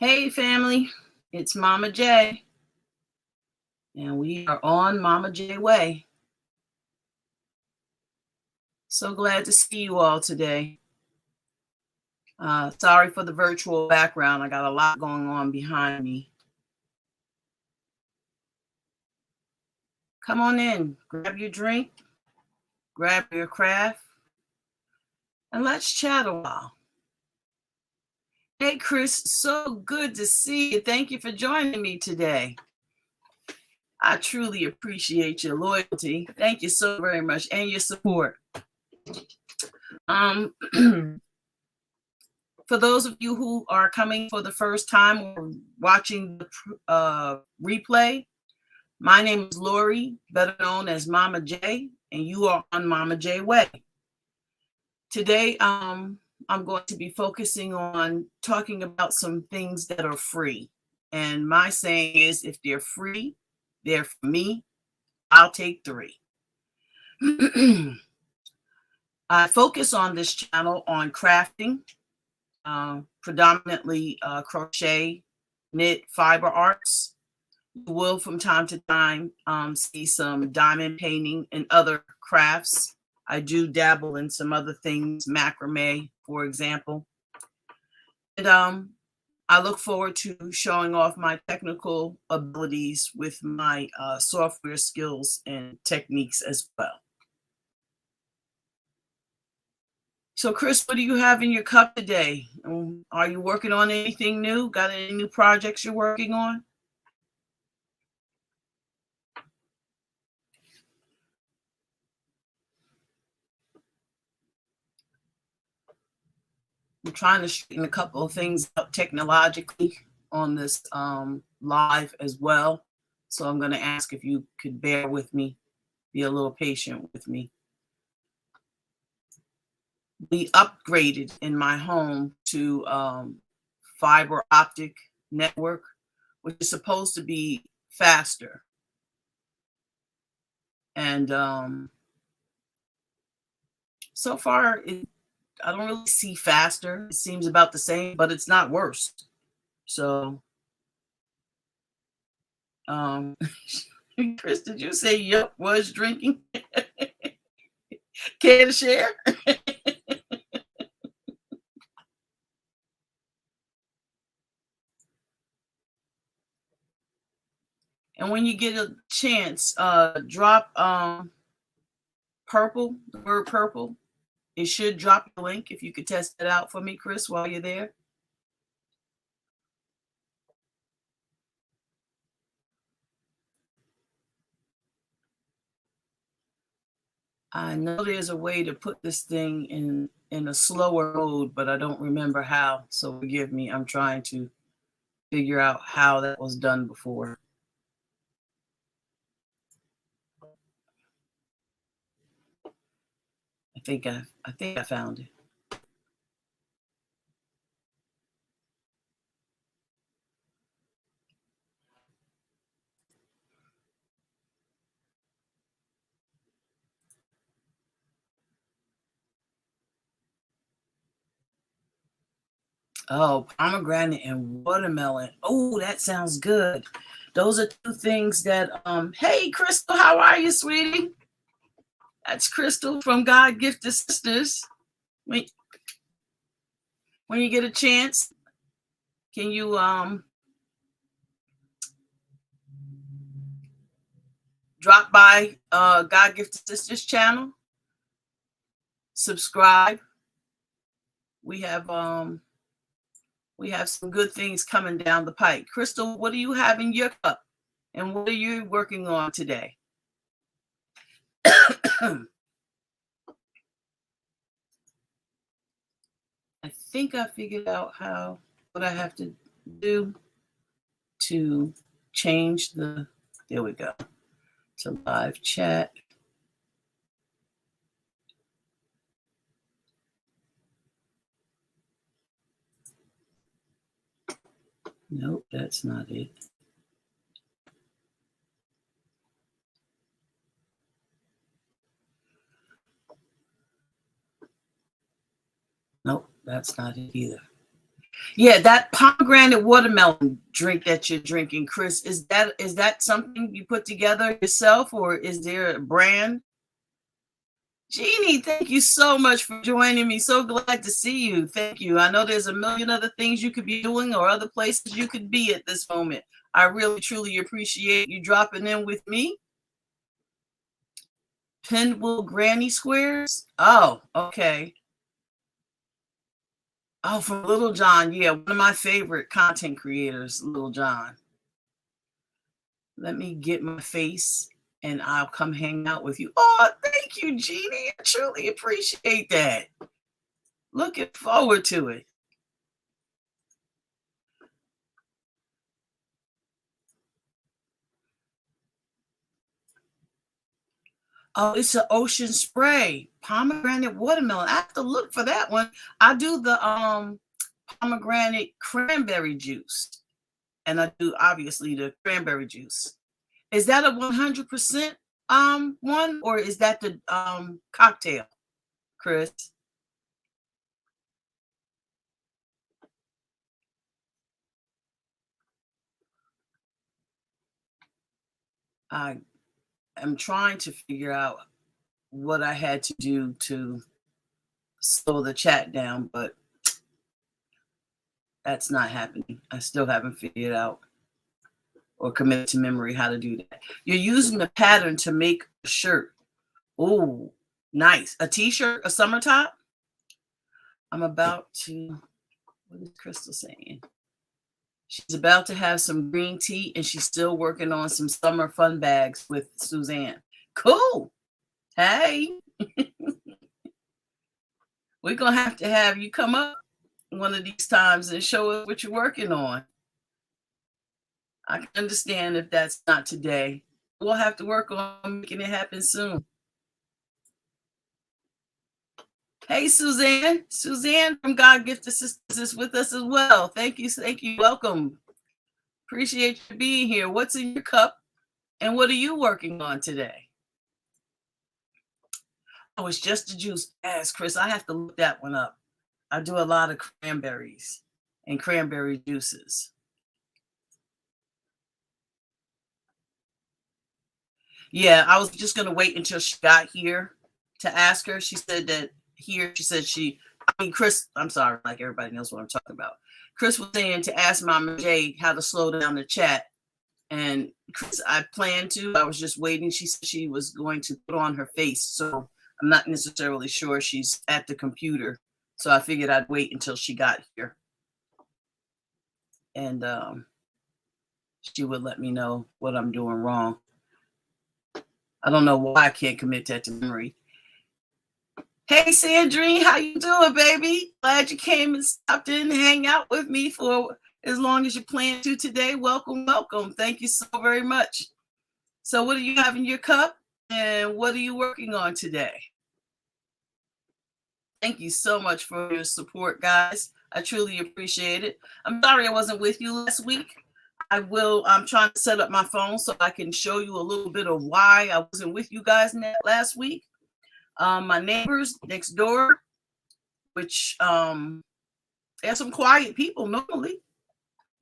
Hey family, it's Momma J, and we are on Momma J Way. So glad to see you all today. Sorry for the virtual background. I got a lot going on behind me. Come on in, grab your drink, grab your craft, and let's chat a while. Hey Chris, so good to see you. Thank you for joining me today. I truly appreciate your loyalty. Thank you so very much, and your support. For those of you who are coming for the first time or watching the replay, my name is Lori, better known as Momma J, and you are on Momma J Way. Today, I'm going to be focusing on talking about some things that are free. And my saying is, if they're free, they're for me. I'll take 3. I focus on this channel on crafting, predominantly crochet, knit, fiber arts. You will from time to time see some diamond painting and other crafts. I do dabble in some other things, macrame, for example. And I look forward to showing off my technical abilities with my software skills and techniques as well. So, Chris, what do you have in your cup today? Are you working on anything new? Got any new projects you're working on? I'm trying to straighten a couple of things up technologically on this live as well. So I'm going to ask if you could bear with me, be a little patient with me. We upgraded in my home to fiber optic network, which is supposed to be faster. And so far, I don't really see faster. It seems about the same, but it's not worse. So, Chris, did you say yup was drinking? Care to share? And when you get a chance, drop purple, the word purple. It should drop the link if you could test it out for me, Chris, while you're there. I know there's a way to put this thing in a slower mode, but I don't remember how. So forgive me. I'm trying to figure out how that was done before. I think I found it. Oh, pomegranate and watermelon. Oh, that sounds good. Those are 2 things that hey Crystal, how are you, sweetie? That's Crystal from God Gifted Sisters. When you get a chance, can you drop by God Gifted Sisters channel? Subscribe. We have some good things coming down the pike. Crystal, what do you have in your cup? And what are you working on today? I think I figured out what I have to do to change there we go, to live chat. Nope, that's not it. Nope, that's not it either. Yeah, that pomegranate watermelon drink that you're drinking, Chris, is that something you put together yourself, or is there a brand? Jeannie, thank you so much for joining me. So glad to see you. Thank you. I know there's a million other things you could be doing or other places you could be at this moment. I really, truly appreciate you dropping in with me. Pinwheel Granny Squares? Oh, okay. Oh, from Little John. Yeah, one of my favorite content creators, Little John. Let me get my face and I'll come hang out with you. Oh, thank you, Jeannie. I truly appreciate that. Looking forward to it. Oh, it's an ocean spray. Pomegranate watermelon. I have to look for that one. I do the pomegranate cranberry juice. And I do obviously the cranberry juice. Is that a 100% one, or is that the cocktail, Chris? I am trying to figure out what I had to do to slow the chat down, but that's not happening. I still haven't figured out or committed to memory how to do that. You're using the pattern to make a shirt. Oh, nice. A t-shirt, a summer top. I'm about to, what is Crystal saying? She's about to have some green tea and she's still working on some summer fun bags with Suzanne. Cool. Hey, we're going to have you come up one of these times and show us what you're working on. I can understand if that's not today. We'll have to work on making it happen soon. Hey, Suzanne. Suzanne from God Gifted Sisters is with us as well. Thank you. Thank you. Welcome. Appreciate you being here. What's in your cup and what are you working on today? Oh, it's just the juice. Yes, Chris, I have to look that one up. I do a lot of cranberries and cranberry juices. Yeah, I was just going to wait until she got here to ask her. She said that she said Chris, I'm sorry, like everybody knows what I'm talking about. Chris was saying to ask Momma J how to slow down the chat. And Chris, I planned to. I was just waiting. She said she was going to put on her face. So I'm not necessarily sure she's at the computer. So I figured I'd wait until she got here. And she would let me know what I'm doing wrong. I don't know why I can't commit that to memory. Hey, Sandrine, how you doing, baby? Glad you came and stopped in and hang out with me for as long as you plan to today. Welcome, welcome. Thank you so very much. So what do you have in your cup and what are you working on today? Thank you so much for your support, guys. I truly appreciate it. I'm sorry I wasn't with you last week. I'm trying to set up my phone so I can show you a little bit of why I wasn't with you guys last week. My neighbors next door, which they're some quiet people normally.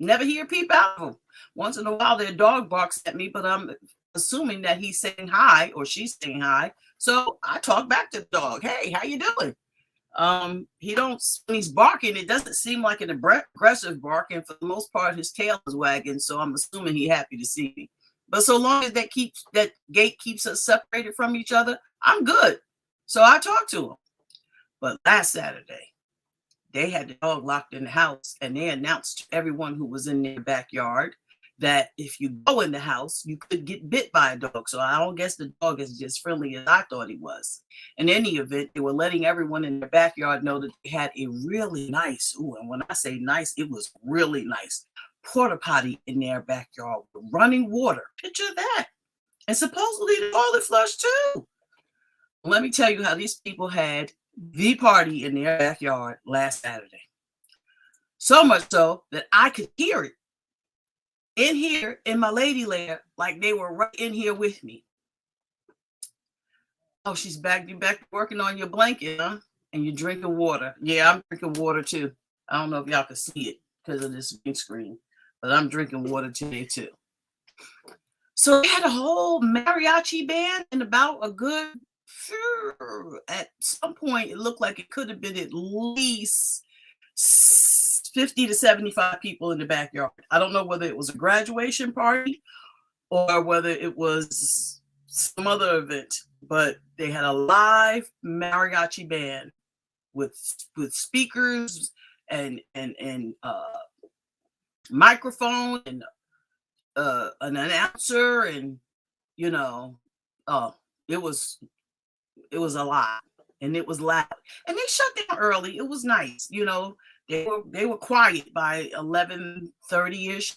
Never hear peep out of them. Once in a while, their dog barks at me, but I'm assuming that he's saying hi or she's saying hi. So I talk back to the dog. Hey, how you doing? When he's barking, it doesn't seem like an aggressive bark, and for the most part, his tail is wagging. So I'm assuming he's happy to see me. But so long as that gate keeps us separated from each other, I'm good. So I talk to him. But last Saturday, they had the dog locked in the house, and they announced to everyone who was in their backyard that if you go in the house, you could get bit by a dog. So I don't guess the dog is just friendly as I thought he was. In any event, they were letting everyone in their backyard know that they had a really nice, and when I say nice, it was really nice, porta potty in their backyard with running water. Picture that. And supposedly the toilet flush too. Let me tell you how these people had the party in their backyard last Saturday. So much so that I could hear it in here in my lady lair, like they were right in here with me. Oh, she's back. You back working on your blanket, huh? And you're drinking water. Yeah, I'm drinking water too. I don't know if y'all can see it because of this big screen, but I'm drinking water today too. So they had a whole mariachi band and about a good, at some point it looked like it could have been at least 50 to 75 people in the backyard. I don't know whether it was a graduation party or whether it was some other event, but they had a live mariachi band with speakers and microphone and an announcer, and you know, uh, it was a lot, and it was loud, and they shut down early. It was nice, they were quiet by 11:30 ish.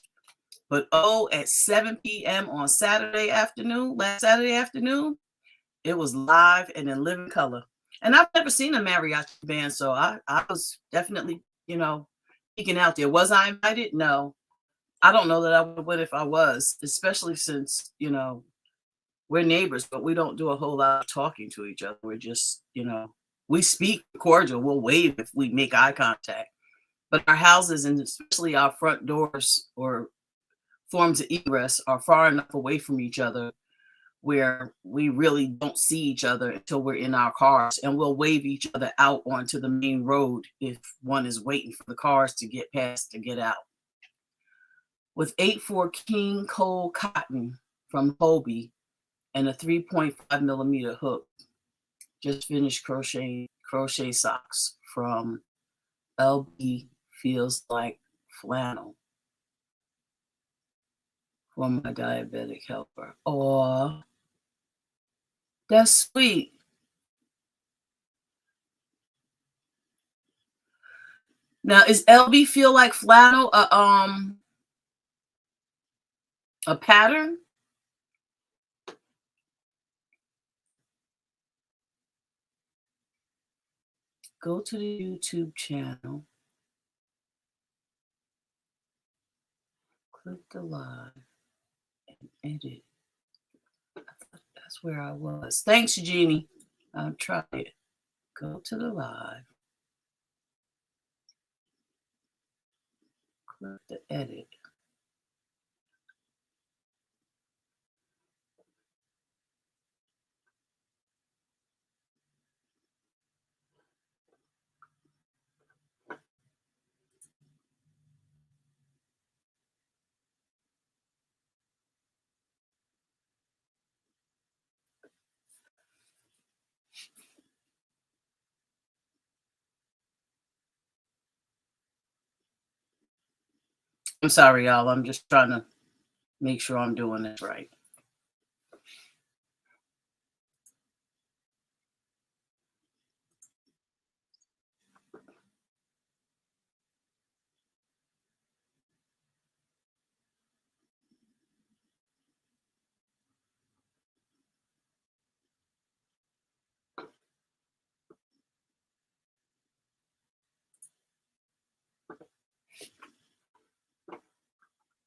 But at 7 p.m. on last Saturday afternoon, it was live and in living color. And I've never seen a mariachi band, so I was definitely, peeking out there. Was I invited? No. I don't know that I would if I was, especially since, we're neighbors, but we don't do a whole lot of talking to each other. We're just, we speak cordial. We'll wave if we make eye contact. But our houses, and especially our front doors or forms of egress, are far enough away from each other where we really don't see each other until we're in our cars, and we'll wave each other out onto the main road if one is waiting for the cars to get past to get out. With 8/4 King Cole cotton from Hobie and a 3.5 millimeter hook, just finished crochet socks from LB Feels Like Flannel for my diabetic helper. Oh, that's sweet. Now, is LB Feel Like Flannel a pattern? Go to the YouTube channel, click the live, and edit. That's where I was. Thanks, Jeannie. I'll try it. Go to the live, click the edit. I'm sorry, y'all. I'm just trying to make sure I'm doing this right.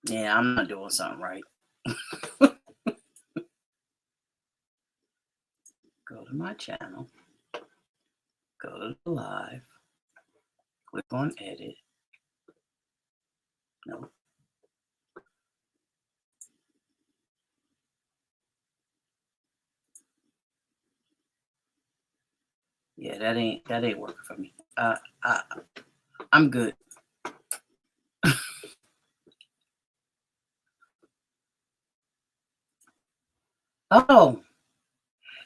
Yeah, I'm not doing something right. Go to my channel, go to the live, click on edit. No. Yeah, that ain't working for me. I'm good. Oh,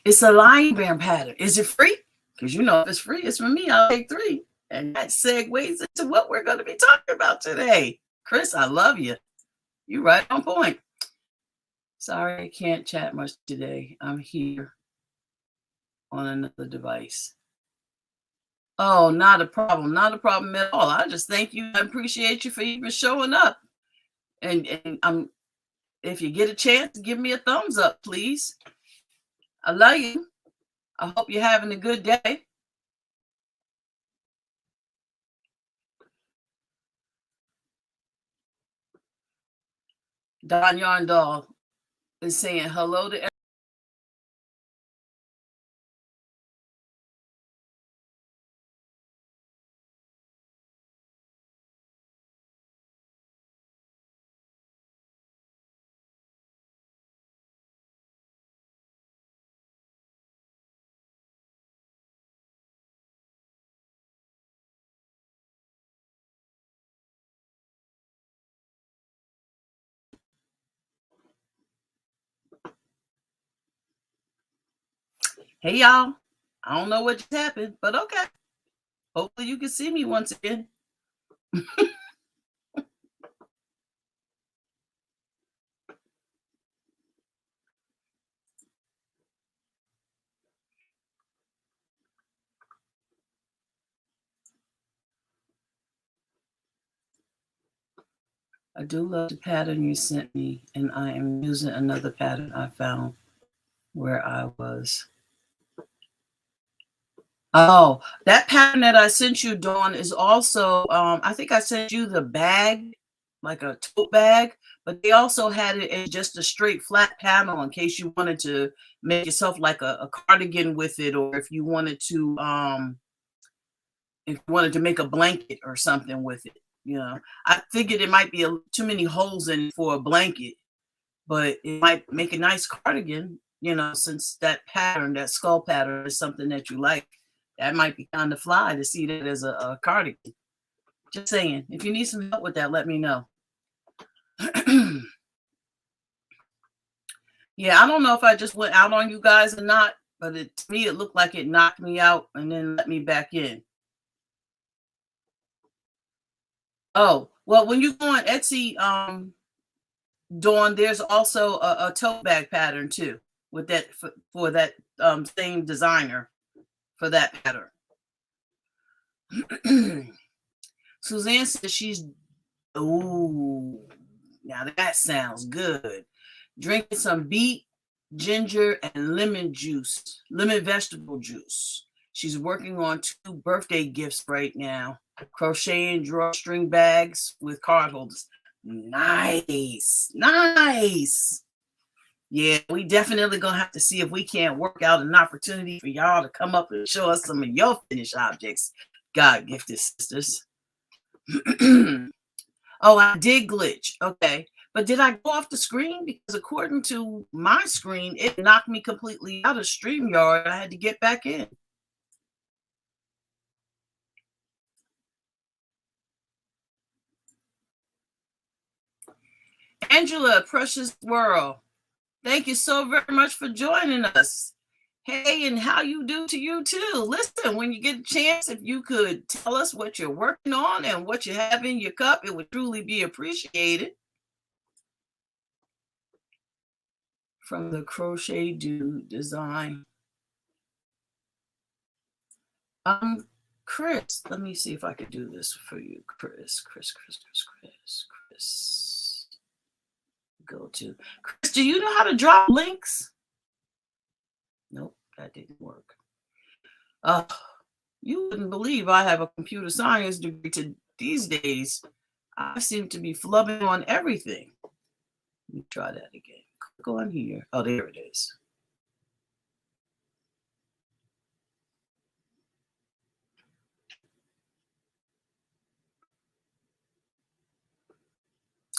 it's a lion bear pattern. Is it free? Because if it's free, it's for me. I'll take 3. And that segues into what we're going to be talking about today. Chris, I love you. You right on point. Sorry, I can't chat much today. I'm here on another device. Oh, not a problem. Not a problem at all. I just thank you. I appreciate you for even showing up. And if you get a chance, give me a thumbs up, please. I love you. I hope you're having a good day. Don Yarndall is saying hello to Hey, y'all. I don't know what just happened, but okay. Hopefully you can see me once again. I do love the pattern you sent me, and I am using another pattern I found where I was. Oh, that pattern that I sent you, Dawn, is also, I think I sent you the bag, like a tote bag, but they also had it in just a straight flat panel in case you wanted to make yourself like a cardigan with it, or if you wanted to make a blanket or something with it. I figured it might be too many holes in it for a blanket, but it might make a nice cardigan, since that pattern, that skull pattern, is something that you like. That might be kind of fly to see that as a cardigan. Just saying. If you need some help with that, let me know. Yeah, I don't know if I just went out on you guys or not, but to me, it looked like it knocked me out and then let me back in. Oh, well, when you go on Etsy, Dawn, there's also a tote bag pattern too, with that for that same designer for that pattern. Suzanne says she's, ooh, now that sounds good. Drinking some beet, ginger, and lemon vegetable juice. She's working on 2 birthday gifts right now. Crocheting drawstring bags with card holders. Nice. Yeah, we definitely gonna have to see if we can't work out an opportunity for y'all to come up and show us some of your finished objects, God gifted sisters. Oh, I did glitch. Okay. But did I go off the screen? Because according to my screen, it knocked me completely out of StreamYard. I had to get back in. Angela, Precious World, thank you so very much for joining us. Hey, and how you do to you too. Listen, when you get a chance, if you could tell us what you're working on and what you have in your cup, it would truly be appreciated. From the Crochet Dude Design. Chris, let me see if I could do this for you. Chris. Go to Chris. Do you know how to drop links? Nope, that didn't work. You wouldn't believe I have a computer science degree these days. I seem to be flubbing on everything. Let me try that again. Click on here. Oh, there it is.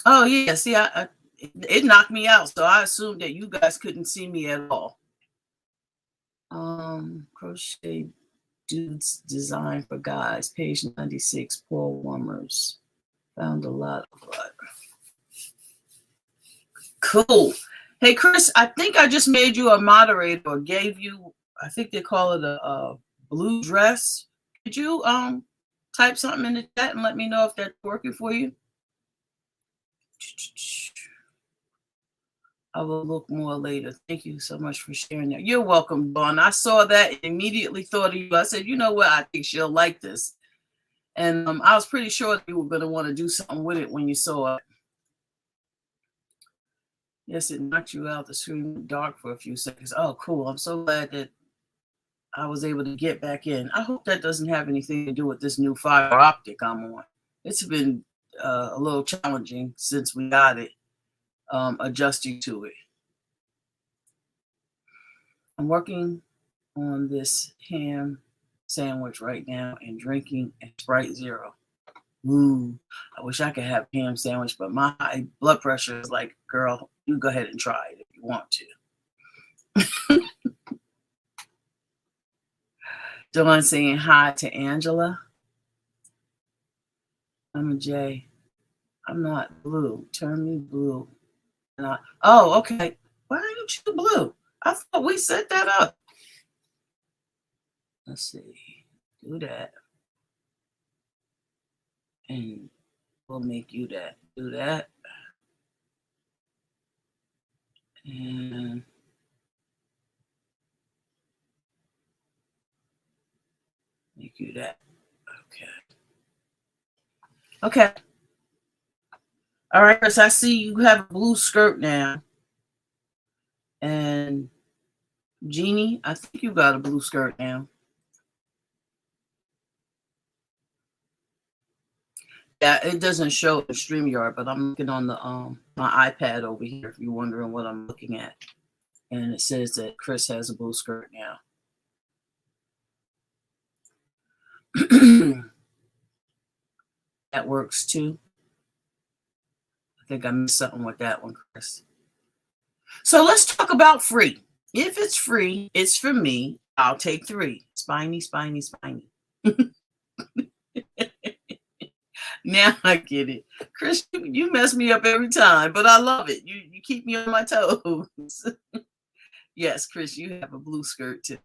Oh, yeah. See, it knocked me out, so I assumed that you guys couldn't see me at all. Crochet Dude's Design for Guys, page 96, Paul Warmers. Found a lot of what. Cool. Hey, Chris, I think I just made you a moderator or gave you, I think they call it a blue dress. Could you type something in the chat and let me know if that's working for you? I will look more later. Thank you so much for sharing that. You're welcome, Dawn. I saw that and immediately thought of you. I said, you know what? I think she'll like this. And I was pretty sure you were going to want to do something with it when you saw it. Yes, it knocked you out. The screen went dark for a few seconds. Oh, cool. I'm so glad that I was able to get back in. I hope that doesn't have anything to do with this new fiber optic I'm on. It's been a little challenging since we got it, adjusting to it. I'm working on this ham sandwich right now and drinking a Sprite Zero. Ooh, I wish I could have ham sandwich, but my high blood pressure is like, girl, you go ahead and try it if you want to. Dawn saying hi to Angela. I'm a J. I'm not blue. Turn me blue. Oh, okay. Why aren't you blue? I thought we set that up. Let's see. Do that. And we'll make you that. Do that. And make you that. Okay. Okay. All right, Chris, I see you have a blue skirt now. And Jeannie, I think you got a blue skirt now. Yeah, it doesn't show the StreamYard, but I'm looking on the my iPad over here if you're wondering what I'm looking at. And it says that Chris has a blue skirt now. That works too. I think I missed something with that one, Chris. So let's talk about free. If it's free, it's for me. I'll take 3. Spiny, spiny, spiny. Now I get it. Chris, you mess me up every time, but I love it. You keep me on my toes. Yes, Chris, you have a blue skirt too.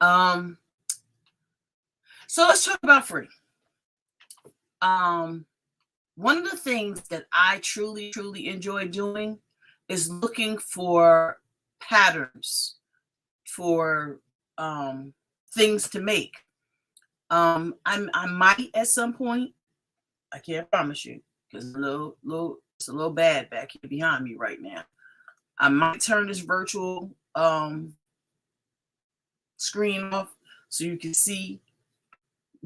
So let's talk about free. One of the things that I truly, truly enjoy doing is looking for patterns for things to make. I might at some point. I can't promise you because it's a little bad back here behind me right now. I might turn this virtual screen off so you can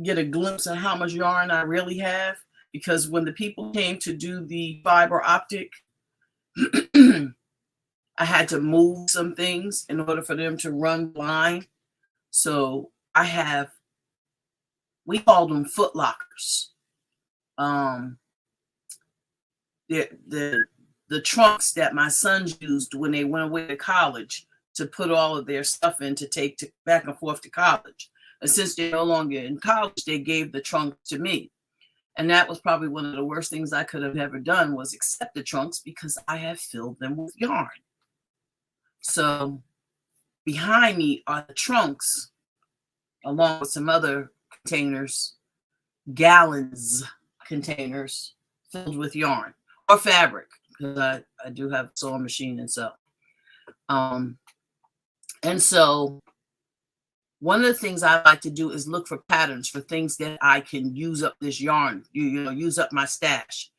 get a glimpse of how much yarn I really have. Because when the people came to do the fiber optic, I had to move some things in order for them to run line. So we call them foot lockers. The trunks that my sons used when they went away to college to put all of their stuff in to take back and forth to college. And since they're no longer in college, they gave the trunk to me. And that was probably one of the worst things I could have ever done was accept the trunks because I have filled them with yarn. So behind me are the trunks, along with some other containers, gallons containers filled with yarn or fabric, because I do have a sewing machine and so. And so one of the things I like to do is look for patterns for things that I can use up this yarn, use up my stash.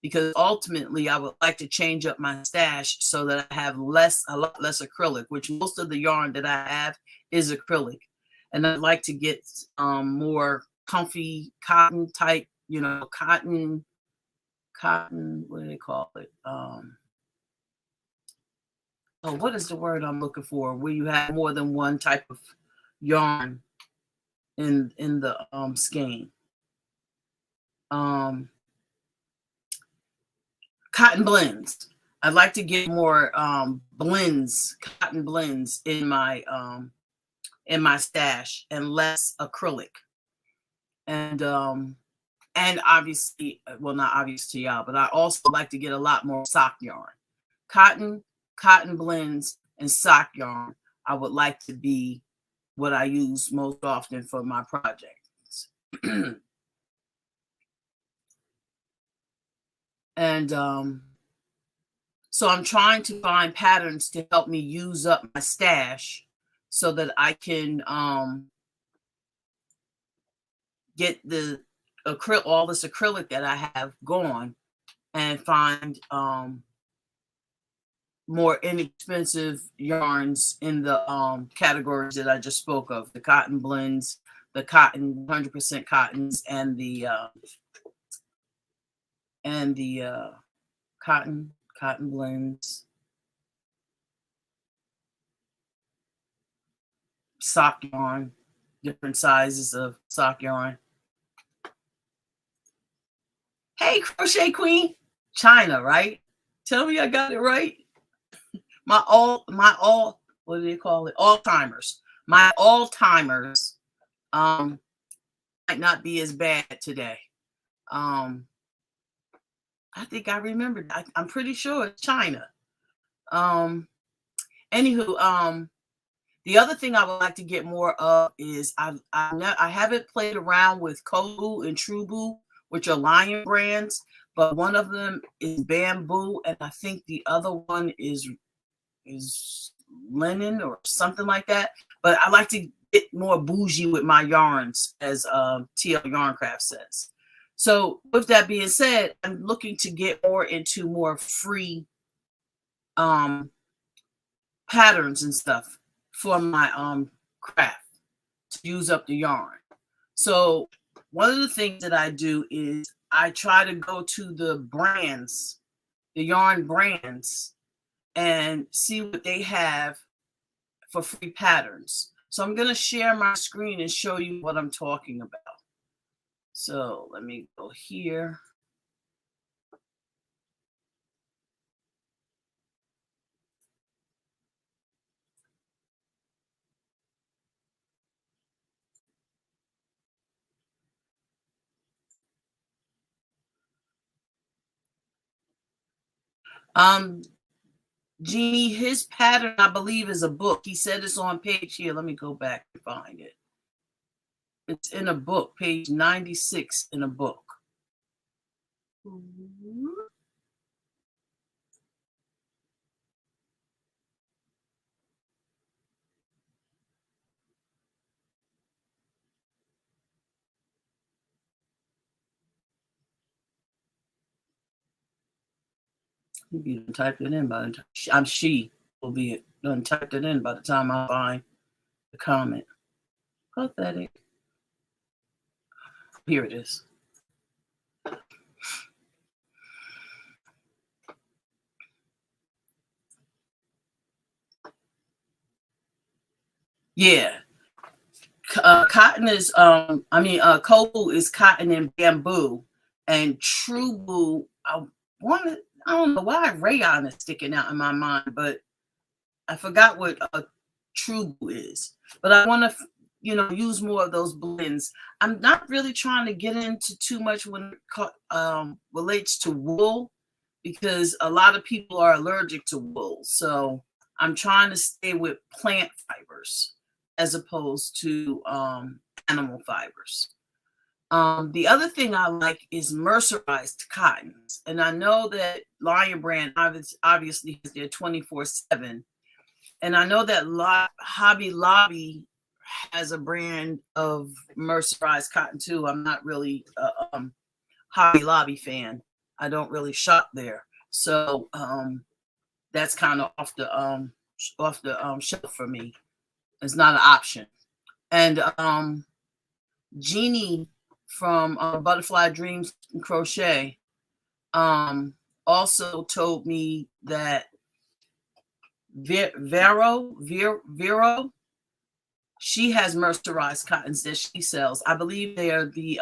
Because ultimately I would like to change up my stash so that I have a lot less acrylic, which most of the yarn that I have is acrylic. And I'd like to get more comfy cotton type, cotton, what do they call it? What is the word I'm looking for? Where you have more than one type of yarn in the skein. Cotton blends. I'd like to get more cotton blends in my stash and less acrylic. And obviously, well, not obvious to y'all, but I also like to get a lot more sock yarn. Cotton blends, and sock yarn I would like to be what I use most often for my projects. And so I'm trying to find patterns to help me use up my stash so that I can get all this acrylic that I have gone and find more inexpensive yarns in the categories that I just spoke of, the cotton blends, the cotton 100% cottons, and the cotton blends, sock yarn, different sizes of sock yarn. Hey, Crochet Queen, China, right? Tell me I got it right. My what do they call it? All-timers. My all-timers might not be as bad today. I think I remembered. I'm pretty sure it's China. Anywho, The other thing I would like to get more of is I haven't played around with Kobu and Trubu, which are Lion brands, but one of them is bamboo, and I think the other one is linen or something like that. But I like to get more bougie with my yarns, as TL Yarncraft says. So with that being said, I'm looking to get more into more free patterns and stuff for my craft to use up the yarn. So one of the things that I do is I try to go to the brands, the yarn brands, and see what they have for free patterns. So I'm going to share my screen and show you what I'm talking about. So let me go here. Jeannie, his pattern, I believe, is a book. He said it's on page here. Let me go back and find it. It's in a book, page 96 in a book. You can type it in by the time she will be done typed it in by the time I find the comment. Pathetic. Here it is. Yeah. Cotton is Kobu is cotton and bamboo, and Trubu. I don't know why rayon is sticking out in my mind, but I forgot what Trubu is. But I want to, use more of those blends. I'm not really trying to get into too much when it relates to wool, because a lot of people are allergic to wool. So I'm trying to stay with plant fibers as opposed to animal fibers. The other thing I like is mercerized cottons. And I know that Lion Brand obviously has their 24/7. And I know that Hobby Lobby has a brand of mercerized cotton too. I'm not really a Hobby Lobby fan. I don't really shop there. So that's kind of off the shelf for me. It's not an option. And Jeannie from Butterfly Dreams and Crochet also told me that Vero, she has mercerized cottons that she sells. I believe they are the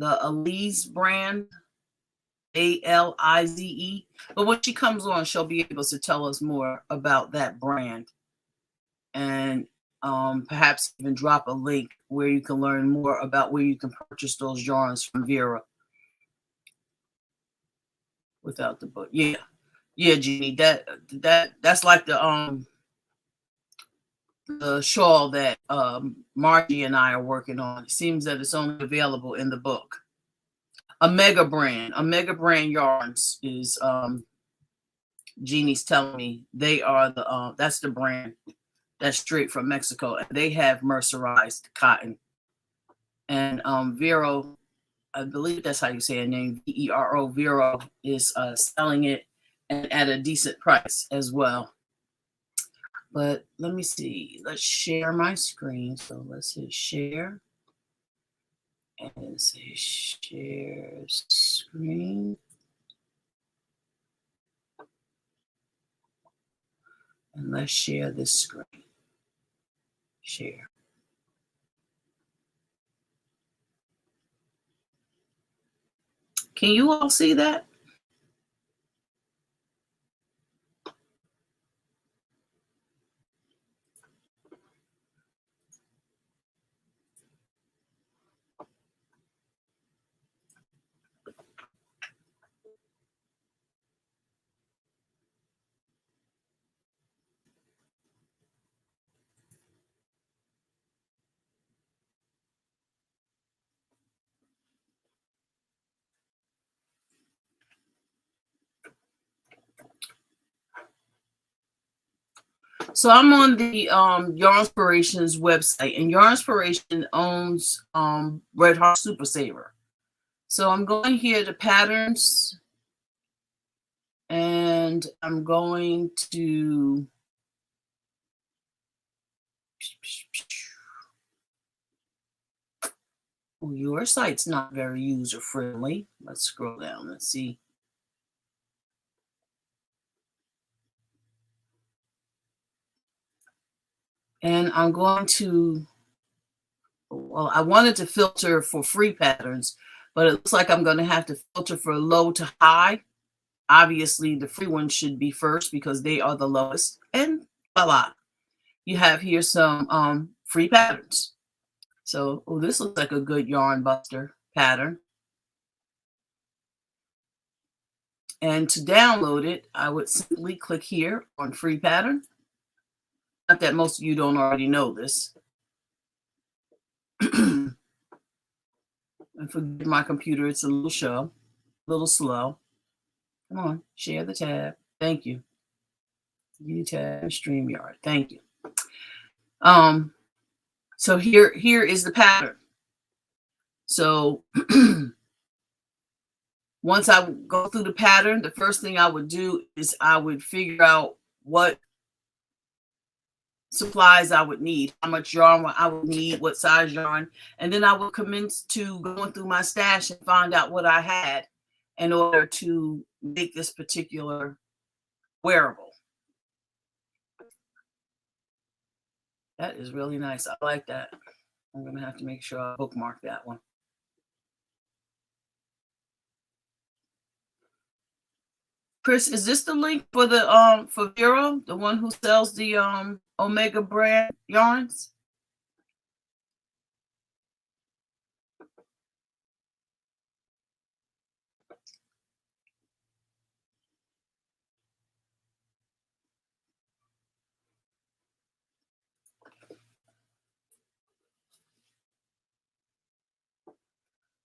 Alize brand, ALIZE. But when she comes on, she'll be able to tell us more about that brand, and perhaps even drop a link where you can learn more about where you can purchase those yarns from Vera without the book. Yeah, Jeannie, that's like the shawl that Margie and I are working on. It seems that it's only available in the book. Omega brand yarns is Jeannie's telling me they are that's the brand that's straight from Mexico, and they have mercerized cotton. And Vero, I believe that's how you say her name, Vero. Vero is selling it and at a decent price as well. But let me see. Let's share my screen. So let's hit share. And say share screen. And let's share this screen. Share. Can you all see that? So I'm on the Yarnspirations website, and Yarnspiration owns Red Heart Super Saver. So I'm going here to patterns, and I'm going to your site's not very user friendly. Let's scroll down and see. And I'm going to, well, I wanted to filter for free patterns, but it looks like I'm going to have to filter for low to high. Obviously, the free ones should be first because they are the lowest. And voila, you have here some free patterns. So, oh, this looks like a good yarn buster pattern. And to download it, I would simply click here on free pattern. Not that most of you don't already know this. And forgive my computer, it's a little slow. Come on, share the tab. Thank you. View tab, StreamYard. Thank you. So here is the pattern. So once I go through the pattern, the first thing I would do is I would figure out what supplies I would need, how much yarn I would need, what size yarn, and then I would commence to going through my stash and find out what I had in order to make this particular wearable. That is really nice. I like that. I'm gonna have to make sure I bookmark that one. Chris, is this the link for the for Vero, the one who sells the Omega brand yarns?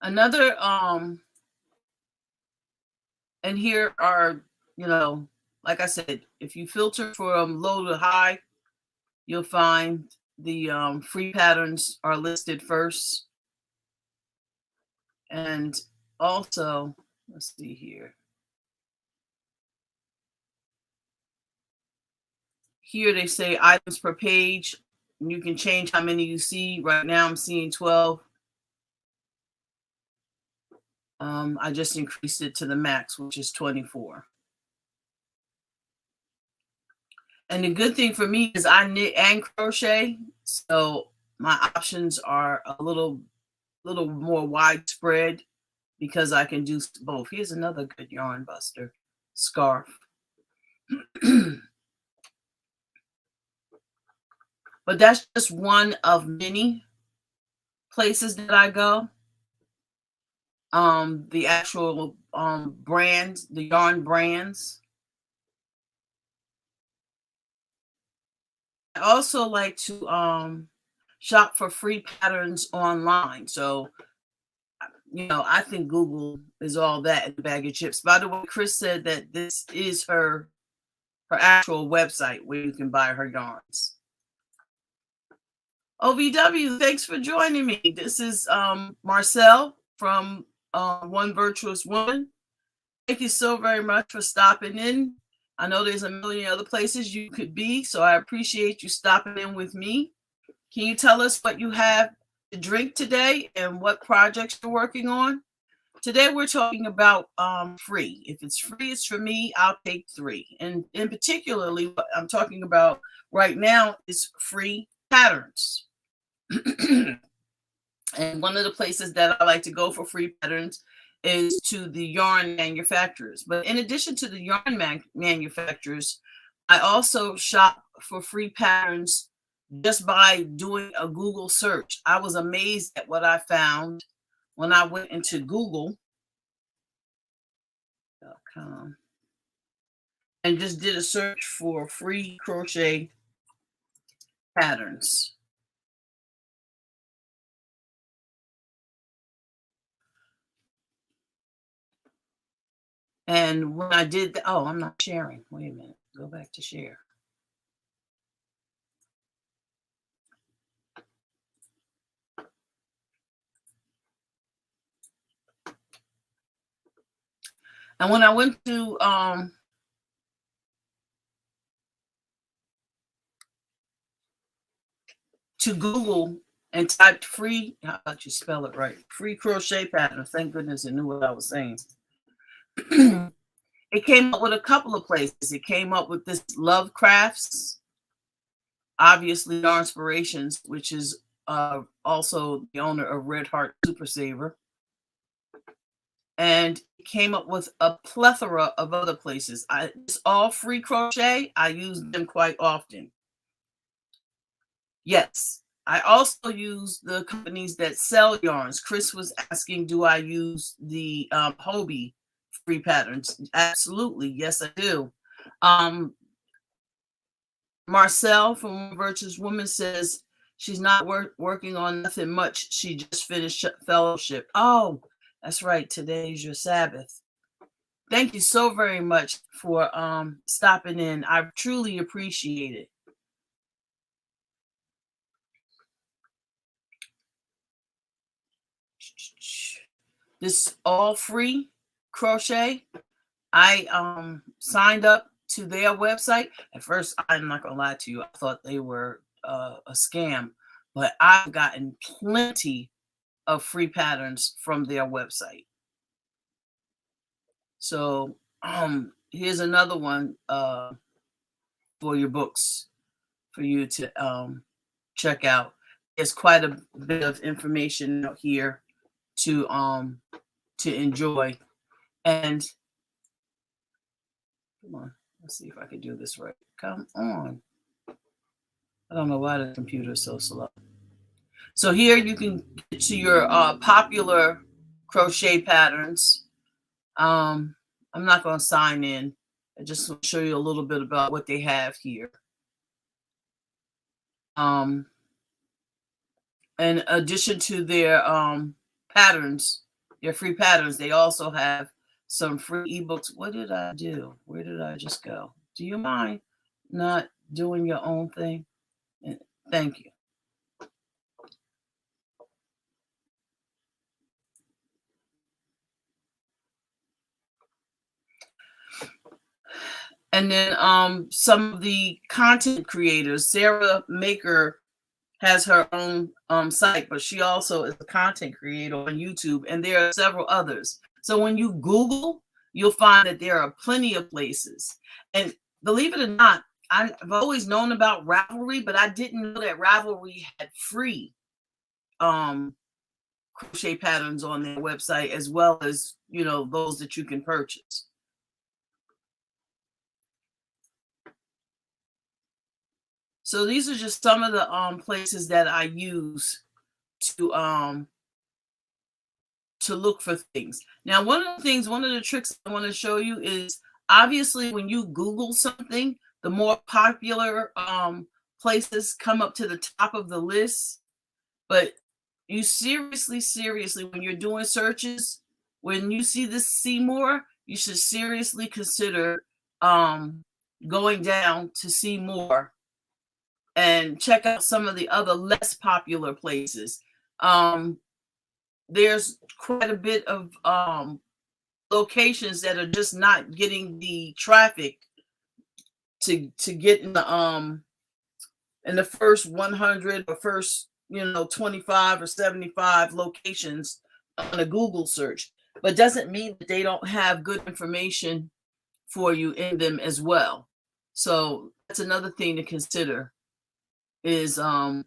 Another and here are, you know, like I said, if you filter from low to high, you'll find the free patterns are listed first. And also, let's see here. Here they say items per page. You can change how many you see. Right now I'm seeing 12. I just increased it to the max, which is 24. And the good thing for me is I knit and crochet, so my options are a little more widespread because I can do both. Here's another good yarn buster scarf. But that's just one of many places that I go. The actual brands, the yarn brands. I also like to shop for free patterns online. So, you know, I think Google is all that in a bag of chips. By the way, Chris said that this is her actual website where you can buy her yarns. OVW, thanks for joining me. This is Marcel from One Virtuous Woman. Thank you so very much for stopping in. I know there's a million other places you could be, so I appreciate you stopping in with me. Can you tell us what you have to drink today and what projects you're working on? Today we're talking about free. If it's free, it's for me. I'll take 3. And in particularly, what I'm talking about right now is free patterns. And one of the places that I like to go for free patterns is to the yarn manufacturers. But in addition to the yarn manufacturers, I also shop for free patterns just by doing a Google search. I was amazed at what I found when I went into Google.com and just did a search for free crochet patterns. And when I did, oh, I'm not sharing. Wait a minute. Go back to share. And when I went to Google and typed free, how about you spell it right? Free crochet pattern. Thank goodness it knew what I was saying. It came up with a couple of places. It came up with this Love Crafts, obviously Yarn Inspirations, which is also the owner of Red Heart Super Saver. And it came up with a plethora of other places. It's all free crochet. I use them quite often. Yes. I also use the companies that sell yarns. Chris was asking, do I use the Hobie free patterns? Absolutely. Yes, I do. Marcel from Virtuous Woman says she's not working on nothing much. She just finished fellowship. Oh, that's right. Today's your Sabbath. Thank you so very much for stopping in. I truly appreciate it. This all free crochet. I signed up to their website. At first, I'm not gonna lie to you, I thought they were a scam, but I've gotten plenty of free patterns from their website. So here's another one for your books for you to check out. There's quite a bit of information out here to enjoy. And come on, let's see if I can do this right. Come on. I don't know why the computer is so slow. So here you can get to your popular crochet patterns. I'm not going to sign in. I just want to show you a little bit about what they have here. In addition to their patterns, their free patterns, they also have some free ebooks. What did I do? Where did I just go? Do you mind not doing your own thing? Thank you. And then some of the content creators, Sarah Maker has her own site, but she also is a content creator on YouTube, and there are several others. So when you Google, you'll find that there are plenty of places. And believe it or not, I've always known about Ravelry, but I didn't know that Ravelry had free crochet patterns on their website, as well as, you know, those that you can purchase. So these are just some of the places that I use to look for things. Now, one of the tricks I want to show you is, obviously when you Google something, the more popular places come up to the top of the list. But you seriously, when you're doing searches, when you see this see more, you should seriously consider going down to see more and check out some of the other less popular places. There's quite a bit of locations that are just not getting the traffic to get in the first 100 or first 25 or 75 locations on a Google search, but doesn't mean that they don't have good information for you in them as well. So that's another thing to consider is and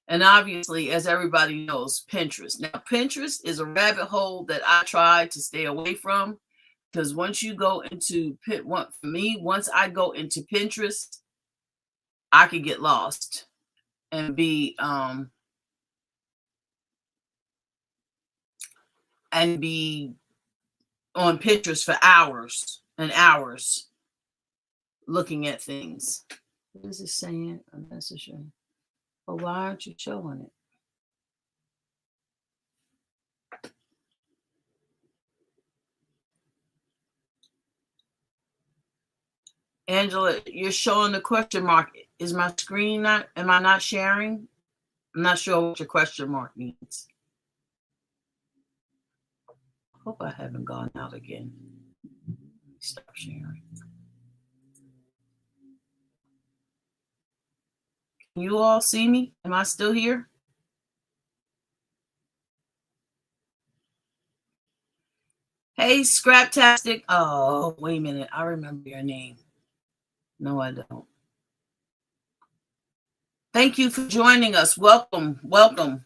obviously, as everybody knows, Pinterest. Now, Pinterest is a rabbit hole that I try to stay away from, because once you go into once I go into Pinterest, I could get lost and be on Pinterest for hours and hours looking at things. What is it saying? A message. But why aren't you showing it? Angela, you're showing the question mark. Is my screen not, am I not sharing? I'm not sure what your question mark means. Hope I haven't gone out again. Stop sharing. Can you all see me? Am I still here? Hey, Scraptastic. Oh, wait a minute. I remember your name. No, I don't. Thank you for joining us. Welcome. Welcome.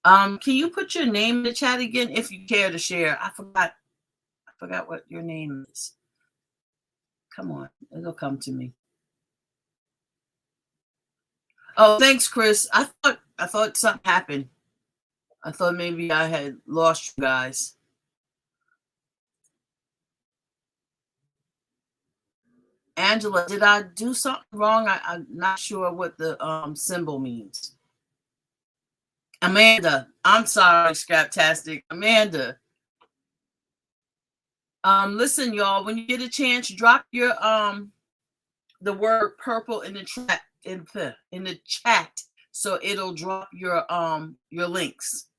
Can you put your name in the chat again if you care to share? I forgot what your name is. Come on, it'll come to me. Oh, thanks, Chris. I thought something happened. I thought maybe I had lost you guys. Angela, did I do something wrong? I'm not sure what the symbol means. Amanda, I'm sorry, Scraptastic. Amanda. Listen, y'all, when you get a chance, drop your the word purple in the chat in the chat so it'll drop your links.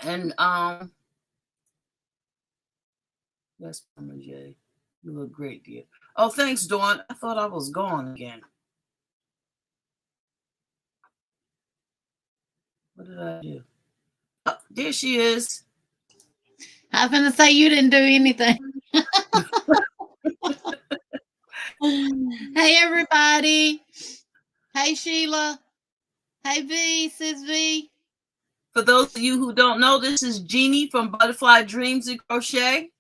And yes, Momma J. You look great, dear. Oh, thanks, Dawn. I thought I was gone again. What did I do? Oh, there she is. I was gonna say you didn't do anything. Hey, everybody. Hey, Sheila. Hey, V, Sis V. For those of you who don't know, this is Jeannie from Butterfly Dreams and Crochet.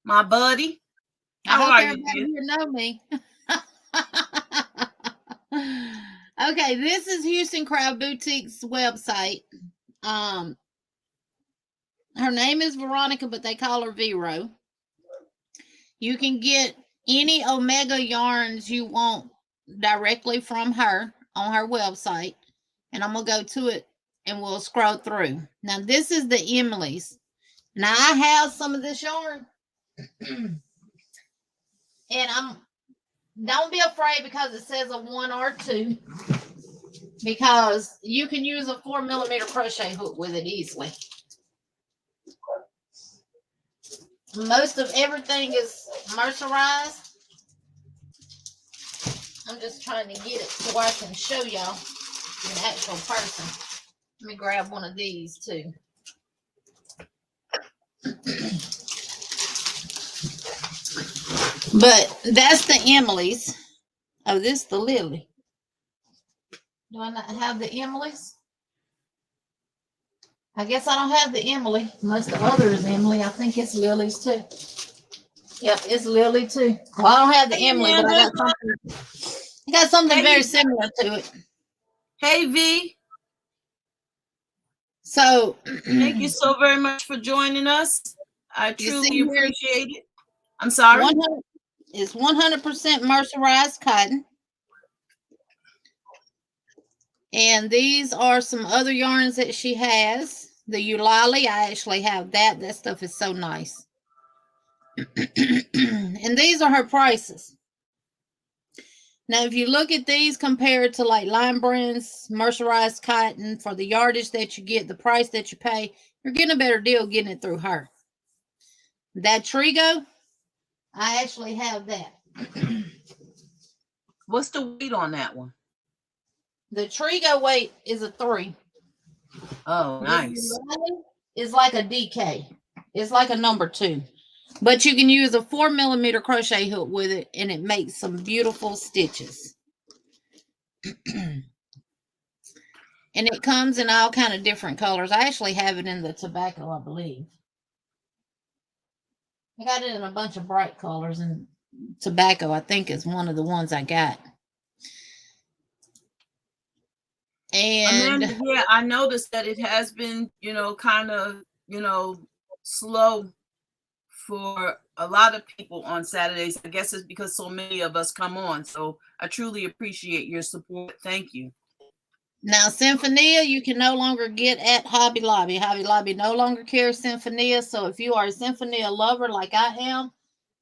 My buddy. How are you, dear? Here know me. Okay, this is Houston Crowd Boutique's website. Her name is Veronica, but they call her Vero. You can get any Omega yarns you want directly from her on her website. And I'm going to go to it and we'll scroll through. Now, this is the Emily's. Now, I have some of this yarn. And don't be afraid because it says a 1 or 2. Because you can use a 4mm crochet hook with it easily. Most of everything is mercerized. I'm just trying to get it so I can show y'all an actual person. Let me grab one of these too. But that's the Emily's. Oh, this is the Lily. Do I not have the Emily's? I guess I don't have the Emily. Unless the other is Emily. I think it's Lily's too. Yep, it's Lily too. Well, I don't have the Emily, but I got something very similar to it. Hey, V. So, thank you so very much for joining us. I truly appreciate it. I'm sorry. It's 100% mercerized cotton. And these are some other yarns that she has. The Eulalie, I actually have that. That stuff is so nice. And these are her prices. Now, if you look at these compared to like Lime Brands, mercerized cotton, for the yardage that you get, the price that you pay, you're getting a better deal getting it through her. That Trigo, I actually have that. What's the weight on that one? The Trigo weight is a 3. Oh, nice. It's like a DK. It's like a number 2. But you can use a 4mm crochet hook with it, and it makes some beautiful stitches. And it comes in all kind of different colors. I actually have it in the tobacco, I believe. I got it in a bunch of bright colors, and tobacco, I think, is one of the ones I got. And Amanda, yeah, I noticed that it has been, kind of, slow for a lot of people on Saturdays. I guess it's because so many of us come on. So I truly appreciate your support. Thank you. Now, Symphonia, you can no longer get at Hobby Lobby. Hobby Lobby no longer carries Symphonia. So if you are a Symphonia lover like I am,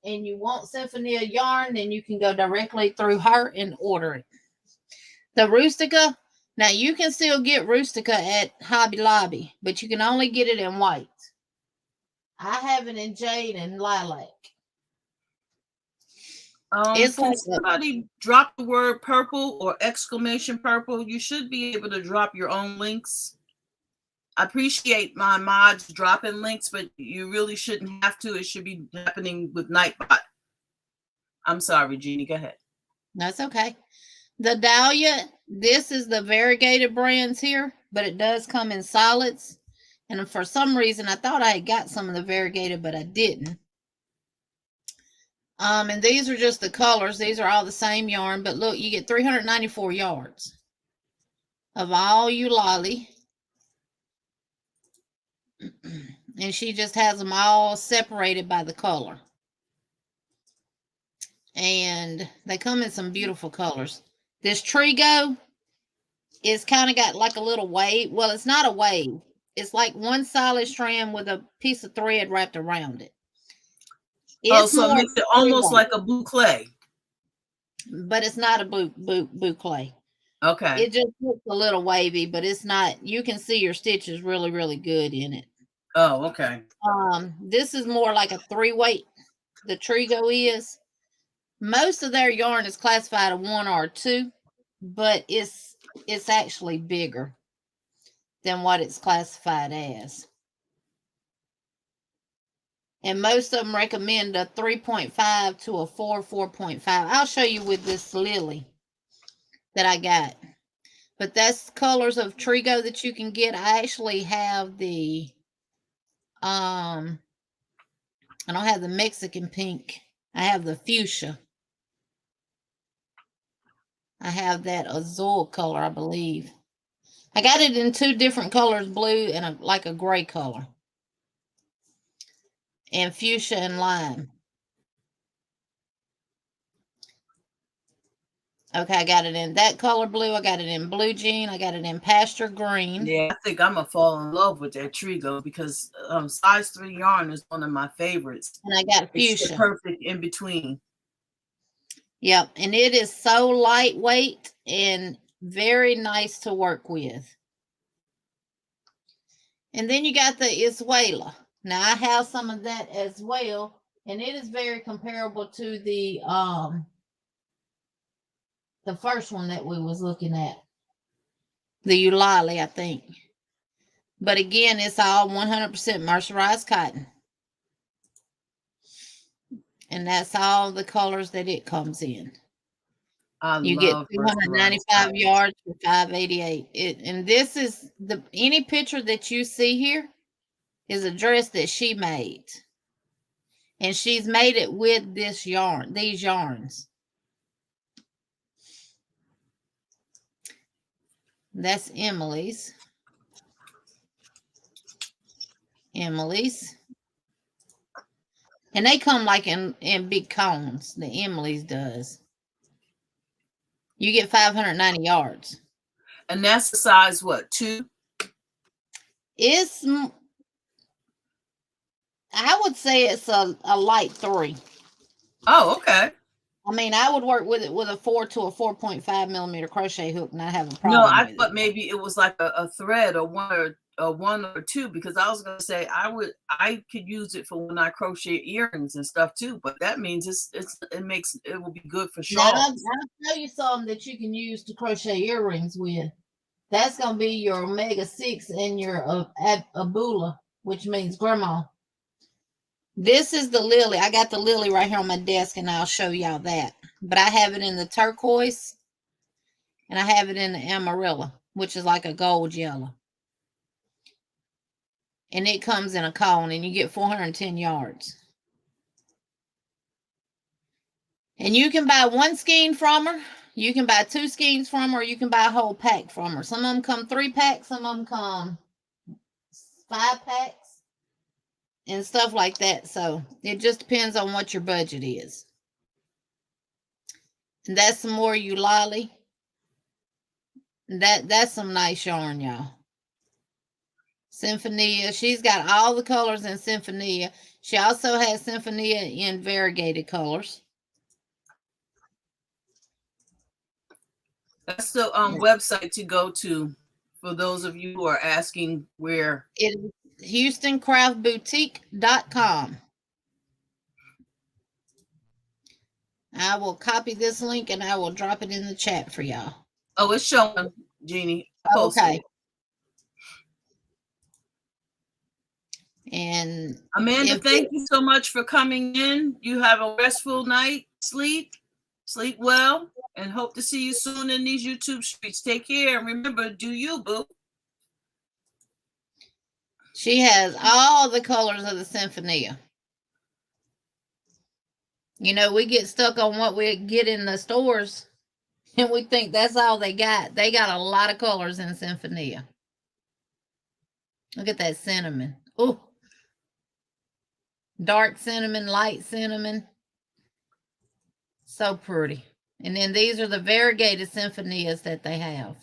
and you want Symphonia yarn, then you can go directly through her and order it. The Rustica, Now you can still get Rustica at Hobby Lobby, but you can only get it in white. I have it in jade and lilac. Can somebody drop the word purple or exclamation purple? You should be able to drop your own links. I appreciate my mods dropping links, but you really shouldn't have to. It should be happening with Nightbot. I'm sorry, Jeannie. Go ahead. That's okay. The Dahlia, this is the variegated brands here, but it does come in solids. And for some reason, I thought I had got some of the variegated, but I didn't. And these are just the colors. These are all the same yarn, but look, you get 394 yards of all eulalie. And she just has them all separated by the color. And they come in some beautiful colors. This Trigo is kind of got like a little wave. Well, it's not a wave. It's like one solid strand with a piece of thread wrapped around it. It's so it makes it almost like a boucle. But it's not a boucle. Okay. It just looks a little wavy, but it's not. You can see your stitches really, really good in it. Oh, okay. This is more like a 3-weight. The Trigo is. Most of their yarn is classified a 1 or a 2, but it's actually bigger than what it's classified as. And most of them recommend a 3.5 to a 4.5. I'll show you with this lily that I got. But that's colors of Trigo that you can get. I actually have the I don't have the Mexican pink. I have the fuchsia. I have that azul color, I believe. I got it in 2 different colors, blue and like a gray color. And fuchsia and lime. Okay, I got it in that color blue. I got it in blue jean. I got it in pasture green. Yeah, I think I'm going to fall in love with that Trigo because size 3 yarn is one of my favorites. And I got fuchsia. It's the perfect in between. Yep, and it is so lightweight and very nice to work with. And then you got the Iswela. Now I have some of that as well, and it is very comparable to the first one that we was looking at, the eulalie, I think. But again, it's all 100% mercerized cotton. And that's all the colors that it comes in. You get 295 yards for $588. And this is any picture that you see here is a dress that she made. And she's made it with this yarn, these yarns. That's Emily's. And they come like in big cones. The Emily's does. You get 590 yards. And that's the size what, 2? I would say it's a light 3. Oh, okay. I mean, I would work with it with a 4 to a 4.5 millimeter crochet hook, and I have a problem. No, I thought maybe it was like a thread or 1 or 2, because I was gonna say I could use it for when I crochet earrings and stuff too. But that means it will be good for shawls. Now, I'll show you some that you can use to crochet earrings with. That's gonna be your omega-6 and your abula, which means grandma. This is the lily. I got the lily right here on my desk, and I'll show y'all that. But I have it in the turquoise, and I have it in the amarilla, which is like a gold yellow. And it comes in a cone, and you get 410 yards. And you can buy 1 skein from her. You can buy 2 skeins from her, or you can buy a whole pack from her. Some of them come 3 packs, some of them come 5 packs. And stuff like that. So it just depends on what your budget is. And that's some more eulalie. That's some nice yarn, y'all. Sinfonia. She's got all the colors in Sinfonia. She also has Sinfonia in variegated colors. That's the website to go to for those of you who are asking where. It is HoustonCraftBoutique.com. I will copy this link and I will drop it in the chat for y'all. Oh, it's showing, Jeannie. I posted Okay. it. And Amanda, thank you so much for coming in. You have a restful night. Sleep well, and hope to see you soon in these YouTube streets. Take care, and remember, do you, boo. She has all the colors of the Sinfonia. You know, we get stuck on what we get in the stores, and we think that's all they got. They got a lot of colors in Sinfonia. Look at that cinnamon. Oh, dark cinnamon, light cinnamon. So pretty. And then these are the variegated Sinfonias that they have.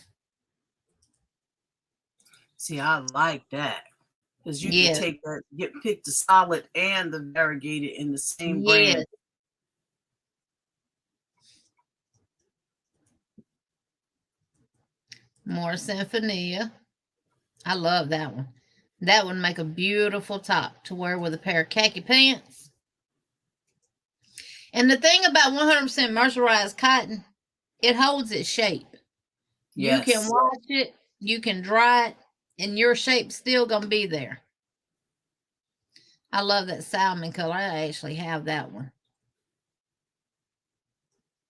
See, I like that. Because you can take that, pick the solid and the variegated in the same brand. More Sinfonia. I love that one. That would make a beautiful top to wear with a pair of khaki pants. And the thing about 100% mercerized cotton, it holds its shape. Yes. You can wash it, you can dry it, and your shape's still going to be there. I love that salmon color. I actually have that one.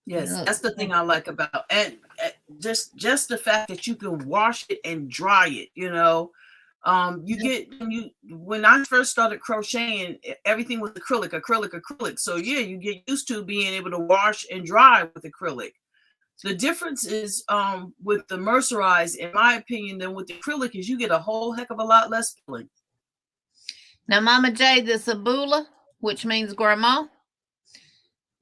Yes, that's the thing I like about, and just the fact that you can wash it and dry it. You know, when I first started crocheting, everything was acrylic. So yeah, you get used to being able to wash and dry with acrylic. The difference is with the mercerized, in my opinion, than with the acrylic, is you get a whole heck of a lot less pulling. Now, Momma J, the Sabula, which means grandma,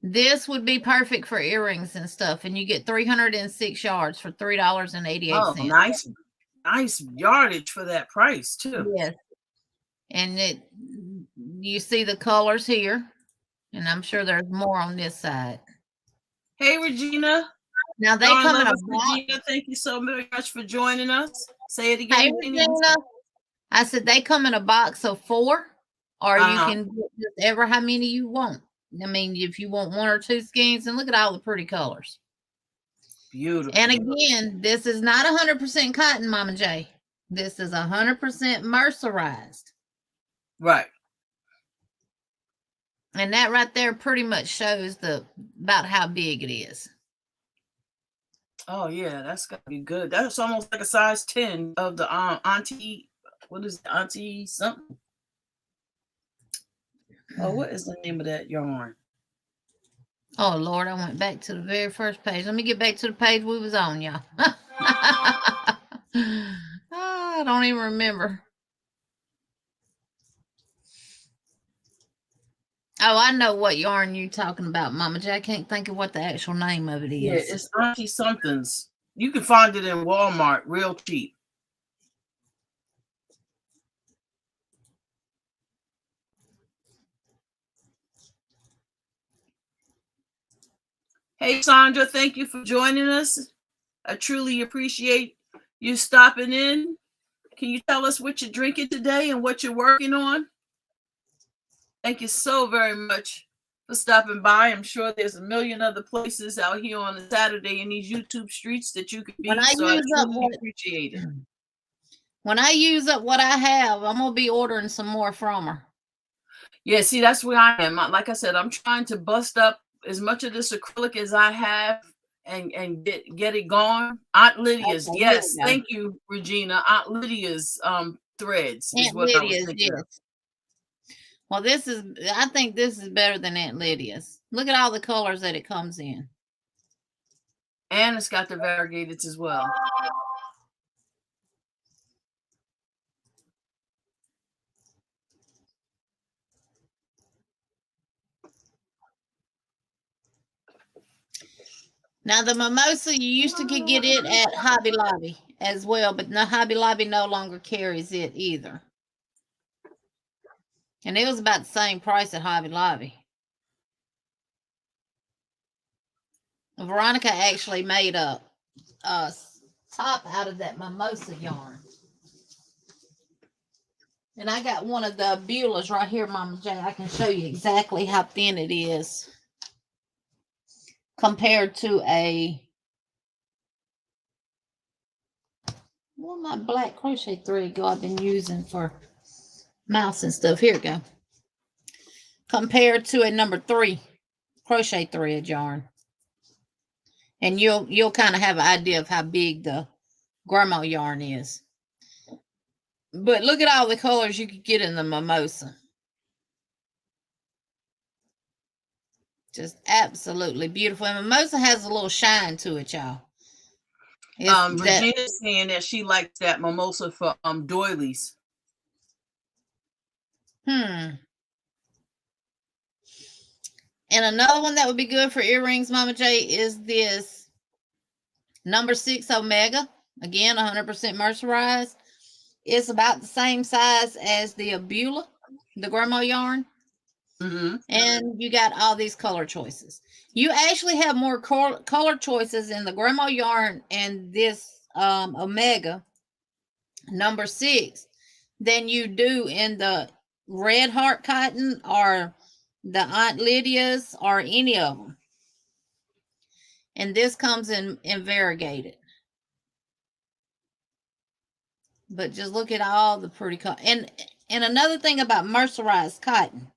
this would be perfect for earrings and stuff, and you get 306 yards for $3.88. Oh, nice yardage for that price too. Yes, and you see the colors here, and I'm sure there's more on this side. Hey, Regina. Now they come in a box. Regina, thank you so very much for joining us. Say it again. Hey, Regina. I said they come in a box of 4, or you can get just ever how many you want. I mean, if you want 1 or 2 skeins, and look at all the pretty colors. Beautiful. And again, this is not 100% cotton, Momma J. This is 100% mercerized. Right. And that right there pretty much shows about how big it is. Oh yeah, that's gotta be good. That's almost like a size 10 of the auntie. What is it, auntie something? Oh, what is the name of that yarn? Oh Lord, I went back to the very first page. Let me get back to the page we was on, y'all. I don't even remember. Oh, I know what yarn you're talking about, Momma J. I can't think of what the actual name of it is. Yeah, it's auntie somethings. You can find it in Walmart real cheap. Hey, Sandra, thank you for joining us. I truly appreciate you stopping in. Can you tell us what you're drinking today and what you're working on? Thank you so very much for stopping by. I'm sure there's a million other places out here on a Saturday in these YouTube streets that you could be. I appreciate it. When I use up what I have, I'm going to be ordering some more from her. Yeah, see, that's where I am. Like I said, I'm trying to bust up as much of this acrylic as I have and get it going. Aunt Lydia's, okay, yes. Thank you, Regina. Aunt Lydia's threads is what I was thinking of. Well, I think this is better than Aunt Lydia's. Look at all the colors that it comes in. And it's got the variegated as well. Now, the mimosa, you used to could get it at Hobby Lobby as well, but no, Hobby Lobby no longer carries it either. And it was about the same price at Hobby Lobby. Veronica actually made a uh top out of that mimosa yarn. And I got one of the Beulah's right here, Mama J. I can show you exactly how thin it is compared to a, well, my black crochet thread go I've been using for mouse and stuff. Here we go. Compared to a number 3 crochet thread yarn. And you'll kind of have an idea of how big the grandma yarn is. But look at all the colors you could get in the mimosa. Just absolutely beautiful. And mimosa has a little shine to it, y'all. Regina's saying that she likes that mimosa for doilies. And another one that would be good for earrings, Mama J, is this number 6 Omega. Again, 100% mercerized. It's about the same size as the Beulah, the grandma yarn. And you got all these color choices. You actually have more color choices in the grandma yarn and this Omega number 6 than you do in the Red Heart cotton or the Aunt Lydia's or any of them. And this comes in variegated. But just look at all the pretty color. And another thing about mercerized cotton,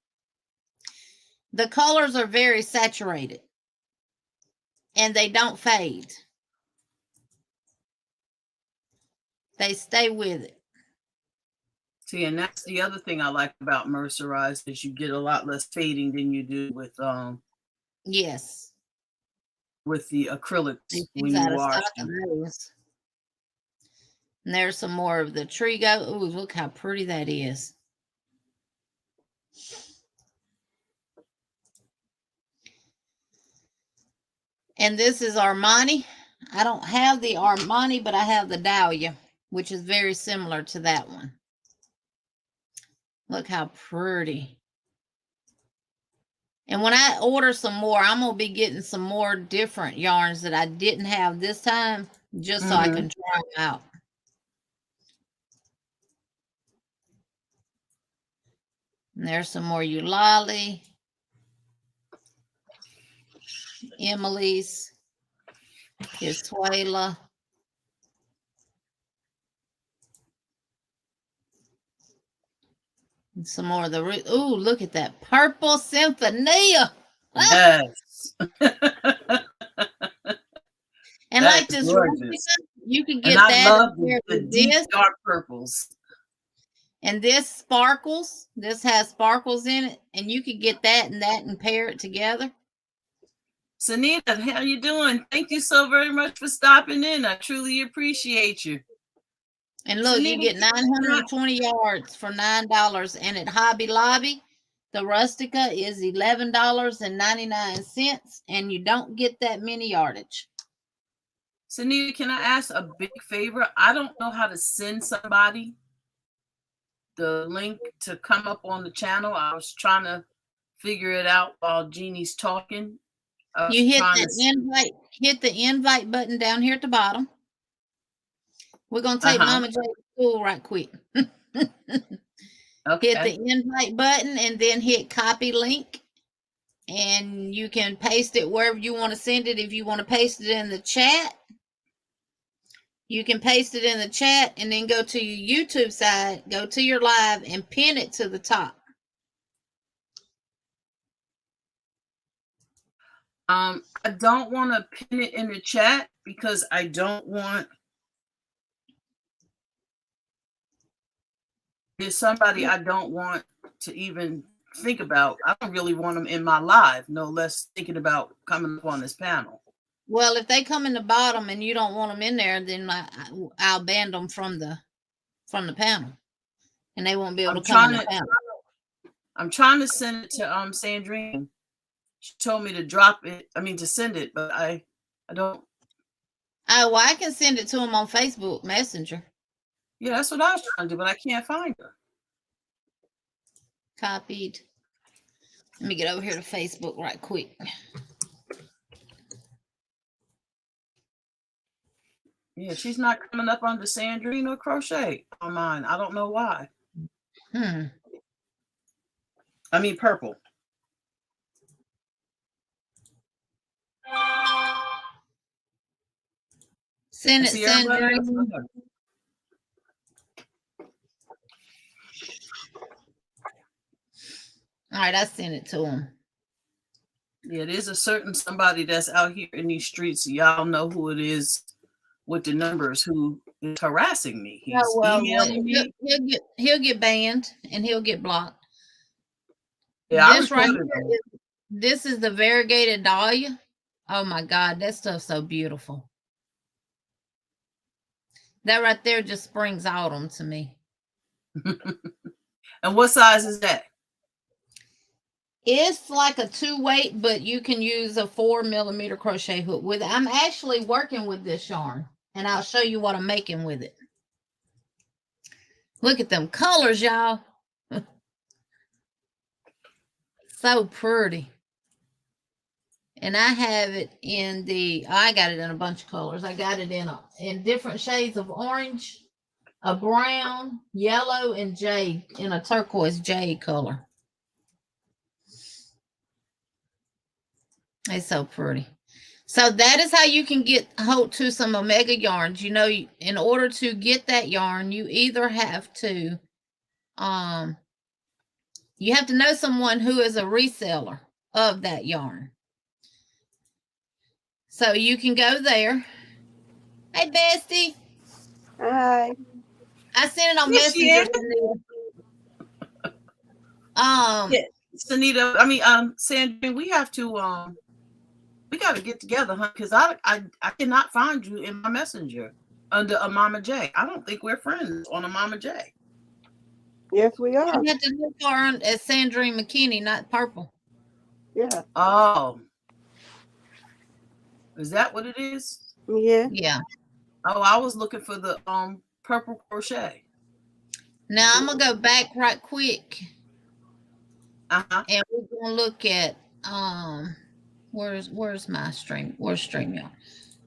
the colors are very saturated and they don't fade. They stay with it. See, and that's the other thing I like about mercerized is you get a lot less fading than you do with yes, with the acrylics when you wash them. And there's some more of the Trigo. Ooh, look how pretty that is. And this is Armani. I don't have the Armani, but I have the Dahlia, which is very similar to that one. Look how pretty. And when I order some more, I'm going to be getting some more different yarns that I didn't have this time, just so I can try them out. And there's some more Eulalie, Emily's, Isuela. And some more of the, ooh, look at that purple Symphonia. Yes. And like this, you can get and that. I love the deep dark purples. And this sparkles. This has sparkles in it, and you could get that and pair it together. Sanita, how you doing? Thank you so very much for stopping in. I truly appreciate you. And look, Sanita, you get 920 yards for $9. And at Hobby Lobby, the Rustica is $11.99, and you don't get that many yardage. Sanita, can I ask a big favor? I don't know how to send somebody the link to come up on the channel. I was trying to figure it out while Jeannie's talking. You hit the invite button down here at the bottom. We're gonna take Mama J to school right quick. Okay. Hit the invite button and then hit copy link, and you can paste it wherever you want to send it. If you want to paste it in the chat, you can paste it in the chat and then go to your YouTube side, go to your live, and pin it to the top. I don't want to pin it in the chat because I don't want. There's somebody I don't want to even think about. I don't really want them in my live, no less thinking about coming up on this panel. Well, if they come in the bottom and you don't want them in there, then I'll ban them from the panel, and they won't be able to come in the panel. I'm trying to send it to Sandrine. She told me to drop it. I mean to send it, but I don't. Oh, well, I can send it to him on Facebook Messenger. Yeah, that's what I was trying to do, but I can't find her. Copied. Let me get over here to Facebook right quick. Yeah, she's not coming up under Sandrine or Crochet on mine. I don't know why. Hmm. I mean purple. Send I it, see everybody else. Sandrine. All right, I sent it to him. Yeah, there's a certain somebody that's out here in these streets. Y'all know who it is with the numbers who is harassing me. He's Oh, well, emailing me. he'll get banned and he'll get blocked. Yeah, I This right reported here him. this is the variegated dahlia. Oh my God, that stuff's so beautiful. That right there just springs autumn to me. And what size is that? It's like a 2-weight, but you can use a 4mm crochet hook with it. I'm actually working with this yarn, and I'll show you what I'm making with it. Look at them colors, y'all. So pretty. And I have it in I got it in a bunch of colors. I got it in different shades of orange, a brown, yellow, and jade, in a turquoise jade color. It's so pretty. So that is how you can get hold to some Omega yarns. You know, in order to get that yarn, you either have to you have to know someone who is a reseller of that yarn. So you can go there. Hey, bestie. Hi. I sent it on Yes, she Messenger. is. Yeah, Sanita, Sandrine, we have to we got to get together, huh? Because I cannot find you in my messenger under a Momma J. I don't think we're friends on a Momma J. Yes, we are. you have to look for her as Sandrine McKinney, not purple. Yeah. Oh, is that what it is? Yeah. Yeah. Oh, I was looking for the purple crochet. Now I'm gonna go back right quick, Uh-huh. and we're gonna look at where's my stream? Where's StreamYard?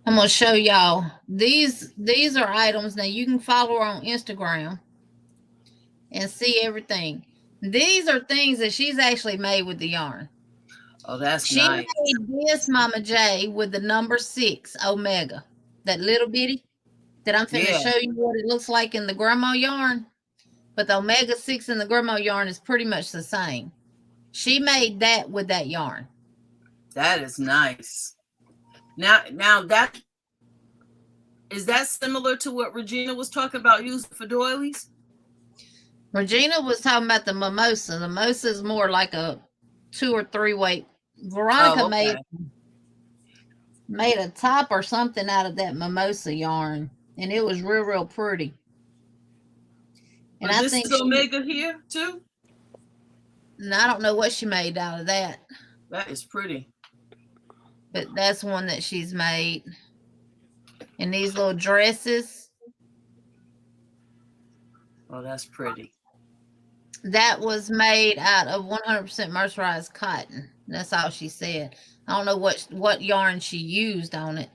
I'm gonna show y'all these are items. Now you can follow her on Instagram and see everything. These are things that she's actually made with the yarn. Oh, that's She nice. made this Momma J with the number 6 Omega, that little bitty that I'm finna Yeah, show you what it looks like in the grandma yarn. But the Omega 6 in the grandma yarn is pretty much the same. She made that with that yarn. that is nice. Now that is that similar to what Regina was talking about using for doilies? Regina was talking about the mimosa. The mimosa is more like a 2 or 3 weight. Veronica Oh, okay. made a top or something out of that mimosa yarn, and it was real pretty. And But I this think is Omega here too. and I don't know what she made out of that, That is pretty. but that's one that she's made. And these little dresses, Oh, that's pretty. that was made out of 100% mercerized cotton. That's all she said. I don't know what yarn she used on it.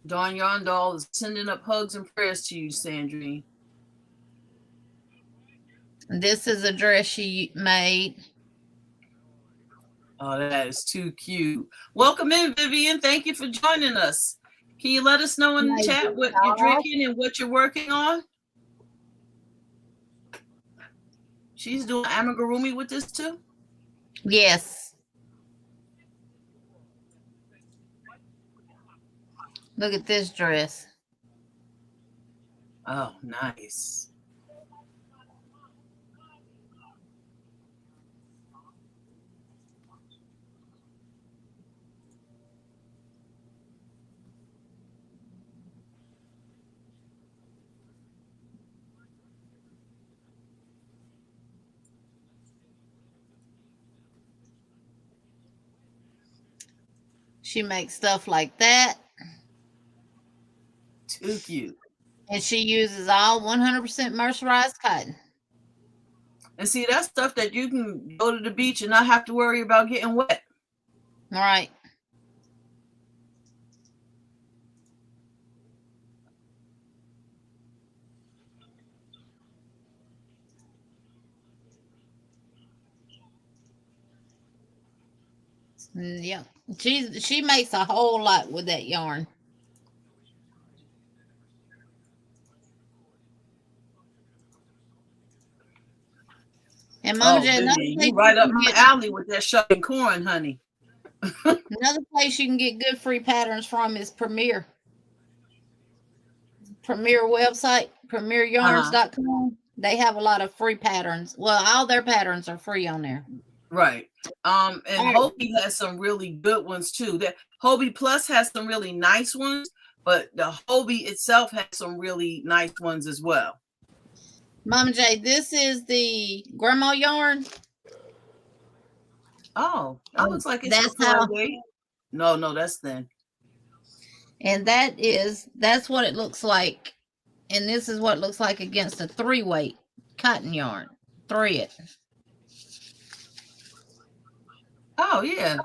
Dawn Yarn Doll is sending up hugs and prayers to you, Sandrine. This is a dress she made. Oh, that is too cute. Welcome in, Vivian. Thank you for joining us. Can you let us know in the chat what you're drinking and what you're working on? She's doing amigurumi with this too? Yes. Look at this dress. Oh, nice. She makes stuff like that. Too cute. And she uses all 100% mercerized cotton. And see, that's stuff that you can go to the beach and not have to worry about getting wet. All right. Yeah. She makes a whole lot with that yarn. And Mama Oh, J, another baby, place you right up you can my get alley with that shucking corn, honey. another place you can get good free patterns from is Premier. Premier website, Uh-huh. premieryarns.com. They have a lot of free patterns. Well, all their patterns are free on there. Right. And All right. Hobie has some really good ones too. That Hobie Plus has some really nice ones, but the Hobie itself has some really nice ones as well. Mama J, this is the grandma yarn. Oh, that looks like it's a That's how, flyweight. No, that's thin. and that's what it looks like. And this is what it looks like against a 3-weight cotton yarn thread. Oh yeah.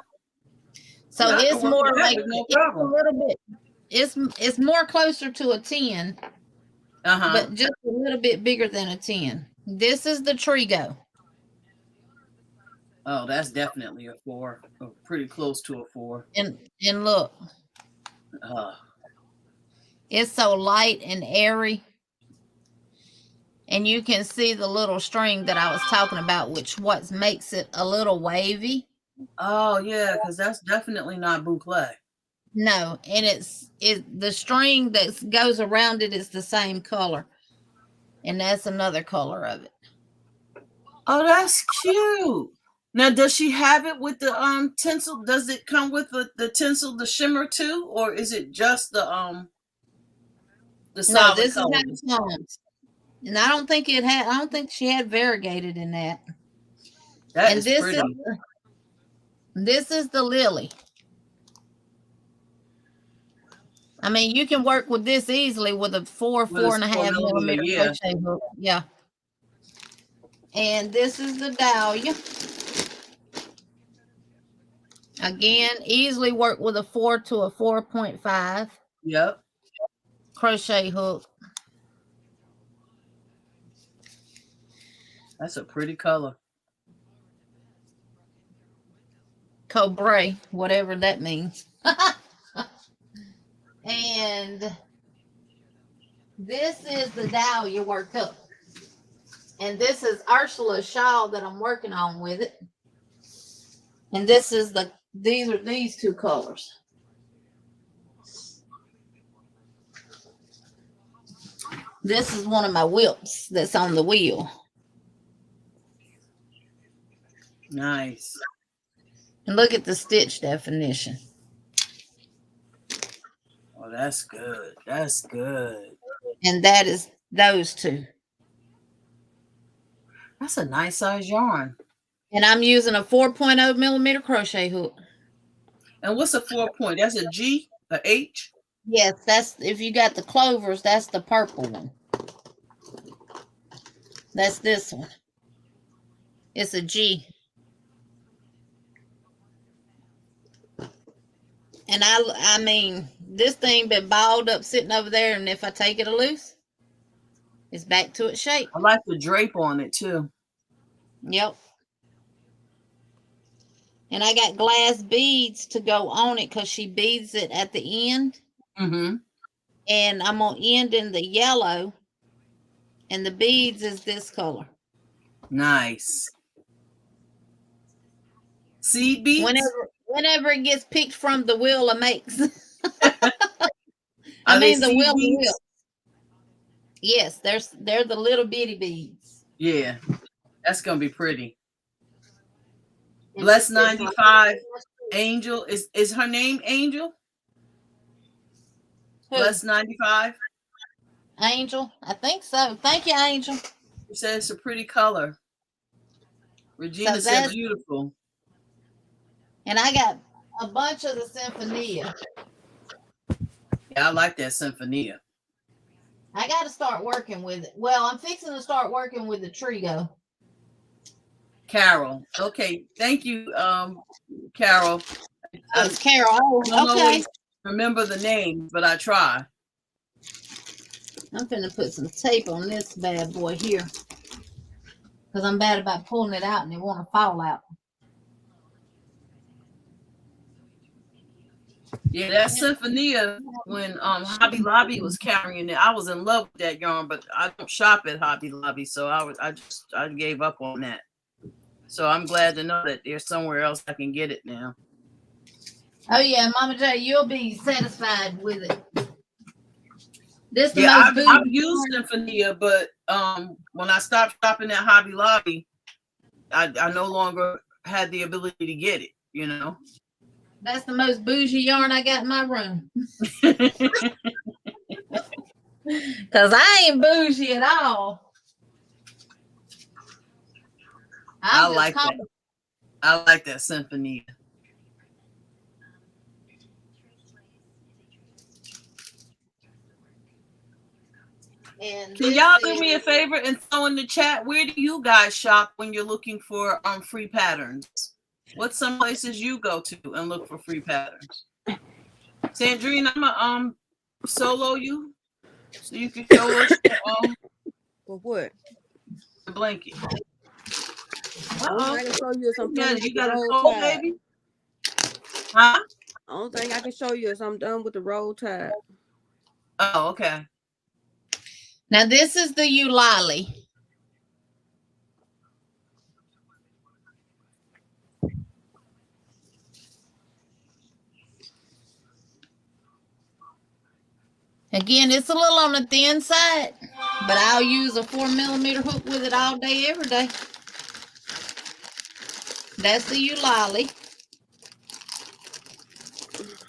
So Yeah, I can it's work with more that like with no it's a problem. little bit. It's more closer to a 10, Uh-huh. but just a little bit bigger than a 10. This is the Trigo. Oh, that's definitely a 4. Pretty close to a 4. And look, Uh, it's so light and airy. And you can see the little string that I was talking about, which what makes it a little wavy. oh yeah, because that's definitely not boucle. No, and the string that goes around it is the same color. And that's another color of it. Oh, that's cute. Now, does she have it with the tinsel? Does it come with the tinsel, the shimmer too, or is it just the No, solid this is how colors? it comes. And I don't think she had variegated in that. That And is pretty. this is the lily. I mean, you can work with this easily with a With a 4.5 4 millimeter, millimeter yeah. crochet hook. Yeah. And this is the dahlia. Again, easily work with a 4 to a 4.5 Yep. crochet hook. That's a pretty color. Cobra, whatever that means. And this is the dahlia worked up. And this is Ursula's shawl that I'm working on with it. And this is these two colors. This is one of my whips that's on the wheel. Nice. And look at the stitch definition. Oh, that's good. That's good. And that is those two. That's a nice size yarn. And I'm using a 4.0 millimeter crochet hook. And what's a 4 point? That's a G, a H? Yes, that's if you got the clovers, that's the purple one. That's this one. It's a G. And I mean, this thing been balled up sitting over there, and if I take it loose, it's back to its shape. I like the drape on it too. Yep. And I got glass beads to go on it because she beads it at the end. Mm-hmm. And I'm going to end in the yellow. And the beads is this color. Nice. Seed beads? Whenever it gets picked from the wheel of makes. Are they the seed wheel of beads? wheel. Yes, they're the little bitty beads. Yeah, that's gonna be pretty. And Bless 95 Angel is her name Angel? Who? Bless 95. Angel, I think so. Thank you, Angel. She said it's a pretty color. Regina said beautiful. And I got a bunch of the Symphonia. Yeah, I like that Symphonia. I got to start working with it. Well, I'm fixing to start working with the Trigo. Carol. Okay, thank you, Carol. Oh, it's Carol. Oh, I don't okay. always remember the name, but I try. I'm finna put some tape on this bad boy here. Because I'm bad about pulling it out and it want to fall out. Yeah, that Symphonia, when Hobby Lobby was carrying it, I was in love with that yarn, but I don't shop at Hobby Lobby, so I gave up on that. So I'm glad to know that there's somewhere else I can get it now. Oh yeah, Mama J, you'll be satisfied with it. This the Yeah, most I've bougie used yarn. Symphonia, but when I stopped shopping at Hobby Lobby, I no longer had the ability to get it, you know. That's the most bougie yarn I got in my room. Cause I ain't bougie at all. I I'm just like that. common. I like that Symphonia. And Can this y'all do me a is favor and throw in the chat, where do you guys shop when you're looking for free patterns? What's some places you go to and look for free patterns? Sandrine, I'm gonna solo you so you can show us For what? the blanket. Only thing I can show you is I'm done with You the got a roll cold, tide. baby? Huh? Only thing I can show you is I'm done with the roll tide. Oh, okay. now this is the Eulalie. Again, it's a little on the thin side, but I'll use a 4mm hook with it all day, every day. That's the Eulalie.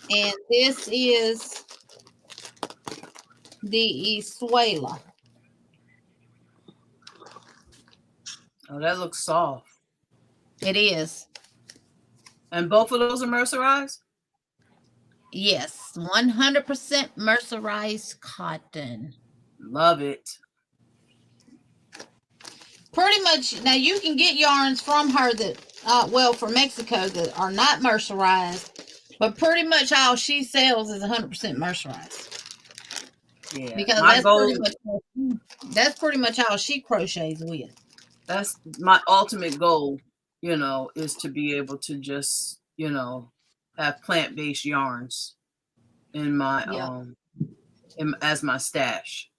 And this is the Isuela. Oh, that looks soft. It is. And both of those are mercerized? Yes, 100% mercerized cotton. Love it. Pretty much, now you can get yarns from her that, from Mexico that are not mercerized, but pretty much all she sells is 100% mercerized. Yeah. Because My goal, that's pretty much all she crochets with. that's my ultimate goal, is to be able to just, have plant-based yarns in my as my stash.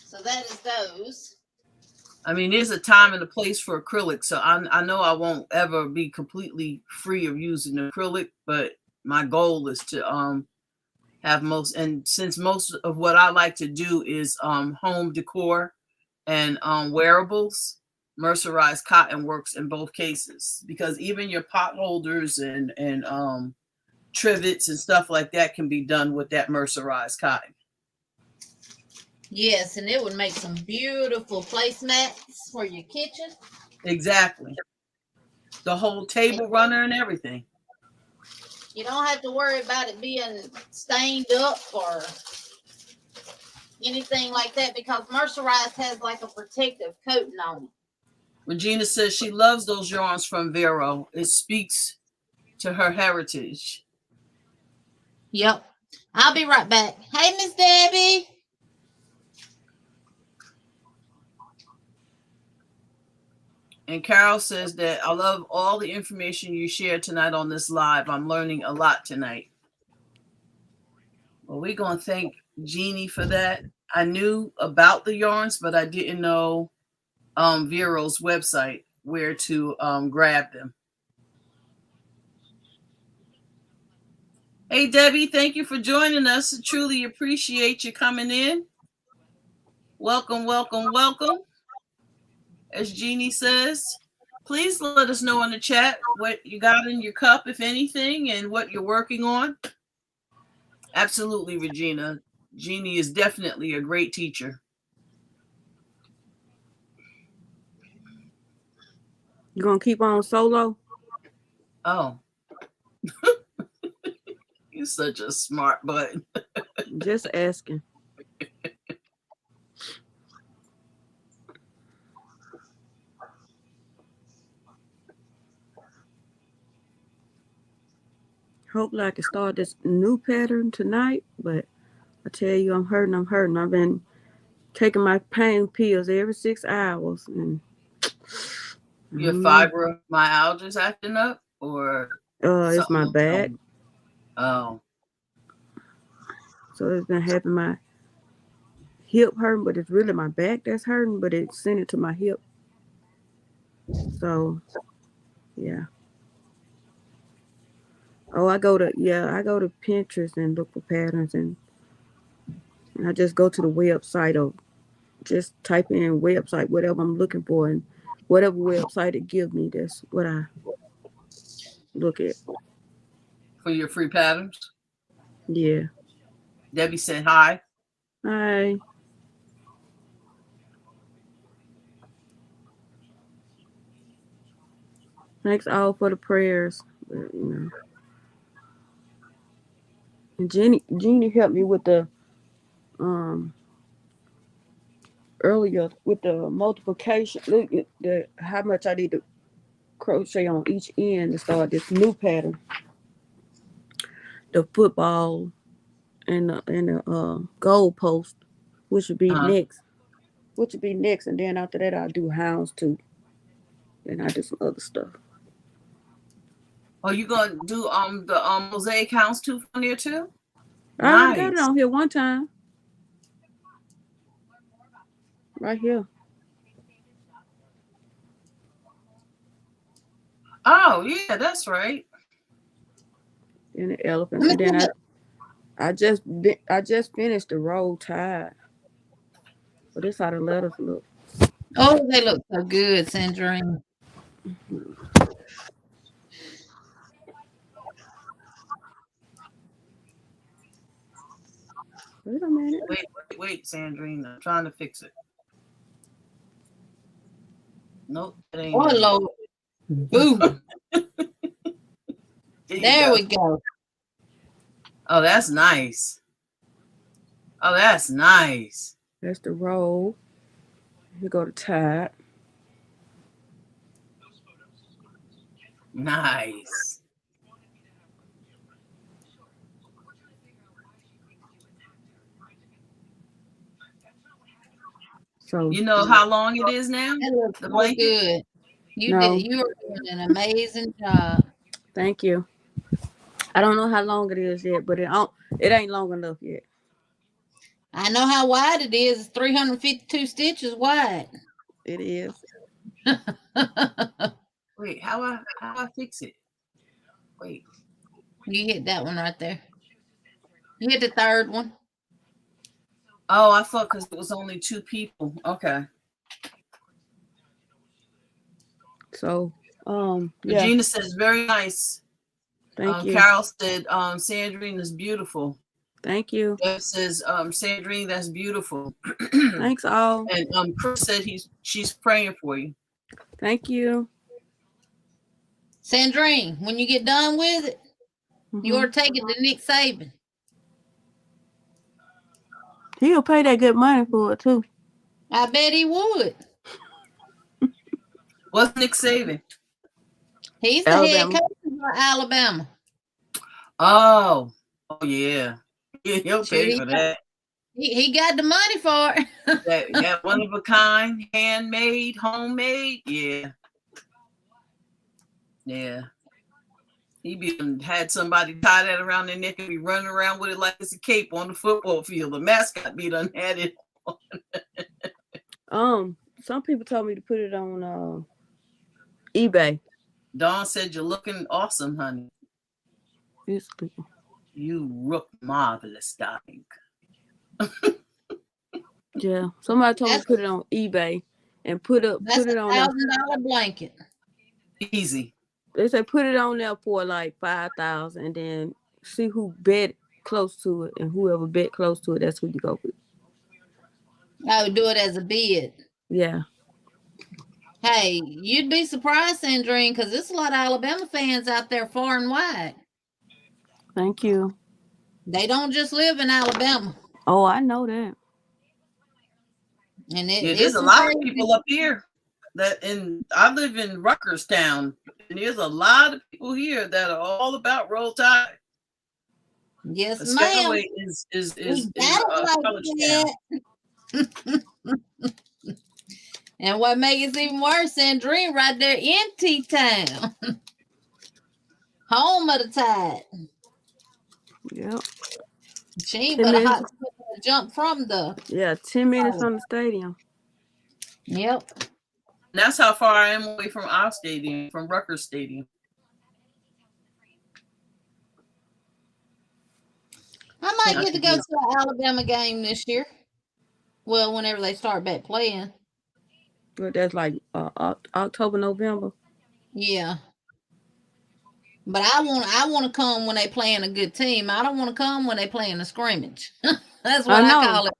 So that is those. I mean, there's a time and a place for acrylic, so I know I won't ever be completely free of using acrylic, but my goal is to have most, and since most of what I like to do is home decor and wearables, mercerized cotton works in both cases, because even your pot holders and trivets and stuff like that can be done with that mercerized cotton. Yes, and it would make some beautiful placemats for your kitchen. Exactly. The whole table runner and everything. You don't have to worry about it being stained up or anything like that, because mercerized has like a protective coating on it. Regina says she loves those yarns from Vero. It speaks to her heritage. Yep. I'll be right back. Hey, Miss Debbie. And Carol says that I love all the information you shared tonight on this live. I'm learning a lot tonight. Well, we're going to thank Jeannie for that. I knew about the yarns, but I didn't know Vero's website, where to grab them. Hey, Debbie, thank you for joining us. I truly appreciate you coming in. Welcome, welcome, welcome. As Jeannie says, please let us know in the chat what you got in your cup, if anything, and what you're working on. Absolutely, Regina. Jeannie is definitely a great teacher. You gonna keep on solo? Oh. You're such a smart butt. Just asking. Hopefully I can start this new pattern tonight, but I tell you, I'm hurting. I've been taking my pain pills every 6 hours, and Your Mm. fibromyalgia's acting up or It's something my else back. wrong? Oh, So it's been having my hip hurting, but it's really my back that's hurting, but it sent it to my hip. So yeah. Oh, I go to Pinterest and look for patterns, and I just go to the website or just type in website whatever I'm looking for, and whatever website it gives me, that's what I look at. for your free patterns? Yeah. Debbie said hi. Hi. Thanks all for the prayers. But, and Jeannie helped me with the um earlier with the multiplication. Look at the how much I need to crochet on each end to start this new pattern. The football and the goal post, which would be Uh-huh. next. Which would be next, and then after that I'll do hounds too. Then I do some other stuff. Oh, you gonna do the mosaic house too from there too? I already got it Nice. on here one time. Right here. Oh yeah, that's right. And the elephants. Let And me then look. I just finished the roll tide. But this how the letters look. Oh, they look so good, Sandrine. Wait a minute. Wait, Sandrine. I'm trying to fix it. Nope, that ain't Oh, it. Lord. Boo. There you There go. we go. Oh, that's nice. Oh, that's nice. That's the roll. Here go the tide. Nice. So You know how long it is now? That looks The so blanket? good. You no, are doing an amazing job. thank you. I don't know how long it is yet, but it ain't long enough yet. I know how wide it is. It's 352 stitches wide. It is. Wait, how I fix it? Wait. You hit that one right there. You hit the third one. Oh, I thought because it was only 2 people. Okay. So yeah, Regina says very nice. thank you. Carol said Sandrine is beautiful. Thank you. Deb says Sandrine, that's beautiful. Thanks all. And Chris said she's praying for you. Thank you. Sandrine, when you get done with it, you Mhm. ought to take it to Nick Saban. He'll pay that good money for it too. I bet he would. What's Nick Saban? He's the head Alabama. coach of Alabama. Oh yeah. Yeah, he'll Shoot, pay for that. he got the money for it. That one of a kind, handmade, homemade. Yeah. Yeah. He had somebody tie that around their neck and be running around with it like it's a cape on the football field. The mascot be done had it. Some people told me to put it on eBay. Dawn said you're looking awesome, honey. You look marvelous, darling. Yeah. Somebody told me to That's, put it on eBay and put it on there. $1,000 blanket. Easy. They said put it on there for like 5,000, and then see who bet close to it, and whoever bet close to it, that's who you go with. I would do it as a bid. Yeah. Hey, you'd be surprised, Sandrine, because there's a lot of Alabama fans out there far and wide. Thank you. They don't just live in Alabama. Oh, I know that. And There's a lot of people up here I live in Rutgerstown, and there's a lot of people here that are all about Roll Tide. Yes, ma'am. Skyway is We got it like college town. that. And what makes it even worse, Sandrine right there in T-Town. Home of the Tide. Yep. She ain't 10 but a minutes. hot jump from the. 10 minutes from the stadium. Yep. That's how far I am away from our stadium, from Rutgers Stadium. I might get to go to an Alabama game this year. Well, whenever they start back playing. But that's like October, November. Yeah. But I want to come when they playing a good team. I don't want to come when they playing a scrimmage. That's what I call it.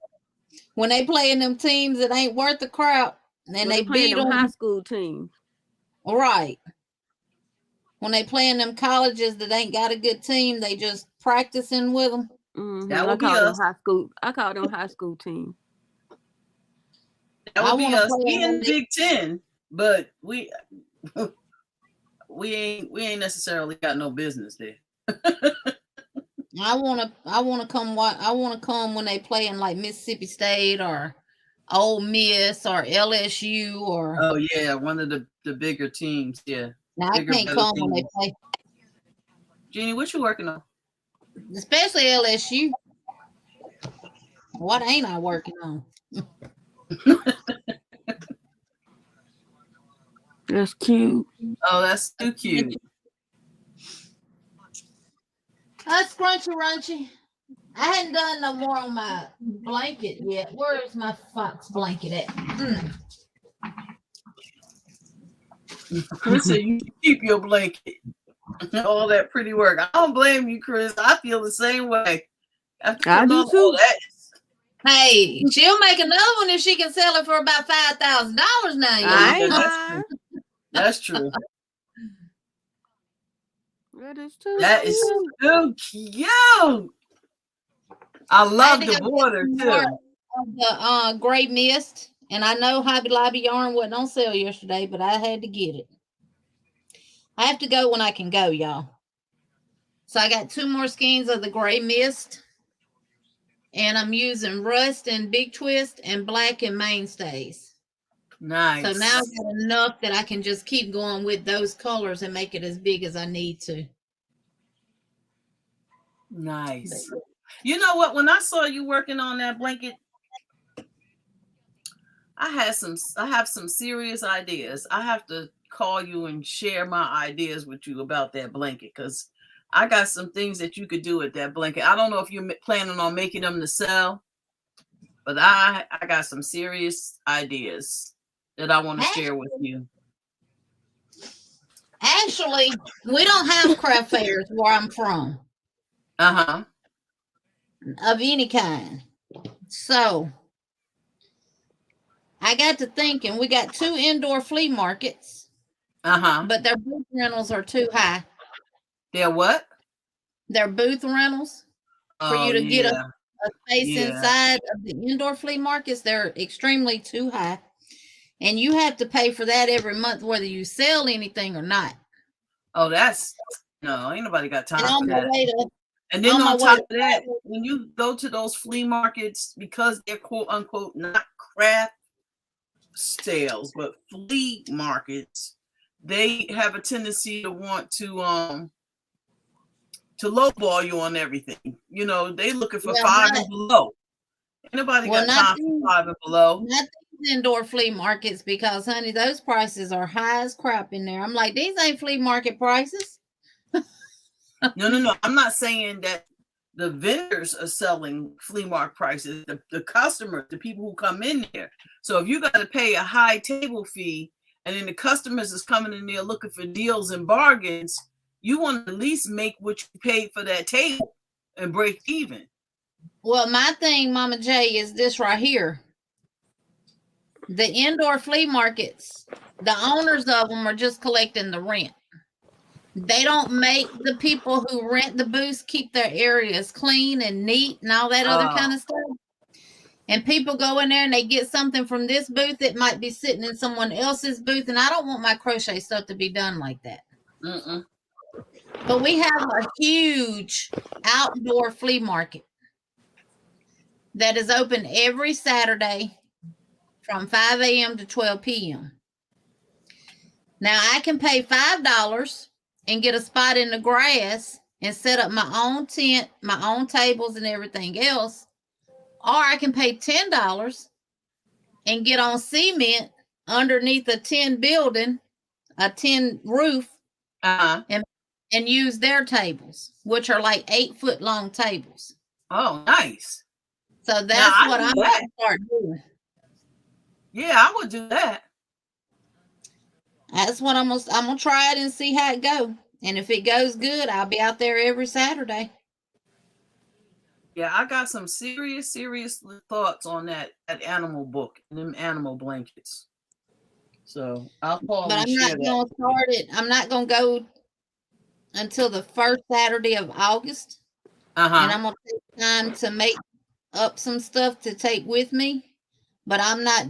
When they playing them teams that ain't worth the crap, and they beat them high school teams. Right. When they playing them colleges that ain't got a good team, they just practicing with them. Mm-hmm. That would I be call us. them high school. I call them high school teams. That would be us. We in the Big Ten, but we ain't necessarily got no business there. I wanna come when they playing like Mississippi State or Ole Miss or LSU or. Oh yeah, one of the bigger teams. Yeah. Now I can't come when they play. Jeannie, what you working on? Especially LSU. What ain't I working on? That's cute. Oh, that's too cute. That's crunchy. I hadn't done no more on my blanket yet. Where's my fox blanket at? Chris said you keep your blanket. All that pretty work. I don't blame you, Chris. I feel the same way. I do too. Hey, she'll make another one if she can sell it for about $5,000 now. That's true. That is too. That is so cute. I love the border too. The gray mist, and I know Hobby Lobby yarn wasn't on sale yesterday, but I had to get it. I have to go when I can go, y'all. So I got 2 more skeins of the gray mist, and I'm using rust and big twist and black and mainstays. Nice. So now I've got enough that I can just keep going with those colors and make it as big as I need to. Nice. You know what? When I saw you working on that blanket, I have some serious ideas. I have to call you and share my ideas with you about that blanket, because I got some things that you could do with that blanket. I don't know if you're planning on making them to sell, but I got some serious ideas that I want to share with you. Actually, we don't have craft fairs where I'm from. Uh-huh. Of any kind. So I got to thinking, we got 2 indoor flea markets. Uh-huh. But their booth rentals are too high. They're what? They're booth rentals. For you to get a space inside of the indoor flea markets, they're extremely too high. And you have to pay for that every month, whether you sell anything or not. Oh, no, ain't nobody got time for that. And then on top of that, when you go to those flea markets, because they're quote unquote not craft sales, but flea markets, they have a tendency to want to lowball you on everything. You know, they looking for 5 and below. Ain't nobody got time for 5 and below. Not these indoor flea markets, because honey, those prices are high as crap in there. I'm like, these ain't flea market prices. No. I'm not saying that the vendors are selling flea market prices. The customers, the people who come in there. So if you got to pay a high table fee, and then the customers is coming in there looking for deals and bargains, you want to at least make what you paid for that table and break even. Well, my thing, Momma J, is this right here. The indoor flea markets, the owners of them are just collecting the rent. They don't make the people who rent the booths keep their areas clean and neat and all that other kind of stuff. And people go in there and they get something from this booth that might be sitting in someone else's booth. And I don't want my crochet stuff to be done like that. But we have a huge outdoor flea market that is open every Saturday from 5 a.m. to 12 p.m. Now I can pay $5 and get a spot in the grass and set up my own tent, my own tables and everything else. Or I can pay $10 and get on cement underneath a tin building, a tin roof, and use their tables, which are like 8-foot long tables. Oh, nice. So that's what I'm going to start doing. Yeah, I would do that. That's what I'm gonna try it and see how it goes. And if it goes good, I'll be out there every Saturday. Yeah, I got some serious thoughts on that animal book and them animal blankets. So I'll call. But I'm not gonna start it. I'm not gonna go until the first Saturday of August. And I'm gonna take time to make up some stuff to take with me. But I'm not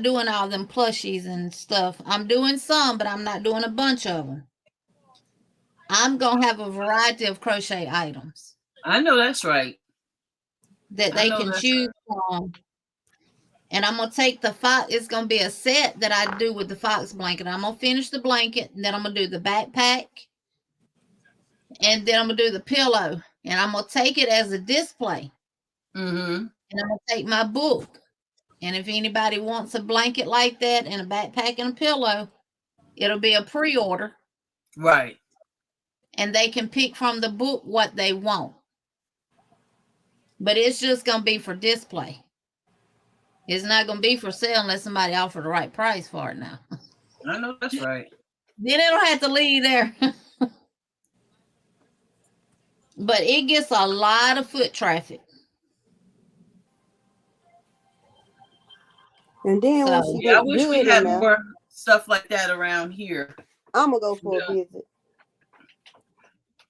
doing all them plushies and stuff. I'm doing some, but I'm not doing a bunch of them. I'm gonna have a variety of crochet items. I know that's right. That they can choose from. And I'm gonna take the fox. It's gonna be a set that I do with the fox blanket. I'm gonna finish the blanket, and then I'm gonna do the backpack, and then I'm gonna do the pillow, and I'm gonna take it as a display. Mm-hmm. And I'm gonna take my book. And if anybody wants a blanket like that and a backpack and a pillow, it'll be a pre-order. Right. And they can pick from the book what they want. But it's just going to be for display. It's not going to be for sale unless somebody offers the right price for it now. I know that's right. Then it'll have to leave there. But it gets a lot of foot traffic. And then So, when she I get wish we good had enough, more stuff like that around here. I'm gonna go for a visit.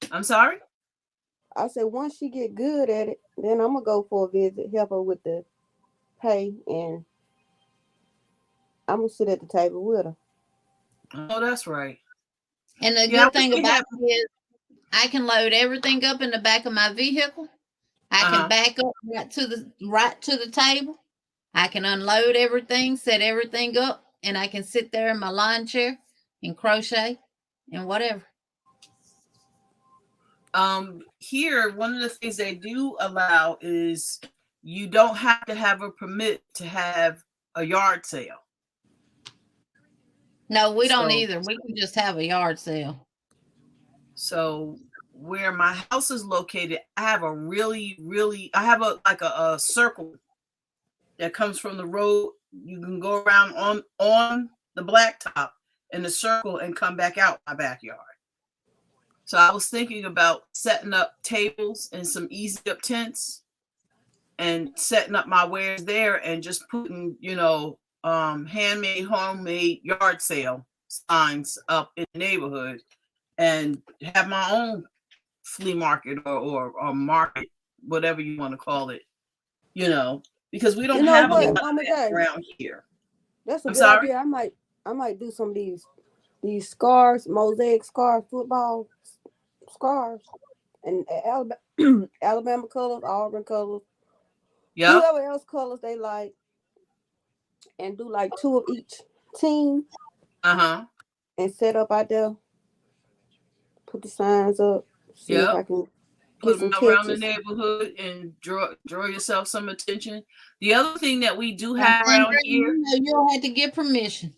I'm sorry? I said once she get good at it, then I'm gonna go for a visit, help her with the pay, and I'm gonna sit at the table with her. Oh, that's right. And the good thing about it is I can load everything up in the back of my vehicle. I can back up right to the table. I can unload everything, set everything up, and I can sit there in my lawn chair and crochet and whatever. Here, one of the things they do allow is you don't have to have a permit to have a yard sale. No, we don't either. We can just have a yard sale. So where my house is located, I have I have a circle that comes from the road. You can go around on the blacktop in a circle and come back out my backyard. So I was thinking about setting up tables and some easy up tents and setting up my wares there and just putting, handmade, homemade yard sale signs up in the neighborhood and have my own flea market or market, whatever you want to call it, because we don't have a lot of that around here. That's a good idea. I might do some of these scarves, mosaic scarves, football scarves, and Alabama colors, Auburn colors, whoever else colors they like, and do like 2 of each team. And set up out there. Put the signs up. See if I can put them around the neighborhood and draw yourself some attention. The other thing that we do have around here, you don't have to get permission.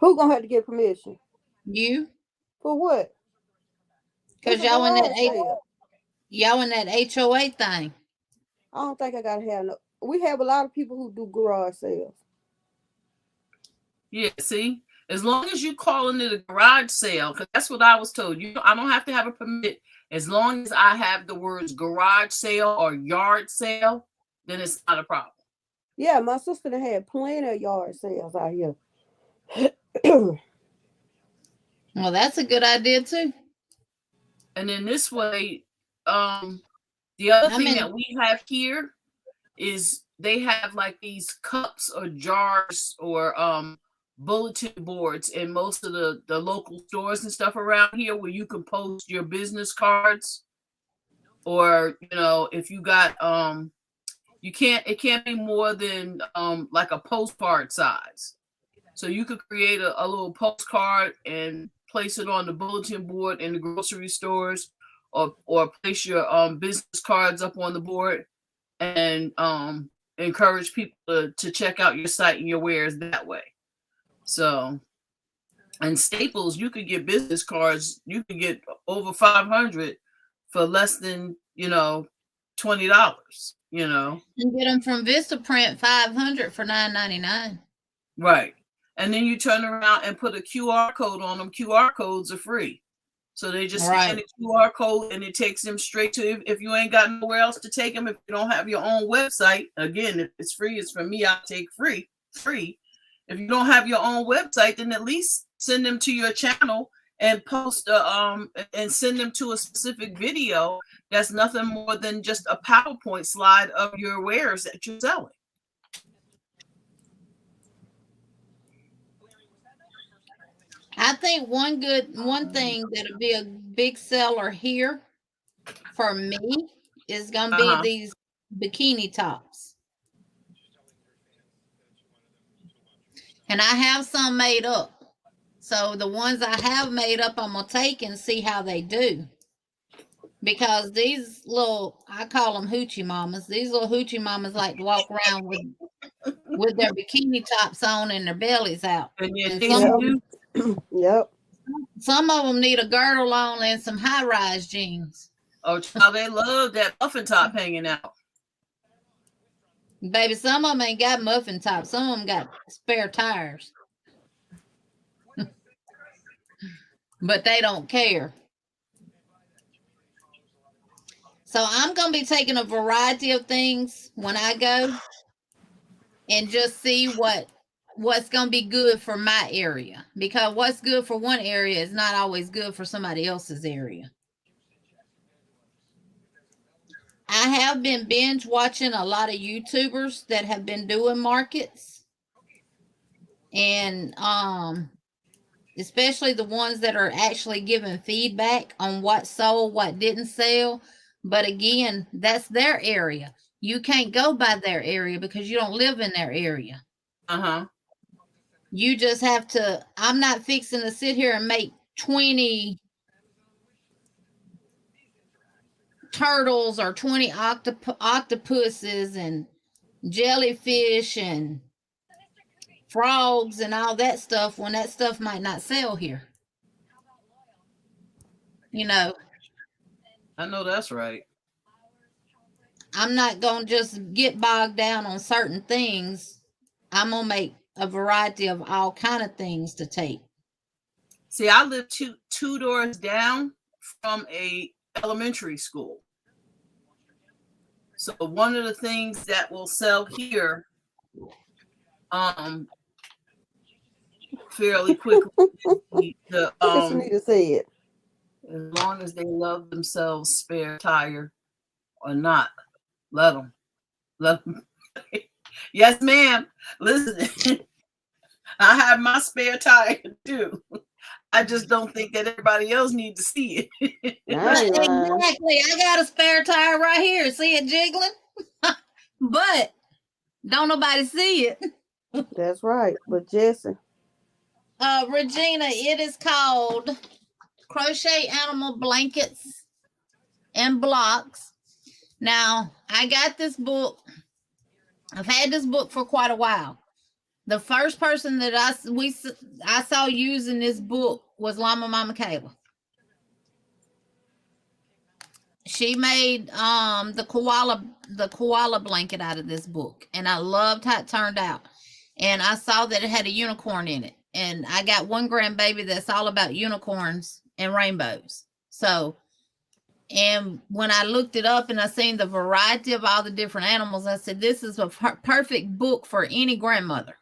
Who gonna have to get permission? You. For what? Because y'all in that HOA thing. I don't think I gotta have no. We have a lot of people who do garage sales. Yeah, see, as long as you call it a garage sale, because that's what I was told. I don't have to have a permit. As long as I have the words garage sale or yard sale, then it's not a problem. Yeah, my sister had plenty of yard sales out here. Well, that's a good idea too. And then this way, the other thing that we have here is they have like these cups or jars or bulletin boards in most of the local stores and stuff around here where you can post your business cards, or if you got it can't be more than like a postcard size. So you could create a little postcard and place it on the bulletin board in the grocery stores, or place your business cards up on the board, and encourage people to check out your site and your wares that way. So, and Staples, you could get business cards, you could get over 500 for less than, $20, You get them from Vistaprint 500 for $9.99. Right. And then you turn around and put a QR code on them. QR codes are free. So they just scan the QR code and it takes them straight to, if you ain't got nowhere else to take them, if you don't have your own website, again, if it's free, it's for me, I'll take free. If you don't have your own website, then at least send them to your channel and post and send them to a specific video that's nothing more than just a PowerPoint slide of your wares that you're selling. I think one thing that'll be a big seller here for me is gonna be these bikini tops. And I have some made up. So the ones I have made up, I'm gonna take and see how they do. Because these little, I call them hoochie mamas. These little hoochie mamas like to walk around with their bikini tops on and their bellies out. And some of them need a girdle on and some high-rise jeans. Oh, child, they love that muffin top hanging out. Baby, some of them ain't got muffin tops. Some of them got spare tires. But they don't care. So I'm going to be taking a variety of things when I go and just see what's going to be good for my area. Because what's good for one area is not always good for somebody else's area. I have been binge watching a lot of YouTubers that have been doing markets. And especially the ones that are actually giving feedback on what sold, what didn't sell. But again, that's their area. You can't go by their area because you don't live in their area. You just have to, I'm not fixing to sit here and make 20 turtles or 20 octopuses and jellyfish and frogs and all that stuff when that stuff might not sell here. I know that's right. I'm not going to just get bogged down on certain things. I'm going to make a variety of all kind of things to take. See, I live two doors down from a elementary school. So one of the things that will sell here fairly quickly you need to say it. As long as they love themselves, spare tire or not, let them. Yes, ma'am. Listen, I have my spare tire too. I just don't think that everybody else needs to see it. Exactly. I got a spare tire right here. See it jiggling? But don't nobody see it. That's right. But Jesse. Regina, it is called Crochet Animal Blankets and Blocks. Now, I got this book. I've had this book for quite a while. The first person that I saw using this book was Llama Mama Kayla. She made the koala blanket out of this book, and I loved how it turned out. And I saw that it had a unicorn in it, and I got one grandbaby that's all about unicorns and rainbows. So, and when I looked it up and I seen the variety of all the different animals, I said, this is a perfect book for any grandmother.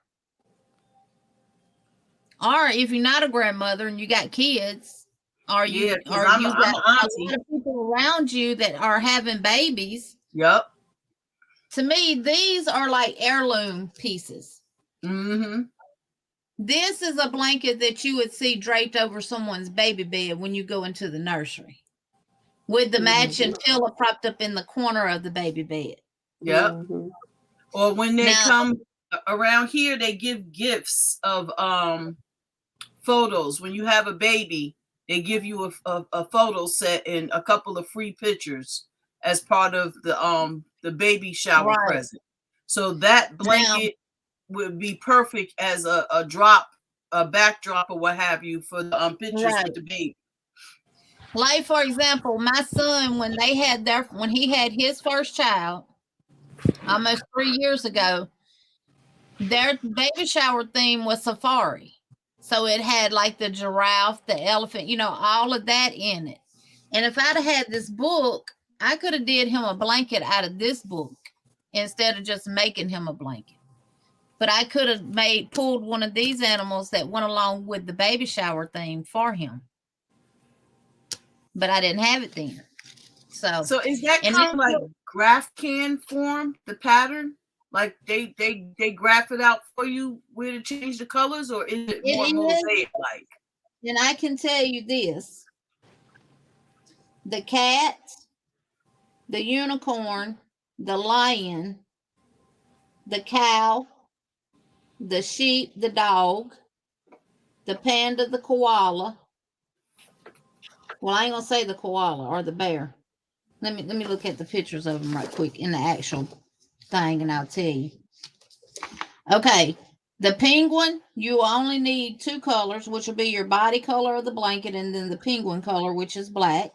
Or if you're not a grandmother and you got kids, or you got a lot of people around you that are having babies. Yep. To me, these are like heirloom pieces. Mm-hmm. This is a blanket that you would see draped over someone's baby bed when you go into the nursery, with the matching pillow propped up in the corner of the baby bed. Yep. Mhm. Or when they Now, come around here, they give gifts of photos. When you have a baby, they give you a photo set and a couple of free pictures as part of the baby shower right. present. So that Now, blanket would be perfect as a drop, a backdrop or what have you for the pictures right. with the baby. Like for example, my son, when he had his first child, almost 3 years ago, their baby shower theme was safari. So it had like the giraffe, the elephant, all of that in it. And if I'd have had this book, I could have did him a blanket out of this book instead of just making him a blanket. But I could have pulled one of these animals that went along with the baby shower theme for him. But I didn't have it then. So is that and kind of like book, graph can form, the pattern? Like they graph it out for you where to change the colors, or is it more it is, mosaic like? and I can tell you this: the cat, the unicorn, the lion, the cow, the sheep, the dog, the panda, the koala. Well, I ain't gonna say the koala or the bear. Let me look at the pictures of them right quick in the actual thing, and I'll tell you. Okay, the penguin, you only need two colors, which will be your body color of the blanket, and then the penguin color, which is black.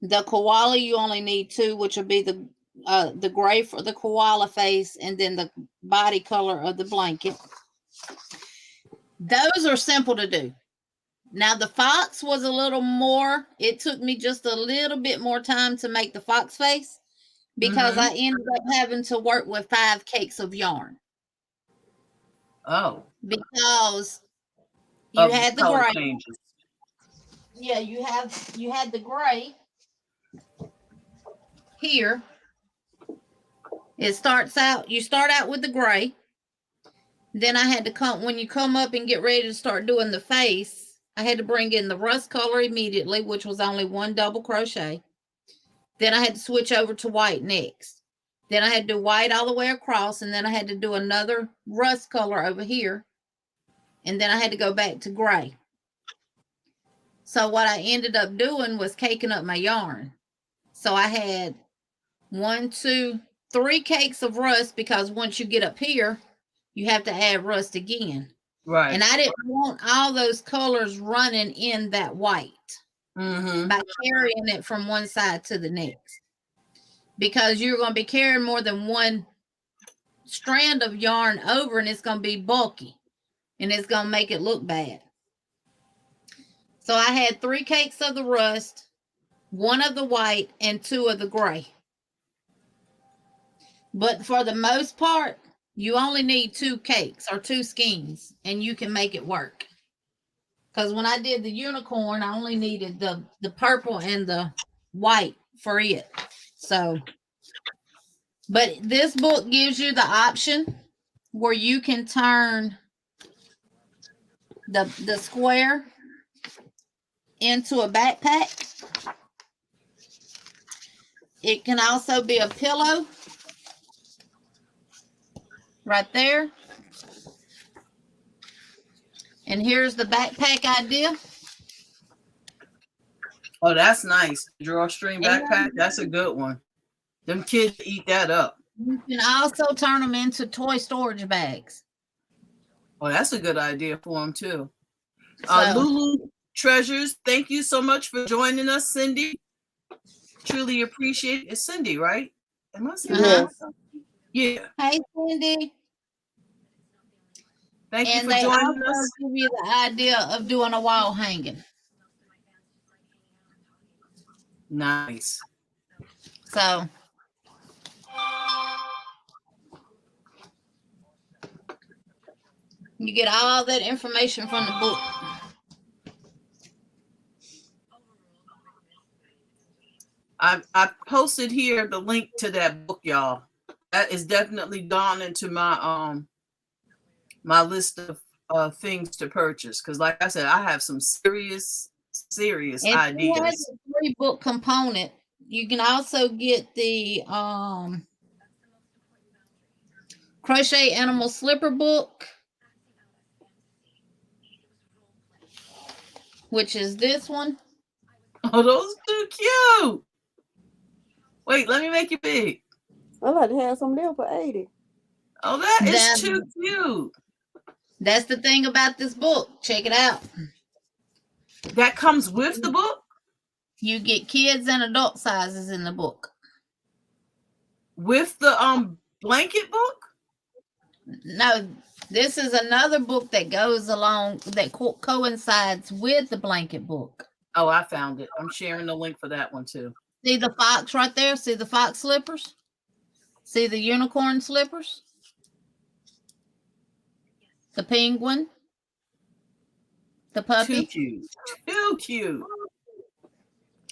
The koala, you only need two, which will be the gray for the koala face, and then the body color of the blanket. Those are simple to do. Now the fox was a little more. It took me just a little bit more time to make the fox face because I ended up having to work with 5 cakes of yarn. Oh, Because you of had the color gray. changes. Yeah, you had the gray here. You start out with the gray. Then I had to when you come up and get ready to start doing the face, I had to bring in the rust color immediately, which was only 1 double crochet. Then I had to switch over to white next. Then I had to do white all the way across, and then I had to do another rust color over here. And then I had to go back to gray. So what I ended up doing was caking up my yarn. So I had 1, 2, 3 cakes of rust, because once you get up here, you have to add rust again. Right. And I didn't want all those colors running in that white by carrying it from one side to the next, because you're going to be carrying more than one strand of yarn over, and it's going to be bulky, and it's going to make it look bad. So I had 3 cakes of the rust, 1 of the white, and 2 of the gray. But for the most part, you only need 2 cakes or 2 skeins, and you can make it work. Because when I did the unicorn, I only needed the purple and the white for it. So, but this book gives you the option where you can turn the square into a backpack. It can also be a pillow right there. And here's the backpack idea. Oh, that's nice. Drawstring backpack. That's a good one. Them kids eat that up. You can also turn them into toy storage bags. Oh, that's a good idea for them too. So, Lulu Treasures, thank you so much for joining us, Cindy. Truly appreciate it. It's Cindy, right? Am I saying that? Yeah. Hey, Cindy. Thank you And for they joining also us. give you the idea of doing a wall hanging. Nice. So, you get all that information from the book. I posted here the link to that book, y'all. That is definitely gone into my my list of things to purchase, because like I said, I have some serious If you had ideas. the 3-book component, You can also get the crochet animal slipper book, which is this one. Oh, those too cute. Wait, let me make it big. I like to have some there for 80. Oh, that is too cute. That's the thing about this book. Check it out. That comes with the book? You get kids and adult sizes in the book. With the blanket book? No, this is another book that goes along, that coincides with the blanket book. Oh, I found it. I'm sharing the link for that one too. See the fox right there? See the fox slippers? See the unicorn slippers? The penguin? The puppy? Too cute. Too cute.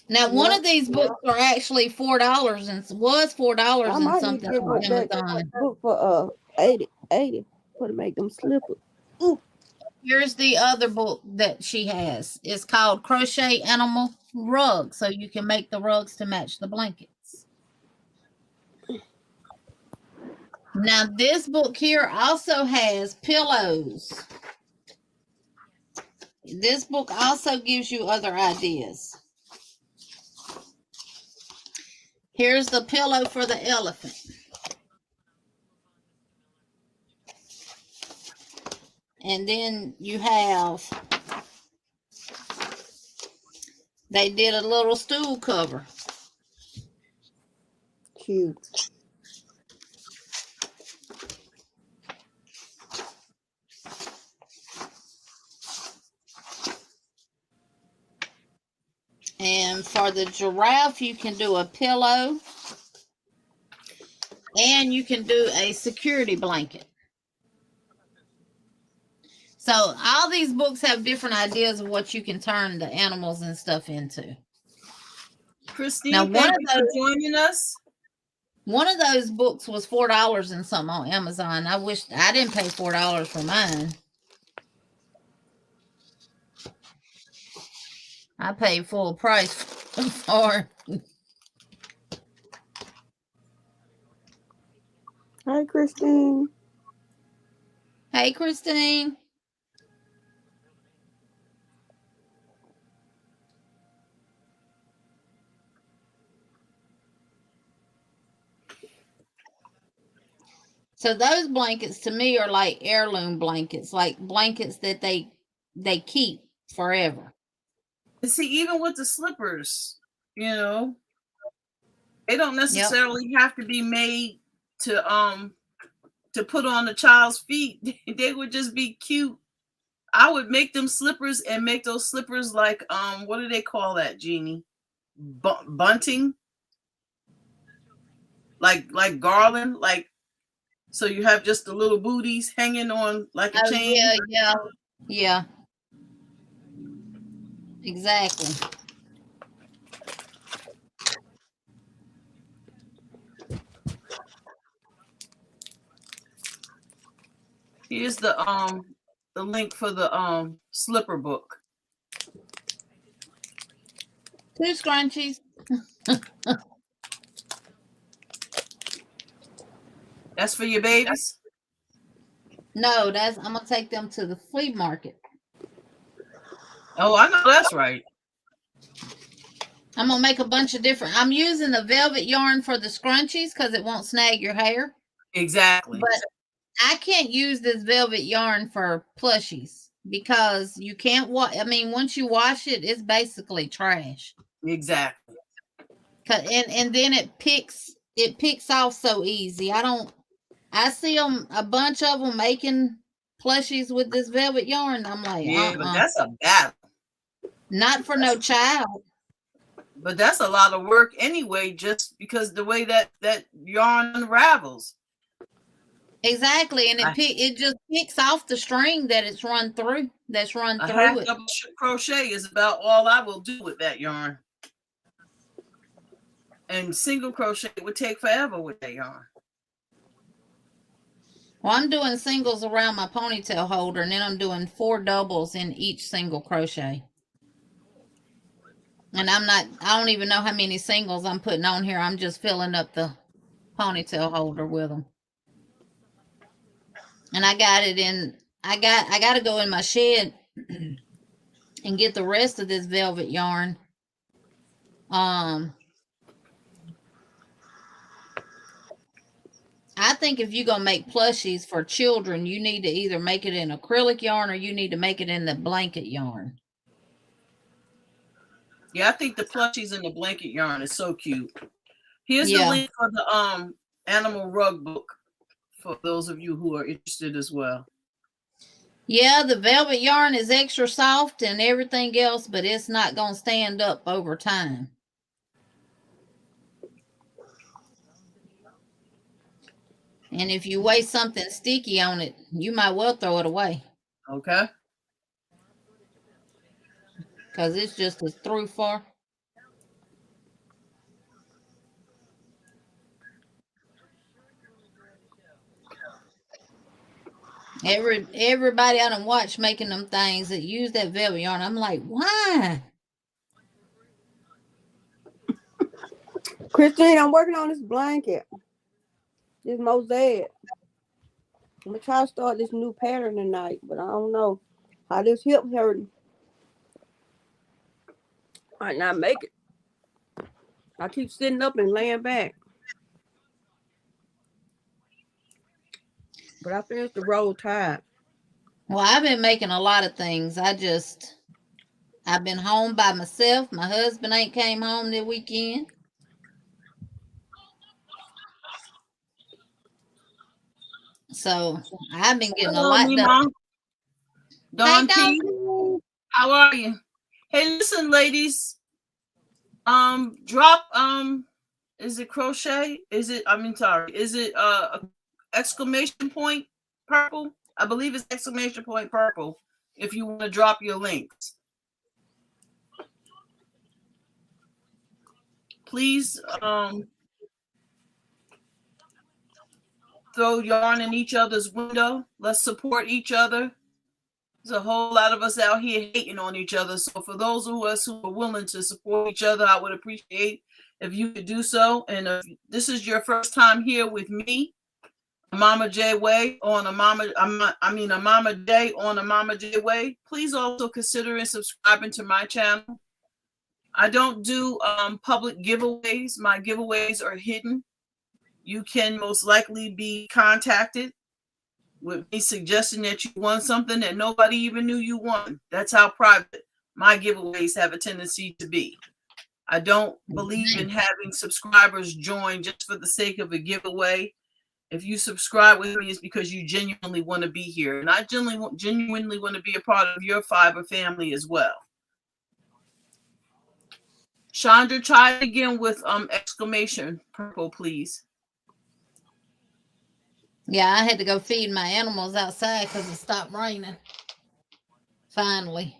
Now, one of these books are actually $4 and was $4 I and might need something to give on that Amazon. book for 80 for to make them slippers. Here's the other book that she has. It's called Crochet Animal Rug, so you can make the rugs to match the blankets. Now, this book here also has pillows. This book also gives you other ideas. Here's the pillow for the elephant. And then you have, they did a little stool cover. Cute. And for the giraffe, you can do a pillow. And you can do a security blanket. So all these books have different ideas of what you can turn the animals and stuff into. Christine, now, thank you for joining us. One of those books was $4 and something on Amazon. I wish I didn't pay $4 for mine. I paid full price for it. Hi, Christine. Hey, Christine. So those blankets to me are like heirloom blankets, like blankets that they keep forever. See, even with the slippers, you know, they don't necessarily have to be made to put on the child's feet. They would just be cute. I would make them slippers and make those slippers like what do they call that, Jeannie? Bunting? Like garland, like, so you have just the little booties hanging on like a chain. Yeah. Exactly. Here's the link for the slipper book. 2 scrunchies. That's for your babies? No, I'm gonna take them to the flea market. Oh, I know that's right. I'm gonna make a bunch of different. I'm using the velvet yarn for the scrunchies because it won't snag your hair. Exactly. But I can't use this velvet yarn for plushies because you can't I mean, once you wash it, it's basically trash. Exactly. And then it picks off so easy. I see them, a bunch of them making plushies with this velvet yarn. I'm like, yeah, but that's a battle. Not for no child. But that's a lot of work anyway, just because the way that yarn unravels. Exactly, and it just picks off the string that it's run through. That's run through half it. double crochet is about all I will do with that yarn. And single crochet would take forever with that yarn. Well, I'm doing singles around my ponytail holder, and then I'm doing 4 doubles in each single crochet. And I don't even know how many singles I'm putting on here. I'm just filling up the ponytail holder with them. And I got it in, I got to go in my shed and get the rest of this velvet yarn. I think if you're gonna make plushies for children, you need to either make it in acrylic yarn or you need to make it in the blanket yarn. Yeah, I think the plushies in the blanket yarn is so cute. Here's the Yeah. link for the animal rug book for those of you who are interested as well. Yeah, the velvet yarn is extra soft and everything else, but it's not gonna stand up over time. And if you waste something sticky on it, you might well throw it away. Okay. Because it's just as through far. Everybody I done watched making them things that use that velvet yarn, I'm like, why? Christine, I'm working on this blanket, this mosaic. I'm gonna try to start this new pattern tonight, but I don't know how this hip hurting. Might not make it. I keep sitting up and laying back. But I finished the roll tide. Well, I've been making a lot of things. I've been home by myself. My husband ain't came home this weekend. So I've been getting a Hello, lot done. Mima. Dawn Hey, P. Don. How are you? Hey, listen, ladies. Drop is it crochet? Is it sorry, is it exclamation point purple? I believe it's exclamation point purple if you want to drop your links. Please throw yarn in each other's window. Let's support each other. There's a whole lot of us out here hating on each other. So for those of us who are willing to support each other, I would appreciate if you could do so. And if this is your first time here with me, Momma J Way on a Momma J on a Momma J Way, please also consider subscribing to my channel. I don't do public giveaways. My giveaways are hidden. You can most likely be contacted with me suggesting that you won something that nobody even knew you won. That's how private my giveaways have a tendency to be. I don't believe in having subscribers join just for the sake of a giveaway. If you subscribe with me, it's because you genuinely want to be here. And I genuinely want to be a part of your fiber family as well. Chandra, try it again with exclamation purple, please. Yeah, I had to go feed my animals outside because it stopped raining. Finally.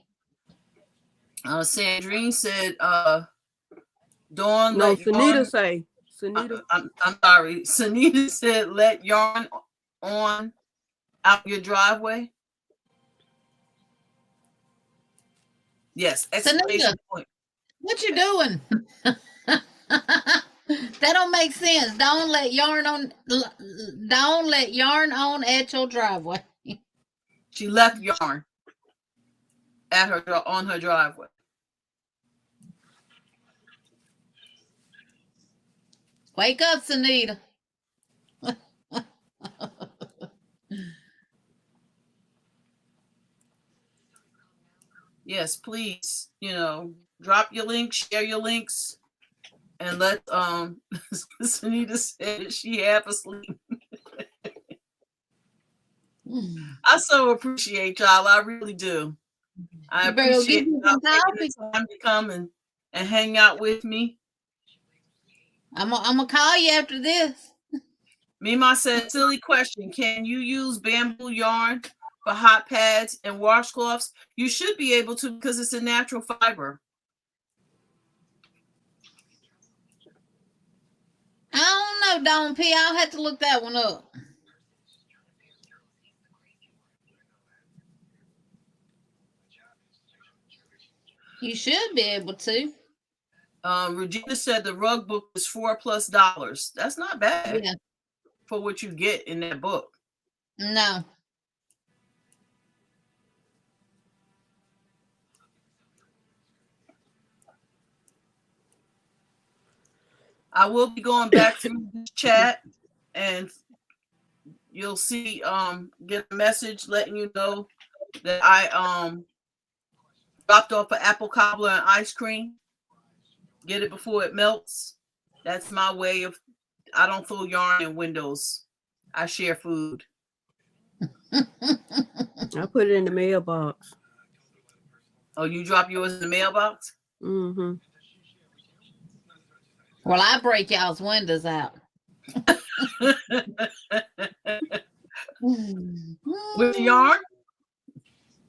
Sandrine said, Dawn, No, let Sunita yarn. say. Sunita. I'm sorry. Sunita said, let yarn on out your driveway. Yes, exclamation point. What you doing? That don't make sense. Don't let yarn on at your driveway. She left yarn on her driveway. Wake up, Sunita. Yes, please, drop your links, share your links, and let Sunita said she half asleep. I so appreciate y'all. I really do. I appreciate y'all taking the time to come and hang out with me. I'm gonna call you after this. Mima said, silly question. Can you use bamboo yarn for hot pads and washcloths? You should be able to because it's a natural fiber. I don't know, Dawn P. I'll have to look that one up. You should be able to. Regina said the rug book is $4+. That's not bad Yeah. for what you get in that book. No. I will be going back through this chat, and you'll see get a message letting you know that I dropped off an apple cobbler and ice cream. Get it before it melts. That's my way of, I don't throw yarn in windows. I share food. I put it in the mailbox. Oh, you drop yours in the mailbox? Mm-hmm. Well, I break y'all's windows out. With the yarn?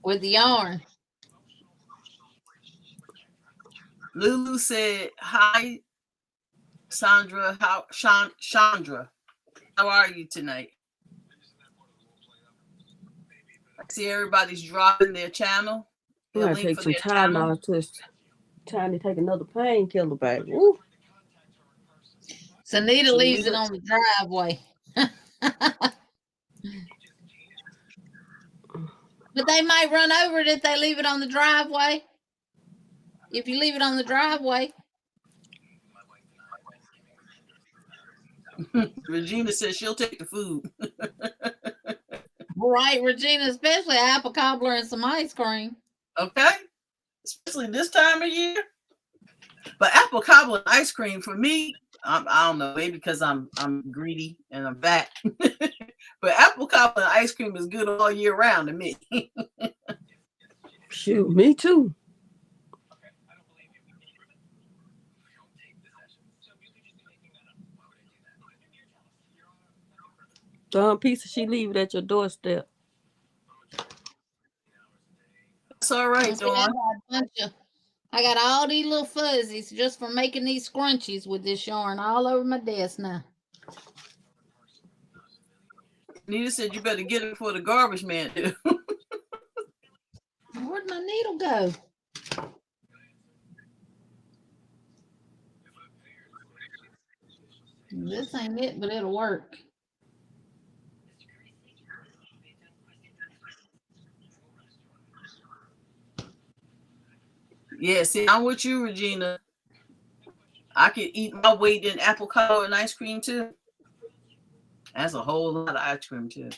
With the yarn. Lulu said, "Hi, Sandra. Chandra, how are you tonight?" I see everybody's dropping their channel. I'm gonna take some Tylenol to time to take another painkiller, baby. Woo. So Nita leaves it on the driveway. But they might run over it if they leave it on the driveway. If you leave it on the driveway. Regina says she'll take the food. Right, Regina, especially apple cobbler and some ice cream. Okay, especially this time of year. But apple cobbler and ice cream for me, I don't know, maybe because I'm greedy and I'm fat. But apple cobbler and ice cream is good all year round to me. Shoot, me too. Pizza, she leave it at your doorstep. That's all right, Dawn. I got all these little fuzzies just for making these scrunchies with this yarn all over my desk now. Nita said you better get it before the garbage man do. Where'd my needle go? This ain't it, but it'll work. Yeah, see, I'm with you, Regina. I could eat my weight in apple cobbler and ice cream too. That's a whole lot of ice cream too.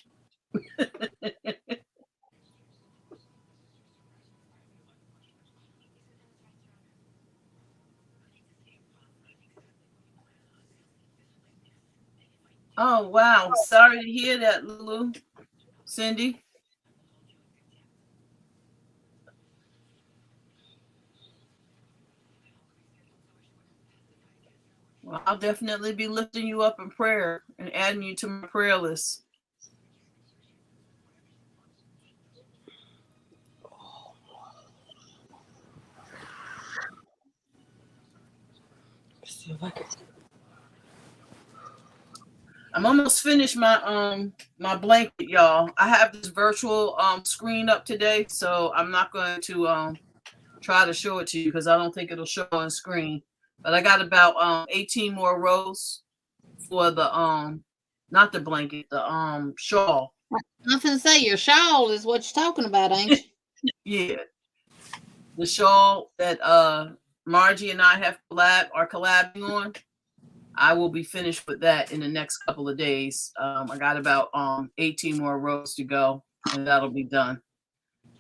Oh, wow. Sorry to hear that, Lulu. Cindy? Well, I'll definitely be lifting you up in prayer and adding you to my prayer list. See if I can. I'm almost finished my my blanket, y'all. I have this virtual screen up today, so I'm not going to try to show it to you because I don't think it'll show on screen. But I got about 18 more rows for the not the blanket, the shawl. I was gonna say your shawl is what you're talking about, ain't you? Yeah. The shawl that Margie and I are collabing on. I will be finished with that in the next couple of days. I got about 18 more rows to go, and that'll be done.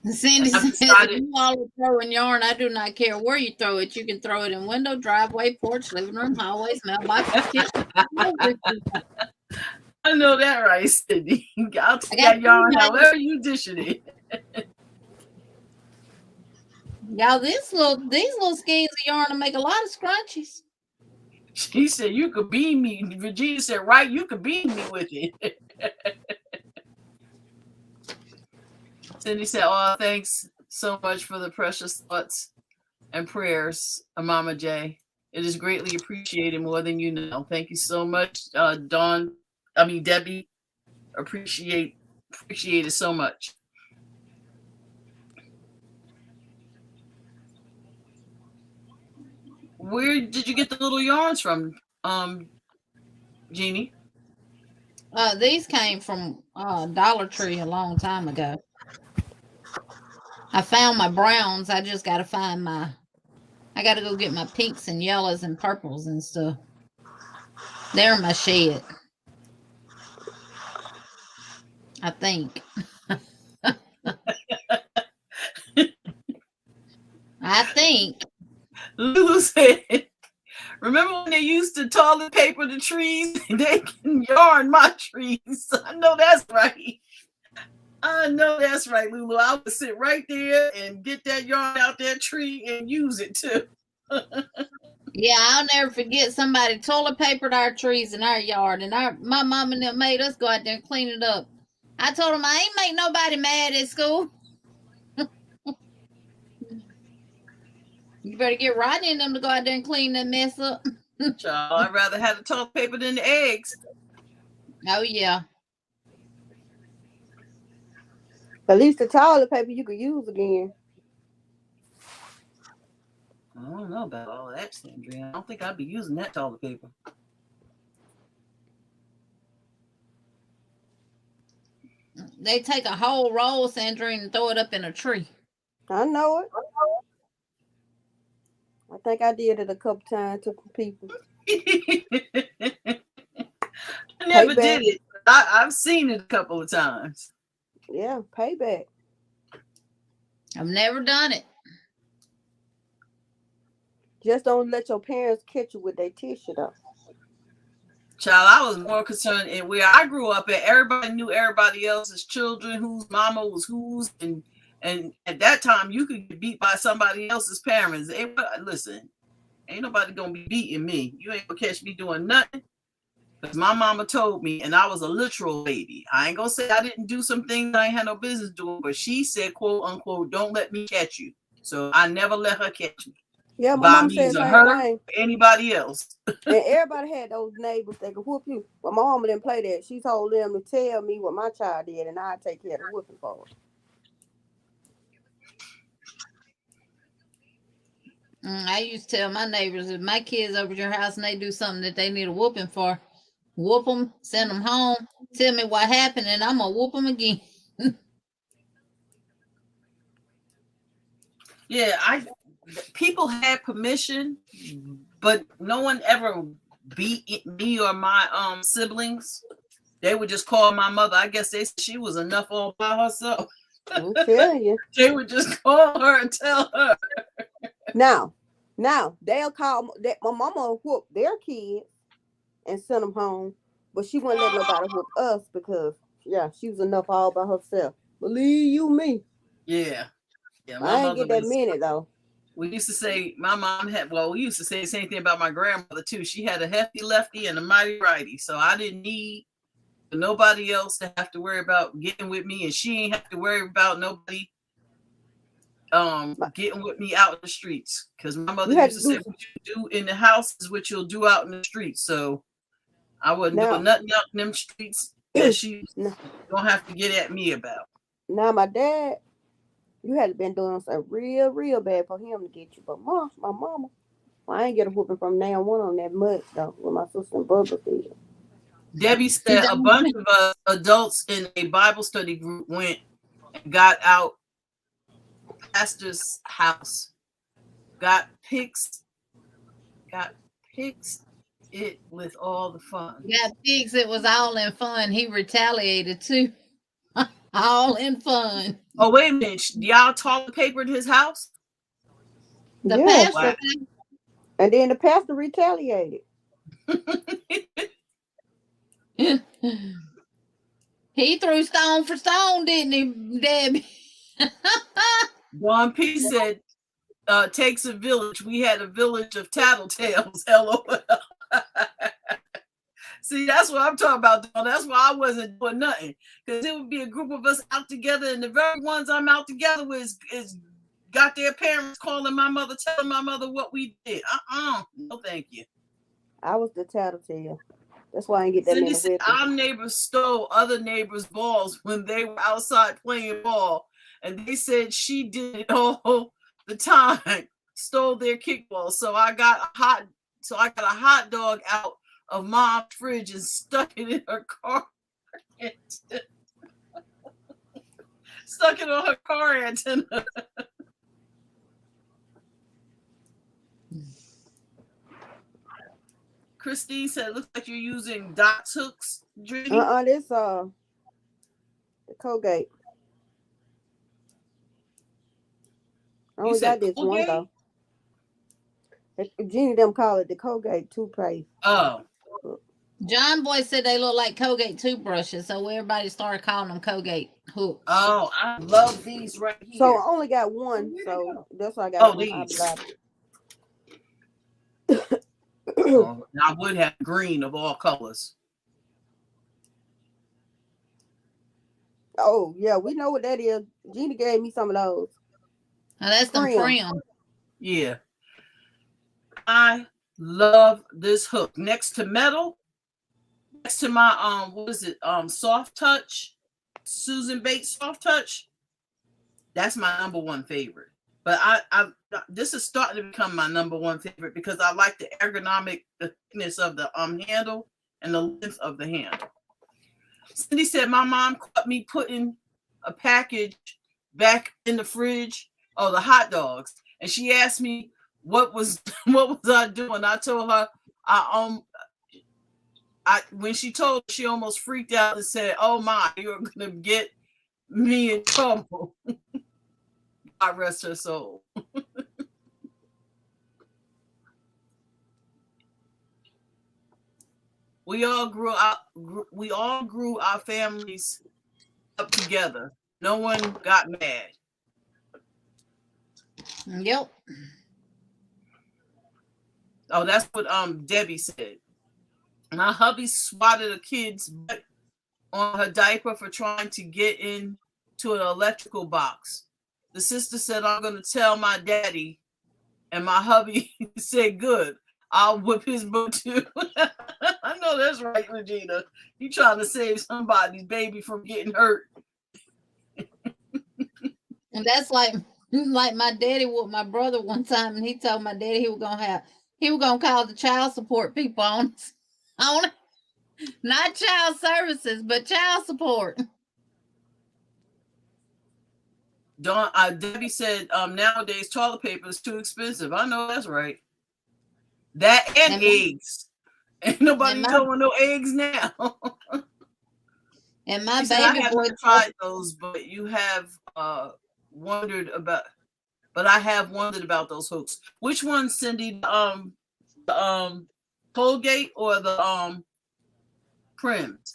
Cindy says, if you all are throwing yarn, I do not care where you throw it. You can throw it in window, driveway, porch, living room, hallways, mailbox, kitchen. I know that, right, Cindy? I'll take that yarn however you dishing it. Y'all, these little skeins of yarn will make a lot of scrunchies. She said you could beam me. Regina said, right, you could beam me with it. Cindy said, oh, thanks so much for the precious thoughts and prayers, Momma J. It is greatly appreciated more than you know. Thank you so much, Debbie. Appreciate it so much. Where did you get the little yarns from, Jeannie? These came from Dollar Tree a long time ago. I found my browns. I just got to find I got to go get my pinks and yellows and purples and stuff. They're in my shed, I think. I think. Lulu said, remember when they used to toilet paper the trees? They can yarn my trees. I know that's right. I know that's right, Lulu. I would sit right there and get that yarn out that tree and use it too. Yeah, I'll never forget somebody toilet papered our trees in our yard, and my mom and them made us go out there and clean it up. I told them I ain't make nobody mad at school. You better get Rodney and them to go out there and clean that mess up. Child, I'd rather have the toilet paper than the eggs. Oh yeah. At least the toilet paper you could use again. I don't know about all of that, Sandrine. I don't think I'd be using that toilet paper. They take a whole roll, Sandrine, and throw it up in a tree. I know it. I think I did it a couple times to people. I never did it. I've seen it a couple of times. Yeah, payback. I've never done it. Just don't let your parents catch you with their tissue though. Child, I was more concerned in where I grew up at. Everybody knew everybody else's children, whose mama was whose, and at that time you could get beat by somebody else's parents. Listen, ain't nobody gonna be beating me. You ain't gonna catch me doing nothing. Because my mama told me, and I was a literal baby. I ain't gonna say I didn't do some things I ain't had no business doing, but she said, quote unquote, don't let me catch you. So I never let her catch me. Yeah, my mom said her, thing. Anybody else. And everybody had those neighbors that could whoop you. But my mama didn't play that. She told them to tell me what my child did, and I'd take care of the whooping for her. I used to tell my neighbors, if my kids over at your house and they do something that they need a whooping for, whoop them, send them home, tell me what happened, and I'm going to whoop them again. Yeah, people had permission, but no one ever beat me or my siblings. They would just call my mother. I guess she was enough all by herself. I'm telling you. They would just call her and tell her. Now they'll call that my mama whoop their kids and send them home, but she wouldn't let nobody whoop us because she was enough all by herself. Believe you me. Yeah. I ain't get that minute though. We used to say my mom had. Well, we used to say the same thing about my grandmother too. She had a hefty lefty and a mighty righty, so I didn't need nobody else to have to worry about getting with me, and she ain't have to worry about nobody getting with me out in the streets, because my mother used to say what you do in the house is what you'll do out in the streets. So I wasn't doing nothing out in them streets that she don't have to get at me about. Now my dad, you had been doing something real bad for him to get you, but my mama, I ain't get a whooping from now one on that much though. When my sister and brother did. Debbie said a bunch of us adults in a Bible study group went and got out pastor's house, got pics it with all the fun. Got pics, it was all in fun. He retaliated too. All in fun. Oh, wait a minute. Y'all toilet papered his house? The pastor. Wow. And then the pastor retaliated. He threw stone for stone, didn't he, Debbie? Don P said, takes a village. We had a village of tattletales. LOL. See, that's what I'm talking about, Dawn. That's why I wasn't doing nothing. Because it would be a group of us out together, and the very ones I'm out together with is got their parents calling my mother, telling my mother what we did. No, thank you. I was the tattletale. That's why I didn't get that many with our neighbors stole other neighbors' balls when they were outside playing ball, and they said she did it all the time. stole their kickball. So I got a hot dog out of mom's fridge and stuck it in her car. Stuck it on her car antenna. Christine said, "Looks like you're using dots hooks, Drini." This the Colgate. I You only said got this one Colgate? though. Jeannie them call it the Colgate toothpaste. Oh, John Boy said they look like Colgate toothbrushes, so everybody started calling them Colgate hooks. oh, I love these right here. So I only got one, so that's why I got Oh, from these. Hobby Oh, I would have green of all colors. Oh yeah, we know what that is. Jeannie gave me some of those. Now that's them prim. Yeah. I love this hook. Next to metal, next to my what is it? Soft touch, Susan Bates soft touch. That's my number one favorite. But I this is starting to become my number one favorite because I like the ergonomic, the thickness of the handle and the length of the handle. Cindy said my mom caught me putting a package back in the fridge of the hot dogs, and she asked me what was I doing. I told her when she told her, she almost freaked out and said, "Oh my, you're gonna get me in trouble." God rest her soul. We all grew our families up together. No one got mad. Yep. Oh, that's what Debbie said. My hubby swatted a kid's butt on her diaper for trying to get into an electrical box. The sister said, "I'm going to tell my daddy," and my hubby said, "Good. I'll whip his butt too." I know that's right, Regina. You trying to save somebody's baby from getting hurt. And that's like my daddy with my brother one time, and he told my daddy he was gonna call the child support people on not child services, but child support. Debbie said, nowadays toilet paper is too expensive. I know that's right. That and eggs. Ain't nobody doing no eggs now. And my said, baby I have boy not tried those, but you have wondered about. But I have wondered about those hooks. Which one, Cindy? The Colgate or the Prims?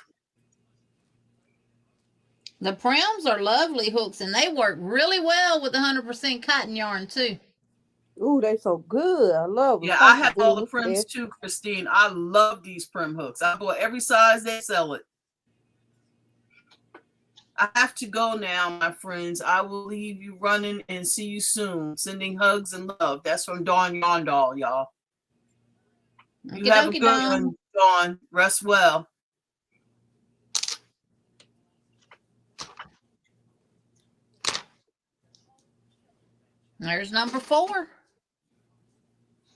The Prims are lovely hooks, and they work really well with 100% cotton yarn too. Ooh, they so good. I love them. Yeah, I have all the Prims too, Christine. I love these Prim hooks. I bought every size they sell it. I have to go now, my friends. I will leave you running and see you soon. Sending hugs and love. That's from Dawn Yondall, y'all. You have a good one, Dawn. Rest well. There's number 4.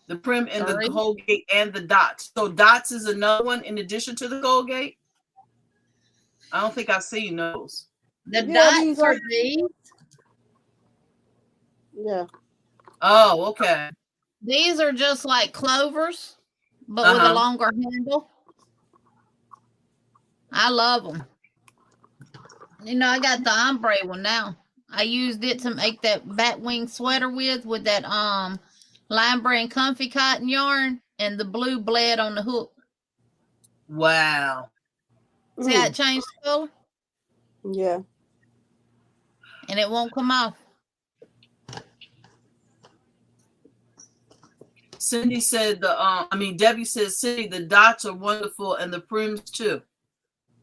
The Prim and the Colgate and the Dots. So Dots is another one in addition to the Colgate? I don't think I've seen those. The Dots are these. Yeah. Oh, okay. These are just like clovers, but with a longer handle. I love them. You know, I got the ombre one now. I used it to make that bat wing sweater with that lime brand comfy cotton yarn, and the blue bled on the hook. Wow. See how it changed color? Yeah. And it won't come off. Cindy said Debbie says, Cindy, the Dots are wonderful and the Prims too.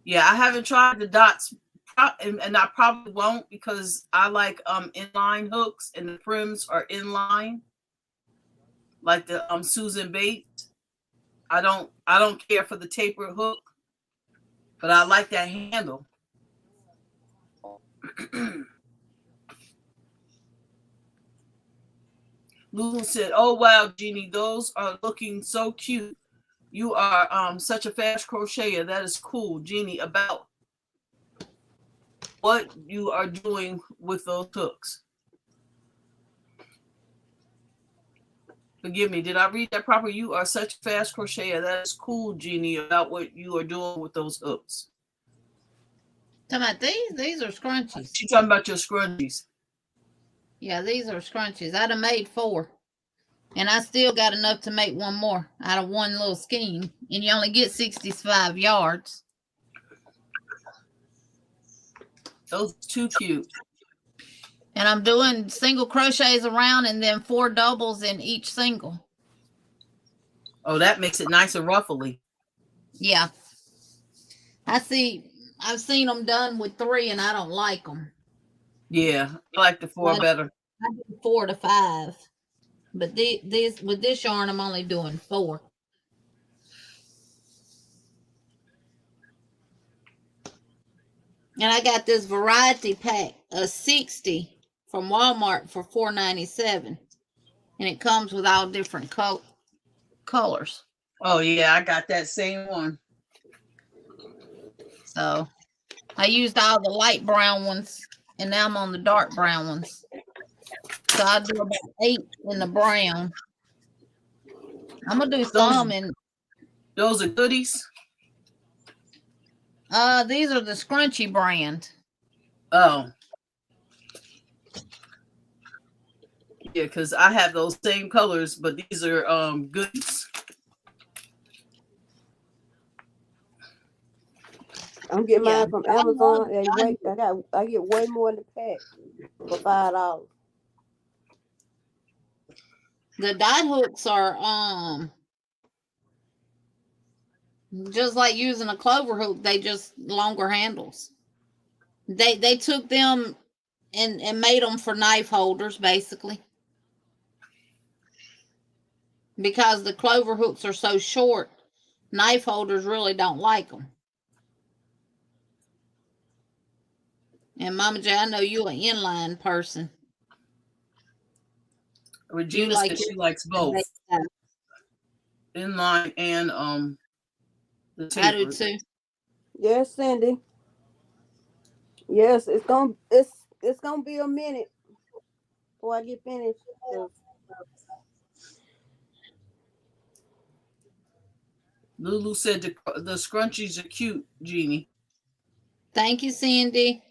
Yeah, I haven't tried the Dots, and I probably won't because I like inline hooks and the Prims are inline, like the Susan Bates. I don't care for the tapered hook, but I like that handle. Lulu said, "Oh wow, Jeannie, those are looking so cute. You are such a fast crocheter. That is cool, Jeannie. About what you are doing with those hooks." Forgive me, did I read that properly? You are such a fast crocheter. That is cool, Jeannie. About what you are doing with those hooks. Talking about these? These are scrunchies. She's talking about your scrunchies. Yeah, these are scrunchies. I'd have made 4. And I still got enough to make one more out of one little skein. And you only get 65 yards. Those are too cute. And I'm doing single crochets around and then 4 doubles in each single. Oh, that makes it nice and ruffly. Yeah. I've seen them done with 3 and I don't like them. Yeah, I like the 4 better. I do 4 to 5. But with this yarn, I'm only doing 4. And I got this variety pack of 60 from Walmart for $4.97. And it comes with all different colors. Oh, yeah, I got that same one. So I used all the light brown ones, and now I'm on the dark brown ones. So I do about 8 in the brown. I'm gonna do some in. Those are goodies. These are the Scrunchy brand. Oh, yeah, because I have those same colors, but these are goodies. I'm getting mine from Amazon. I get way more in the pack for $5. The dot hooks are just like using a clover hook. They just longer handles. They took them and made them for knife holders basically, because the clover hooks are so short. Knife holders really don't like them. And Mama J, I know you're an inline person. Regina said she likes both, inline and the taper. I do too. Yes, Cindy. Yes, it's gonna be a minute before I get finished. Lulu said the scrunchies are cute, Jeannie. Thank you, Cindy.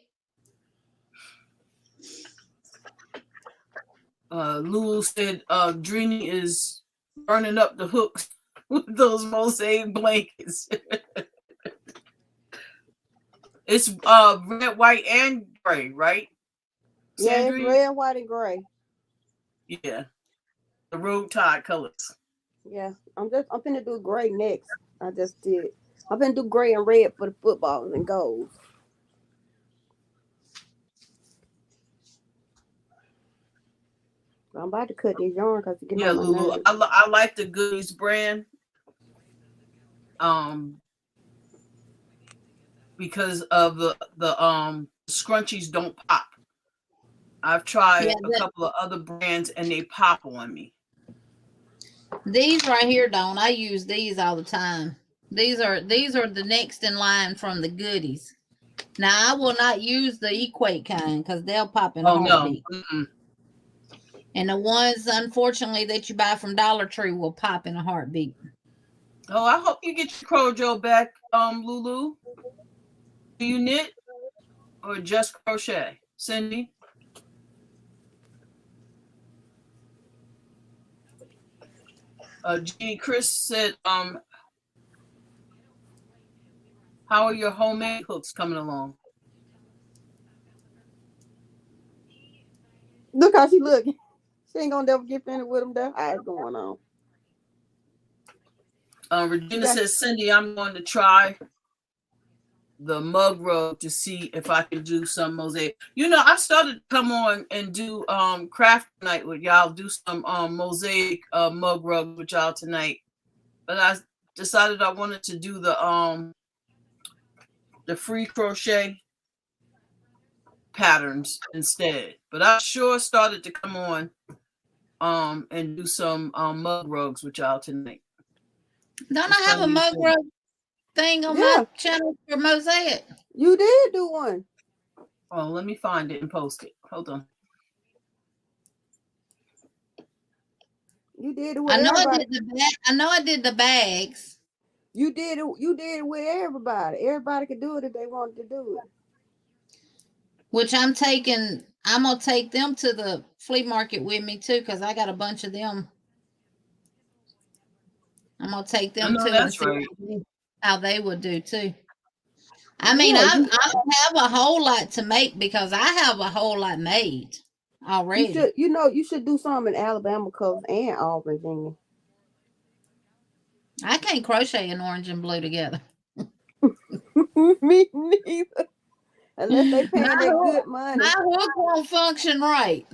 Lulu said Jeannie is burning up the hooks with those mosaic blankets. It's red, white, and gray, right? Yeah, it's red, white, and gray. Yeah, the Road Tide colors. Yeah, I'm finna do gray next. I just did. I'm finna do gray and red for the footballs and goals. I'm about to cut this yarn because it's getting on my Lulu, nerves. I like the Goodies brand. Because of the scrunchies don't pop. I've tried a couple of other brands and they pop on me. These right here don't. I use these all the time. These are the next in line from the Goodies. Now I will not use the Equate kind because they'll pop in a heartbeat. No. And the ones, unfortunately, that you buy from Dollar Tree will pop in a heartbeat. Oh, I hope you get your Crojo back, Lulu. Do you knit or just crochet, Cindy? Jeannie Chris said, how are your homemade hooks coming along? Look how she looking. She ain't gonna never get finished with them. That eyes going on. Regina says, Cindy, I'm going to try the mug rug to see if I can do some mosaic. I started to come on and do craft night with y'all, do some mosaic mug rug with y'all tonight. But I decided I wanted to do the free crochet patterns instead. But I sure started to come on and do some mug rugs with y'all tonight. Don't I have a mug rug thing on my channel for Mosaic? You did do one. Oh, let me find it and post it. Hold on. You did it with I know everybody. I know I did the bags. You did it. You did it with everybody. Everybody could do it if they wanted to do it. Which I'm gonna take them to the flea market with me too, because I got a bunch of them. I'm gonna take them too and see how they would do too. I mean, I don't have a whole lot to make because I have a whole lot made already. You should do some in Alabama colors and Auburn, Virginia. I can't crochet an orange and blue together. Me neither. Unless they paying that good money. My hook won't function right.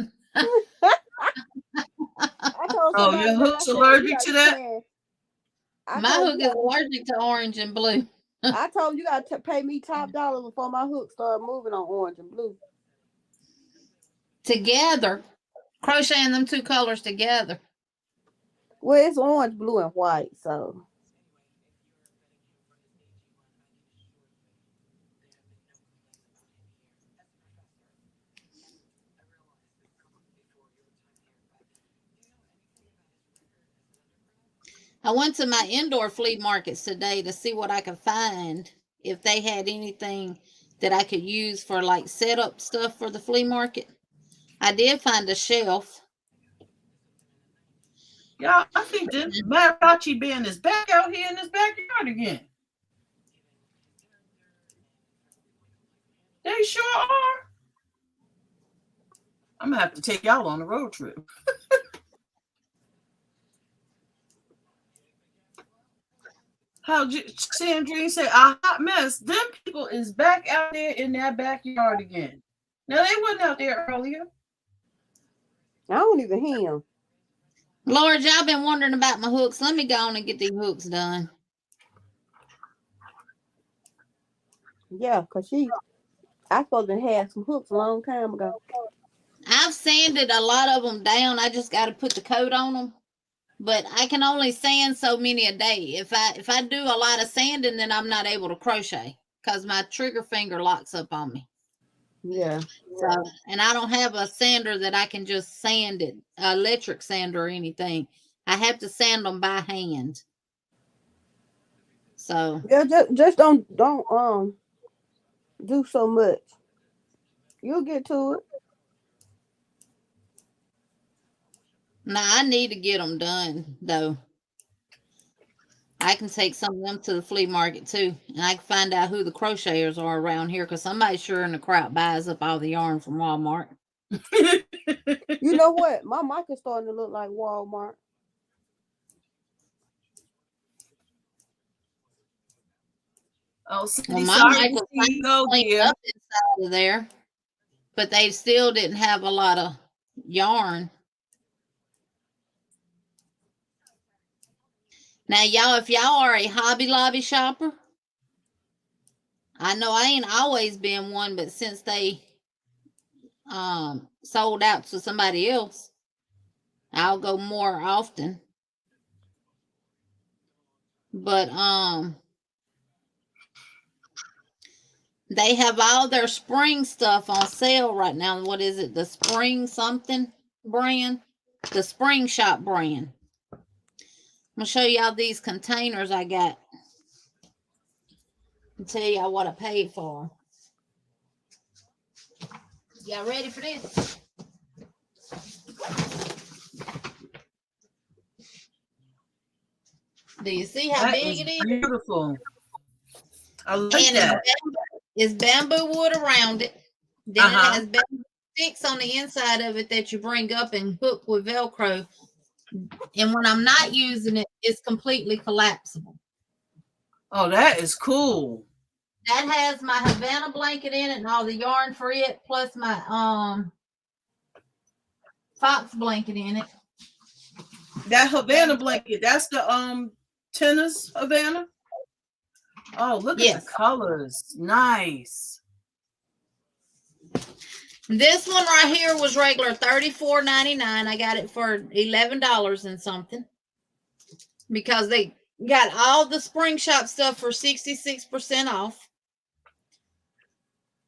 Oh, your hook's allergic to that? My hook is allergic to orange and blue. I told him you got to pay me top dollar before my hook started moving on orange and blue. Together, crocheting them two colors together. Well, it's orange, blue, and white, so. I went to my indoor flea markets today to see what I could find, if they had anything that I could use for like setup stuff for the flea market. I did find a shelf. Yeah, I think the mariachi band is back out here in this backyard again. They sure are. I'm gonna have to take y'all on a road trip. How Sandrine said, a hot mess. Them people is back out there in that backyard again. Now they wasn't out there earlier. I don't even hear them. Lord, y'all been wondering about my hooks. Let me go on and get these hooks done. Yeah, because I supposed to have some hooks a long time ago. I've sanded a lot of them down. I just got to put the coat on them. But I can only sand so many a day. If I do a lot of sanding, then I'm not able to crochet because my trigger finger locks up on me. Yeah. So, and I don't have a sander that I can just sand it, electric sander or anything. I have to sand them by hand. So yeah, just don't do so much. You'll get to it. now I need to get them done though. I can take some of them to the flea market too, and I can find out who the crocheters are around here because somebody sure in the crowd buys up all the yarn from Walmart. You know what? My mic is starting to look like Walmart. Oh, Cindy, Well, my sorry mic to see you go, cleaned dear. up inside of there, but they still didn't have a lot of yarn. Now, y'all, if y'all are a Hobby Lobby shopper, I know I ain't always been one, but since they sold out to somebody else, I'll go more often. But they have all their spring stuff on sale right now. What is it? The Spring something brand? The Spring Shop brand. I'm gonna show y'all these containers I got and tell y'all what I paid for. Y'all ready for this? Do you see how big it is? Beautiful. I like that. It's bamboo wood around it. Then it has bamboo sticks on the inside of it that you bring up and hook with Velcro. And when I'm not using it, it's completely collapsible. Oh, that is cool. That has my Havana blanket in it and all the yarn for it, plus my fox blanket in it. That Havana blanket, that's the tennis Havana. Oh, look at the colors. Nice. This one right here was regular $34.99. I got it for $11 and something because they got all the Spring Shop stuff for 66% off.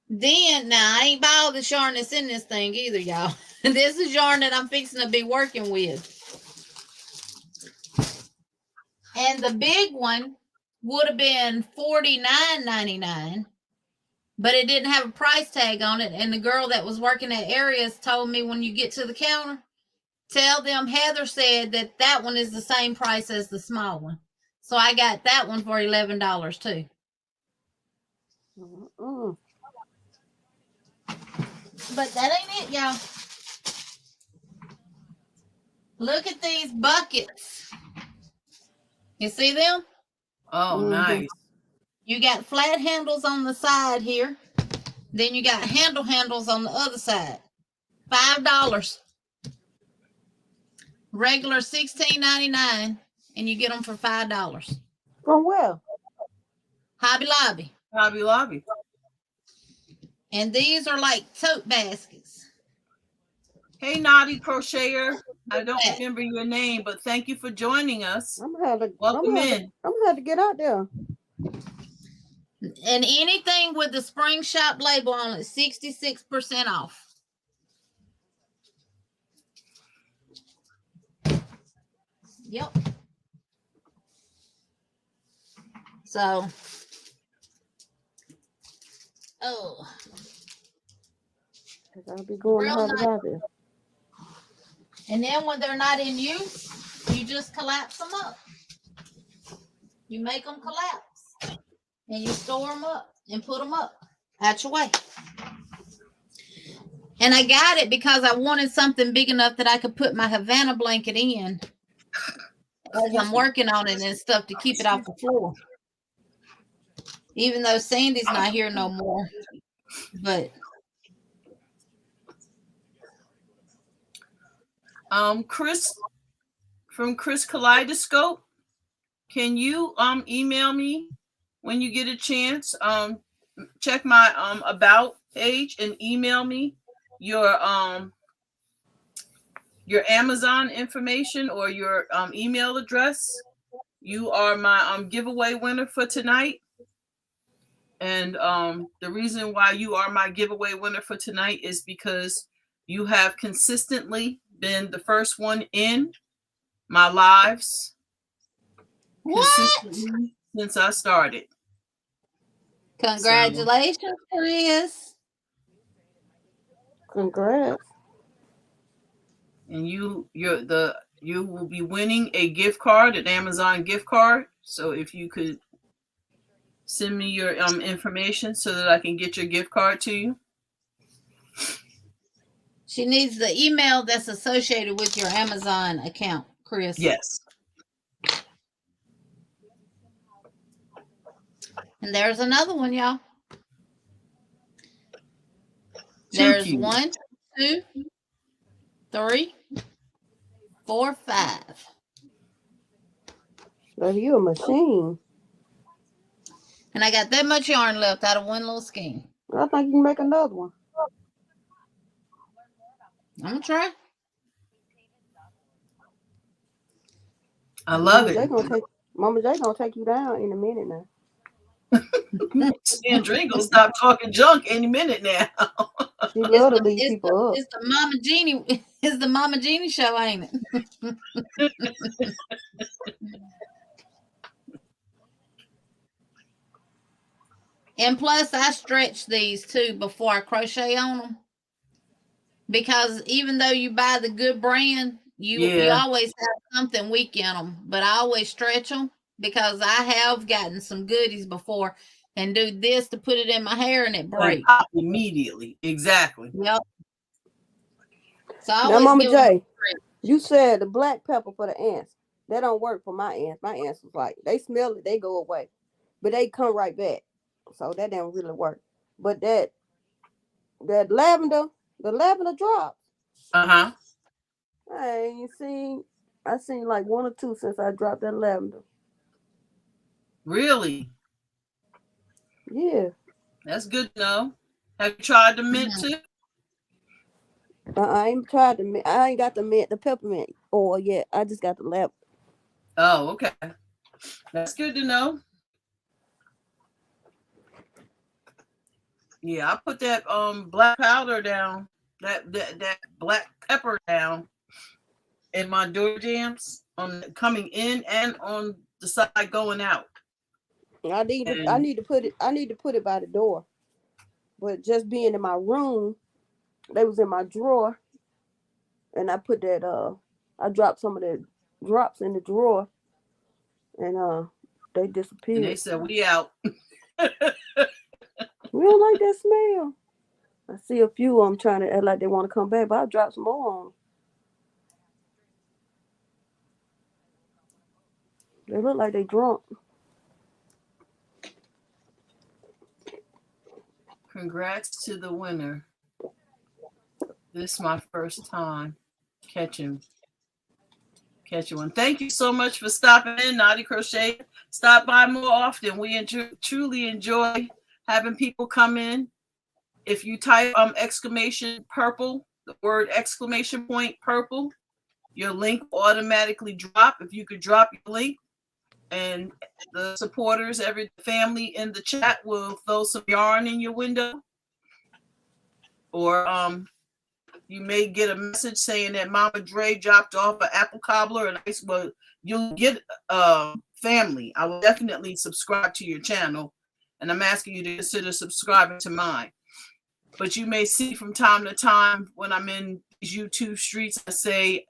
Then, now I ain't buy all this yarn that's in this thing either, y'all. This is yarn that I'm fixing to be working with. And the big one would have been $49.99, but it didn't have a price tag on it. And the girl that was working at Areas told me when you get to the counter, tell them Heather said that that one is the same price as the small one. So I got that one for $11 too. But that ain't it, y'all. Look at these buckets. You see them? Oh, nice. You got flat handles on the side here. Then you got handles on the other side. $5. Regular $16.99, and you get them for $5. From where? Hobby Lobby. Hobby Lobby. And these are like tote baskets. Hey, Naughty Crocheter. I don't remember your name, but thank you for joining us. Welcome in. I'm gonna have to get out there. And anything with the Spring Shop label on it, 66% off. Yep. So, I'll be going to Hobby Lobby. And then when they're not in use, you just collapse them up. You make them collapse. And you store them up and put them up out your way. And I got it because I wanted something big enough that I could put my Havana blanket in as I'm working on it and stuff to keep it off the floor. Even though Sandy's not here no more. But Chris from Chris Kaleidoscope, can you email me when you get a chance? Check my about page and email me your Amazon information or your email address. You are my giveaway winner for tonight. And the reason why you are my giveaway winner for tonight is because you have consistently been the first one in my lives consistently since I started. Congratulations, Chris. Congrats. And you will be winning a gift card, an Amazon gift card. So if you could send me your information so that I can get your gift card to you. She needs the email that's associated with your Amazon account, Chris. Yes. And there's another one, y'all. There's 1, 2, 3, 4, 5. Well, you a machine. And I got that much yarn left out of one little skein. I think you can make another one. I'm gonna try. I love it. Momma J gonna take you down in a minute now. Sandrine gonna stop talking junk any minute now. She love to leave people up. It's the Momma Jeannie. It's the Momma Jeannie show, ain't it? And plus, I stretch these too before I crochet on them. Because even though you buy the good brand, you always have something weak in them. But I always stretch them because I have gotten some goodies before and do this to put it in my hair and it breaks. Immediately. Exactly. Yep. So now, Momma J, you said the black pepper for the ants. That don't work for my ants. My ants was like, they smell it, they go away. But they come right back. So that didn't really work. But that lavender, the lavender drops. Uh-huh. I seen like 1 or 2 since I dropped that lavender. Really? Yeah. That's good to know. Have you tried the mint too? I ain't tried the. I ain't got the peppermint oil yet. I just got the lavender. Oh, okay. That's good to know. Yeah, I put that black powder down, that black pepper down in my door jams on coming in and on the side going out. I need to. I And need to put it. I need to put it by the door. But just being in my room, they was in my drawer, and I put that. I dropped some of the drops in the drawer, and they they disappeared. said we out. We don't like that smell. I see a few of them trying to act like they want to come back, but I dropped some more on them. They look like they drunk. Congrats to the winner. This is my first time catching one. Thank you so much for stopping in, Naughty Crochet. Stop by more often. We truly enjoy having people come in. If you type exclamation purple, the word exclamation point purple, your link will automatically drop. If you could drop your link, and the supporters, every family in the chat will throw some yarn in your window. Or you may get a message saying that Mama Dre dropped off an apple cobbler, and well, you'll get family. I will definitely subscribe to your channel, and I'm asking you to consider subscribing to mine. But you may see from time to time when I'm in these YouTube streets, I say,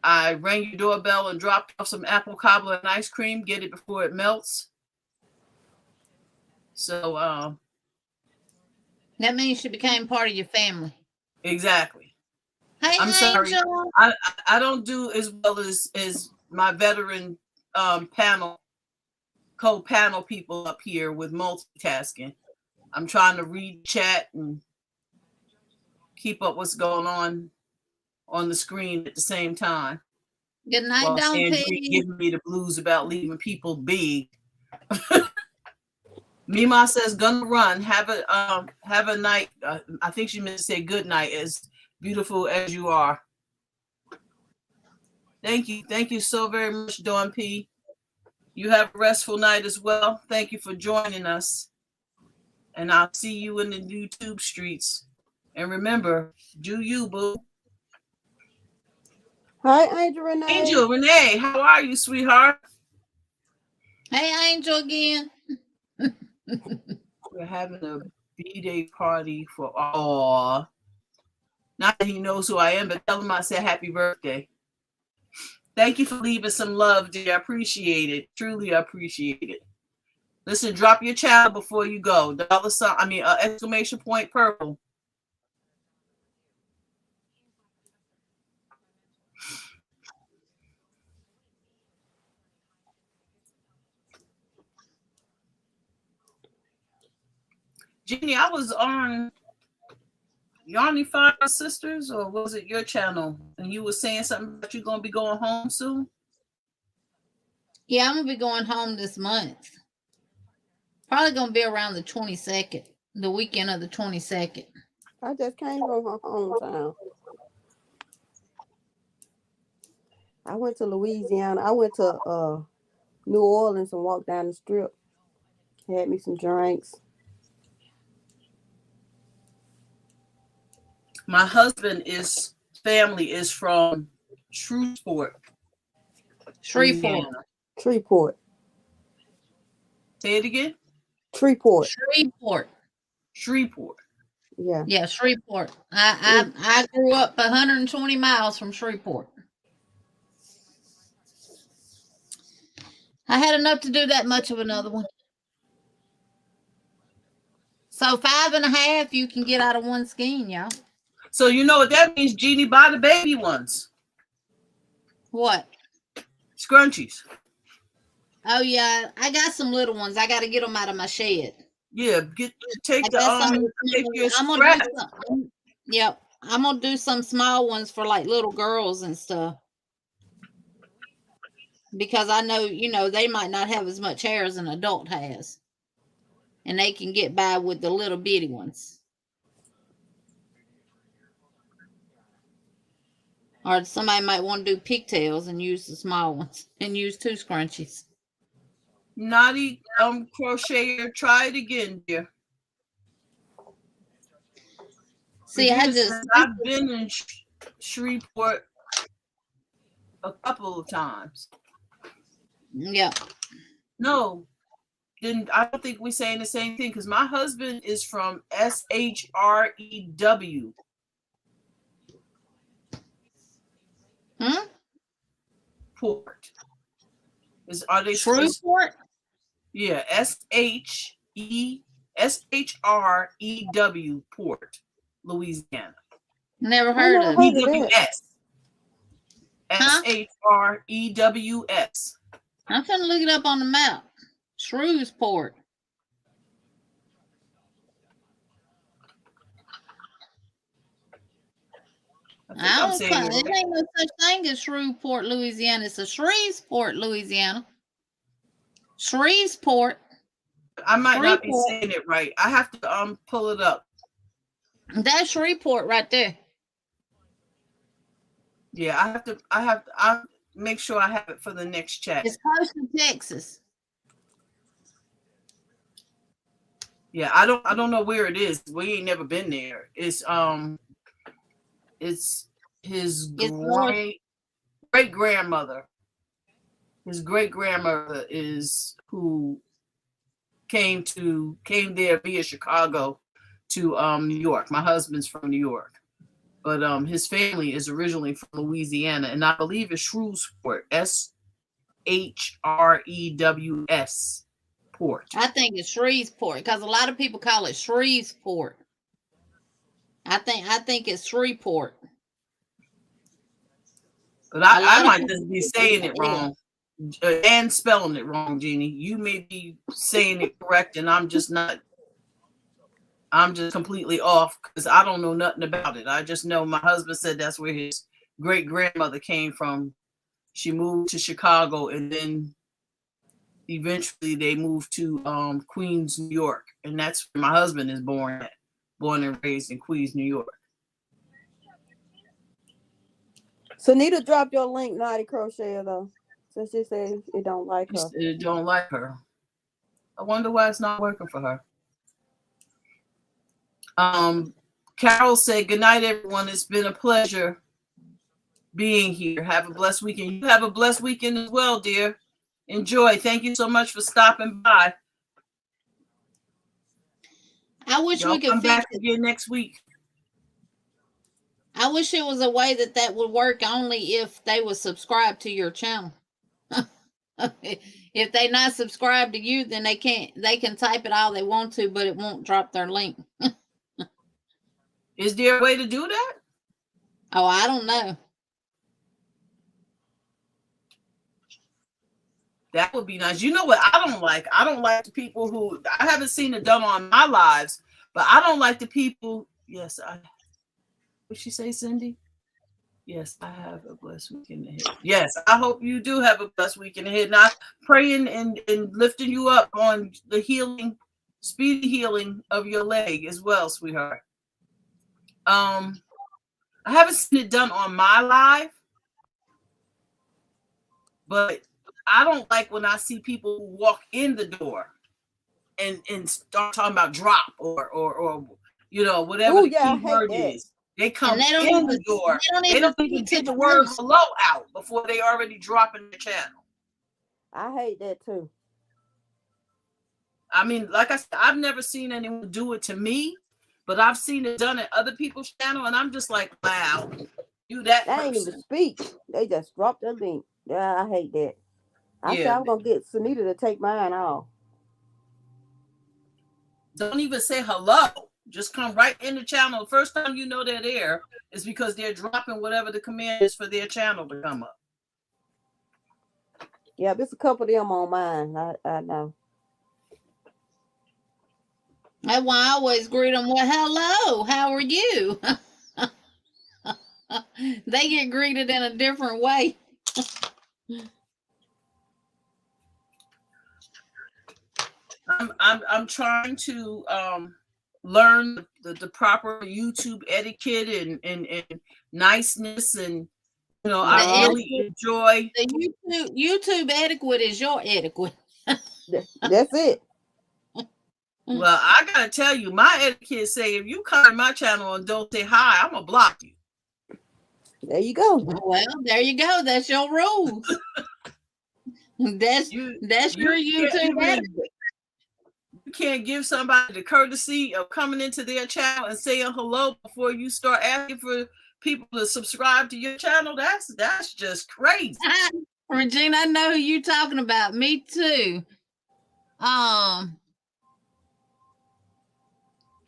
I rang your doorbell and dropped off some apple cobbler and ice cream. Get it before it melts. So That means she became part of your family. exactly. Hey, I'm sorry. Angel. I don't do as well as my veteran co-panel people up here with multitasking. I'm trying to read chat and keep up what's going on the screen at the same time. Good night, While Don Andrea P. giving me the blues about leaving people be. Mima says, "Gonna run. Have a night." I think she meant to say good night. As beautiful as you are. Thank you so very much, Dawn P. You have a restful night as well. Thank you for joining us, and I'll see you in the YouTube streets. And remember, do you, boo? Hi, Angel Renee. Angel Renee, how are you, sweetheart? Hey, Angel again. We're having a B-Day party for all. Not that he knows who I am, but tell him I said happy birthday. Thank you for leaving some love, dear. I appreciate it. Truly appreciate it. Listen, drop your channel before you go. Exclamation point purple. Jeannie, I was on Yarny Five Sisters, or was it your channel? And you were saying something about you gonna be going home soon? Yeah, I'm gonna be going home this month. Probably gonna be around the 22nd, the weekend of the 22nd. I just came from her hometown. I went to Louisiana. I went to New Orleans and walked down the strip. Had me some drinks. My husband's family is from Shreveport. Louisiana. Shreveport. Say it again. Shreveport. Yeah. Yeah, Shreveport. I grew up 120 miles from Shreveport. I had enough to do that much of another one. So 5.5 you can get out of one skein, y'all. So you know what that means, Jeannie? Buy the baby ones. What? Scrunchies. Oh yeah, I got some little ones. I got to get them out of my shed. Yeah, take your scraps. Yep, I'm gonna do some small ones for like little girls and stuff. Because I know, they might not have as much hair as an adult has. And they can get by with the little bitty ones. Or somebody might want to do pigtails and use the small ones and use 2 scrunchies. Naughty crocheter, try it again, dear. See, I've been in Shreveport a couple of times. Yeah. No, then I don't think we're saying the same thing because my husband is from SHREW. Port. Are they Shreveport? Yeah, SHREW Port, Louisiana. Never heard of it. EWS. SHREWS. I'm trying to look it up on the map. Shreveport. It ain't no such thing as Shreveport, Louisiana. It's a Shreveport, Louisiana. Shreveport. I might not be saying it right. I have to pull it up. That's Shreveport right there. Yeah, I'll make sure I have it for the next chat. It's close to Texas. Yeah, I don't know where it is. We ain't never been there. It's his great grandmother. His great grandmother is who came there via Chicago to New York. My husband's from New York, but his family is originally from Louisiana, and I believe it's Shreveport, SHREWS Port. I think it's Shreveport because a lot of people call it Shreveport. I think it's Shreveport. But I might just be saying it wrong and spelling it wrong, Jeannie. You may be saying it correct, and I'm just completely off because I don't know nothing about it. I just know my husband said that's where his great grandmother came from. She moved to Chicago, and then eventually they moved to Queens, New York, and that's where my husband is born and raised in Queens, New York. So Nita dropped your link, Naughty Crochet, though. Since she said it don't like her. It don't like her. I wonder why it's not working for her. Carol said, good night, everyone. It's been a pleasure being here. Have a blessed weekend. You have a blessed weekend as well, dear. Enjoy. Thank you so much for stopping by. I wish we could come back again next week. I wish it was a way that would work only if they would subscribe to your channel. If they not subscribed to you, then they can type it all they want to, but it won't drop their link. Is there a way to do that? Oh, I don't know. That would be nice. You know what I don't like? I don't like the people who, I haven't seen it done on my lives, but I don't like the people. Yes, what she say, Cindy? Yes, I have a blessed weekend ahead. Yes, I hope you do have a blessed weekend ahead. Now, praying and lifting you up on the healing, speedy healing of your leg as well, sweetheart. I haven't seen it done on my live, but I don't like when I see people who walk in the door and start talking about drop or you know, whatever the key word is. They come in the door. They don't even get the word hello out before they already dropping the channel. I hate that too. I mean, like I said, I've never seen anyone do it to me, but I've seen it done at other people's channel, and I'm just like, wow, you that person. They ain't even speak. They just drop the link. Yeah, I hate that. I said I'm gonna get Sunita to take mine off. Don't even say hello. Just come right in the channel. The first time you know they're there is because they're dropping whatever the command is for their channel to come up. Yeah, there's a couple of them on mine. I know. That's why I always greet them with hello. How are you? They get greeted in a different way. I'm trying to learn the proper YouTube etiquette and niceness and You know, The I Uh-huh. really enjoy. The YouTube etiquette is your etiquette. That's it. Well, I gotta tell you, my etiquette say if you come to my channel and don't say hi, I'm gonna block you. There you go. Well, there you go. That's your rules. That's You your you can't YouTube even etiquette. you can't give somebody the courtesy of coming into their channel and saying hello before you start asking for people to subscribe to your channel. That's just crazy. Regina, I know who you're talking about. Me too.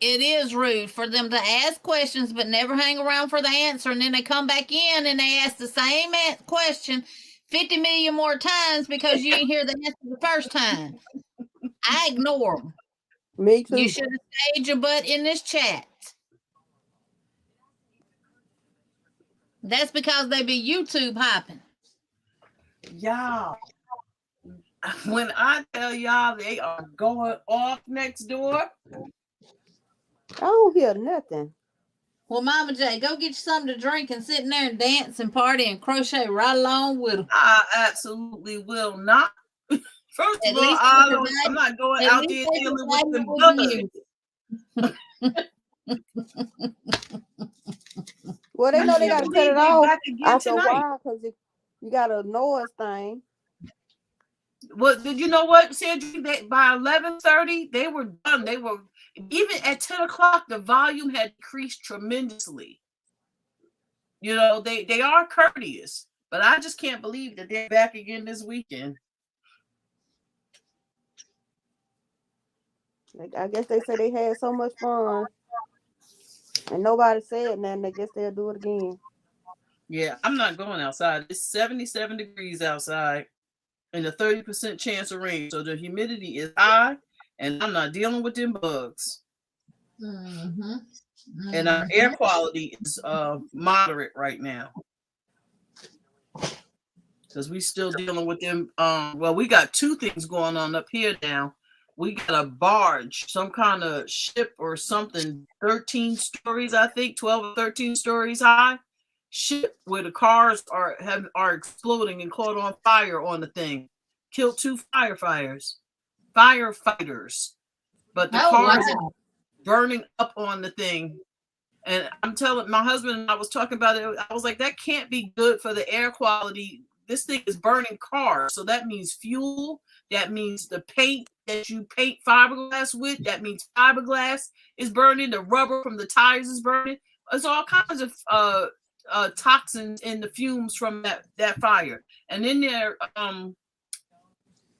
It is rude for them to ask questions but never hang around for the answer, and then they come back in and they ask the same question 50 million more times because you didn't hear the answer the first time. I ignore them. Me too. You should have stayed your butt in this chat. That's because they be YouTube hopping. Y'all, when I tell y'all they are going off next door, I don't hear nothing. Well, Mama J, go get you something to drink and sit in there and dance and party and crochet right along with them. I absolutely will not. First At of all, least I'm not going at out least there they dealing with provided them with bugs. you. Well, they know they gotta cut it They off back again after a tonight. while because you got a noise thing. Well, did you know what, Sandra? By 11:30, they were done. They were even at 10 o'clock. The volume had decreased tremendously. You know, they are courteous, but I just can't believe that they're back again this weekend. I guess they say they had so much fun, and nobody said nothing. I guess they'll do it again. Yeah, I'm not going outside. It's 77 degrees outside and a 30% chance of rain. So the humidity is high, and I'm not dealing with them bugs. Mm-hmm. Mm-hmm. And our air quality is moderate right now. Because we still dealing with them. Well, we got two things going on up here now. We got a barge, some kind of ship or something, 13 stories, I think, 12 or 13 stories high. Ship where the cars are exploding and caught on fire on the thing. Killed 2 firefighters. But the cars are burning up on the thing. And I'm telling my husband and I was talking about it. I was like, that can't be good for the air quality. This thing is burning cars. So that means fuel. That means the paint that you paint fiberglass with. That means fiberglass is burning. The rubber from the tires is burning. There's all kinds of toxins in the fumes from that fire. And then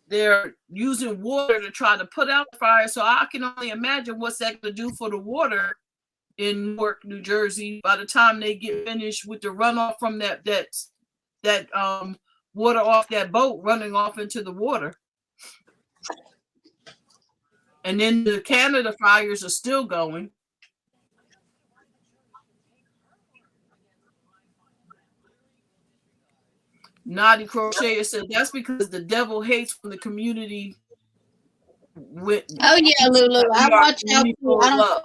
they're using water to try to put out the fire. So I can only imagine what's that going to do for the water in Newark, New Jersey, by the time they get finished with the runoff from that water off that boat running off into the water. And then the Canada fires are still going. Naughty Crocheter said that's because the devil hates when the community Oh yeah, Lulu. I watch y'all.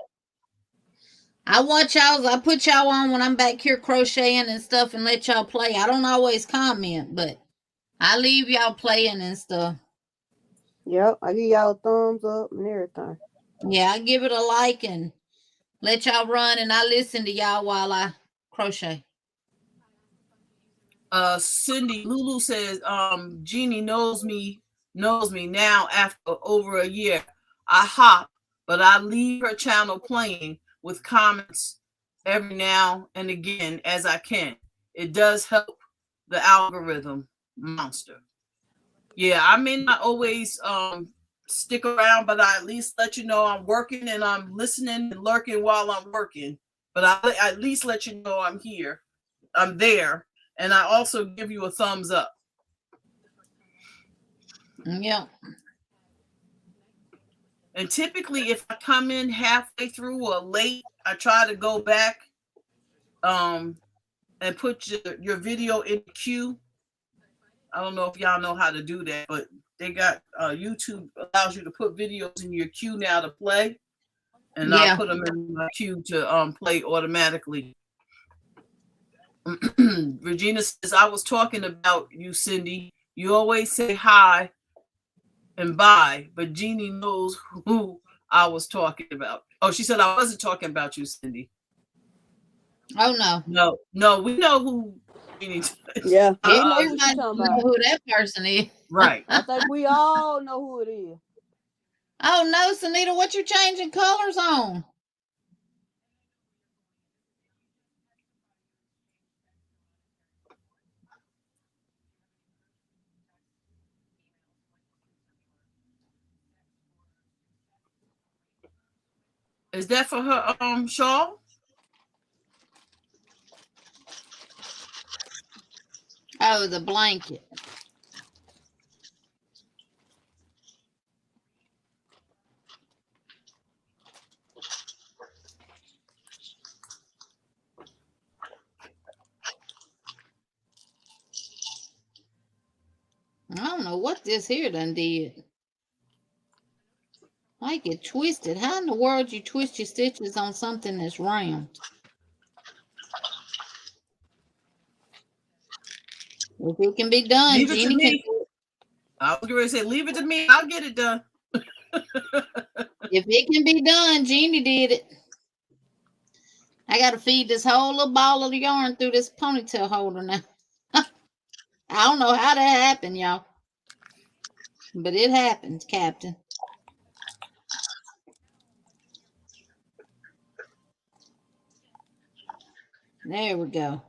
I watch y'all. I put y'all on when I'm back here crocheting and stuff and let y'all play. I don't always comment, but I leave y'all playing and stuff. Yep, I give y'all a thumbs up and everything. Yeah, I give it a like and let y'all run, and I listen to y'all while I crochet. Cindy Lulu says, Jeannie knows me now after over a year. I hop, but I leave her channel playing with comments every now and again as I can. It does help the algorithm monster. Yeah, I may not always stick around, but I at least let you know I'm working and I'm listening and lurking while I'm working. But I at least let you know I'm here. I'm there. And I also give you a thumbs up. Yeah. And typically, if I come in halfway through or late, I try to go back and put your video in the queue. I don't know if y'all know how to do that, but they got YouTube allows you to put videos in your queue now to play. And I'll put them in my queue to play automatically. Regina says, I was talking about you, Cindy. You always say hi and bye, but Jeannie knows who I was talking about. Oh, she said I wasn't talking about you, Cindy. Oh no. No, we know who Jeannie is. Yeah, we know who Everybody she's talking know about. who that person is. Right. I think we all know who it is. Oh no, Sunita, what you changing colors on? Is that for her shawl? Oh, the blanket. I don't know what this here done did. Like it twisted. How in the world you twist your stitches on something that's round? If it can be done, Leave it to Jeannie can me. do it. I was going to say, leave it to me. I'll get it done. If it can be done, Jeannie did it. I got to feed this whole little ball of yarn through this ponytail holder now. I don't know how that happened, y'all. But it happened, Captain. There we go.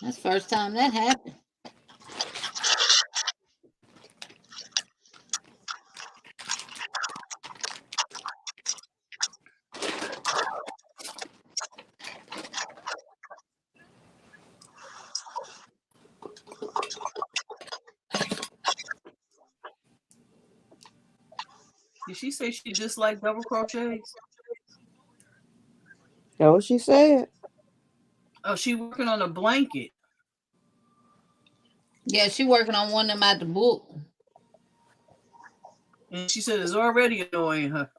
That's the first time that happened. Did she say she disliked double crochets? That's what she said. Oh, she working on a blanket. Yeah, she working on one of them at the book. And she said it's already annoying her.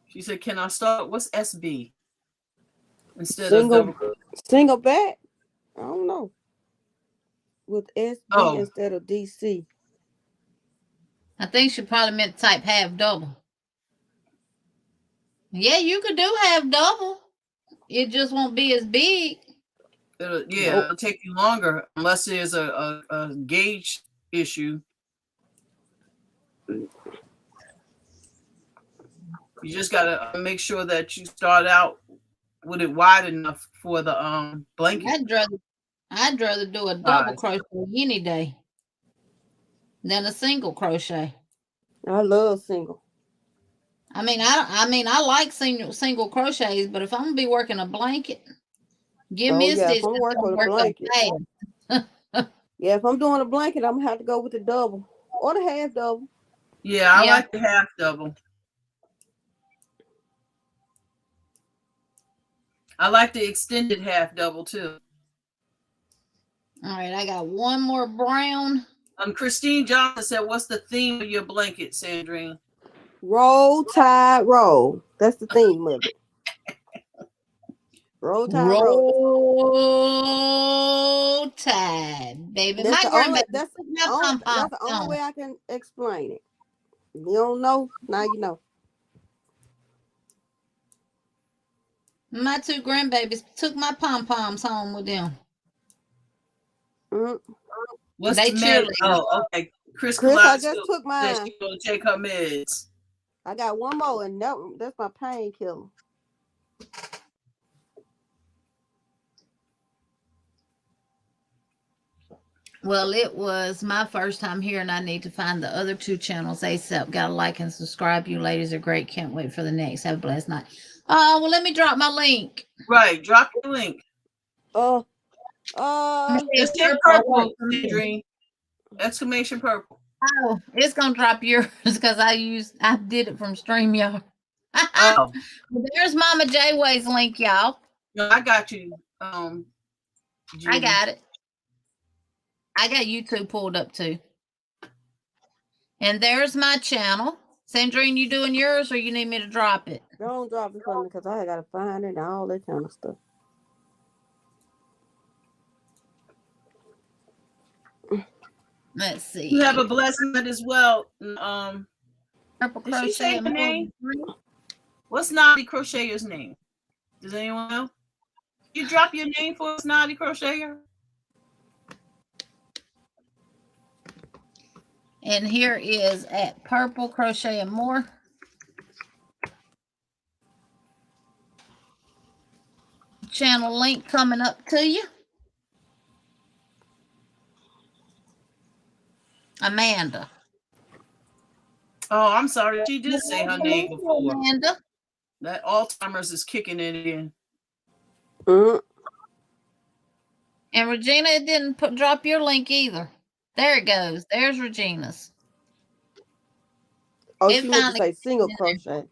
She said, can I start? What's SB? Instead of double. Single back? I don't know. With SB instead of DC. I think she probably meant type half double. Yeah, you could do half double. It just won't be as big. It'll take you longer unless there's a gauge issue. You just gotta make sure that you start out with it wide enough for the blanket. I'd rather do a double crochet any day than a single crochet. I love single. I mean, I like single crochets, but if I'm gonna be working a blanket, give me a stitch. If I'm working with a blanket. Yeah, if I'm doing a blanket, I'm gonna have to go with the double or the half double. Yeah, I like the half double. I like the extended half double too. All right, I got one more brown. Christine Johnson said, what's the theme of your blanket, Sandrine? Roll, tide, roll. That's the theme of it. Roll, tide, roll. Roll tide, baby. That's the only way I can explain it. If you don't know, now you know. My two grandbabies took my pom-poms home with them. What's they the med? Oh, okay. Chris I just took mine. She's gonna take her meds. I got one more, and that's my painkiller. Well, it was my first time here, and I need to find the other two channels ASAP. Got to like and subscribe. You ladies are great. Can't wait for the next. Have a blessed night. Well, let me drop my link. Right, drop your link. Just hit purple, Dream. Exclamation purple. Oh, it's gonna drop yours because I did it from StreamYard. Oh. Well, there's Momma J Way's link, y'all. No, I got you. I got it. I got YouTube pulled up too. And there's my channel. Sandrine, you doing yours or you need me to drop it? Don't drop it for me because I gotta find it and all that kind of stuff. Let's see. You have a blessed night as well. Purple Did she say crochet her and name? What's Naughty Crocheter's name? Does anyone know? You drop your name for us, Naughty Crocheter? And here is at Purple Crochet and More. Channel link coming up to you. Amanda. Oh, I'm sorry. She did say her name before. Amanda. That Alzheimer's is kicking in again. And Regina, it didn't drop your link either. There it goes. There's Regina's. Oh, she meant to say single crochet.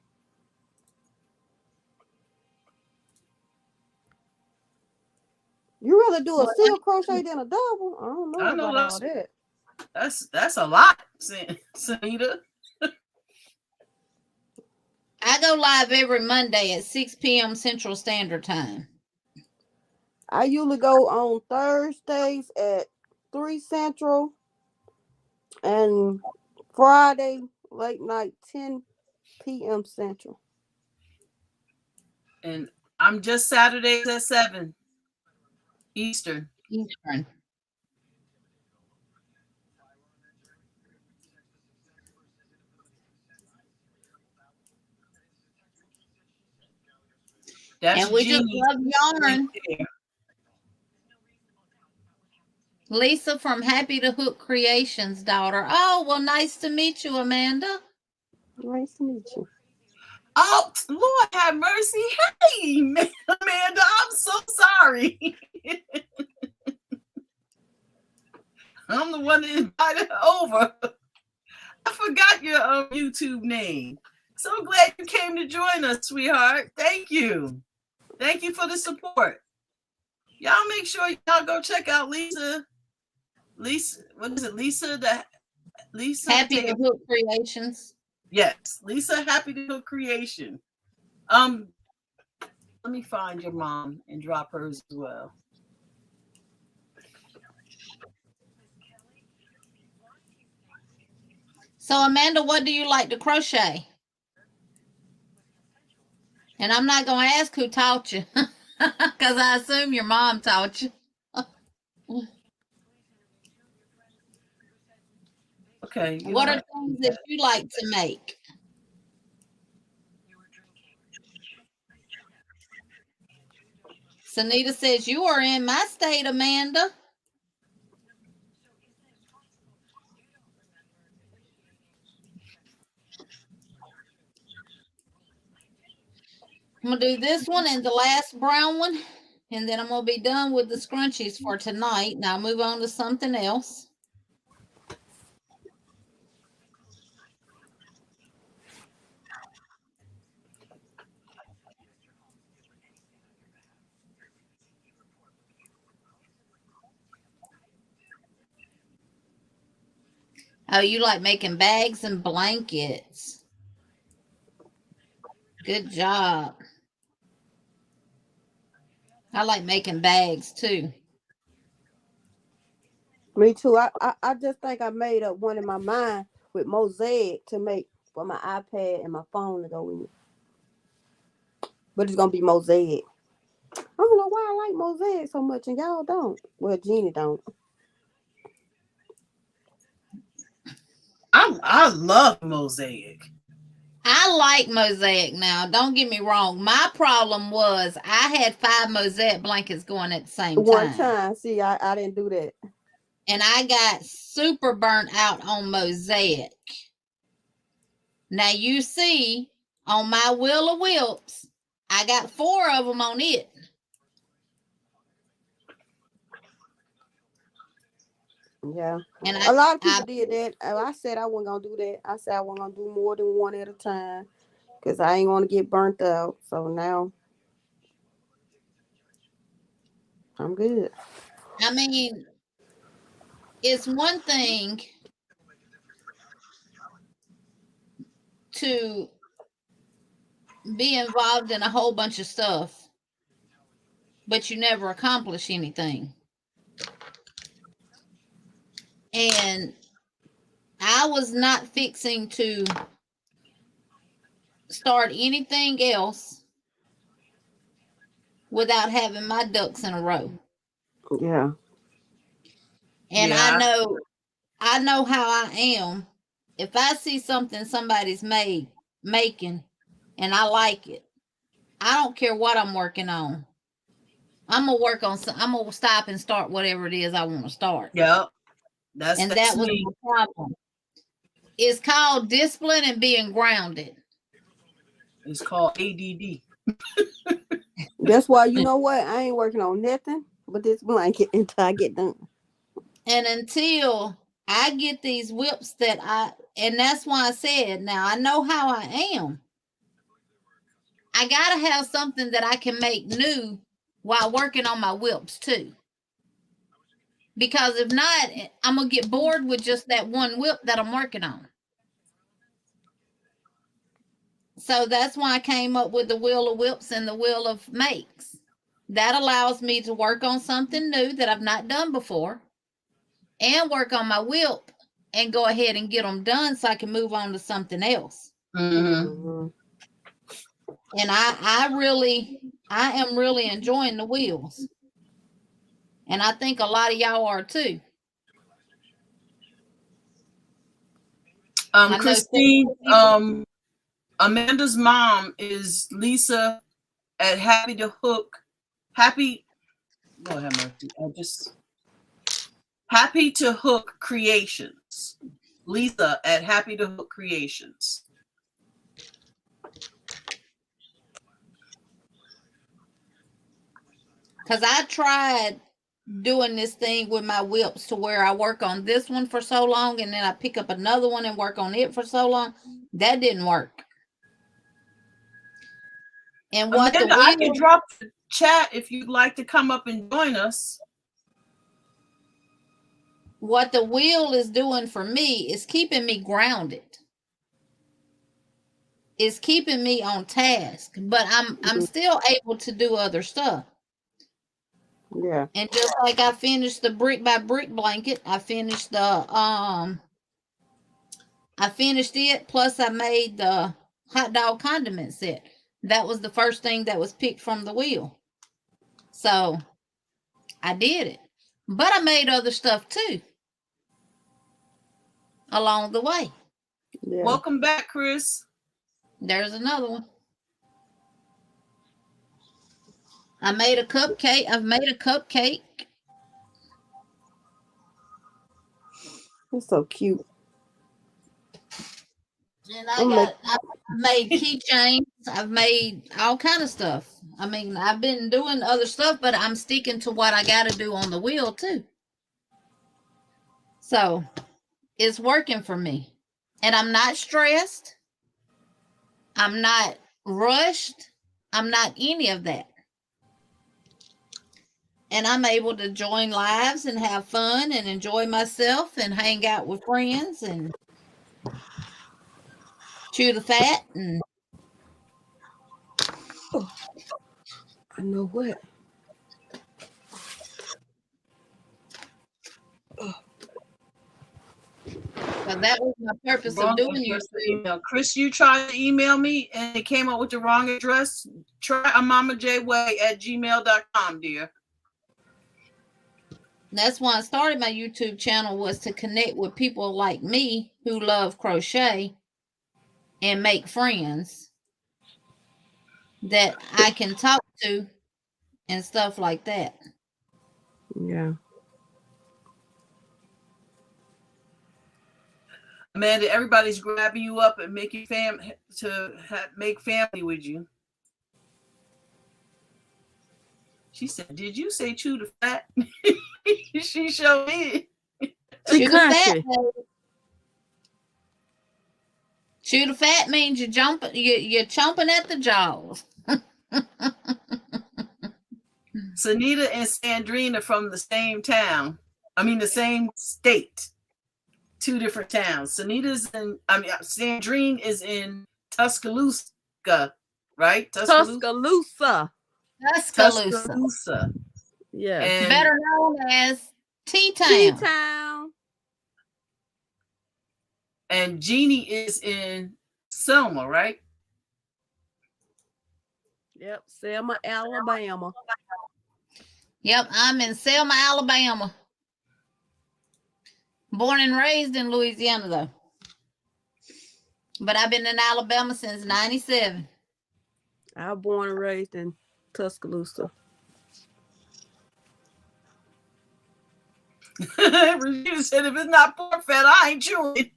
You rather do a single crochet than a double? I don't know about all that. That's a lot, Sanita. I go live every Monday at 6 p.m. Central Standard Time. I usually go on Thursdays at 3 Central and Friday late night 10 p.m. Central. And I'm just Saturdays at 7 Eastern. That's and we just love yarn. Right. Lisa from Happy to Hook Creations, daughter. Oh, well, nice to meet you, Amanda. Nice to meet you. Oh, Lord have mercy. Hey, Amanda, I'm so sorry. I'm the one that invited her over. I forgot your YouTube name. So glad you came to join us, sweetheart. Thank you. Thank you for the support. Y'all make sure y'all go check out Lisa. What is it? Lisa Happy to Hook Creations. Yes, Lisa Happy to Hook Creation. Let me find your mom and drop hers as well. So, Amanda, what do you like to crochet? And I'm not going to ask who taught you because I assume your mom taught you. Okay. What are things that you like to make? Sanita says, you are in my state, Amanda. I'm going to do this one and the last brown one, and then I'm going to be done with the scrunchies for tonight. Now I'll move on to something else. Oh, you like making bags and blankets. Good job. I like making bags too. Me too. I just think I made up one in my mind with mosaic to make for my iPad and my phone to go in. But it's gonna be mosaic. I don't know why I like mosaic so much and y'all don't. Well, Jeannie don't. I love mosaic. I like mosaic now. Don't get me wrong. My problem was I had 5 mosaic blankets going at the same time. One time. See, I didn't do that. And I got super burnt out on mosaic. Now you see on my Wheel of Whips, I got 4 of them on it. Yeah. And a lot of people did that. I said I wasn't gonna do that. I said I wasn't gonna do more than one at a time because I ain't want to get burnt out. So now I'm good. I mean, it's one thing to be involved in a whole bunch of stuff, but you never accomplish anything. And I was not fixing to start anything else without having my ducks in a row. Yeah. And Yeah. I know how I am. If I see something somebody's making and I like it, I don't care what I'm working on. I'm gonna stop and start whatever it is I want to start. Yep. And That's that was me. the problem. It's called discipline and being grounded. It's called ADD. That's why, you know what? I ain't working on nothing but this blanket until I get done. And until I get these whips and that's why I said, now I know how I am. I gotta have something that I can make new while working on my whips too. Because if not, I'm gonna get bored with just that one whip that I'm working on. So that's why I came up with the wheel of whips and the wheel of makes. That allows me to work on something new that I've not done before and work on my whip and go ahead and get them done so I can move on to something else. Mm-hmm. And I am really enjoying the wheels. And I think a lot of y'all are too. Christine, Amanda's mom is Lisa at Happy to Hook. Lord have mercy. Happy to Hook Creations. Lisa at Happy to Hook Creations. Because I tried doing this thing with my whips to where I work on this one for so long and then I pick up another one and work on it for so long. That didn't work. And what Amanda, I can drop the chat if you'd like to come up and join us. What the wheel is doing for me is keeping me grounded. It's keeping me on task, but I'm still able to do other stuff. Yeah. And just like I finished the brick by brick blanket, I finished it, plus I made the hot dog condiment set. That was the first thing that was picked from the wheel. So I did it. But I made other stuff too along the way. Yeah. Welcome back, Chris. There's another one. I've made a cupcake. It's so cute. And I've made keychains. I've made all kind of stuff. I mean, I've been doing other stuff, but I'm sticking to what I got to do on the wheel too. So it's working for me. And I'm not stressed. I'm not rushed. I'm not any of that. And I'm able to join lives and have fun and enjoy myself and hang out with friends and chew the fat. And I know what. so that was my purpose of doing your email. Chris, you tried to email me and it came up with the wrong address. Try a mommajway@gmail.com, dear. That's why I started my YouTube channel, was to connect with people like me who love crochet and make friends that I can talk to and stuff like that. Yeah. Amanda, everybody's grabbing you up and making make family with you. She said, "Did you say chew the fat?" She showed me. Chew the fat. Chew the fat means you're chomping at the jaws. Sunita and Sandrine are from the same town. I mean, the same state. Two different towns. Sandrine is in Tuscaloosa, right? Tuscaloosa. Tuscaloosa, Tuscaloosa. Yeah. And better known as T-Town. T-Town. and Jeannie is in Selma, right? Yep. Selma, Alabama. Yep, I'm in Selma, Alabama. Born and raised in Louisiana, though. But I've been in Alabama since 97. I was born and raised in Tuscaloosa. Regina said, if it's not pork fat, I ain't chewing.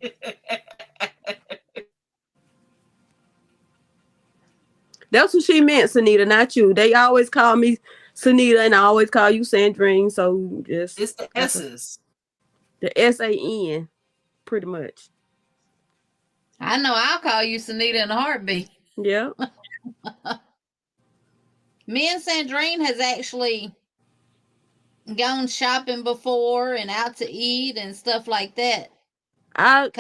That's what she meant, Sanita, not you. They always call me Sanita, and I always call you Sandrine. So just It's the S's. The S-A-N, pretty much. I know I'll call you Sunita in a heartbeat. Yeah. Me and Sandrine has actually gone shopping before and out to eat and stuff like that. I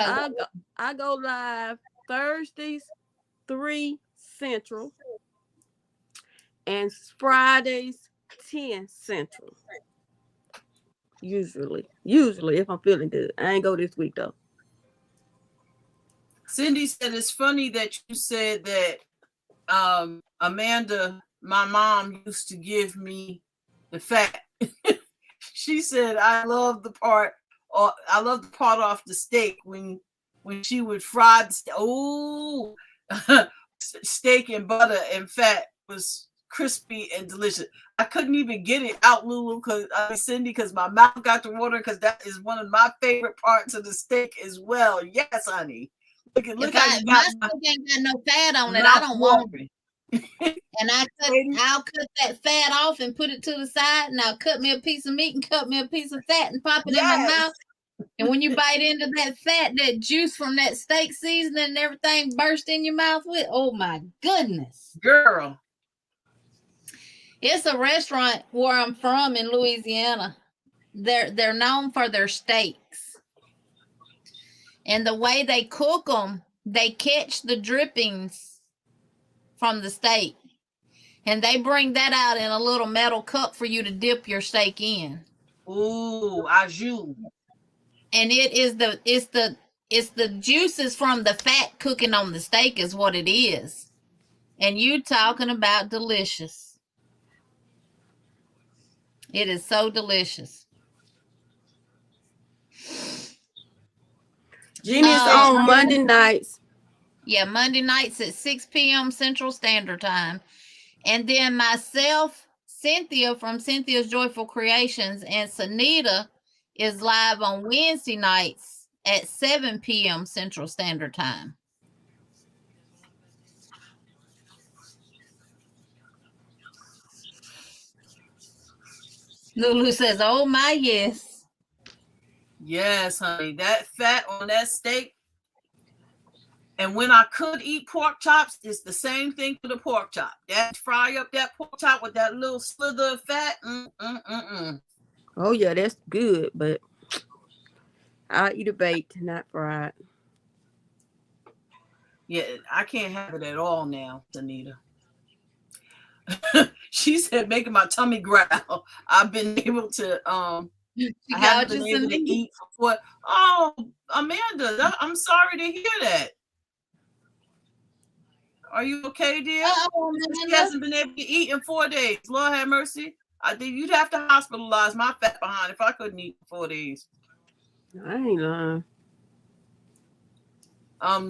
go live Thursdays 3 Central and Fridays 10 Central. Usually if I'm feeling good. I ain't go this week though. Cindy said it's funny that you said that Amanda, my mom, used to give me the fat. She said I love the part off the steak when she would fry the steak and butter and fat was crispy and delicious. I couldn't even get it out, Lulu, Cindy, because my mouth got to water, because that is one of my favorite parts of the steak as well. Yes, honey. Look how you got my steak ain't got no fat on it. I don't want it. And I'll cut that fat off and put it to the side, and I'll cut me a piece of meat and cut me a piece of fat and pop it in my mouth. And when you bite into that fat, that juice from that steak seasoning and everything burst in your mouth with, oh my goodness. Girl. It's a restaurant where I'm from in Louisiana. They're known for their steaks. And the way they cook them, they catch the drippings from the steak. And they bring that out in a little metal cup for you to dip your steak in. Ooh, au jus. And it's the juices from the fat cooking on the steak is what it is. And you talking about delicious. It is so delicious. Jeannie's on Monday nights. Yeah, Monday nights at 6 p.m. Central Standard Time. And then myself, Cynthia from Cynthia's Joyful Creations, and Sanita is live on Wednesday nights at 7 p.m. Central Standard Time. Lulu says, oh my, yes. Yes, honey. That fat on that steak. And when I could eat pork chops, it's the same thing for the pork chop. That fry up that pork chop with that little slither of fat. Oh yeah, that's good, but I'll eat it baked, not fried. Yeah, I can't have it at all now, Anita. She said making my tummy growl. I've been able to I haven't been able to eat for what? Oh, Amanda, I'm sorry to hear that. Are you okay, dear? She hasn't been able to eat in 4 days. Lord have mercy. I think you'd have to hospitalize my fat behind if I couldn't eat for 4 days. I ain't lying.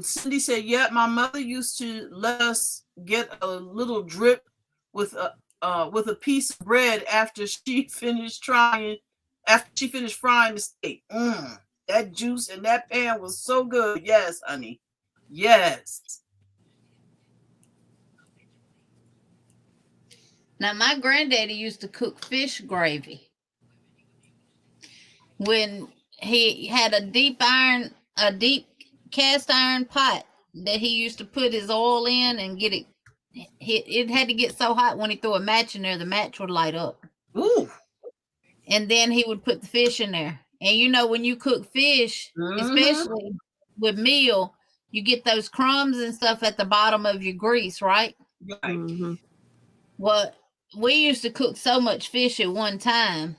Cindy said, yeah, my mother used to let us get a little drip with a piece of bread after she finished frying the steak. That juice in that pan was so good. Yes, honey. Yes. Now, my granddaddy used to cook fish gravy when he had a deep cast iron pot that he used to put his oil in and get it. It had to get so hot when he threw a match in there, the match would light up. Ooh. And then he would put the fish in there. And you know, when you cook fish, especially with meal, you get those crumbs and stuff at the bottom of your grease, right? Right. Mm-hmm. Well, we used to cook so much fish at one time.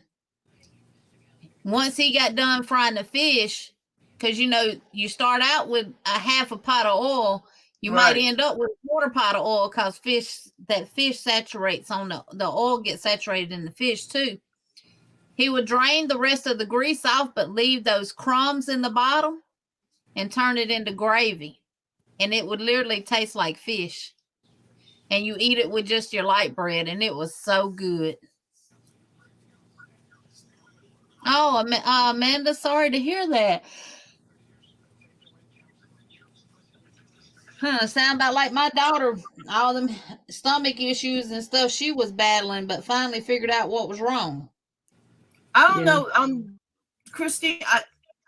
Once he got done frying the fish, because you know, you start out with a half a pot of oil, you might end up with a quarter pot of oil because fish saturates on the oil gets saturated in the fish too. He would drain the rest of the grease off, but leave those crumbs in the bottom and turn it into gravy. And it would literally taste like fish. And you eat it with just your light bread, and it was so good. Oh, Amanda, sorry to hear that. Sound about like my daughter, all them stomach issues and stuff she was battling, but finally figured out what was wrong. I don't know, Christine,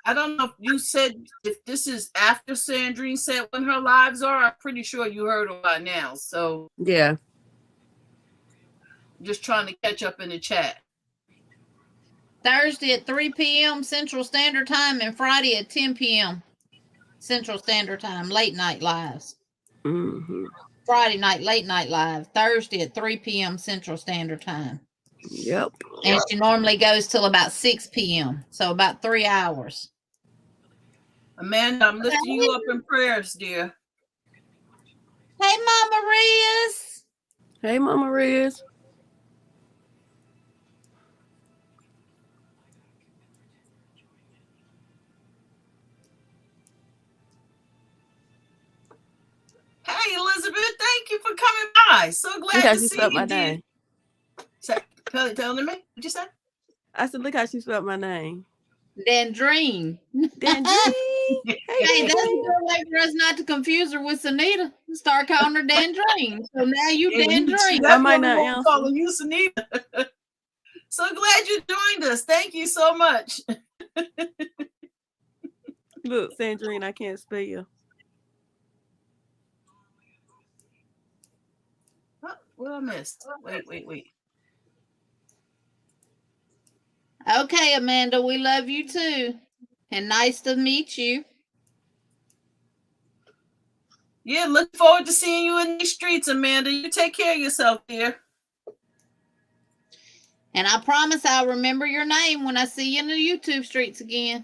I don't know if you said if this is after Sandrine said when her lives are. I'm pretty sure you heard her by now. So Yeah. just trying to catch up in the chat. Thursday at 3 p.m. Central Standard Time and Friday at 10 p.m. Central Standard Time, late night lives. Mm-hmm. Friday night, late night live. Thursday at 3 p.m. Central Standard Time. Yep. And she normally goes till about 6 p.m. So about 3 hours. Amanda, I'm lifting you up in prayers, dear. Hey, Mama Riz. Hey, Mama Riz. Hey, Elizabeth, thank you for coming by. So glad to see you, dear. Telling me? What'd you say? I said, look how she spelled my name. Dandrine. Dandrine. Hey, that's a good way for us not to confuse her with Sunita. Start calling her Dandrine. So now you Dandrine. I might not answer. Calling you Sunita. So glad you joined us. Thank you so much. Look, Sandrine, I can't spell. What I missed? Wait. Okay, Amanda, we love you too. And nice to meet you. Yeah, look forward to seeing you in these streets, Amanda. You take care of yourself, dear. And I promise I'll remember your name when I see you in the YouTube streets again.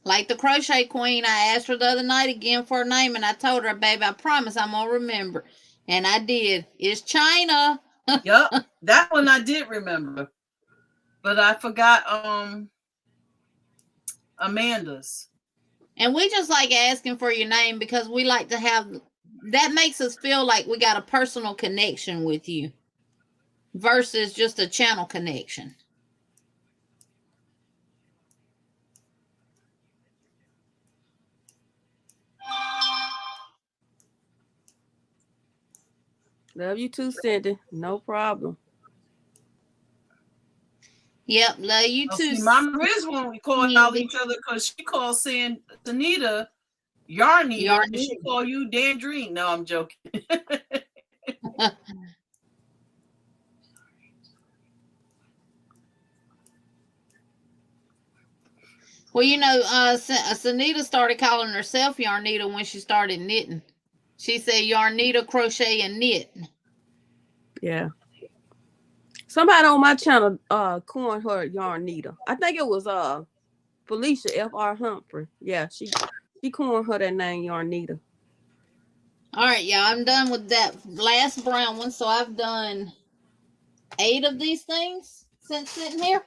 Like the crochet queen, I asked her the other night again for her name, and I told her, baby, I promise I'm going to remember. And I did. It's China. Yep, that one I did remember. But I forgot Amanda's. And we just like asking for your name because we like to have, that makes us feel like we got a personal connection with you versus just a channel connection. Love you too, Cindy. No problem. Yep, love you too. See, Mama Riz when we call out each other because she calls saying Anita Yarnita, and she call you Dandrine. No, I'm joking. Well, you know, Sunita started calling herself Yarnita when she started knitting. She said Yarnita, crochet, and knit. Yeah. Somebody on my channel coined her Yarnita. I think it was Felicia F.R. Humphrey. Yeah, she coined her that name Yarnita. All right, y'all. I'm done with that last brown one. So I've done 8 of these things since sitting here.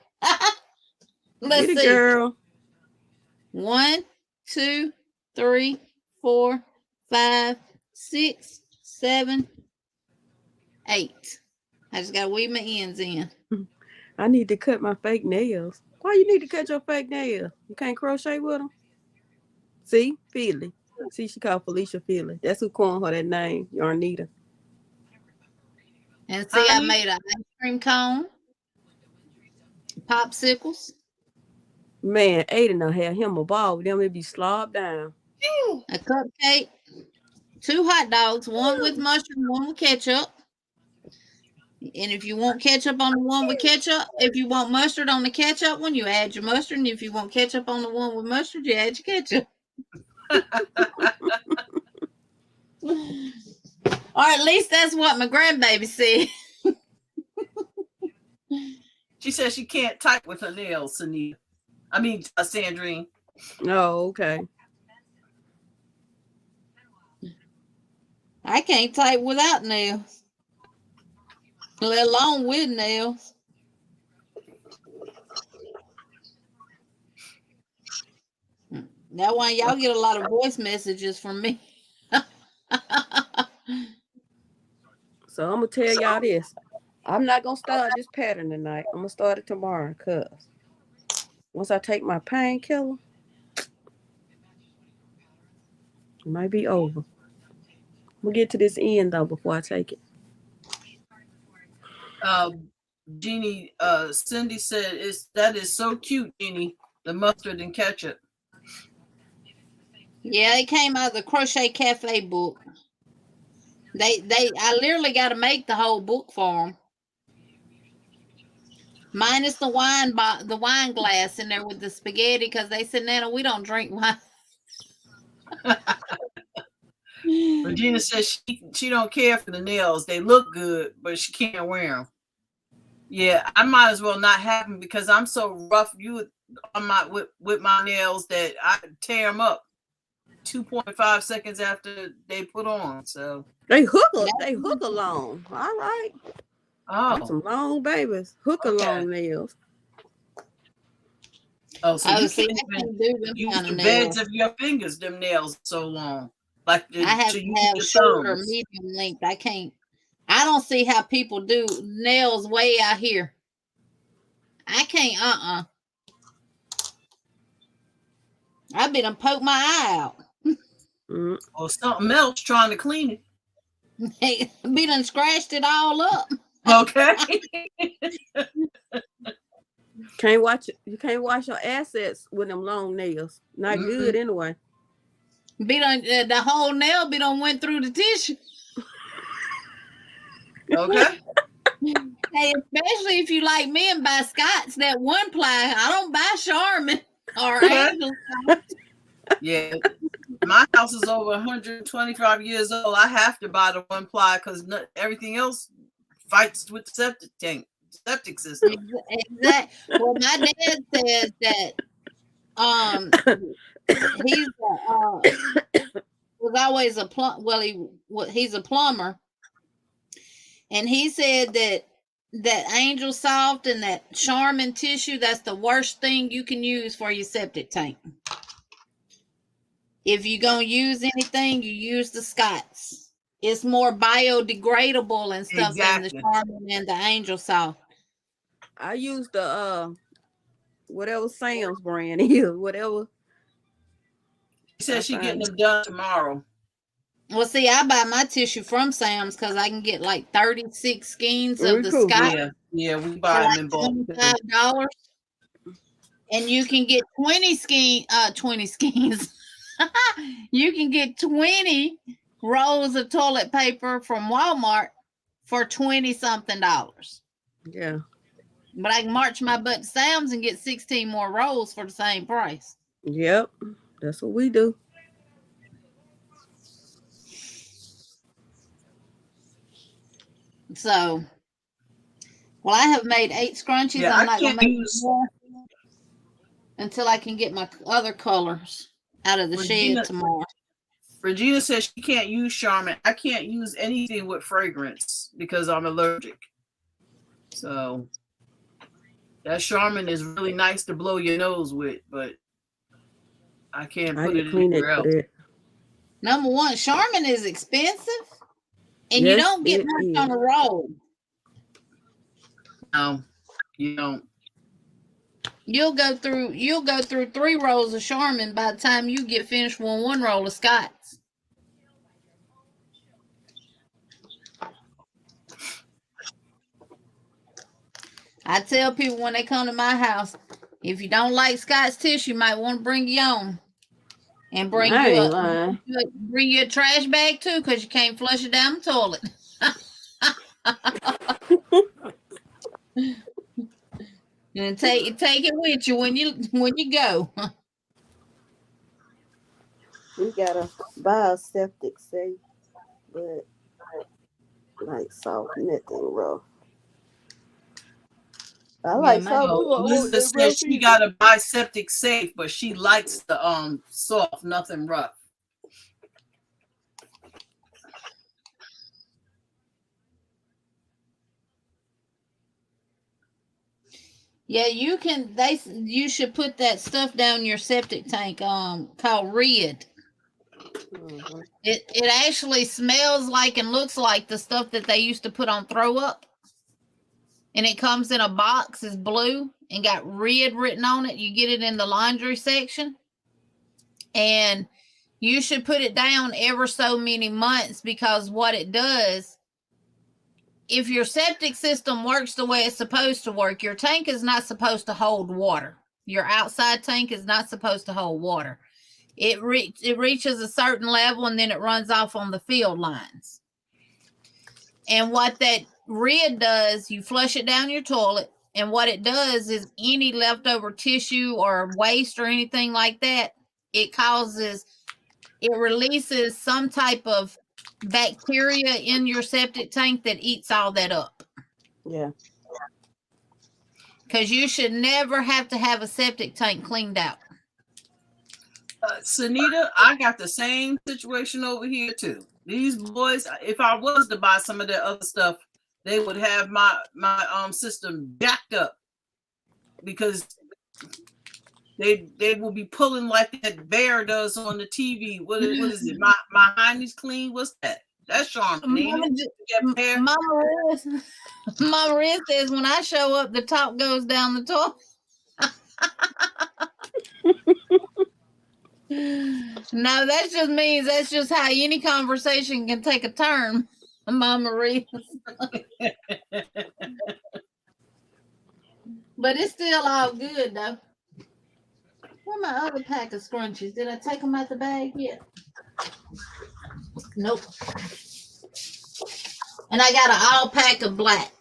Let's see. Girl. 1, 2, 3, 4, 5, 6, 7, 8. I just gotta weave my ends in. I need to cut my fake nails. Why you need to cut your fake nails? You can't crochet with them? See? Philly. See, she called Felicia Philly. That's who coined her that name, Yarnita. And see, I made an ice cream cone, popsicles. Man, Aiden had him a ball with them. It'd be slobbed down. A cupcake, 2 hot dogs, one with mushroom, one with ketchup. And if you want ketchup on the one with ketchup, if you want mustard on the ketchup one, you add your mustard. And if you want ketchup on the one with mustard, you add your ketchup. Or at least that's what my grandbaby said. She says she can't type with her nails, Sandrine. Oh, okay. I can't type without nails, let alone with nails. That's why y'all get a lot of voice messages from me. So I'm gonna tell y'all this. I'm not gonna start this pattern tonight. I'm gonna start it tomorrow, cause once I take my painkiller, it might be over. We'll get to this end though before I take it. Jeannie, Cindy said that is so cute, Jeannie, the mustard and ketchup. Yeah, it came out of the Crochet Cafe book. I literally got to make the whole book for them. Minus the wine glass in there with the spaghetti, because they said, Nana, we don't drink wine. Regina says she don't care for the nails. They look good, but she can't wear them. Yeah, I might as well not have them because I'm so rough with my nails that I tear them up 2.5 seconds after they put on. So they hook along. All right. Oh, some long babies. Hook along nails. Oh, so you see, can't I can do them use kind the of beds nails. of your fingers. Them nails so long. Like I have to have short or medium length. I can't. I don't see how people do nails way out here. I can't. I be done poke my eye out. Or something else trying to clean it. Hey, be done scratched it all up. Okay. You can't wash your assets with them long nails. Not good anyway. Be done the whole nail be done went through the tissue. Okay. Hey, especially if you like me and buy Scott's that one ply. I don't buy Charmin or Angel. Yeah. My house is over 125 years old. I have to buy the one ply because everything else fights with the septic system. Exactly. Well, my dad says that he's was always a he's a plumber, and he said that Angel Soft and that Charmin tissue, that's the worst thing you can use for your septic tank. If you're gonna use anything, you use the Scott's. It's more biodegradable and stuff than the Charmin and the Angel Soft. I use the whatever Sam's brand is, whatever. She said she's getting them done tomorrow. Well, see, I buy my tissue from Sam's because I can get like 36 skeins of the Scott. Yeah, we buy them in bulk. $25, and you can get 20 skeins. You can get 20 rolls of toilet paper from Walmart for $20-something. Yeah. But I can march my butt to Sam's and get 16 more rolls for the same price. Yep. That's what we do. So, well, I have made 8 scrunchies. Yeah, I'm not going to make more until I can get my other colors out of the shed tomorrow. Regina says she can't use Charmin. I can't use anything with fragrance because I'm allergic. So that Charmin is really nice to blow your nose with, but I can't put it anywhere else. Number one, Charmin is expensive, and you don't get much on a roll. No, you don't. You'll go through 3 rolls of Charmin by the time you get finished with 1 roll of Scott's. I tell people when they come to my house, if you don't like Scott's tissue, you might want to bring your own. And bring you a trash bag too, because you can't flush it down the toilet. And take it with you when you go. We gotta buy a septic safe, but like soft, nothing rough. I Yeah, like my soft So too. I want Elizabeth that said rough she either. got to buy septic safe, but she likes the soft, nothing rough. yeah, you should put that stuff down your septic tank called red. Mm-hmm. It actually smells like and looks like the stuff that they used to put on throw up. And it comes in a box, it's blue and got red written on it. You get it in the laundry section. And you should put it down ever so many months, because what it does, if your septic system works the way it's supposed to work, your tank is not supposed to hold water. Your outside tank is not supposed to hold water. It reaches a certain level and then it runs off on the field lines. And what that red does, you flush it down your toilet, and what it does is any leftover tissue or waste or anything like that, it releases some type of bacteria in your septic tank that eats all that up. Yeah. Because you should never have to have a septic tank cleaned out. Sunita, I got the same situation over here too. These boys, if I was to buy some of their other stuff, they would have my system jacked up, because they will be pulling like that bear does on the TV. What is it? My hiney's clean. What's that? That's Charmin, ain't it? Mama Riz says when I show up, the top goes down the toilet. No, that just means that's just how any conversation can take a turn, Mama Riz. But it's still all good though. Where my other pack of scrunchies? Did I take them out the bag yet? Nope. And I got an all pack of black.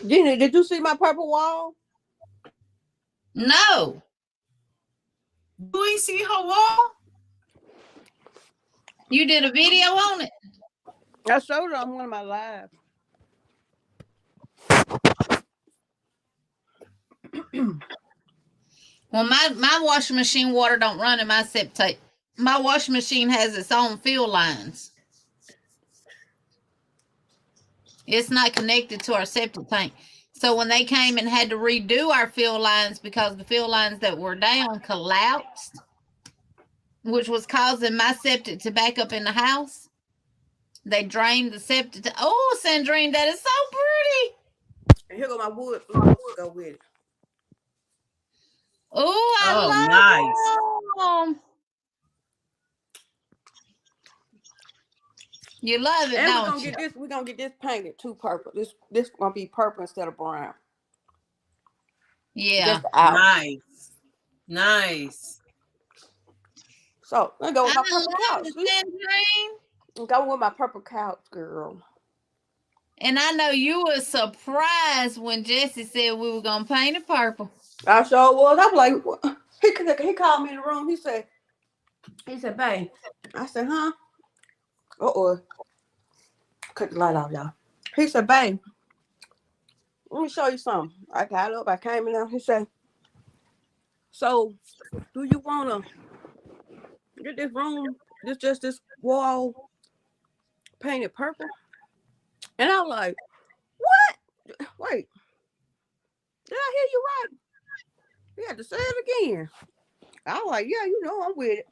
Jenny, did you see my purple wall? No. Do we see her wall? You did a video on it? I showed it on one of my lives. Well, my washing machine water don't run in my septic. My washing machine has its own field lines. It's not connected to our septic tank. So when they came and had to redo our field lines because the field lines that were down collapsed, which was causing my septic to back up in the house, they drained the septic. Oh, Sandrine, that is so pretty. And here go my wood floors to go with it. Oh, I love nice. them. You love it, and don't you? We're gonna get this painted too purple. This gonna be purple instead of brown. Yeah. Just out. Nice. So let's go with my purple couch. Go with my purple couch, girl. And I know you were surprised when Jesse said we were gonna paint it purple. I sure was. I was like, what? He called me in the room. He said, babe. I said, huh? Cut the light off, y'all. He said, babe, let me show you something. I got up. I came in there. He said, so do you want to get this room, this wall painted purple? And I was like, what? Wait, did I hear you right? You had to say it again. I was like, yeah, I'm with it.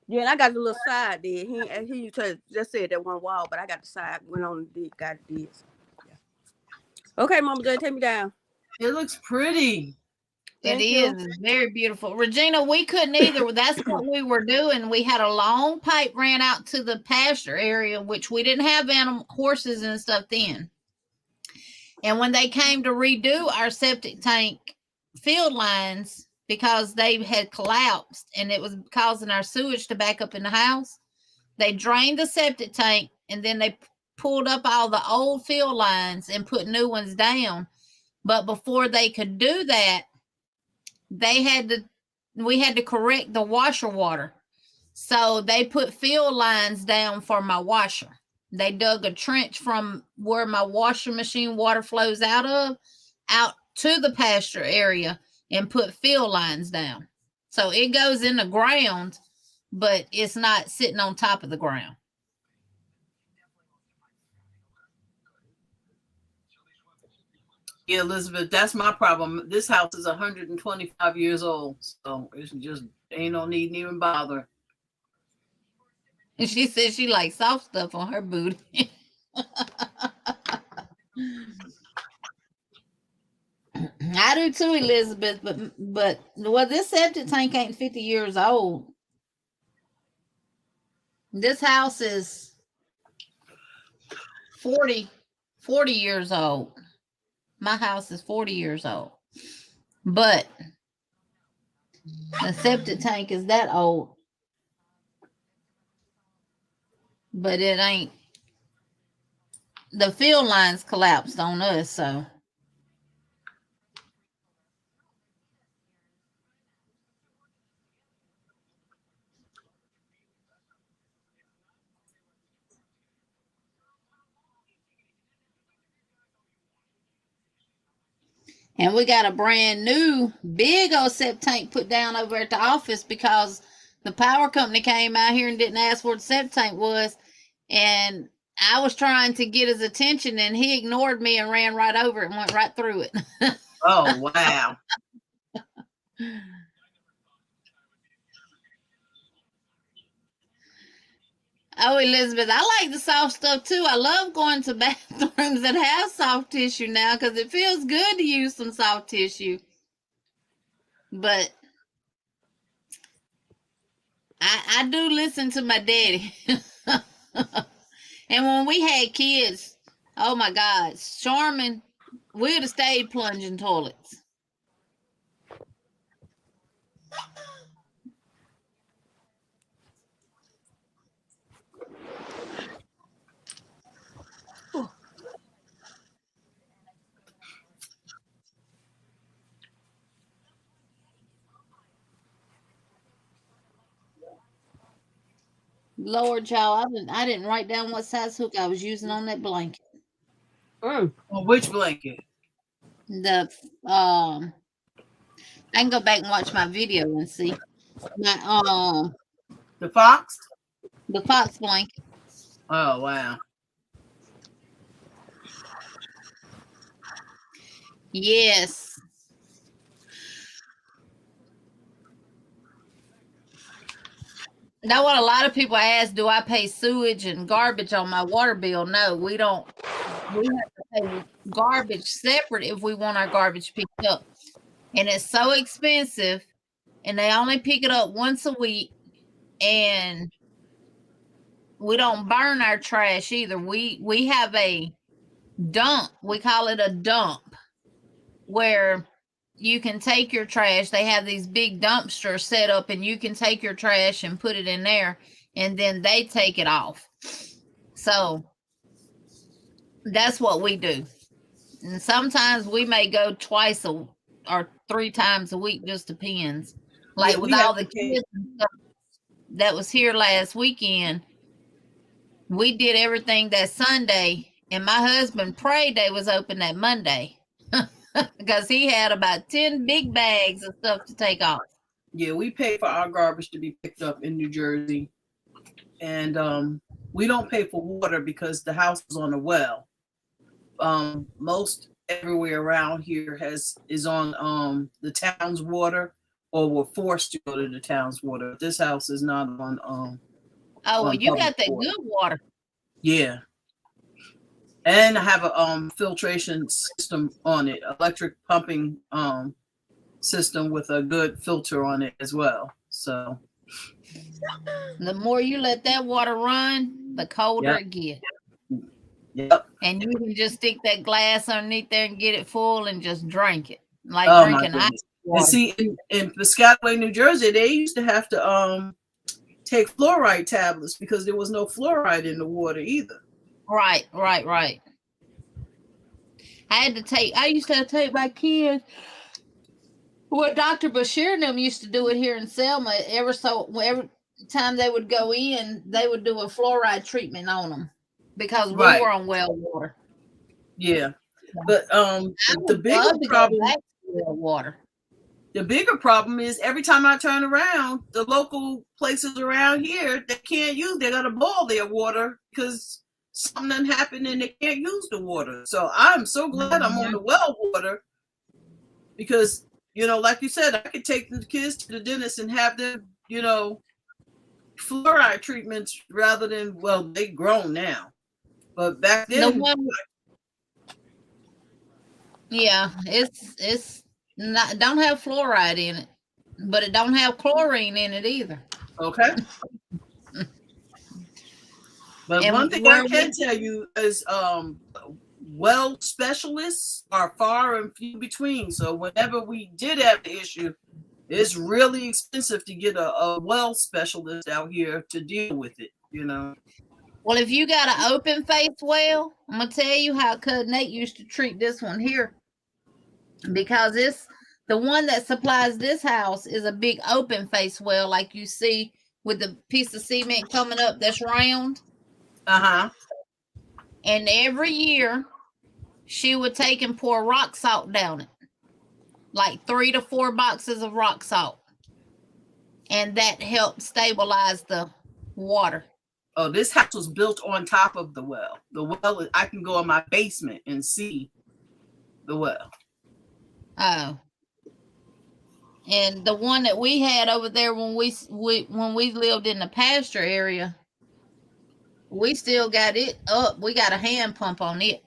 Yeah, and I got the little side there. He just said that one wall, but I got the side, went on and got this. Yeah. Okay, Mama J, take me down. It looks pretty. It is. It's very beautiful. Regina, we couldn't either. That's what we were doing. We had a long pipe ran out to the pasture area, which we didn't have horses and stuff then. And when they came to redo our septic tank field lines, because they had collapsed and it was causing our sewage to back up in the house, they drained the septic tank and then they pulled up all the old field lines and put new ones down. But before they could do that, we had to correct the washer water. So they put field lines down for my washer. They dug a trench from where my washing machine water flows out to the pasture area and put field lines down. So it goes in the ground, but it's not sitting on top of the ground. Yeah, Elizabeth, that's my problem. This house is 125 years old, so it's just ain't no need to even bother. And she says she likes soft stuff on her booty. I do too, Elizabeth, but well, this septic tank ain't 50 years old. This house is 40 years old. My house is 40 years old. But the septic tank is that old. But it ain't. The field lines collapsed on us, so. And we got a brand new big old septic tank put down over at the office because the power company came out here and didn't ask where the septic tank was. And I was trying to get his attention and he ignored me and ran right over it and went right through it. Oh, wow. Oh, Elizabeth, I like the soft stuff too. I love going to bathrooms that have soft tissue now because it feels good to use some soft tissue. But I do listen to my daddy. And when we had kids, oh my God, Charmin, we would have stayed plunging toilets. Lord, y'all, I didn't write down what size hook I was using on that blanket. Well, which blanket? The I can go back and watch my video and see. The fox? The fox blanket. Oh, wow. Yes. Now, what a lot of people ask, do I pay sewage and garbage on my water bill? No, we don't. We have to pay garbage separate if we want our garbage picked up. And it's so expensive, and they only pick it up once a week, and we don't burn our trash either. We have a dump. We call it a dump, where you can take your trash. They have these big dumpsters set up and you can take your trash and put it in there and then they take it off. So that's what we do. And sometimes we may go twice or 3 times a week, just depends. Like with all the kids and stuff that was here last weekend, we did everything that Sunday, and my husband prayed they was open that Monday. Because he had about 10 big bags of stuff to take off. Yeah, we pay for our garbage to be picked up in New Jersey. And we don't pay for water because the house is on a well. Most everywhere around here is on the town's water, or we're forced to go to the town's water. This house is not on oh, well, you got that water. Good water. Yeah. And I have a filtration system on it, electric pumping system with a good filter on it as well. So the more you let that water run, the colder it gets. Yep. And you can just stick that glass underneath there and get it full and just drink it. Like drinking ice water. And see, in Piscataway, New Jersey, they used to have to take fluoride tablets because there was no fluoride in the water either. Right. I used to take my kids. Well, Dr. Bashir and them used to do it here in Selma. Every time they would go in, they would do a fluoride treatment on them because we Right. were on well water. Yeah. But I the would bigger love to go problem, back to well water. the bigger problem is every time I turn around, the local places around here they can't use. They're gonna boil their water because something happened and they can't use the water. So I'm so glad I'm on the well water because like you said, I could take the kids to the dentist and have them, fluoride treatments rather than they grown now, but back The then. one, yeah, it's not don't have fluoride in it, but it don't have chlorine in it either. Okay. But And one thing I can tell you is well specialists are far and few between. So whenever we did have the issue, it's really expensive to get a well specialist out here to deal with it, Well, if you got an open face well, I'm gonna tell you how Cud Nate used to treat this one here. Because the one that supplies this house is a big open face well, like you see with the piece of cement coming up that's round. Uh-huh. And every year she would take and pour rock salt down it, like 3 to 4 boxes of rock salt, and that helped stabilize the water. Oh, this house was built on top of the well. The well, I can go in my basement and see the well. Oh. And the one that we had over there when we lived in the pasture area, we still got it up. We got a hand pump on it.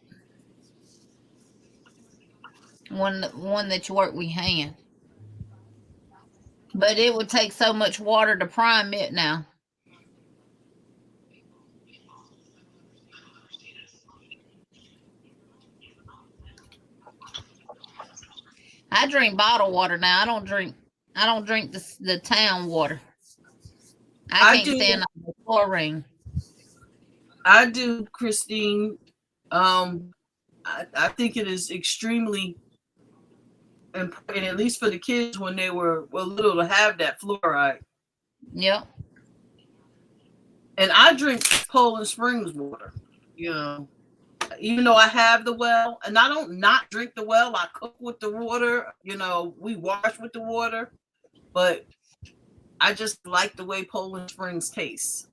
One that you work with hand. But it would take so much water to prime it now. I drink bottled water now. I don't drink the town water. I can't stand the chlorine. I do, Christine. I think it is extremely important, at least for the kids when they were little, to have that fluoride. Yep. And I drink Poland Springs water, even though I have the well, and I don't not drink the well. I cook with the water, we wash with the water, but I just like the way Poland Springs tastes.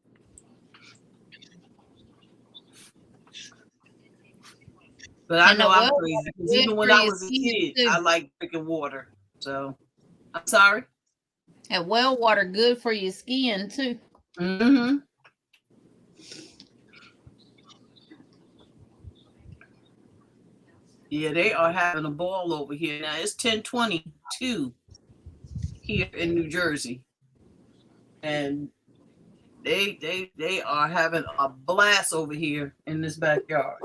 But I know I'm crazy because even when I was a kid, I liked drinking water. So I'm sorry. And well water good for your skin too. Mm-hmm. Yeah, they are having a ball over here now. It's 10:22 here in New Jersey, and they are having a blast over here in this backyard.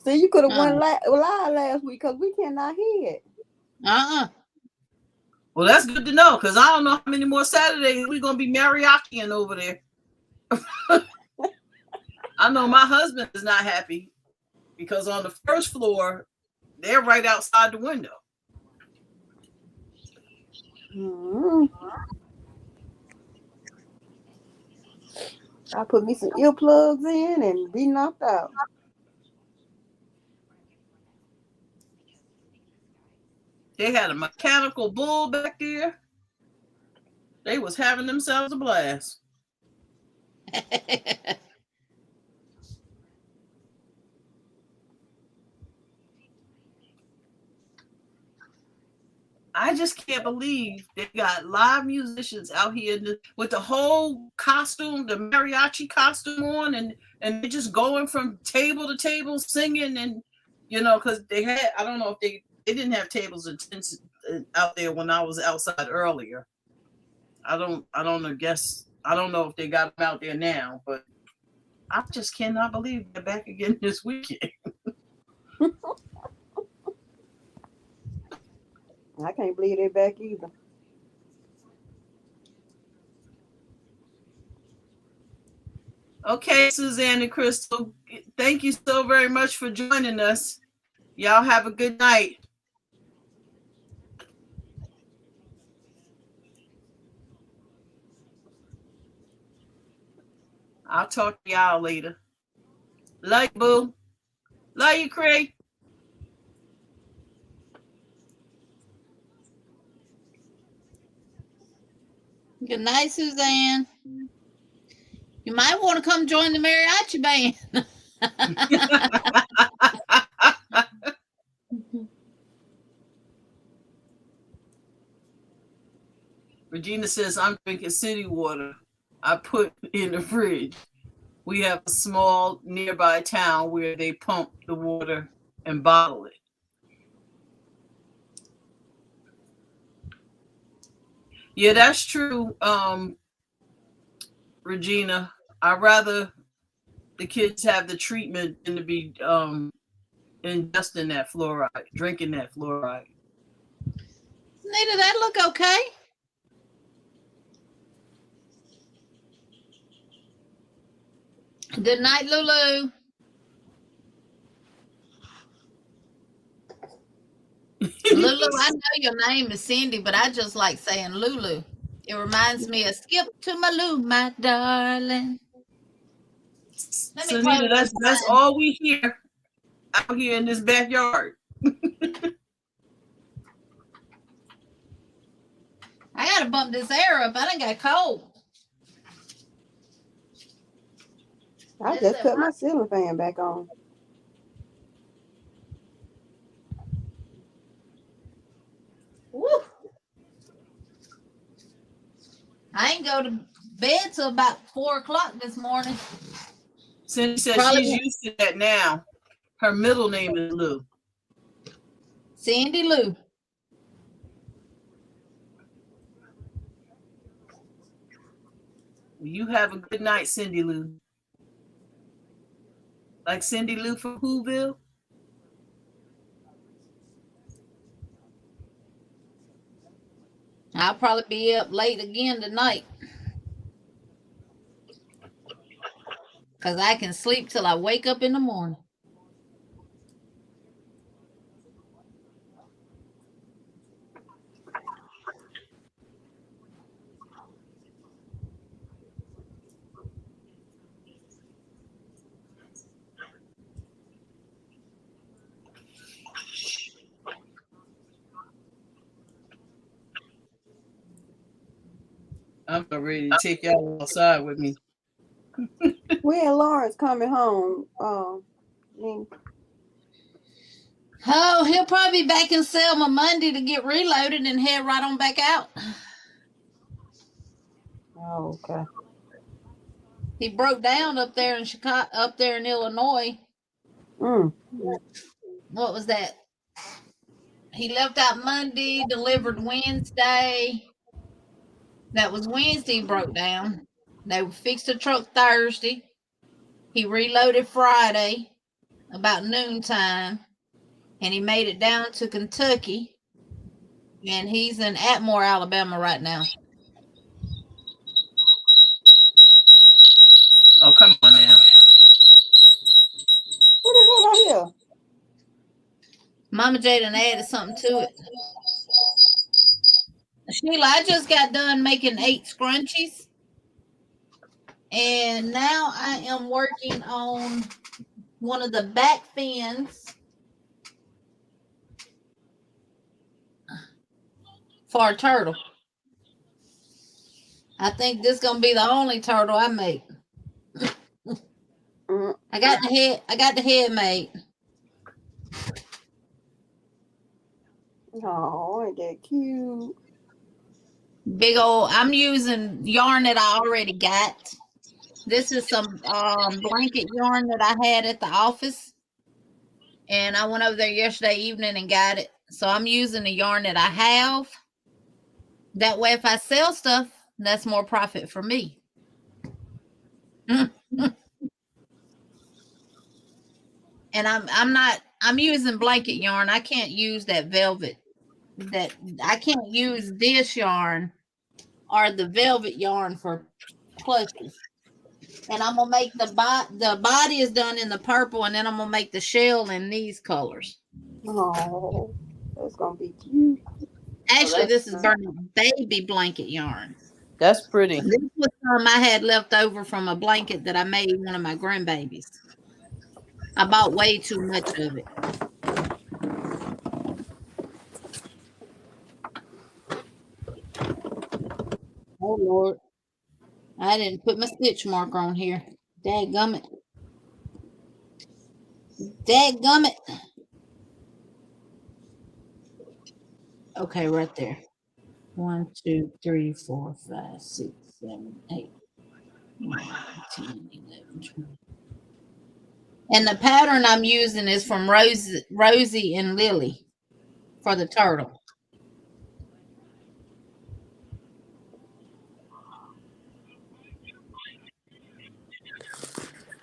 So you could have won live last week because we cannot hear it. Well, that's good to know because I don't know how many more Saturdays we're gonna be mariachiing over there. I know my husband is not happy because on the first floor they're right outside the window. Mm-hmm. I put me some earplugs in and be knocked out. They had a mechanical bull back there. They was having themselves a blast. I just can't believe they got live musicians out here with the whole costume, the mariachi costume on, and they're just going from table to table singing, and because they had, I don't know if they didn't have tables and tents out there when I was outside earlier. I don't know if they got them out there now, but I just cannot believe they're back again this weekend. I can't believe they're back either. Okay, Suzanne and Crystal, thank you so very much for joining us. Y'all have a good night. I'll talk to y'all later. Love you, boo. Love you, Craig. Good night, Suzanne. You might want to come join the mariachi band. Regina says, I'm drinking city water I put in the fridge. We have a small nearby town where they pump the water and bottle it. Yeah, that's true, Regina. I'd rather the kids have the treatment than to be ingesting that fluoride, drinking that fluoride. Nita, that look okay. Good night, Lulu. Lulu, I know your name is Cindy, but I just like saying Lulu. It reminds me of Skip to my Lou, my darling. So Nita, that's all we hear out here in this backyard. I gotta bump this air up. I done got cold. I just cut my ceiling fan back on. Woo. I ain't go to bed till about 4 o'clock this morning. Cindy says she's used to that now. Her middle name is Lou. Cindy Lou. You have a good night, Cindy Lou. Like Cindy Lou from Whoville? I'll probably be up late again tonight. Because I can sleep till I wake up in the morning. I'm ready to take y'all outside with me. When Lawrence coming home? Oh, he'll probably be back in Selma Monday to get reloaded and head right on back out. Oh, okay. He broke down up there in Chicago, up there in Illinois. Mm. What was that? He left out Monday, delivered Wednesday. That was Wednesday he broke down. They fixed the truck Thursday. He reloaded Friday about noontime, and he made it down to Kentucky, and he's in Atmore, Alabama right now. Oh, come on now. What is that right here? Mama J done added something to it. Sheila, I just got done making 8 scrunchies. And now I am working on one of the back fins for a turtle. I think this is gonna be the only turtle I make. I got the head made. Oh, ain't that cute? Big old, I'm using yarn that I already got. This is some blanket yarn that I had at the office. And I went over there yesterday evening and got it. So I'm using the yarn that I have. That way, if I sell stuff, that's more profit for me. And I'm using blanket yarn. I can't use that velvet. I can't use this yarn or the velvet yarn for plushes. And I'm gonna make the body is done in the purple, and then I'm gonna make the shell in these colors. Oh, that's gonna be cute. Actually, that's this is burning baby blanket yarn. That's pretty. This was some I had left over from a blanket that I made one of my grandbabies. I bought way too much of it. Oh Lord. I didn't put my stitch marker on here. Dadgummit. Dadgummit. Okay, right there. 1, 2, 3, 4, 5, 6, 7, 8, 9, 10, 11, 12. And the pattern I'm using is from Rosie and Lily for the turtle.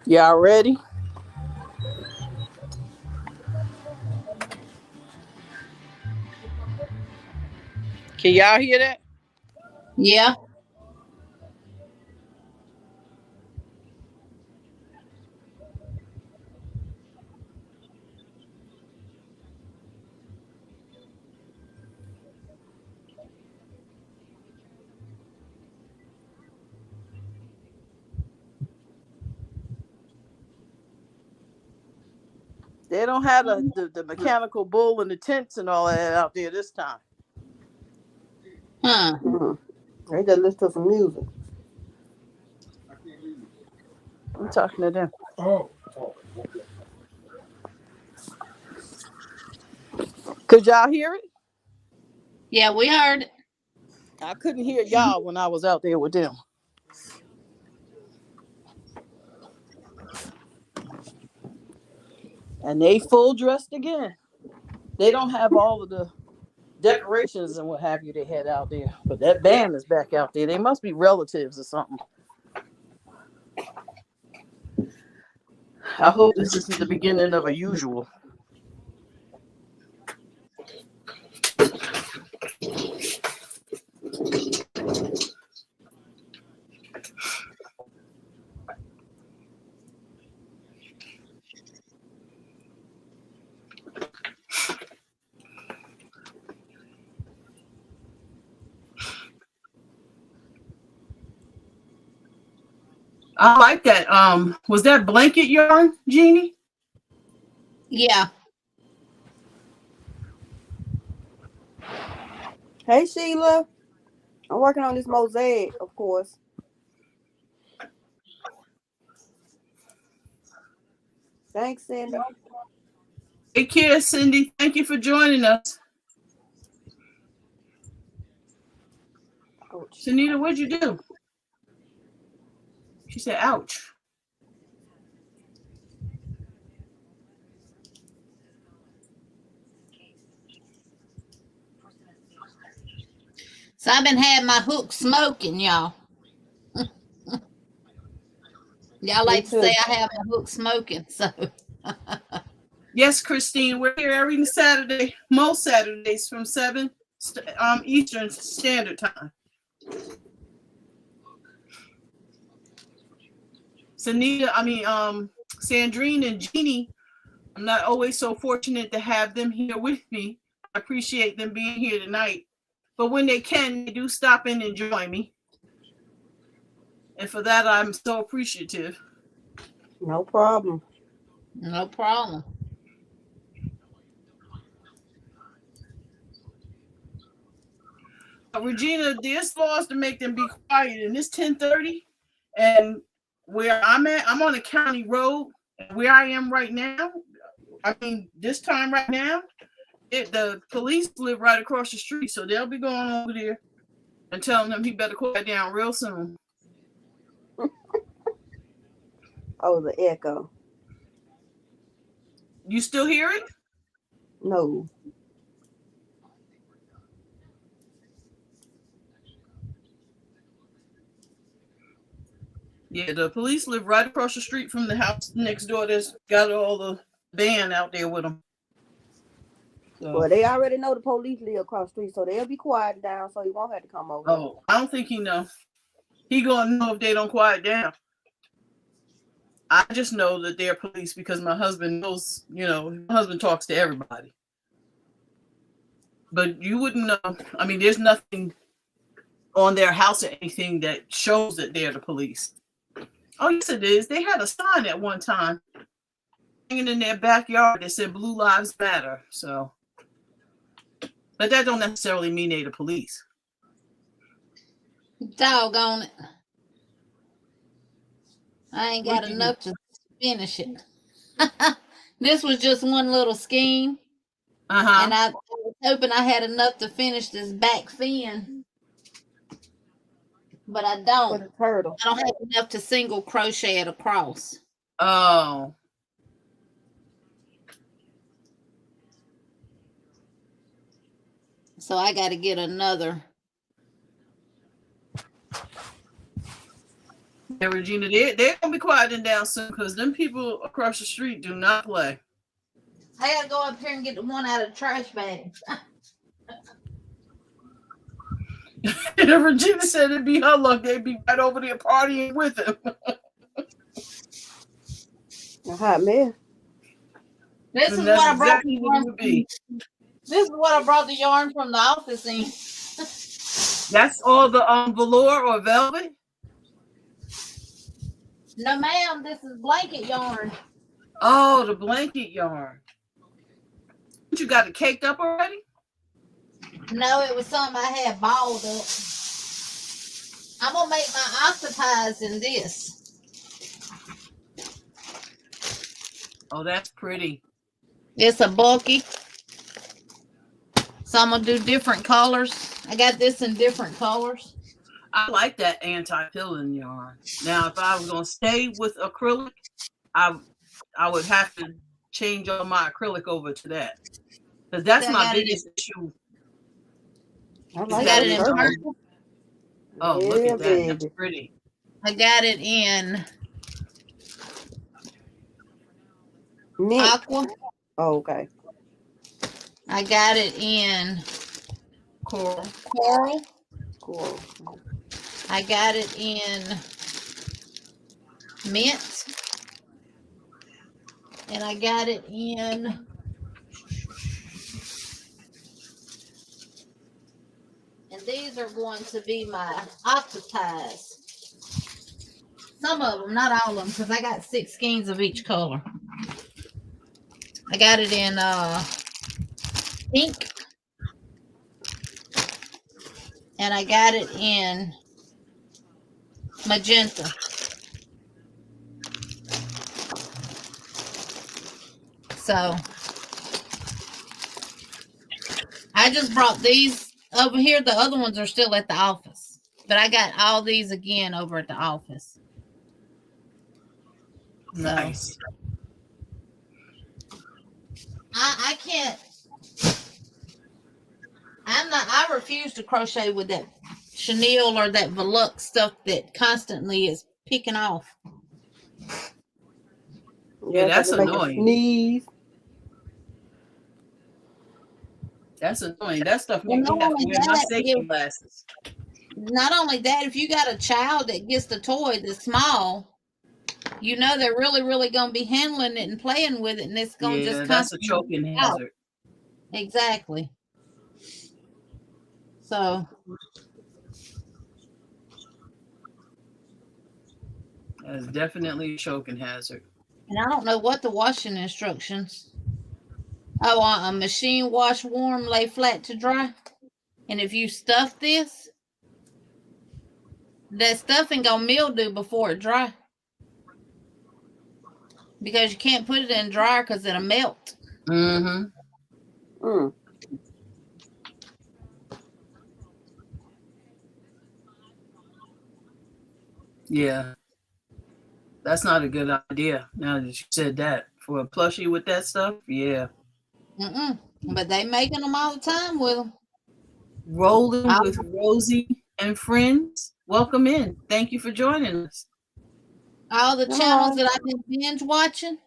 Y'all ready? Can y'all hear that? Yeah. They don't have the mechanical bull and the tents and all that out there this time. Huh. They just listen to some music. I'm talking to them. Could y'all hear it? Yeah, we heard it. I couldn't hear y'all when I was out there with them. And they full dressed again. They don't have all of the decorations and what have you they had out there, but that band is back out there. They must be relatives or something. I hope this isn't the beginning of a usual. I like that. Was that blanket yarn, Jeannie? Yeah. Hey Sheila, I'm working on this mosaic, of course. Thanks, Cindy. Take care, Cindy. Thank you for joining us. Ouch. Sunita, what'd you do? She said, ouch. So I've been having my hook smoking, y'all. Y'all like to say I have my hook smoking, so. Yes, Christine, we're here every Saturday, most Saturdays from 7 Eastern Standard Time. Sandrine and Jeannie, I'm not always so fortunate to have them here with me. I appreciate them being here tonight. But when they can, they do stop in and join me. And for that, I'm so appreciative. No problem. No problem. Regina, there's laws to make them be quiet, and it's 10:30, and where I'm at, I'm on a county road. Where I am right now, this time right now, the police live right across the street, so they'll be going over there and telling him he better quiet down real soon. Oh, the echo. You still hear it? No. Yeah, the police live right across the street from the house next door that's got all the band out there with them. So, Well, they already know the police live across the street, so they'll be quiet down, so he won't have to come over. I don't think he know. He gonna know if they don't quiet down. I just know that they're police because my husband knows, my husband talks to everybody. But you wouldn't know. I mean, there's nothing on their house or anything that shows that they're the police. Oh, yes, it is. They had a sign at one time hanging in their backyard that said Blue Lives Matter. So, but that don't necessarily mean they're the police. Doggone it. I ain't got What enough to finish it. This was just one little scheme. And I was hoping I had enough to finish this back fin. But I don't. For the turtle. I don't have enough to single crochet it across. Oh. So I got to get another. Yeah, Regina, they're going to be quieting down soon because them people across the street do not play. I got to go up here and get the one out of the trash bag. Regina said it'd be her luck. They'd be right over there partying with him. A hot mess. This is what I brought the yarn. This is what I brought the yarn from the office in. That's all the velour or velvet? No, ma'am. This is blanket yarn. Oh, the blanket yarn. You got it caked up already? No, it was something I had balled up. I'm gonna make my octopies in this. Oh, that's pretty. It's a bulky. So I'm gonna do different colors. I got this in different colors. I like that anti-pilling yarn. Now, if I was gonna stay with acrylic, I would have to change all my acrylic over to that. Because that's my biggest issue. I like got it that in turtle. purple. Oh, Yeah, look at that. baby. That's pretty. I got it in Mint. aqua. Oh, okay. I got it in Coral. coral. Cool. I got it in mint. And I got it in and these are going to be my octopies. Some of them, not all of them, because I got 6 skeins of each color. I got it in pink. And I got it in magenta. So I just brought these over here. The other ones are still at the office, but I got all these again over at the office. Nice. I can't. I refuse to crochet with that chenille or that Velux stuff that constantly is picking off. Yeah, that's annoying. Sneeze. That's annoying. That stuff makes me have to wear my safety glasses. Not only that, if you got a child that gets the toy that's small, you know they're really, really going to be handling it and playing with it, and it's going to just that's a choking hazard. Exactly. So that's definitely a choking hazard. And I don't know what the washing instructions. Oh, a machine wash warm, lay flat to dry. And if you stuff this, that stuffing gonna mildew before it dry. Because you can't put it in dryer because it'll melt. Mm-hmm. Mm. Yeah. That's not a good idea. Now that you said that. For a plushie with that stuff, yeah. But they making them all the time with them. Rolling with Rosie and friends. Welcome in. Thank you for joining us. All the channels that I've been binge watching,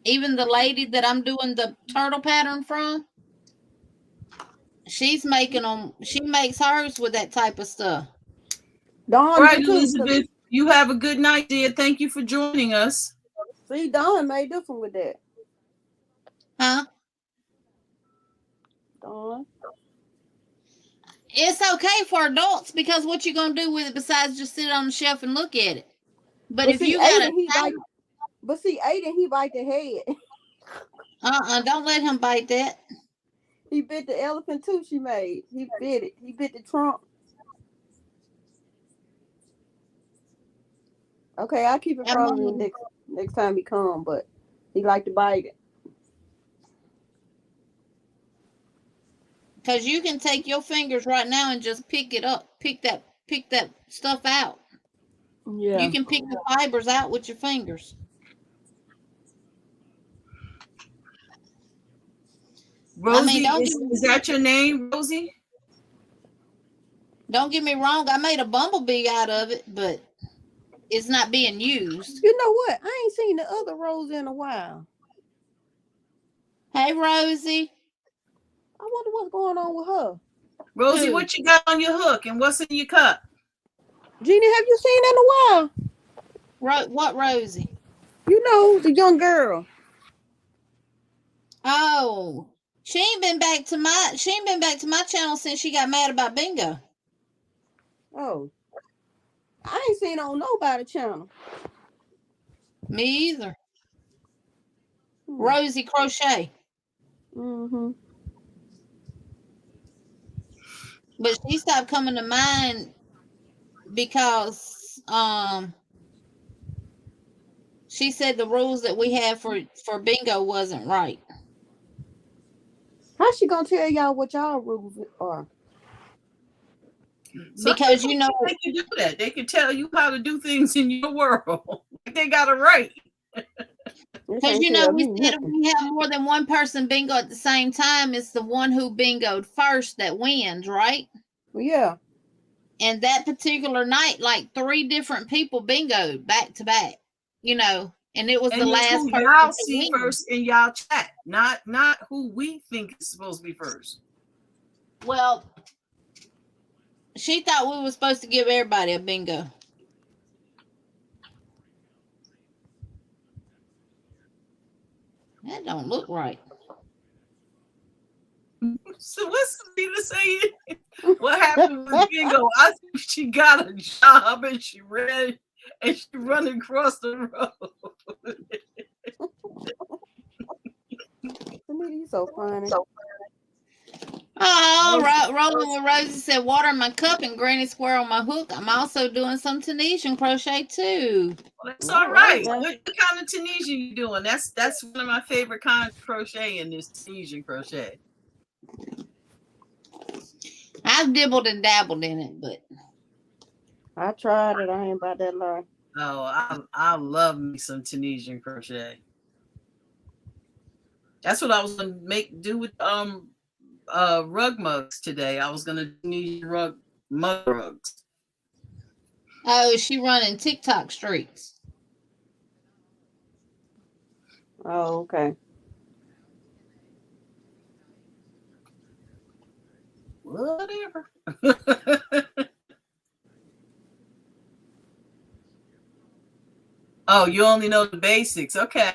even the lady that I'm doing the turtle pattern from, she's making them. She makes hers with that type of stuff. All right, Elizabeth, you have a good night, dear. Thank you for joining us. See, Dawn made this one with that. Huh? Dawn. It's okay for adults because what you gonna do with it besides just sit on the shelf and look at it? But if see, you got Aiden, Aiden, he bite the head. don't let him bite that. He bit the elephant too. She made. He bit it. He bit the trunk. Okay, I'll keep it from him next time he come, but he like to bite it. Because you can take your fingers right now and just pick it up, pick that stuff out. Yeah. You can pick the fibers out with your fingers. Rosie, is that your name, Rosie? Don't get me wrong, I made a bumblebee out of it, but it's not being used. You know what? I ain't seen the other Rose in a while. Hey, Rosie. I wonder what's going on with her. Rosie, what you got on your hook and what's in your cup? Jeannie, have you seen her in a while? What Rosie? You know, the young girl. Oh, she ain't been back to my channel since she got mad about bingo. Oh. I ain't seen her on nobody's channel. Me either. Rosie Crochet. Mm-hmm. But she stopped coming to mine because she said the rules that we have for bingo wasn't right. How's she gonna tell y'all what y'all rules are? Because you know they can do that. They can tell you how to do things in your world. They got it right. Because you know we said if we have more than one person bingo at the same time, it's the one who bingoed first that wins, right? Yeah. And that particular night, like 3 different people bingoed back to back, you know, and it was the last who person y'all to see win. first in y'all chat, not who we think is supposed to be first. Well, she thought we were supposed to give everybody a bingo. That don't look right. So what's Nina saying? What happened with bingo? I think she got a job and she ran and she running across the road. You're so funny. Oh, Rolling with Rosie said, water in my cup and granny square on my hook. I'm also doing some Tunisian crochet too. Well, that's all right. What kind of Tunisian you doing? That's one of my favorite kinds of crochet in this Tunisian crochet. I've dibbled and dabbled in it, but I tried it. I ain't about that long. Oh, I love me some Tunisian crochet. That's what I was gonna do with rug mugs today. I was gonna need mug rugs. Oh, is she running TikTok streaks? Oh, okay. Whatever. Oh, you only know the basics. Okay.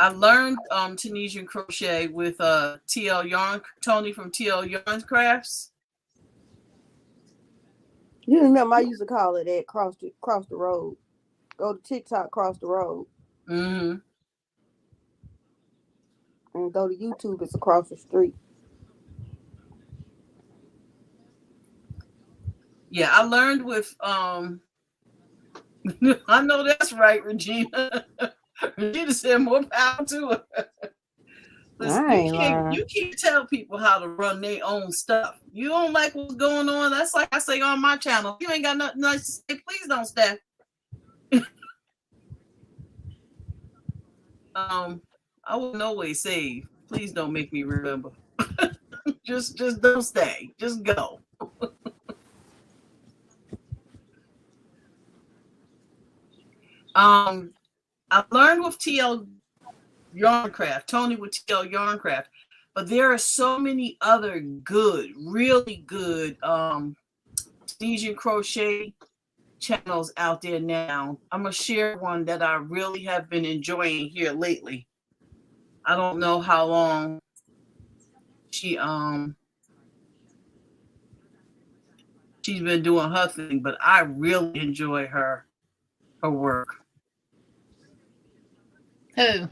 I learned Tunisian crochet with Tony from TL Yarn Crafts. You remember I used to call it that cross the road. Go to TikTok, cross the road. Mm-hmm. And go to YouTube, it's across the street. Yeah, I learned with I know that's right, Regina. Regina said more power to her. Listen, you can't tell people how to run their own stuff. You don't like what's going on. That's like I say on my channel. You ain't got nothing nice to say. Please don't stay. I will always say, please don't make me remember. just don't stay. Just go. I learned with TL Yarncraft, Tony with TL Yarncraft, but there are so many other good, really good Tunisian crochet channels out there now. I'm gonna share one that I really have been enjoying here lately. I don't know how long she's been doing her thing, but I really enjoy her work. Who?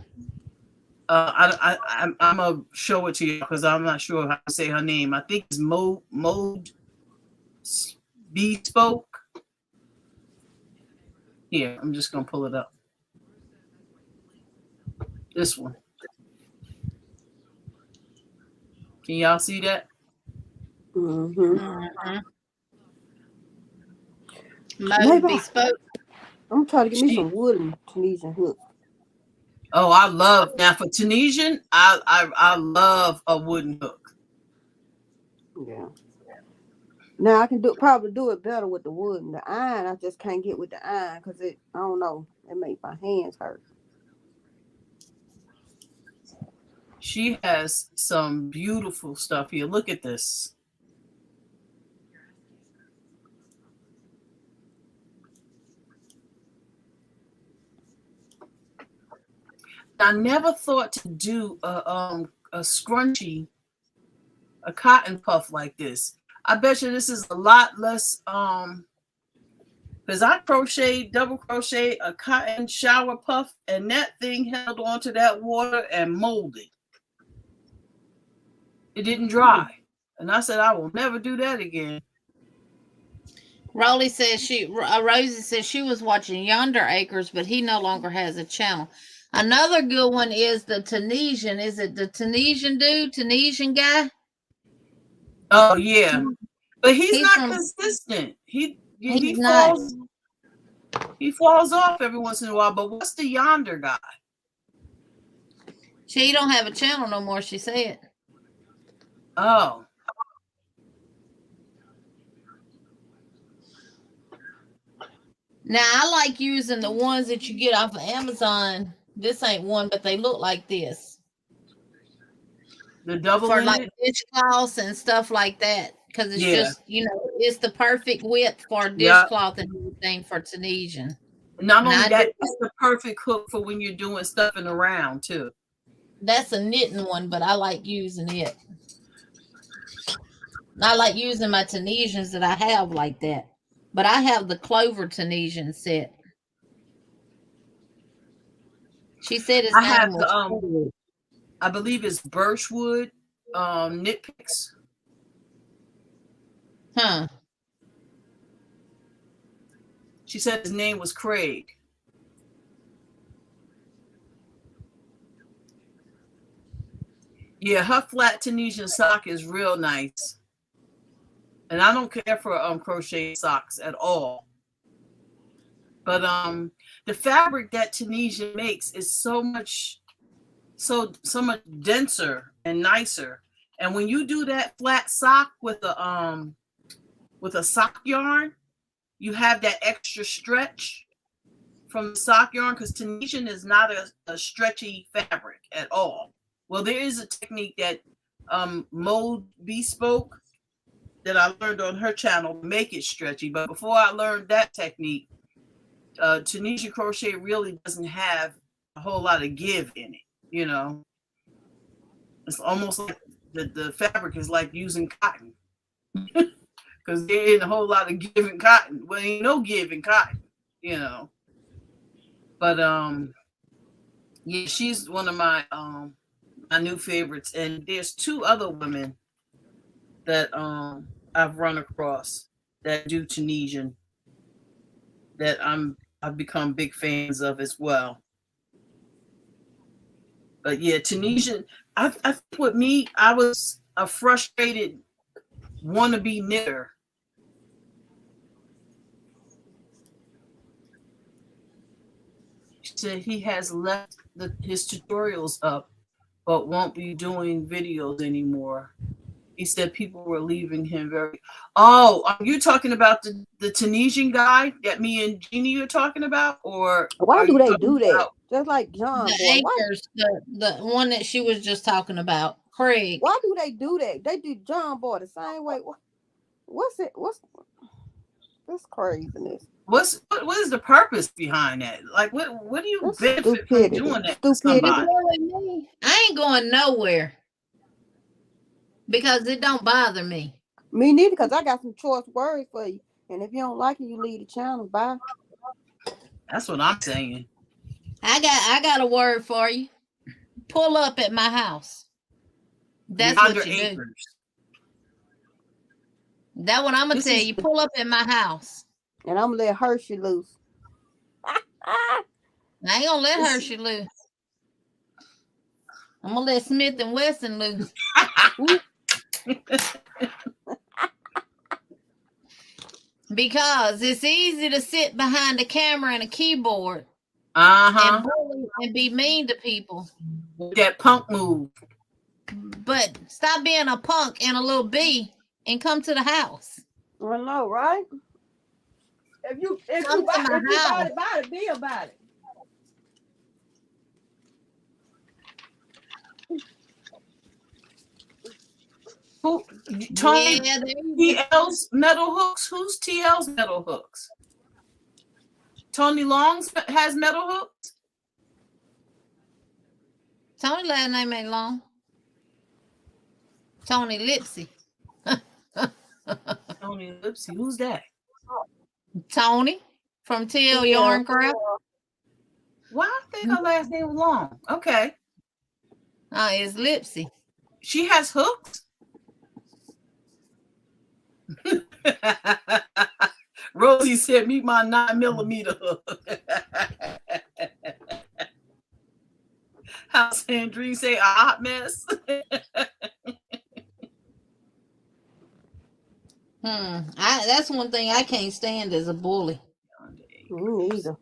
I'm gonna show it to you because I'm not sure how to say her name. I think it's Mode Bespoke. Here, I'm just gonna pull it up. This one. Can y'all see that? Mm-hmm. Maybe Bespoke. I'm trying to get me some wooden Tunisian hooks. Oh, I love now for Tunisian. I love a wooden hook. Yeah. Now I can probably do it better with the wood and the iron. I just can't get with the iron because I don't know, it makes my hands hurt. She has some beautiful stuff here. Look at this. I never thought to do a scrunchie, a cotton puff like this. I bet you this is a lot less because I double crochet a cotton shower puff, and that thing held onto that water and molded. It didn't dry. And I said, I will never do that again. Rosie says she was watching Yonder Acres, but he no longer has a channel. Another good one is the Tunisian. Is it the Tunisian dude, Tunisian guy? Oh yeah, but he's not from, consistent. He not. falls off every once in a while. But what's the Yonder guy? She don't have a channel no more. She said. Oh. Now I like using the ones that you get off of Amazon. This ain't one, but they look like this. The double for like dishcloths and stuff like that, because it's just it's the perfect width for dishcloth and everything for Tunisian. Not only that, it's the perfect hook for when you're doing stuffing around too. That's a knitting one, but I like using it. I like using my Tunisians that I have like that. But I have the Clover Tunisian set. She said his name was I believe it's Birchwood knit picks. Huh. She said his name was Craig. Yeah, her flat Tunisian sock is real nice. And I don't care for crochet socks at all. But the fabric that Tunisian makes is so much denser and nicer. And when you do that flat sock with a sock yarn, you have that extra stretch from the sock yarn, because Tunisian is not a stretchy fabric at all. Well, there is a technique that Mode Bespoke that I learned on her channel to make it stretchy. But before I learned that technique, Tunisian crochet really doesn't have a whole lot of give in it. You know, it's almost like the fabric is like using cotton, because there ain't a whole lot of give in cotton. Well, ain't no give in cotton, you know. But yeah, she's one of my new favorites, and there's two other women that I've run across that do Tunisian that I've become big fans of as well. But yeah, Tunisian, I think with me, I was a frustrated wannabe knitter. She said he has left his tutorials up, but won't be doing videos anymore. He said people were leaving him very. Oh, are you talking about the Tunisian guy that me and Jeannie are talking about, or why do they do that? Just like John Boy. The one that she was just talking about, Craig. Why do they do that? They do John Boy the same way. What's it? That's craziness. What is the purpose behind that? Like, what do you That's benefit from stupidity. doing that to Stupidity. somebody? I ain't going nowhere because it don't bother me. Me neither, because I got some choice words for you. And if you don't like it, you leave the channel. Bye. That's what I'm saying. I got a word for you. Pull up at my house. That's Yonder what you acres. do. That's what I'm gonna tell you. Pull up at my house. And I'm going to let Hershey loose. I ain't gonna let Hershey loose. I'm gonna let Smith and Wesson loose. Because it's easy to sit behind a camera and a keyboard and bully and be mean to people. That punk move. But stop being a punk and a little B and come to the house. I know, right? If you Come to my house. buy it, be about it. Who? Tony Yeah, TL's metal hooks? Who's TL's metal hooks? Tony Long's has metal hooks? Tony last name ain't long. Tony Lipsy. Tony Lipsy. Who's that? Tony from TL Yarn Craft. Why I think her last name was Long. Okay. It's Lipsy. She has hooks? Rosie said, meet my 9mm hook. How Sandrine say, a hot mess? That's one thing I can't stand as a bully. Me neither.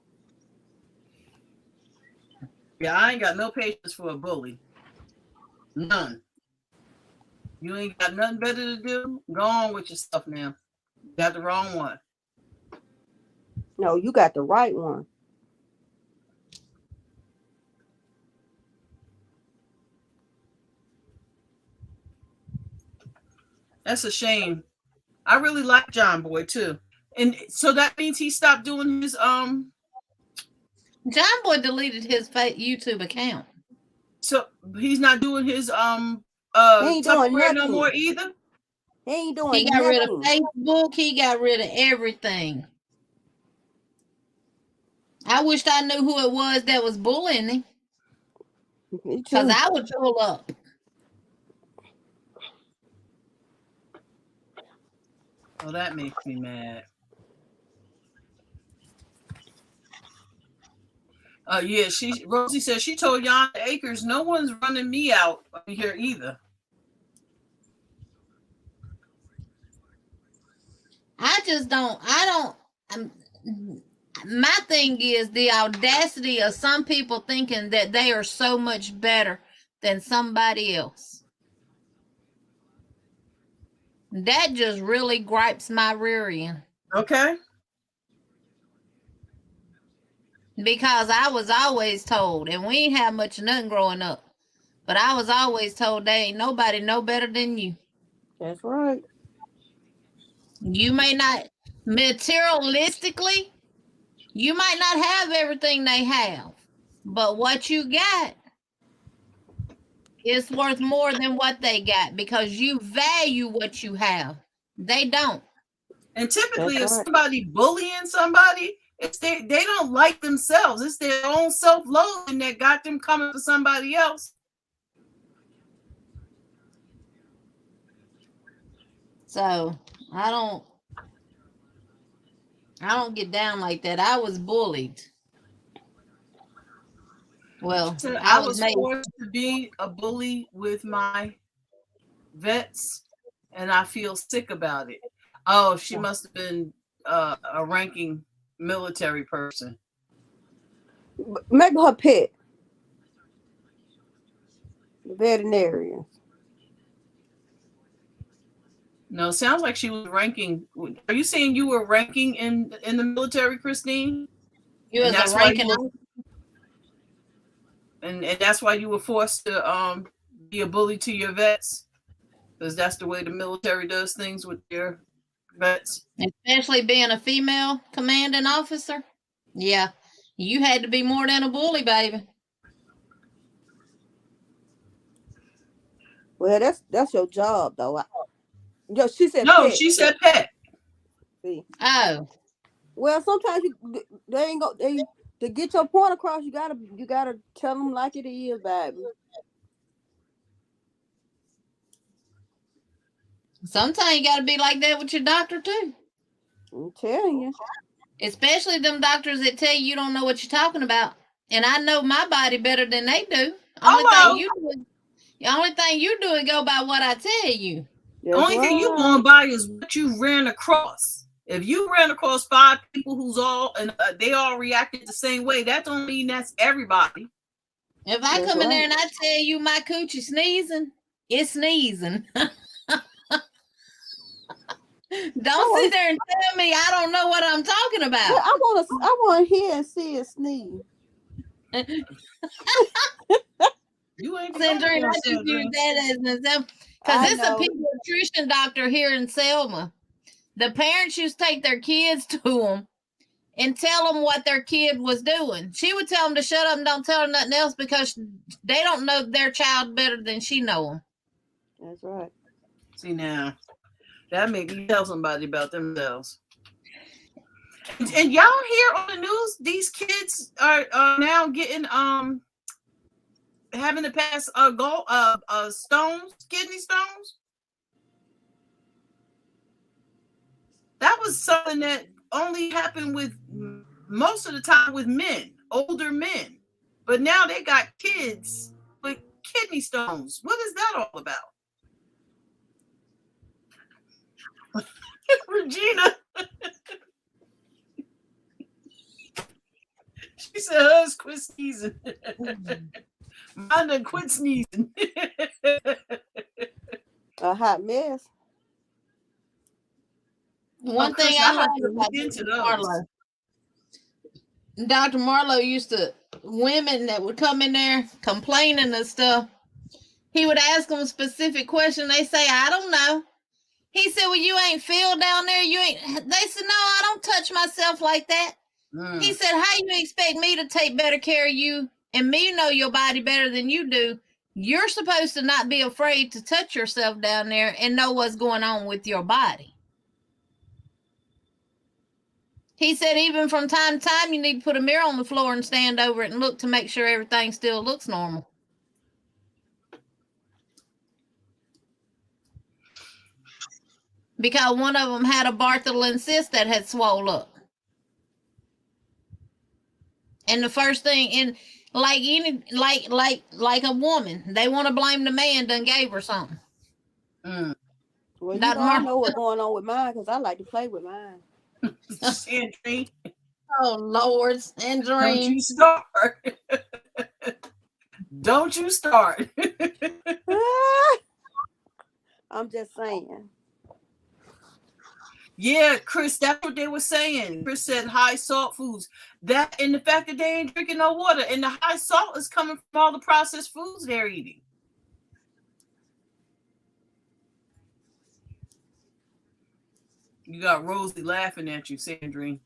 Yeah, I ain't got no patience for a bully. None. You ain't got nothing better to do? Go on with your stuff now. You got the wrong one. No, you got the right one. That's a shame. I really like John Boy too. And so that means he stopped doing his John Boy deleted his YouTube account. So he's not doing his he ain't doing Tupperware nothing no more either. He ain't doing He got nothing. rid of Facebook. He got rid of everything. I wished I knew who it was that was bullying him. Because I would pull up. Oh, that makes me mad. Yeah, Rosie said she told Yonder Acres, no one's running me out here either. My thing is the audacity of some people thinking that they are so much better than somebody else. That just really gripes my rear end. Okay. Because I was always told, and we ain't have much of nothing growing up, but I was always told there ain't nobody no better than you. That's right. You may not, materialistically, you might not have everything they have, but what you got is worth more than what they got because you value what you have. They don't. And typically, That's if right. somebody bullying somebody, they don't like themselves. It's their own self-loathing that got them coming for somebody else. So I don't get down like that. I was bullied. Well, So I was forced to be a bully with my vets, and I feel sick about it. Oh, she must have been a ranking military person. Maybe her pet. The veterinarian. No, sounds like she was ranking. Are you saying you were ranking in the military, Christine? You was a ranking, and that's why you were forced to be a bully to your vets, because that's the way the military does things with their But especially being a female commanding officer. Yeah, you had to be more than a bully, baby. Well, that's your job, though. She said no, pet. she said pet. See, Oh, well, sometimes they ain't go they to get your point across. You gotta tell them like it is, baby. sometimes you got to be like that with your doctor too. I'm telling you. Especially them doctors that tell you don't know what you're talking about. And I know my body better than they do. Hello. The only thing you do is go by what I tell you. That's Only thing you right. going by is what you ran across. If you ran across 5 people who's all and they all reacted the same way, that don't mean that's everybody. If I That's come in right. there and I tell you my coochie sneezing, it's sneezing. Don't sit there and tell me I don't know what I'm talking Well, about. I wanna hear and see it sneeze. You ain't Sandrine, I just use that as an example because I it's a know. pediatrician doctor here in Selma. The parents used to take their kids to him and tell them what their kid was doing. She would tell them to shut up and don't tell them nothing else because they don't know their child better than she know them. That's right. See now, that make me tell somebody about themselves. And y'all hear on the news, these kids are now getting having to pass stones, kidney stones. That was something that only happened with most of the time with men, older men. But now they got kids with kidney stones. What is that all about? Regina. She said hers quit sneezing. Mine done quit sneezing. A hot mess. One thing I learned about Dr. Marlowe. Dr. Marlowe used to, women that would come in there complaining and stuff, he would ask them a specific question. They say, I don't know. He said, well, you ain't feel down there. You ain't. They said, no, I don't touch myself like that. He said, how you expect me to take better care of you and me know your body better than you do? You're supposed to not be afraid to touch yourself down there and know what's going on with your body. He said, even from time to time, you need to put a mirror on the floor and stand over it and look to make sure everything still looks normal. Because one of them had a Bartholin cyst that had swole up. And the first thing, in like a woman, they want to blame the man done gave her something. Well, you don't know what's going on with mine because I like to play with mine. Sandrine. Oh Lord, Sandrine. Don't you start. Don't you start. I'm just saying. Yeah, Chris, that's what they were saying. Chris said high salt foods. That and the fact that they ain't drinking no water. And the high salt is coming from all the processed foods they're eating. You got Rosie laughing at you, Sandrine.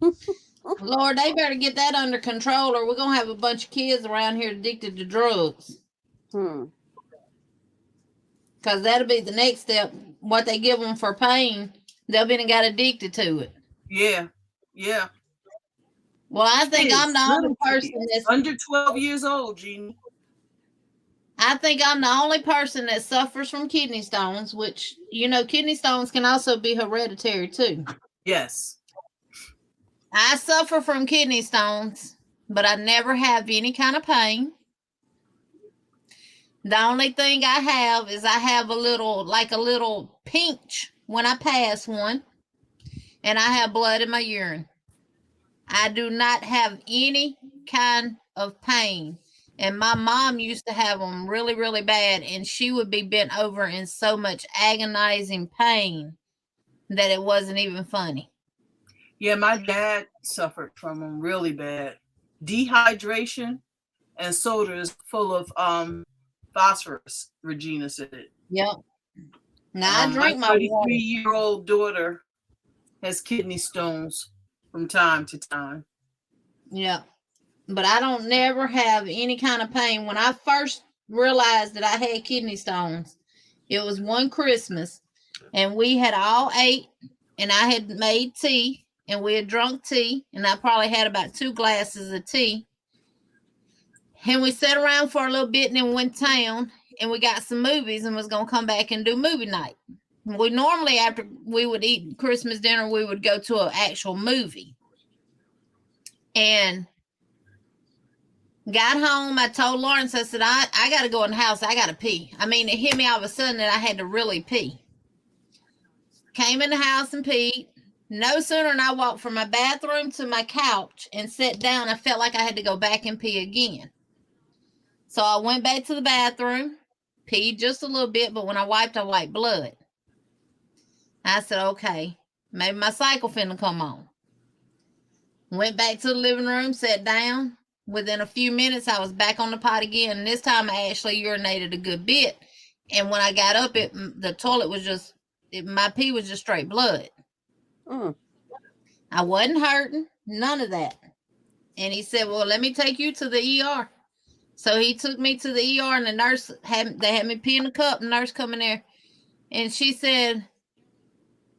Lord, they better get that under control or we're going to have a bunch of kids around here addicted to drugs. Because that'll be the next step. What they give them for pain, they'll be got addicted to it. Yeah, yeah. Well, I think I'm the only person that's under 12 years old, Jeannie. I think I'm the only person that suffers from kidney stones, which, you know, kidney stones can also be hereditary too. Yes. I suffer from kidney stones, but I never have any kind of pain. The only thing I have is I have a little pinch when I pass one, and I have blood in my urine. I do not have any kind of pain. And my mom used to have them really, really bad, and she would be bent over in so much agonizing pain that it wasn't even funny. Yeah, my dad suffered from them really bad. Dehydration and soda is full of phosphorus, Regina said it. Yep. Now I drink my my water. 33-year-old daughter has kidney stones from time to time. Yeah. But I don't never have any kind of pain. When I first realized that I had kidney stones, it was one Christmas, and we had all ate, and I had made tea, and we had drunk tea, and I probably had about 2 glasses of tea. And we sat around for a little bit and then went town, and we got some movies and was going to come back and do movie night. We normally, after we would eat Christmas dinner, we would go to an actual movie. And got home, I told Lawrence, I said, I got to go in the house. I got to pee. I mean, it hit me all of a sudden that I had to really pee. Came in the house and peed. No sooner than I walked from my bathroom to my couch and sat down, I felt like I had to go back and pee again. So I went back to the bathroom, peed just a little bit, but when I wiped blood. I said, okay, maybe my cycle finna come on. Went back to the living room, sat down. Within a few minutes, I was back on the pot again. And this time I actually urinated a good bit. And when I got up, the toilet was just, my pee was just straight blood. I wasn't hurting, none of that. And he said, well, let me take you to the ER. So he took me to the ER, and the nurse had me pee in the cup. The nurse come in there, and she said,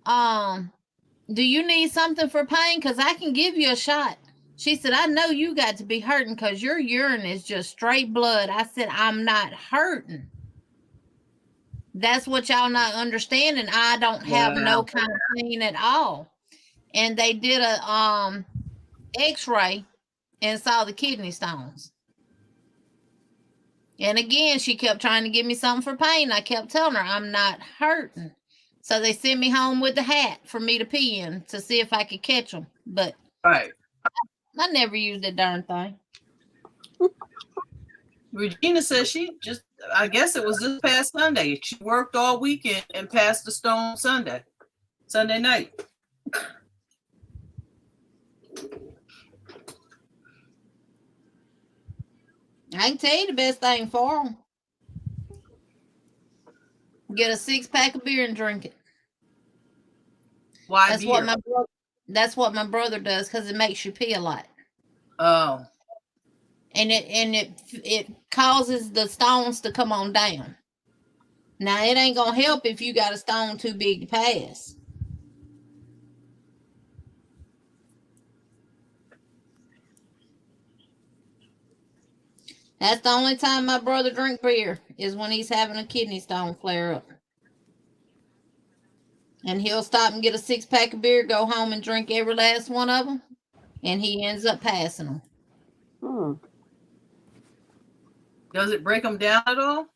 do you need something for pain? Because I can give you a shot. She said, I know you got to be hurting because your urine is just straight blood. I said, I'm not hurting. That's what y'all not understanding. I don't have no kind of pain at all. And they did a x-ray and saw the kidney stones. And again, she kept trying to give me something for pain. I kept telling her I'm not hurting. So they sent me home with the hat for me to pee in to see if I could catch them. But right. I never used that darn thing. Regina says I guess it was this past Sunday. She worked all weekend and passed the stone Sunday night. I can tell you the best thing for them. Get a 6-pack of beer and drink it. Why that's beer? That's what my brother does because it makes you pee a lot. Oh. And it causes the stones to come on down. Now it ain't gonna help if you got a stone too big to pass. That's the only time my brother drink beer is when he's having a kidney stone flare up. And he'll stop and get a 6-pack of beer, go home and drink every last one of them, and he ends up passing them. Does it break them down at all?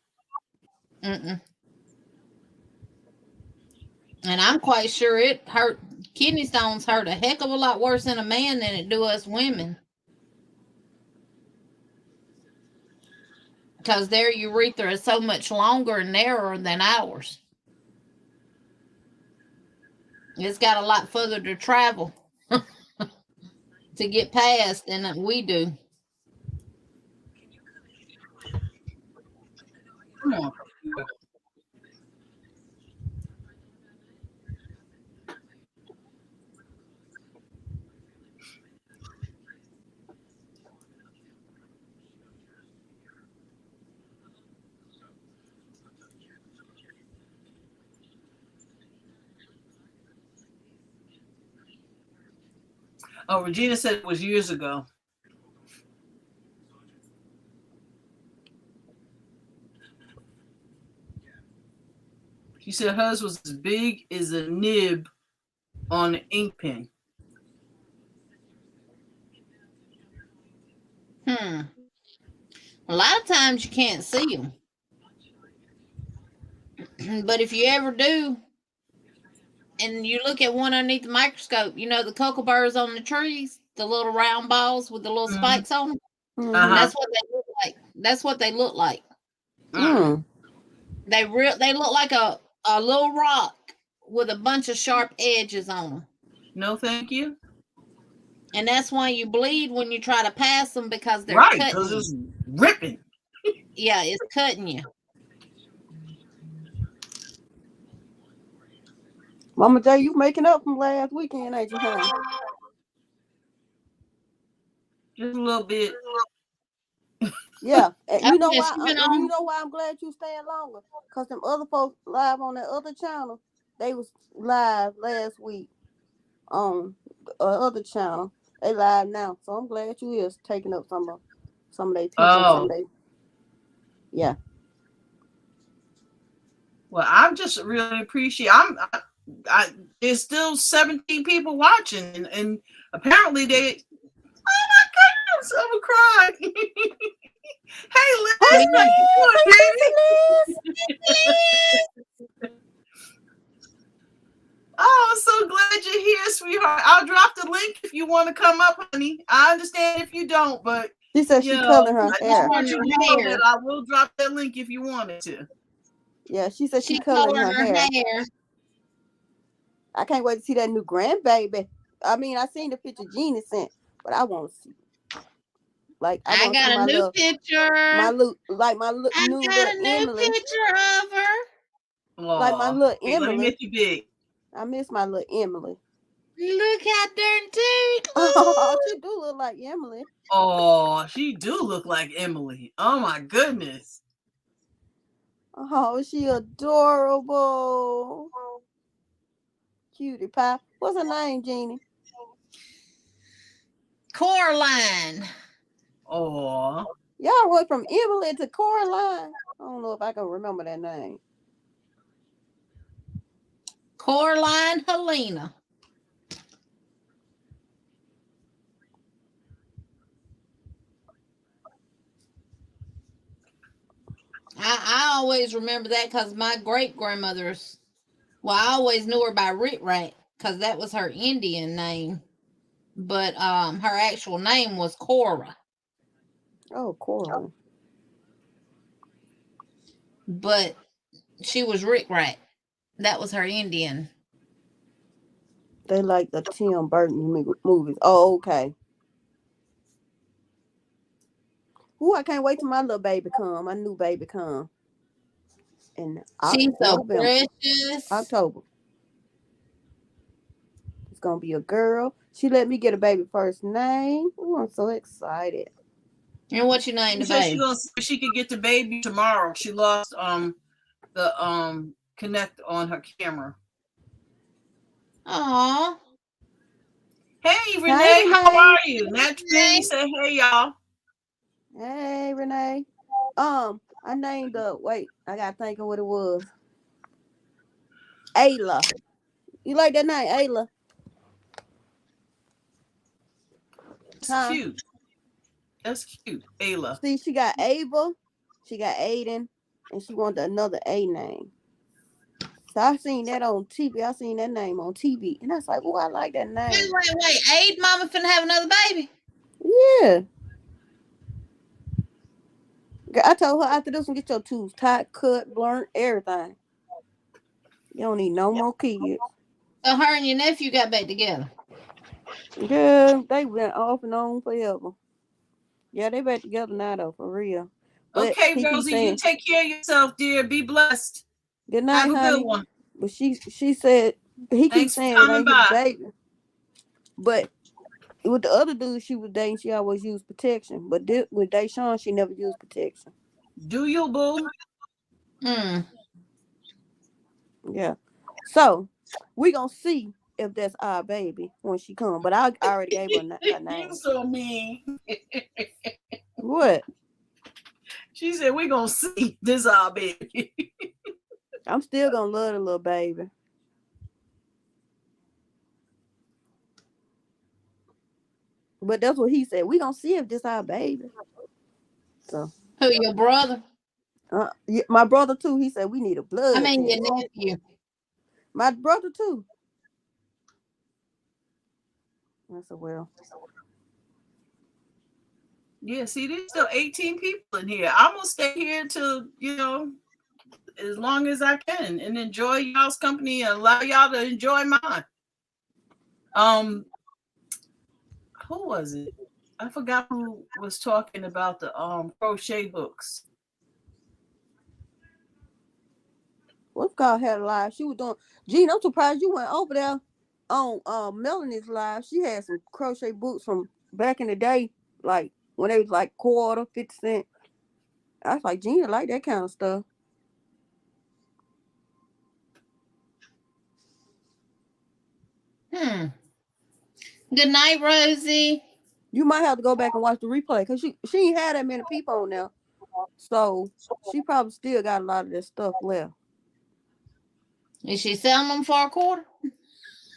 Mm-mm. And I'm quite sure kidney stones hurt a heck of a lot worse in a man than it do us women. Because their urethra is so much longer and narrower than ours. It's got a lot further to travel to get past than we do. Come on. Oh, Regina said it was years ago. She said hers was as big as a nib on an ink pen. A lot of times you can't see them. But if you ever do, and you look at one underneath the microscope, you know the kookaburras on the trees, the little round balls with the little spikes on them? That's what they look like. That's what they look like. They look like a little rock with a bunch of sharp edges on them. No, thank you. And that's why you bleed when you try to pass them because they're right, cutting because it's ripping. Yeah, it's cutting you. Mama J, you making up from last weekend, ain't you, honey? Just a little bit. Yeah, and Oh, you know yeah, why? she been And you on. know why I'm glad you staying longer? Cause them other folks live on that other channel, they was live last week on the other channel. They live now, so I'm glad you is taking up some of their people and some of Oh, they. Yeah, well, I'm just really appreciate. There's still 17 people watching, and apparently they. Oh my goodness, I'm gonna cry. Hey, hey Liz, how Yeah. you Liz, doing, hey Sissy baby? Liz. Oh, I'm so glad you're here, sweetheart. I'll drop the link if you want to come up, honey. I understand if you don't, but She said she colored her I just hair. want Coloring you her to know hair. that I will drop that link if you wanted to. Yeah, she said she She coloring coloring her her hair. hair. I can't wait to see that new grandbaby. I mean, I seen the picture Jeannie sent, but I want to see. Like, I I want to see got a new picture. my I new got little a new Emily, picture of her. like my Oh, little wait, let me Emily. make you big. I miss my little Emily. Look how darn cute. Oh, Ooh. she do look like Emily. Oh, she do look like Emily. Oh my goodness. Oh, she adorable. Cutie pie. What's her name, Jeannie? Coraline. Oh, Y'all went from Emily to Coraline. I don't know if I can remember that name. Coraline Helena. I always remember that because my great grandmother's, well, I always knew her by Rit Rat because that was her Indian name. But her actual name was Cora. Oh, Coraline. But she was Rit Rat. That was her Indian. They like the Tim Burton movies. Oh, okay. Ooh, I can't wait till my little baby come. My new baby come in She's so November, precious. October. It's gonna be a girl. She let me get a baby first name. Ooh, I'm so excited. And what you named she the said baby? she could get the baby tomorrow. She lost the connect on her camera. Aw. Hey Hey, Renee, how Renee. are you? Nat Trinity said hey y'all. Hey, Renee. I named wait, I gotta think of what it was. Ayla. You like that name, Ayla? It's Huh? cute. That's cute. Ayla. See, she got Ava, she got Aiden, and she wanted another A name. So I seen that on TV. I seen that name on TV, and I was like, "Oh, I like that name." Wait. Aid mama finna have another baby. Yeah. I told her after this one, get your tubes tied, cut, blunt, everything. You don't need no more kids. So her and your nephew got back together. Girl, they went off and on forever. Yeah, they back together now though, for real. But Okay, he keeps Rosie, you saying, take care of yourself, dear. Be blessed. "Good Have night, a good honey." one. But she said he keeps Thanks for saying it coming ain't his by. baby. But with the other dude she was dating, she always used protection. But with Deshaun, she never used protection. Do you, boo? Mm. Yeah. So we gonna see if that's our baby when she come. But I already gave her her You name. so mean. What? She said we're gonna see this our baby. I'm still gonna love the little baby. But that's what he said. We gonna see if this our baby. So Who, your brother? yeah, my brother too. He said we need a I blood mean, your test. nephew. My brother too. I said, well, Yeah, see, there's still 18 people in here. I'm gonna stay here till as long as I can and enjoy y'all's company and allow y'all to enjoy mine. Who was it? I forgot who was talking about the crochet books. what's called had a live. She was doing. Gene, I'm surprised you went over there on Melanie's live. She had some crochet books from back in the day, like when they was like quarter, 50 cent. I was like, Gina like that kind of stuff. Good night, Rosie. You might have to go back and watch the replay because she ain't had that many people on there, so she probably still got a lot of that stuff left. Is she selling them for a quarter?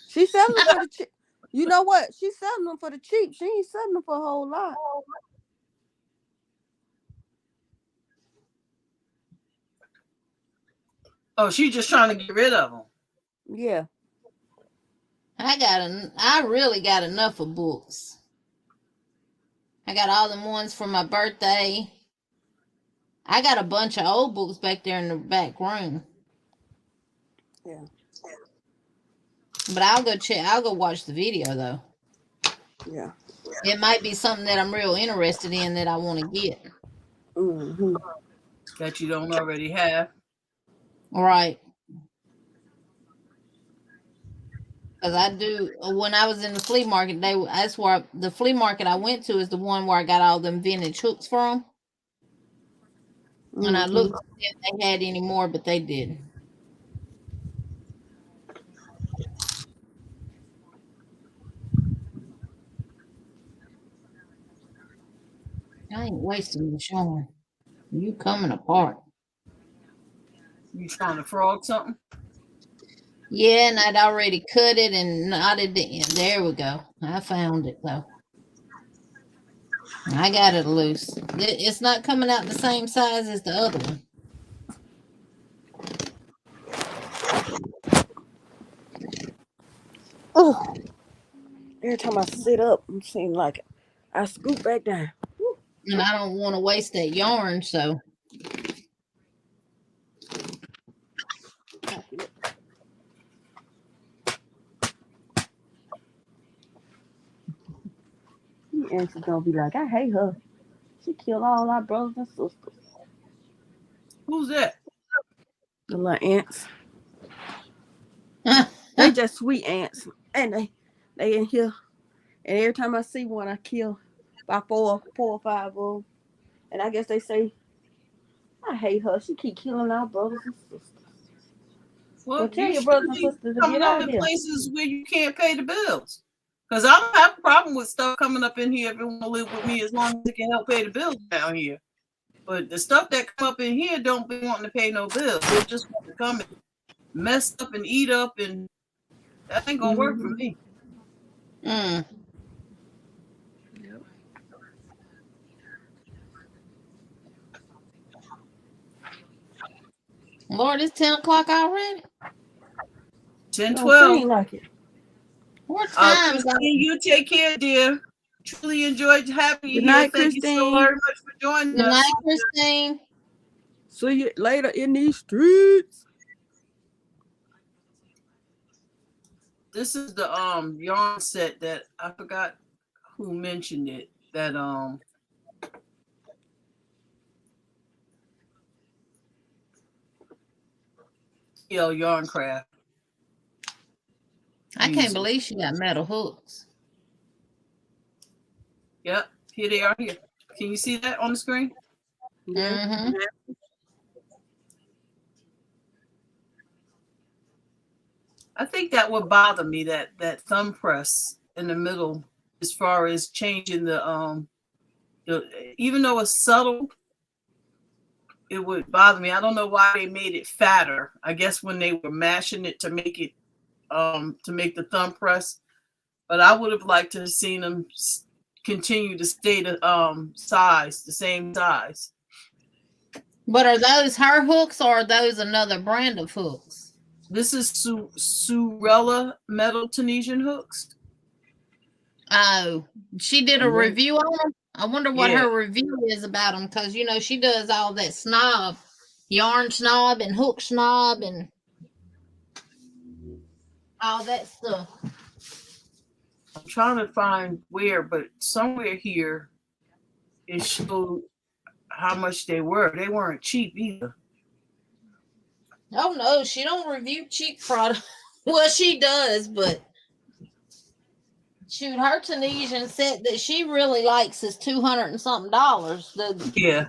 She's selling them for the cheap. You know what? She's selling them for the cheap. She ain't selling them for a whole lot. Oh, she's just trying to get rid of them. Yeah. I really got enough of books. I got all them ones for my birthday. I got a bunch of old books back there in the back room. Yeah. But I'll go watch the video though. Yeah. It might be something that I'm real interested in that I want to get. Mm-hmm. That you don't already have. All right. Because I do, when I was in the flea market, that's where the flea market I went to is the one where I got all them vintage hooks from. And I looked to see if they had any more, but they didn't. I ain't wasting the showing. You coming apart. You trying to frog something? Yeah, and I'd already cut it and knotted it in. There we go. I found it though. I got it loose. It's not coming out the same size as the other one. Oh, every time I sit up, it seems like I scoop back down. And I don't want to waste that yarn, so. And she's gonna be like, I hate her. She killed all our brothers and sisters. Who's that? The little ants. They just sweet ants. And they in here. And every time I see one, I kill about four or five of them. And I guess they say, I hate her. She keep killing our brothers and sisters. Well, tell your brothers and sisters to coming get up out in here. places where you can't pay the bills. Because I don't have a problem with stuff coming up in here if it want to live with me as long as it can help pay the bills down here. But the stuff that come up in here don't be wanting to pay no bills. They just want to come and mess up and eat up, and that ain't gonna work for me. Mm. Lord, it's 10 o'clock already. 10:12. Like it. What time? Christine, you take care, dear. Truly enjoyed having you Good here. night, Thank you so Christine. very much for joining Good us. night, Christine. See you later in these streets. This is the yarn set that I forgot who mentioned it. That yarn craft. I can't believe she got metal hooks. Yep, here they are here. Can you see that on the screen? Yeah. Mm-hmm. I think that would bother me, that thumb press in the middle, as far as changing the even though it's subtle, it would bother me. I don't know why they made it fatter. I guess when they were mashing it to make it to make the thumb press, but I would have liked to have seen them continue to stay the size, the same size. But are those her hooks or are those another brand of hooks? This is Surella Metal Tunisian hooks. Oh, she did a review on them. I wonder what her review is about them, because you know she does all that yarn snob and hook snob and all that stuff. I'm trying to find where, but somewhere here it showed how much they were. They weren't cheap either. Oh no, she don't review cheap product. Well, she does, but shoot, her Tunisian set that she really likes is $200 and something. Yeah.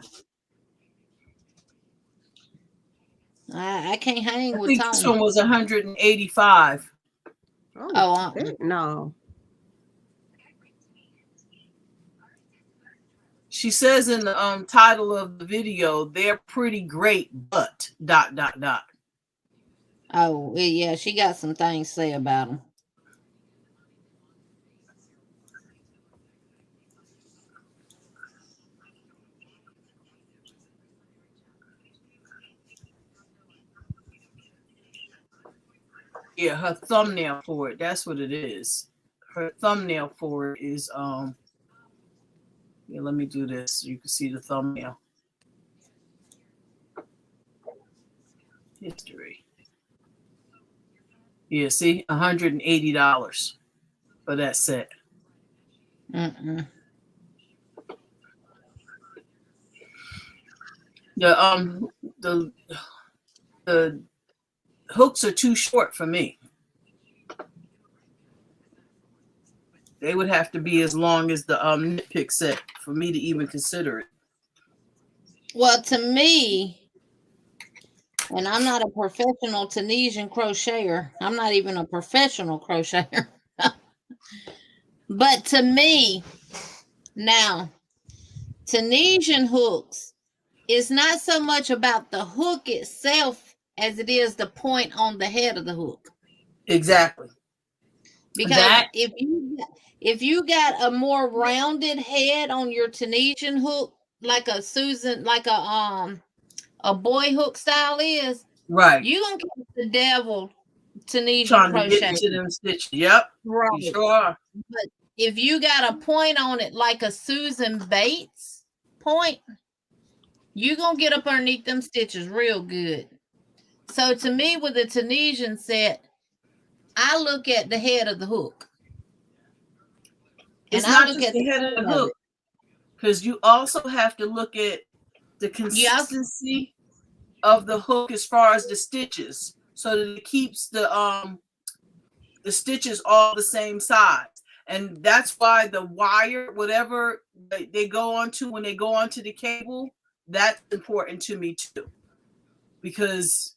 I can't hang I with think this Tony. one was 185. Oh, no. She says in the title of the video, they're pretty great, but ... Oh, yeah, she got some things to say about them. Yeah, her thumbnail for it. That's what it is. Her thumbnail for it is yeah, let me do this so you can see the thumbnail. History. Yeah, see, $180 for that set. Mm-mm. The the hooks are too short for me. They would have to be as long as the nitpick set for me to even consider it. Well, to me, and I'm not a professional Tunisian crocheter. I'm not even a professional crocheter. But to me, now, Tunisian hooks is not so much about the hook itself as it is the point on the head of the hook. Exactly. Because that if you got a more rounded head on your Tunisian hook, like a Susan, like a boy hook style is, right, you gonna catch the devil Tunisian trying to get crochet. into them stitches. Yep, Right. you sure are. But if you got a point on it like a Susan Bates point, you gonna get up underneath them stitches real good. So to me, with the Tunisian set, I look at the head of the hook. It's not just the head of the hook, because you also have to look at the consistency of the hook as far as the stitches, so that it keeps the stitches all the same size. And that's why the wire, whatever they go onto when they go onto the cable, that's important to me too, because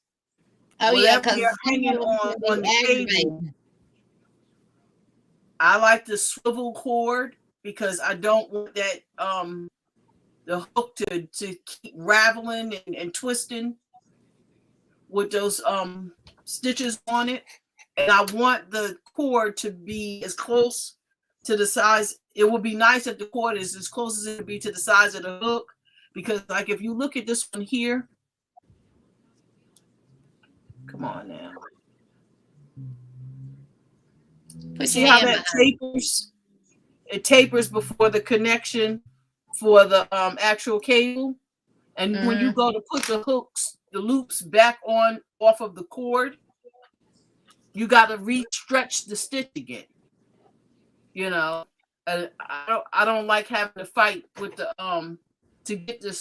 whatever you're hanging on the cable, I like the swivel cord, because I don't want that the hook to keep raveling and twisting with those stitches on it. And I want the cord to be as close to the size. It would be nice if the cord is as close as it would be to the size of the hook, because like if you look at this one here, come on now, see how that tapers? It tapers before the connection for the actual cable. And when you go to put the hooks, the loops back on off of the cord, you got to re-stretch the stitch again. You know, I don't like having to fight with the to get the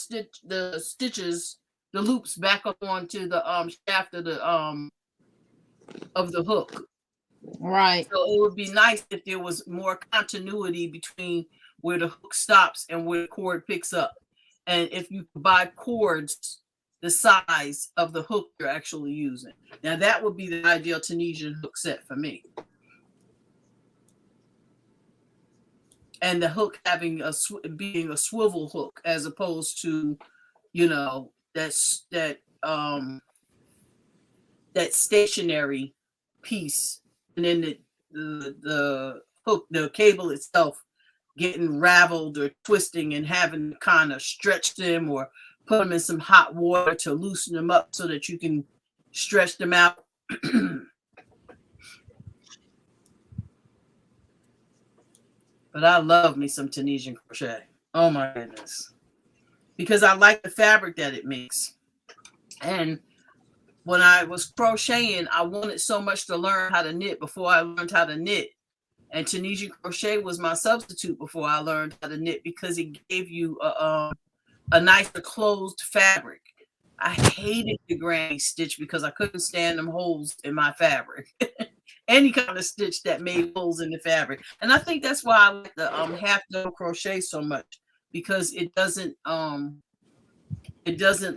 stitches, the loops back up onto the shaft of the hook. Right. So it would be nice if there was more continuity between where the hook stops and where the cord picks up. And if you buy cords the size of the hook you're actually using. Now that would be the ideal Tunisian hook set for me. And the hook having being a swivel hook, as opposed to, you know, that stationary piece, and then the hook, the cable itself, getting raveled or twisting and having to kind of stretch them or put them in some hot water to loosen them up so that you can stretch them out. But I love me some Tunisian crochet. Oh my goodness. Because I like the fabric that it makes. And when I was crocheting, I wanted so much to learn how to knit before I learned how to knit. And Tunisian crochet was my substitute before I learned how to knit, because it gave you a nicer closed fabric. I hated the granny stitch because I couldn't stand them holes in my fabric. Any kind of stitch that made holes in the fabric. And I think that's why I like the half double crochet so much, because it doesn't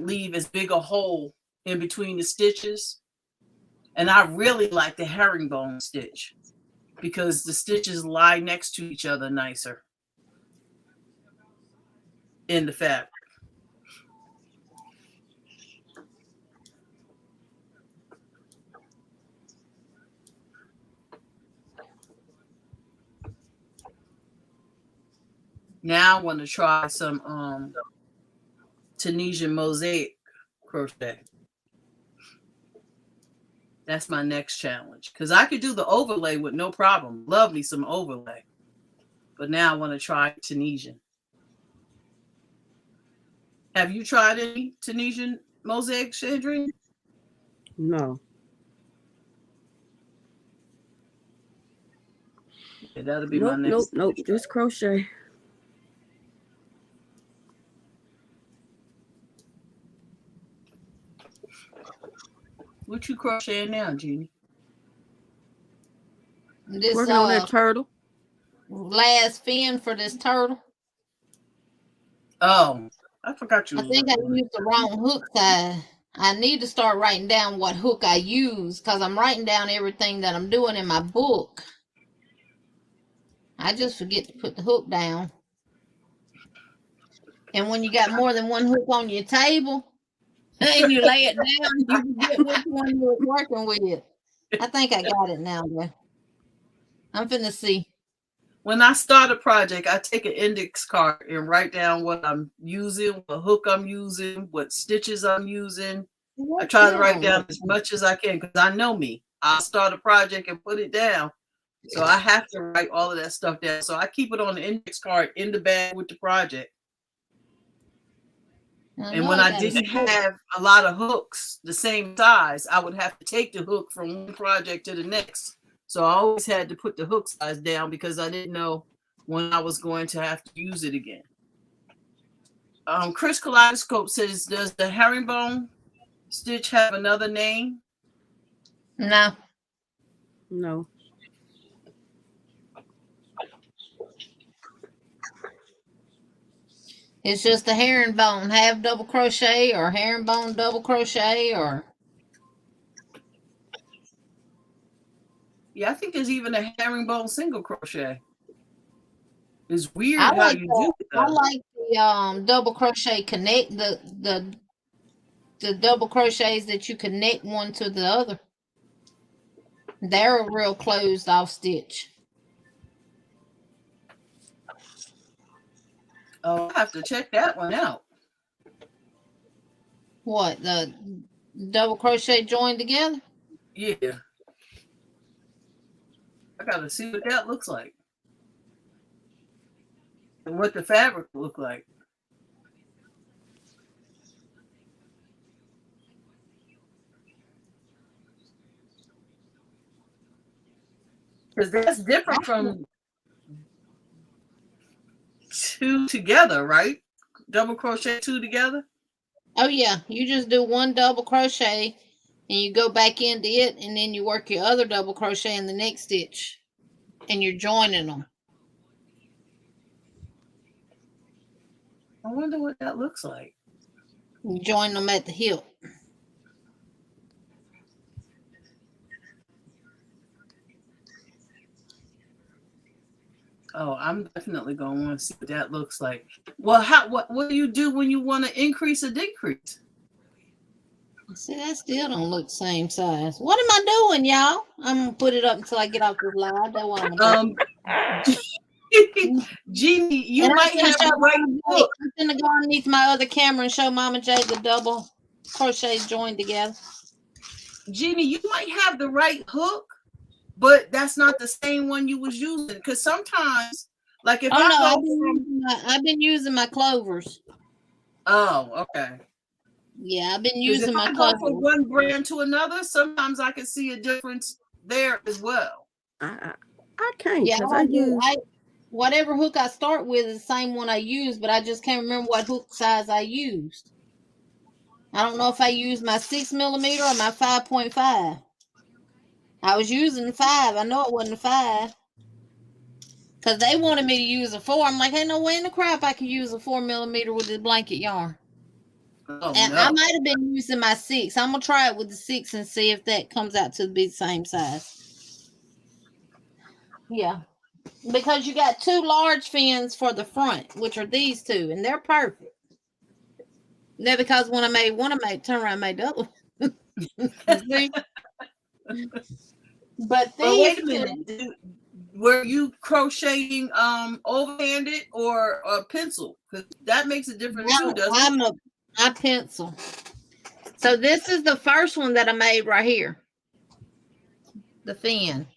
leave as big a hole in between the stitches. And I really like the herringbone stitch because the stitches lie next to each other nicer in the fabric. Now I want to try some Tunisian mosaic crochet. That's my next challenge, because I could do the overlay with no problem. Love me some overlay. But now I want to try Tunisian. Have you tried any Tunisian mosaic, Chandrine? No. Yeah, that'll be my Nope, next. nope. Just crochet. What you crocheting now, Jeannie? This Working on that turtle. last fin for this turtle. Oh, I forgot you. I think I used the wrong hook size. I need to start writing down what hook I use because I'm writing down everything that I'm doing in my book. I just forget to put the hook down. And when you got more than one hook on your table and you lay it down, you forget which one you're working with. I think I got it now, though. I'm finna see. When I start a project, I take an index card and write down what I'm using, what hook I'm using, what stitches I'm using. I try to write down as much as I can because I know me. I'll start a project and put it down. So I have to write all of that stuff down. So I keep it on the index card in the bag with the project. And when I didn't have a lot of hooks the same size, I would have to take the hook from one project to the next. So I always had to put the hook size down because I didn't know when I was going to have to use it again. Chris Kaleidoscope says, does the herringbone stitch have another name? No. No. It's just a herringbone half double crochet or herringbone double crochet or. Yeah, I think there's even a herringbone single crochet. It's weird how you do it. I like the double crochet connect the double crochets that you connect one to the other. They're a real closed off stitch. Oh, I have to check that one out. What, the double crochet joined together? Yeah. I gotta see what that looks like. And what the fabric look like. Because that's different from two together, right? Double crochet two together? Oh yeah, you just do one double crochet and you go back into it and then you work your other double crochet in the next stitch and you're joining them. I wonder what that looks like. You join them at the hip. Oh, I'm definitely going to want to see what that looks like. Well, what do you do when you want to increase or decrease? See, that still don't look same size. What am I doing, y'all? I'm going to put it up until I get off this live. That's what I'm going to do. Jeannie, you might have the right hook. I'm going to go underneath my other camera and show Momma J the double crochets joined together. Jeannie, you might have the right hook, but that's not the same one you was using. Because sometimes, like if I've been using my clovers. Oh, okay. Yeah, I've been using my clovers. From one brand to another, sometimes I can see a difference there as well. I can't because I use whatever hook I start with is the same one I use, but I just can't remember what hook size I used. I don't know if I used my 6mm or my 5.5. I was using 5. I know it wasn't a 5. Because they wanted me to use a 4. I'm like, hey, no way in the crap I can use a 4mm with this blanket yarn. Oh, And no. I might have been using my 6. I'm going to try it with the 6 and see if that comes out to be the same size. Yeah. Because you got 2 large fins for the front, which are these 2, and they're perfect. They're because when I made one, I made turn around and made the other one. See? But But these wait a 2, minute. Were you crocheting overhanded or a pencil? Because that makes a difference too, doesn't it? I pencil. So this is the first one that I made right here. The fin.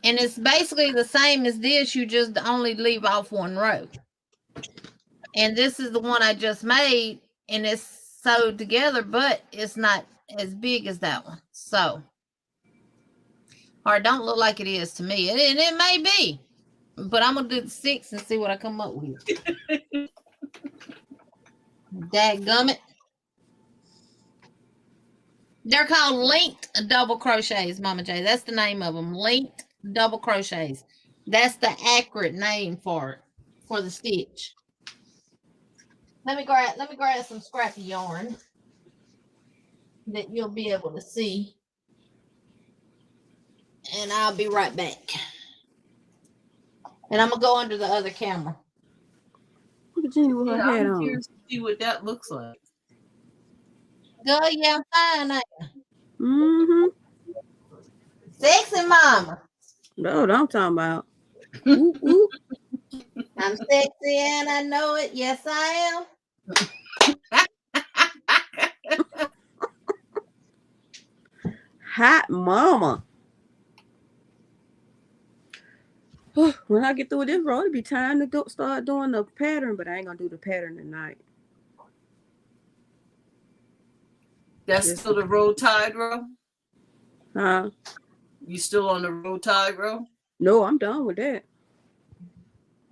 And it's basically the same as this. You just only leave off one row. And this is the one I just made. And it's sewed together, but it's not as big as that one. So, or it don't look like it is to me. And it may be. But I'm going to do the 6 and see what I come up with. Dadgummit. They're called linked double crochets, Mama J. That's the name of them. Linked double crochets. That's the accurate name for it, for the stitch. Let me grab some scrappy yarn that you'll be able to see. And I'll be right back. And I'm gonna go under the other camera. Look at Jeannie with her hat I'm on. curious to see what that looks like. Girl, yeah, I'm fine. Mm-hmm. Sexy mama. No, what I'm talking about. Whoop, whoop. I'm sexy and I know it. Yes, I am. Hot mama. When I get through with this row, it'll be time to start doing the pattern, but I ain't gonna do the pattern tonight. That's Yes. still the road tide row? Huh? You still on the road tide row? No, I'm done with that.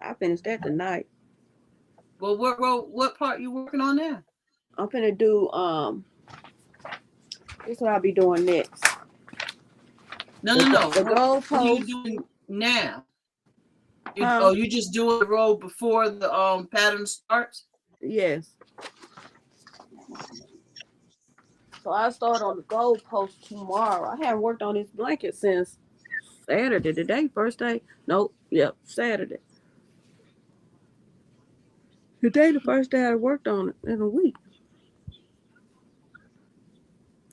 I finished that tonight. Well, what part you working on now? I'm finna do this is what I'll be doing next. No. The goal What are you post. doing now? Huh? You just doing the row before the pattern starts? Yes. So I start on the goal post tomorrow. I haven't worked on this blanket since Saturday. Today, first day. Nope. Yep. Saturday. Today, the first day I worked on it in a week.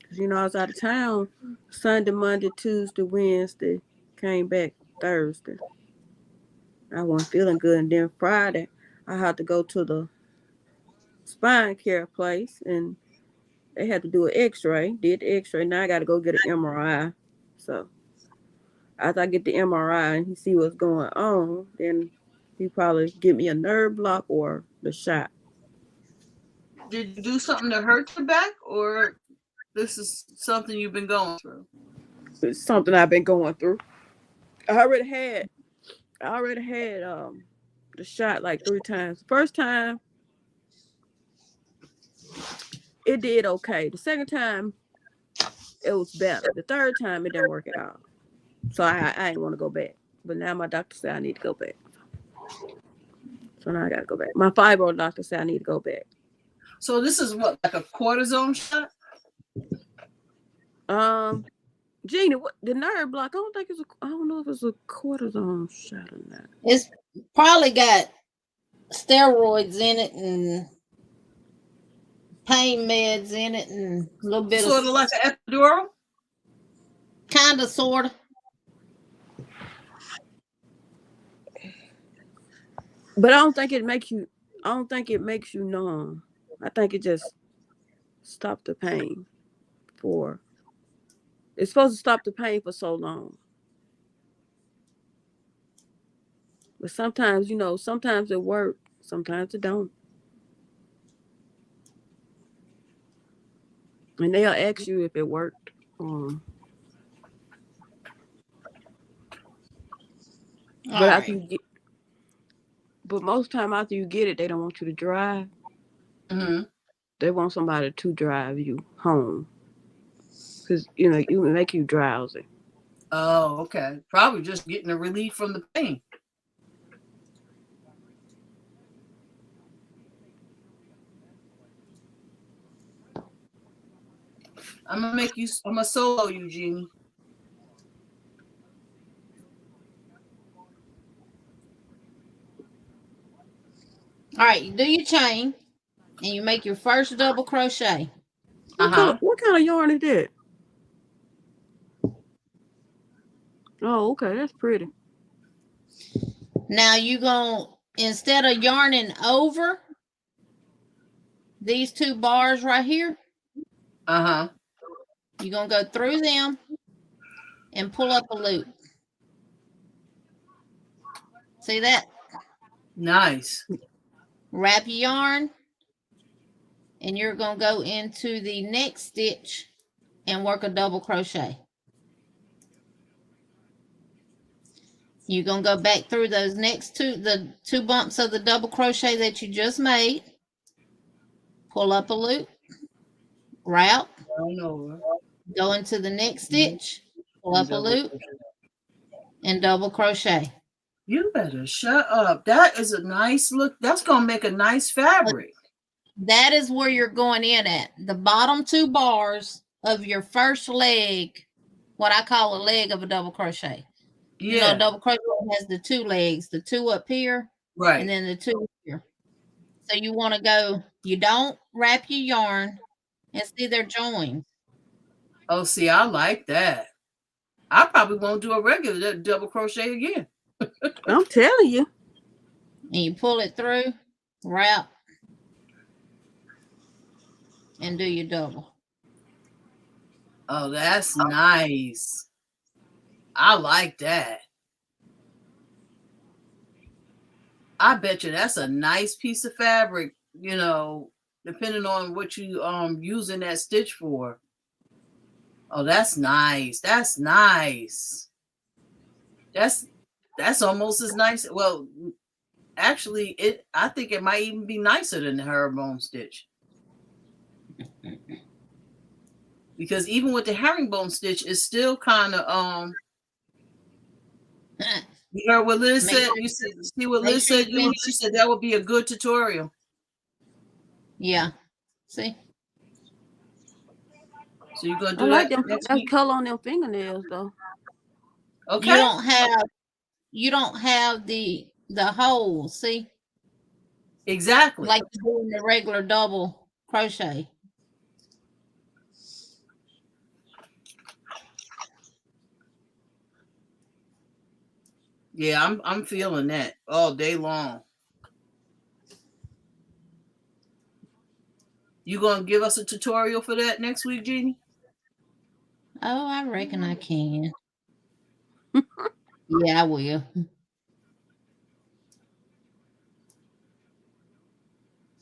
Cause I was out of town Sunday, Monday, Tuesday, Wednesday. Came back Thursday. I wasn't feeling good, and then Friday I had to go to the spine care place, and they had to do an X-ray. Did the X-ray. Now I got to go get an MRI. So after I get the MRI and he see what's going on, then he probably give me a nerve block or the shot. Did you do something to hurt your back, or this is something you've been going through? It's something I've been going through. I already had the shot like 3 times. First time it did okay. The second time it was better. The third time it didn't work out. So I didn't want to go back. But now my doctor said I need to go back. So now I gotta go back. My fibro doctor said I need to go back. So this is what, like a cortisone shot? Gina, what the nerve block? I don't know if it's a cortisone shot or not. It's probably got steroids in it and pain meds in it and a little bit Sort of like an epidural? Kind of, sort of. But I don't think it makes you numb. I think it just stops the pain it's supposed to stop the pain for so long. But sometimes, sometimes it works, sometimes it don't. And they'll ask you if it worked. But most time after you get it, they don't want you to drive. Mm-hmm. they want somebody to drive you home because you know you make you drowsy. Oh, okay. Probably just getting a relief from the pain. I'm gonna solo you, Jeannie. All right, you do your chain and you make your first double crochet. What kind of yarn is that? Oh, okay, that's pretty. Now you gonna, instead of yarning over these two bars right here, you're gonna go through them and pull up a loop. See that? Nice. Wrap your yarn and you're gonna go into the next stitch and work a double crochet. You're gonna go back through those next the two bumps of the double crochet that you just made, pull up a loop, wrap, go into the next stitch, pull up a loop, and double crochet. You better shut up. That is a nice look. That's gonna make a nice fabric. That is where you're going in at. The bottom two bars of your first leg, what I call a leg of a double crochet. Yeah. You know, double crochet has the two legs, the two up here, right, and then the two here. So you want to go, you don't wrap your yarn and see they're joined. Oh, see, I like that. I probably won't do a regular double crochet again. I'm telling you. And you pull it through, wrap, and do your double. Oh, that's nice. I like that. I bet you that's a nice piece of fabric, you know, depending on what you using that stitch for. Oh, that's nice. That's nice. That's almost as nice. Well, actually, I think it might even be nicer than the herringbone stitch. Because even with the herringbone stitch, it's still kind of you heard what Liz said? You see what Liz said? She said that would be a good tutorial. Yeah. See? So you're gonna do like that? That color on them fingernails though. Okay. You don't have the holes, see? Exactly. Like doing the regular double crochet. Yeah, I'm feeling that all day long. You gonna give us a tutorial for that next week, Jeannie? Oh, I reckon I can. Yeah, I will.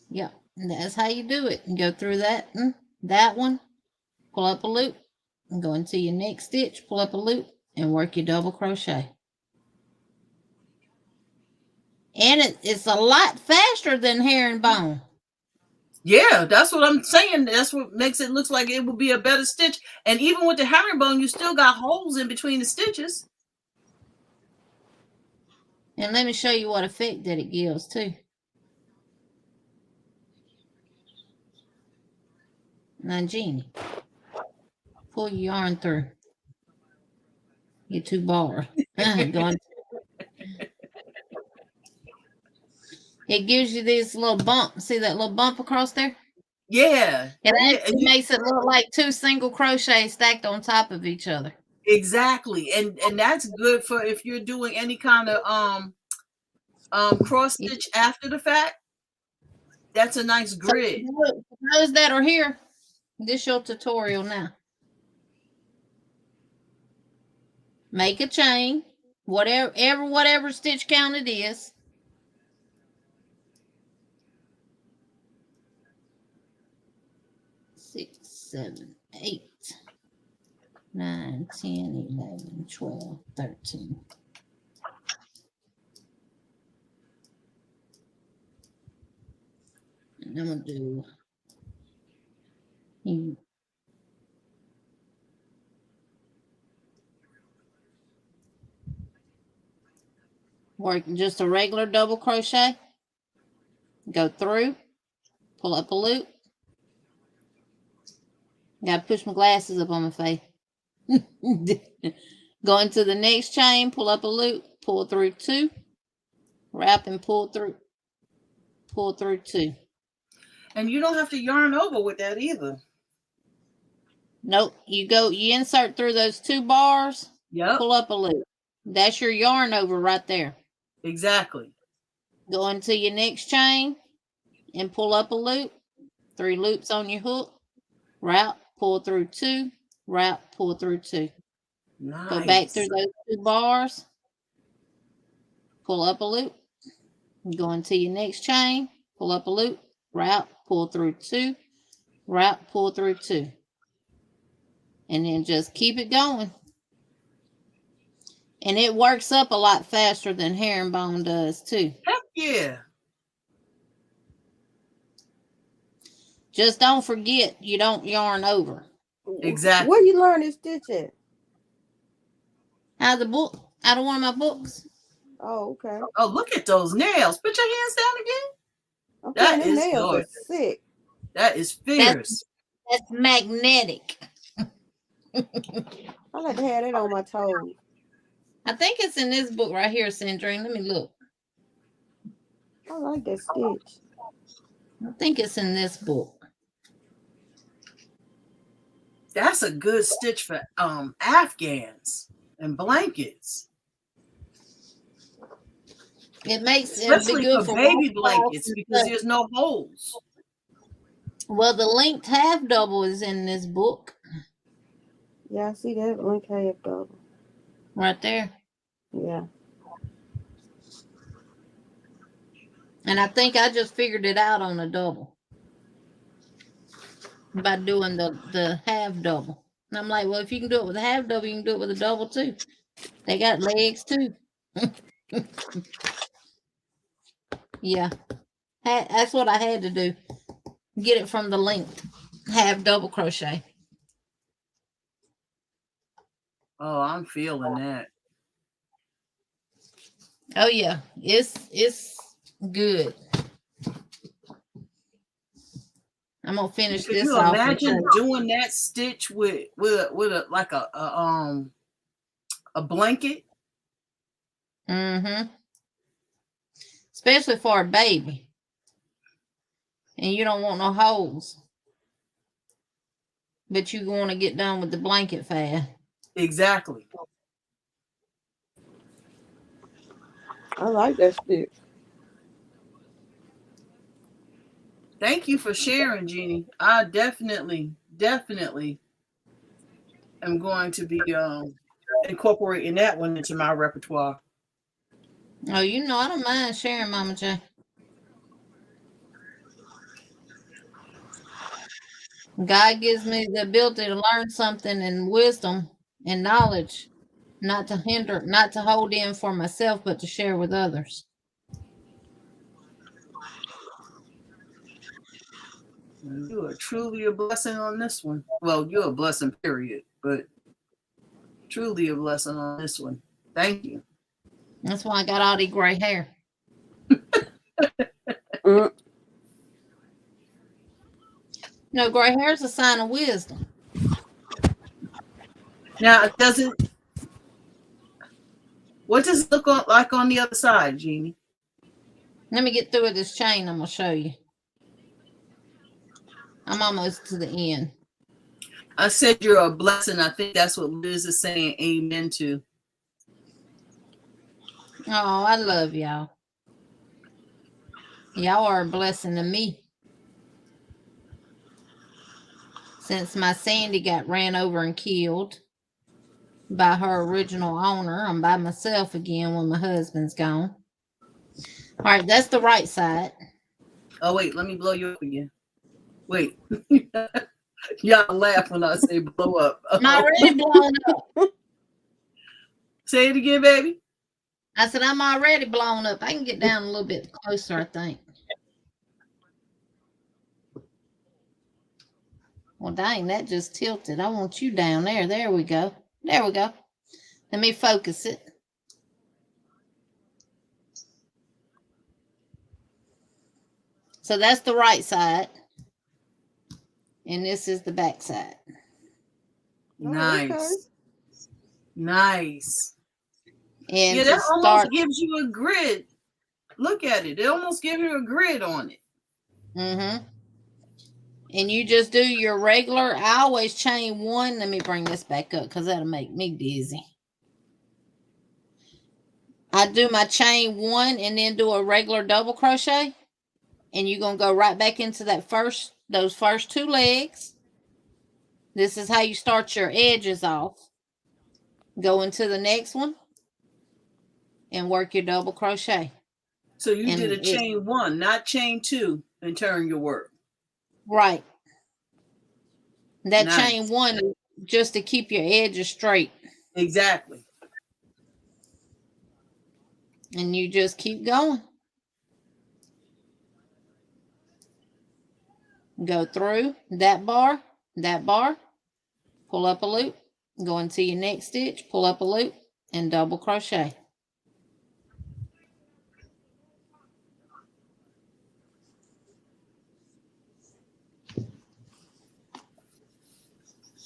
Yep, that's how you do it. And go through that one, pull up a loop, and go into your next stitch, pull up a loop, and work your double crochet. And it's a lot faster than herringbone. Yeah, that's what I'm saying. That's what makes it look like it will be a better stitch. And even with the herringbone, you still got holes in between the stitches. And let me show you what effect that it gives too. Now, Jeannie, pull your yarn through. Your two bars. It gives you this little bump. See that little bump across there? Yeah. It actually makes it look like two single crochets stacked on top of each other. Exactly. And that's good for if you're doing any kind of cross stitch after the fact. That's a nice grid. So those that are here, this is your tutorial now. Make a chain, whatever stitch count it is. Six, 7, 8, 9, 10, 11, 12, 13. And I'm gonna do You work just a regular double crochet, go through, pull up a loop. Gotta push my glasses up on my face. Go into the next chain, pull up a loop, pull through 2, wrap and pull through 2. And you don't have to yarn over with that either. Nope. You insert through those 2 bars, Yep. pull up a loop. That's your yarn over right there. Exactly. Go into your next chain and pull up a loop, 3 loops on your hook, wrap, pull through 2, wrap, pull through 2. Nice. Go back through those 2 bars, pull up a loop, go into your next chain, pull up a loop, wrap, pull through 2, wrap, pull through 2. And then just keep it going. And it works up a lot faster than herringbone does too. Heck yeah. Just don't forget you don't yarn over. Exactly. Where you learn this stitch at? Out of the book, out of one of my books. Oh, okay. Oh, look at those nails. Put your hands down again. I'm That telling you, is nails are gorgeous. sick. That is fierce. That's magnetic. I like to have that on my toes. I think it's in this book right here, Sandrine. Let me look. I like that stitch. I think it's in this book. That's a good stitch for Afghans and blankets. It makes Especially be good for for baby waterfalls blankets and because stuff. there's no holes. Well, the linked half double is in this book. Yeah, I see that link half double. Right there. Yeah. And I think I just figured it out on a double by doing the half double. And I'm like, well, if you can do it with a half double, you can do it with a double too. They got legs too. Yeah. That's what I had to do. Get it from the length. Half double crochet. Oh, I'm feeling that. Oh yeah. It's good. I'm gonna finish Could this you off. imagine doing that stitch with a blanket? Mm-hmm. Especially for a baby. And you don't want no holes. But you want to get done with the blanket fast. Exactly. I like that stitch. Thank you for sharing, Jeannie. I definitely am going to be incorporating that one into my repertoire. Oh, you know, I don't mind sharing, Mama J. God gives me the ability to learn something and wisdom and knowledge, not to hold in for myself, but to share with others. You are truly a blessing on this one. Well, you're a blessing, period, but truly a blessing on this one. Thank you. That's why I got all the gray hair. No, gray hair is a sign of wisdom. Now, what does it look like on the other side, Jeannie? Let me get through with this chain. I'm going to show you. I'm almost to the end. I said you're a blessing. I think that's what Liz is saying amen to. Oh, I love y'all. Y'all are a blessing to me. Since my Sandy got ran over and killed by her original owner, I'm by myself again when my husband's gone. All right, that's the right side. Oh, wait, let me blow you up again. Wait. Y'all laugh when I say blow up. I'm already blown up. Say it again, baby. I said, I'm already blown up. I can get down a little bit closer, I think. Well, dang, that just tilted. I want you down there. There we go. There we go. Let me focus it. So that's the right side. And this is the back side. Nice. Okay. Nice. And yeah, to that start, almost gives you a grid. Look at it. It almost gives you a grid on it. and you just do your regular. I always chain one. Let me bring this back up because that'll make me dizzy. I do my chain one and then do a regular double crochet. And you're going to go right back into those first two legs. This is how you start your edges off. Go into the next one and work your double crochet. So you did a chain one, not chain two, and turn your work. Right. That Nice. chain one is just to keep your edges straight. Exactly. And you just keep going. Go through that bar, pull up a loop, go into your next stitch, pull up a loop, and double crochet.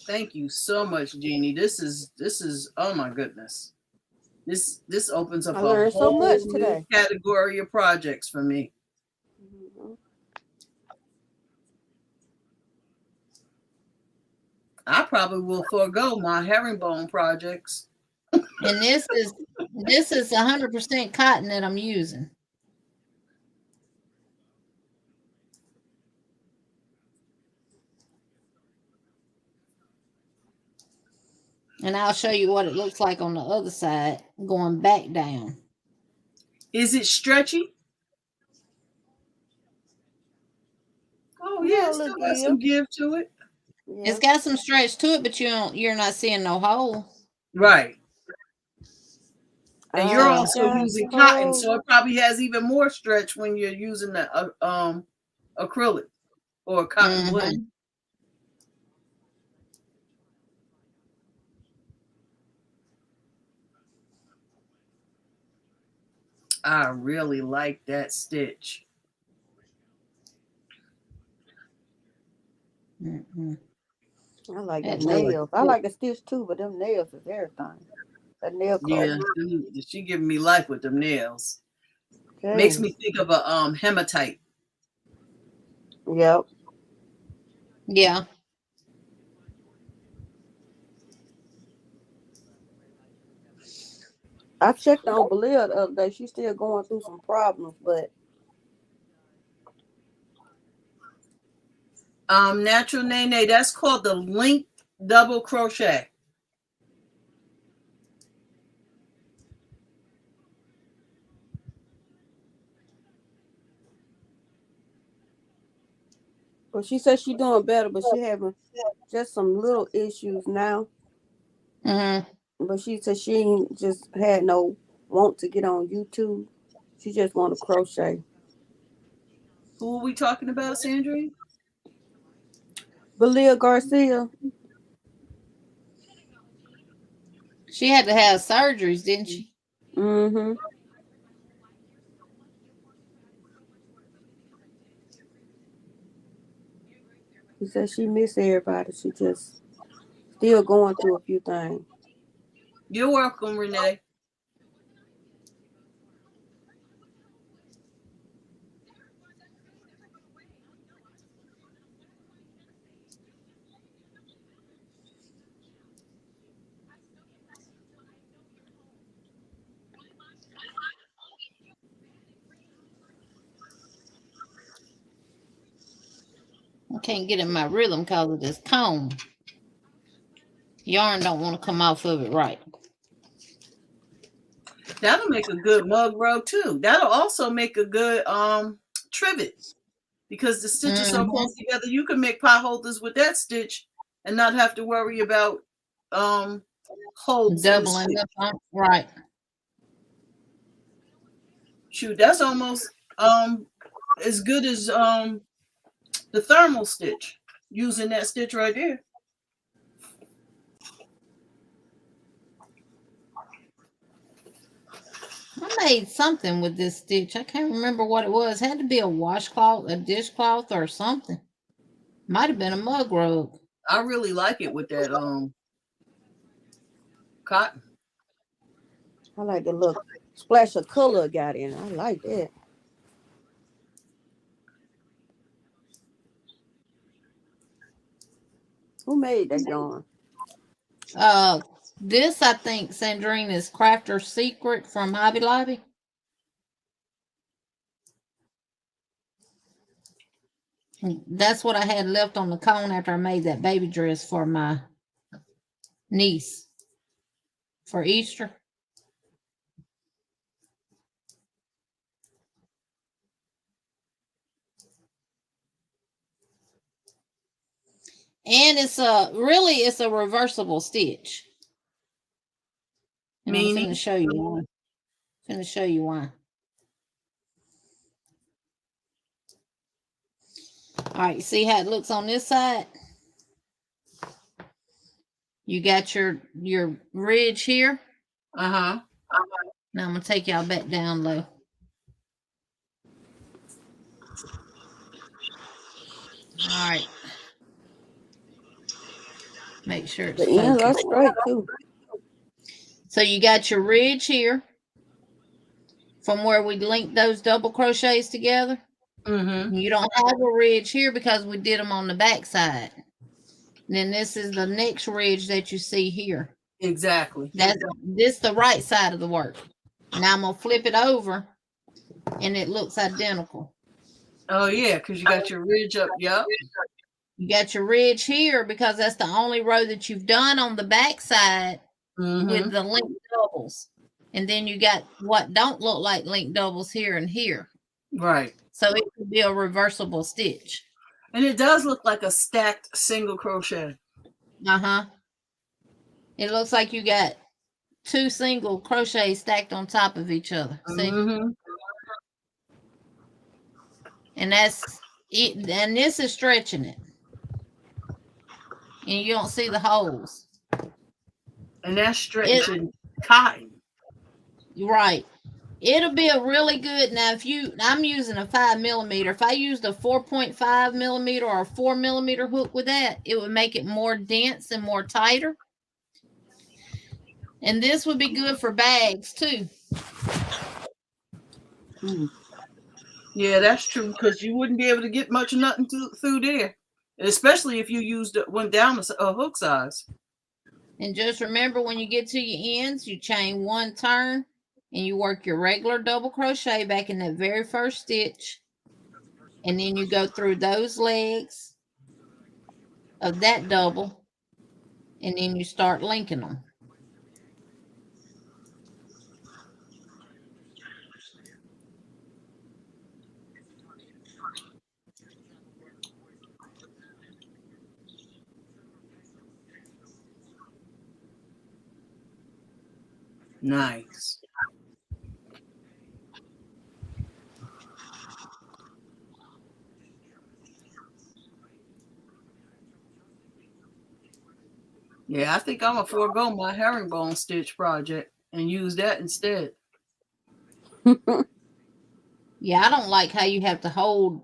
Thank you so much, Jeannie. This is oh my goodness. This opens up I a learned so whole much new today. category of projects for me. Mhm. I probably will forego my herringbone projects. And this is 100% cotton that I'm using. And I'll show you what it looks like on the other side, going back down. Is it stretchy? Oh yeah, it still got some give to it. Yeah. It's got some stretch to it, but you're not seeing no hole. Right. And you're also got using so- cotton, so it probably has even more stretch when you're using the acrylic or a cotton blend. I really like that stitch. I like the nails. I like the stitch too, but them nails is everything. That nail color. Yeah, she giving me life with them nails. Okay. Makes me think of a hematite. Yep. Yeah. I checked on Belia the other day. She's still going through some problems, but Natural Nene, that's called the link double crochet. she said she's doing better, but she having just some little issues now. But she said she ain't just had no want to get on YouTube. She just want to crochet. Who are we talking about, Sandrine? Belia Garcia. She had to have surgeries, didn't she? Mm-hmm. She said she miss everybody. She just still going through a few things. You're welcome, Renee. I can't get in my rhythm because of this comb. Yarn don't want to come off of it right. That'll make a good mug rug too. That'll also make a good trivet because the stitches so close together. You can make pot holders with that stitch and not have to worry about holes doubling up, right? Shoot, that's almost as good as the thermal stitch. using that stitch right there. I made something with this stitch. I can't remember what it was. It had to be a washcloth, a dishcloth, or something. Might have been a mug rug. I really like it with that cotton. I like the look splash of color it got in. I like that. Who made that yarn? This I think, Sandrine, is Crafter's Secret from Hobby Lobby. That's what I had left on the cone after I made that baby dress for my niece for Easter. And it's a reversible stitch. And I'm going to show you why. I'm going to show you why. All right, see how it looks on this side? You got your ridge here. Uh-huh. Now I'm going to take y'all back down low. All right. Make sure it's the ends are straight too. So you got your ridge here from where we linked those double crochets together. Mm-hmm. You don't have a ridge here because we did them on the back side. Then this is the next ridge that you see here. Exactly. This the right side of the work. Now I'm gonna flip it over, and it looks identical. Oh yeah, because you got your ridge up. Yep. You got your ridge here because that's the only row that you've done on the back side with the linked doubles. And then you got what don't look like linked doubles here and here. Right. So it could be a reversible stitch. And it does look like a stacked single crochet. Uh-huh. It looks like you got two single crochets stacked on top of each other. See? And that's it. And this is stretching it. And you don't see the holes. And that's stretching cotton. Right. It'll be a really good. Now, I'm using a 5mm. If I used a 4.5mm or a 4mm hook with that, it would make it more dense and more tighter. And this would be good for bags too. Yeah, that's true, because you wouldn't be able to get much of nothing through there, especially if you went down a hook size. And just remember, when you get to your ends, you chain one turn and you work your regular double crochet back in that very first stitch. And then you go through those legs of that double, and then you start linking them. Nice. Yeah, I think I'm gonna forego my herringbone stitch project and use that instead. Yeah, I don't like how you have to hold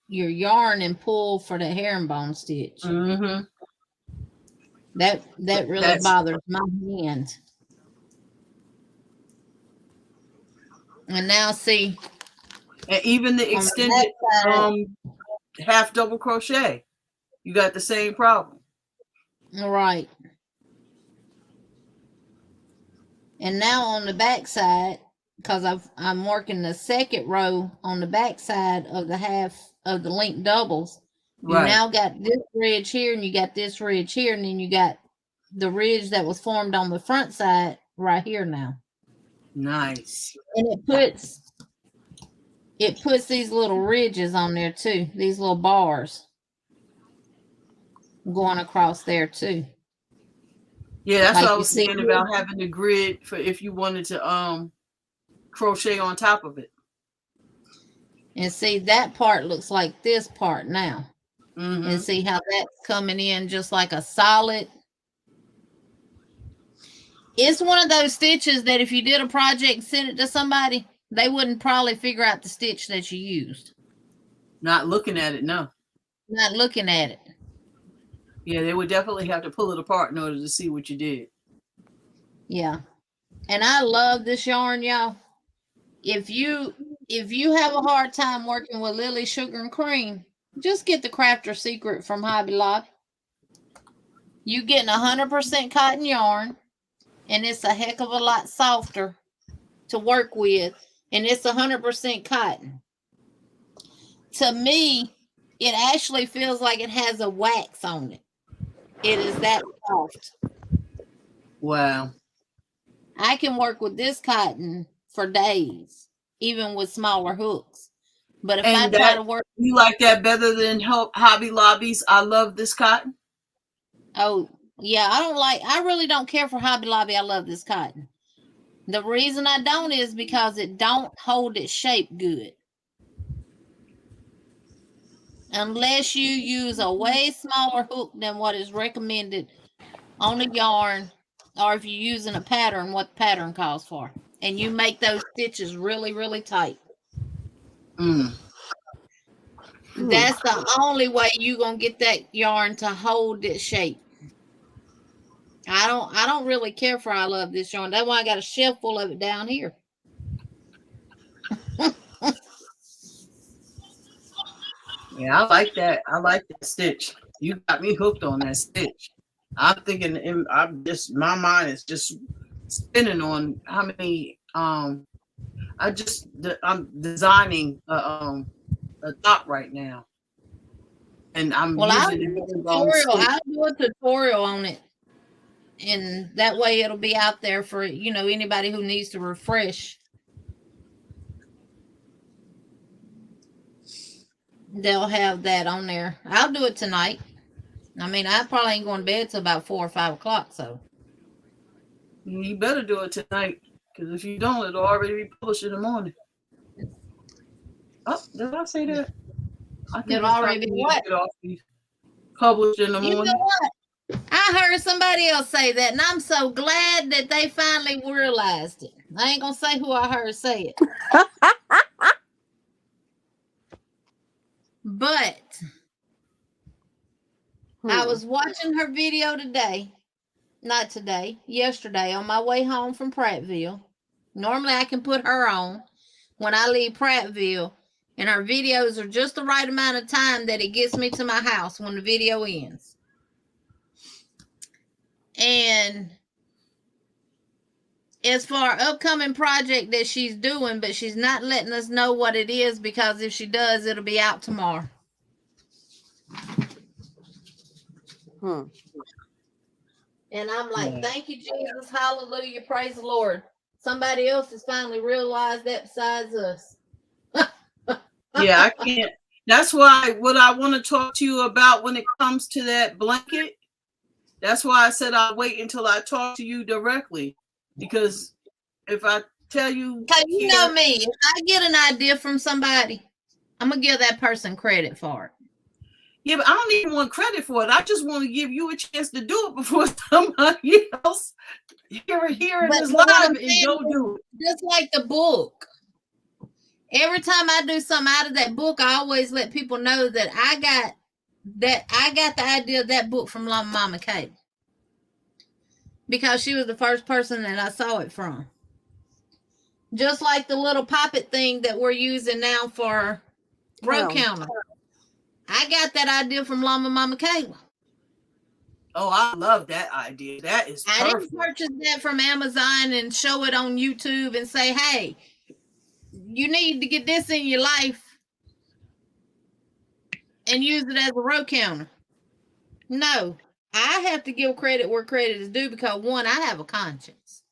your yarn and pull for the herringbone stitch. That really bothers my hand. And now see, and even the extended half double crochet, you got the same problem. All right. And now on the back side, because I'm working the second row on the back side of the half of the linked doubles. Right. You now got this ridge here, and you got this ridge here, and then you got the ridge that was formed on the front side right here now. Nice. And it puts these little ridges on there too, these little bars going across there too. Yeah, that's what I was saying about having the grid for if you wanted to crochet on top of it. And see, that part looks like this part now. and see how that's coming in just like a solid. It's one of those stitches that if you did a project and sent it to somebody, they wouldn't probably figure out the stitch that you used. Not looking at it, no. Not looking at it. Yeah, they would definitely have to pull it apart in order to see what you did. Yeah. And I love this yarn, y'all. If you have a hard time working with Lily Sugar and Cream, just get the Crafter Secret from Hobby Lobby. You getting 100% cotton yarn, and it's a heck of a lot softer to work with, and it's 100% cotton. To me, it actually feels like it has a wax on it. It is that soft. Wow. I can work with this cotton for days, even with smaller hooks. But if I try to work, you like that better than Hobby Lobby's I Love This Cotton? Oh, yeah, I really don't care for Hobby Lobby. I love this cotton. The reason I don't is because it don't hold its shape good. Unless you use a way smaller hook than what is recommended on a yarn, or if you're using a pattern, what the pattern calls for. And you make those stitches really, really tight. That's the only way you're gonna get that yarn to hold its shape. I don't really care for I Love This yarn. That's why I got a shelf full of it down here. Yeah, I like that. I like that stitch. You got me hooked on that stitch. I'm thinking, my mind is just spinning on how many. I'm designing a top right now, and I'm using I'll do a tutorial on it, and that way it'll be out there for anybody who needs to refresh. They'll have that on there. I'll do it tonight. I mean, I probably ain't going to bed till about 4 or 5 o'clock. So you better do it tonight, because if you don't, it'll already be published in the morning. Oh, did I say that? I think it'll already be what? Published in the morning. You know what? I heard somebody else say that, and I'm so glad that they finally realized it. I ain't gonna say who I heard say it. But I was watching her video yesterday on my way home from Prattville. Normally I can put her on when I leave Prattville, and her videos are just the right amount of time that it gets me to my house when the video ends. And as for our upcoming project that she's doing, but she's not letting us know what it is, because if she does, it'll be out tomorrow. And I'm like, thank you, Jesus. Hallelujah. Praise the Lord. Somebody else has finally realized that besides us. Yeah, I can't. That's why what I want to talk to you about when it comes to that blanket, that's why I said I'll wait until I talk to you directly. Because if I tell you... You know me. If I get an idea from somebody, I'm going to give that person credit for it. Yeah, but I don't even want credit for it. I just want to give you a chance to do it before somebody else hear this live and go do it. Just like the book. Every time I do something out of that book, I always let people know that I got the idea of that book from Momma J, because she was the first person that I saw it from. Just like the little poppet thing that we're using now for row counter. I got that idea from Momma J. Oh, I love that idea. That is perfect. I didn't purchase that from Amazon and show it on YouTube and say, hey, you need to get this in your life and use it as a row counter. No, I have to give credit where credit is due, because one, I have a conscience.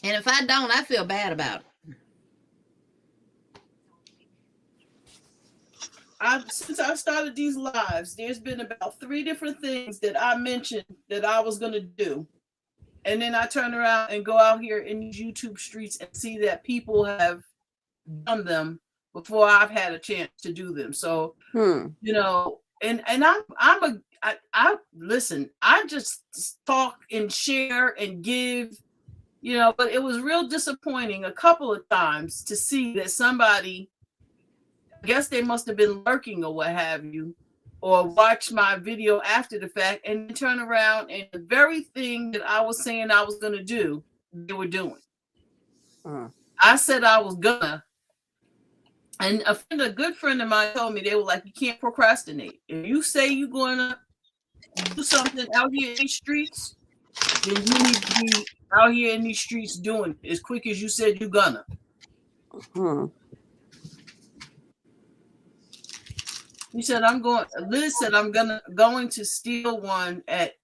And if I don't, I feel bad about it. Since I started these lives, there's been about 3 different things that I mentioned that I was going to do. And then I turn around and go out here in these YouTube streets and see that people have done them before I've had a chance to do them. So, you know, and I listen, I just talk and share and give, you know, but it was real disappointing a couple of times to see that somebody, I guess they must have been lurking or what have you, or watch my video after the fact and then turn around and the very thing that I was saying I was going to do, they were doing. I said I was gonna, and a good friend of mine told me, they were like, you can't procrastinate. If you say you're going to do something out here in these streets, then you need to be out here in these streets doing it as quick as you said you're gonna. He said, Liz said, I'm going to steal one at,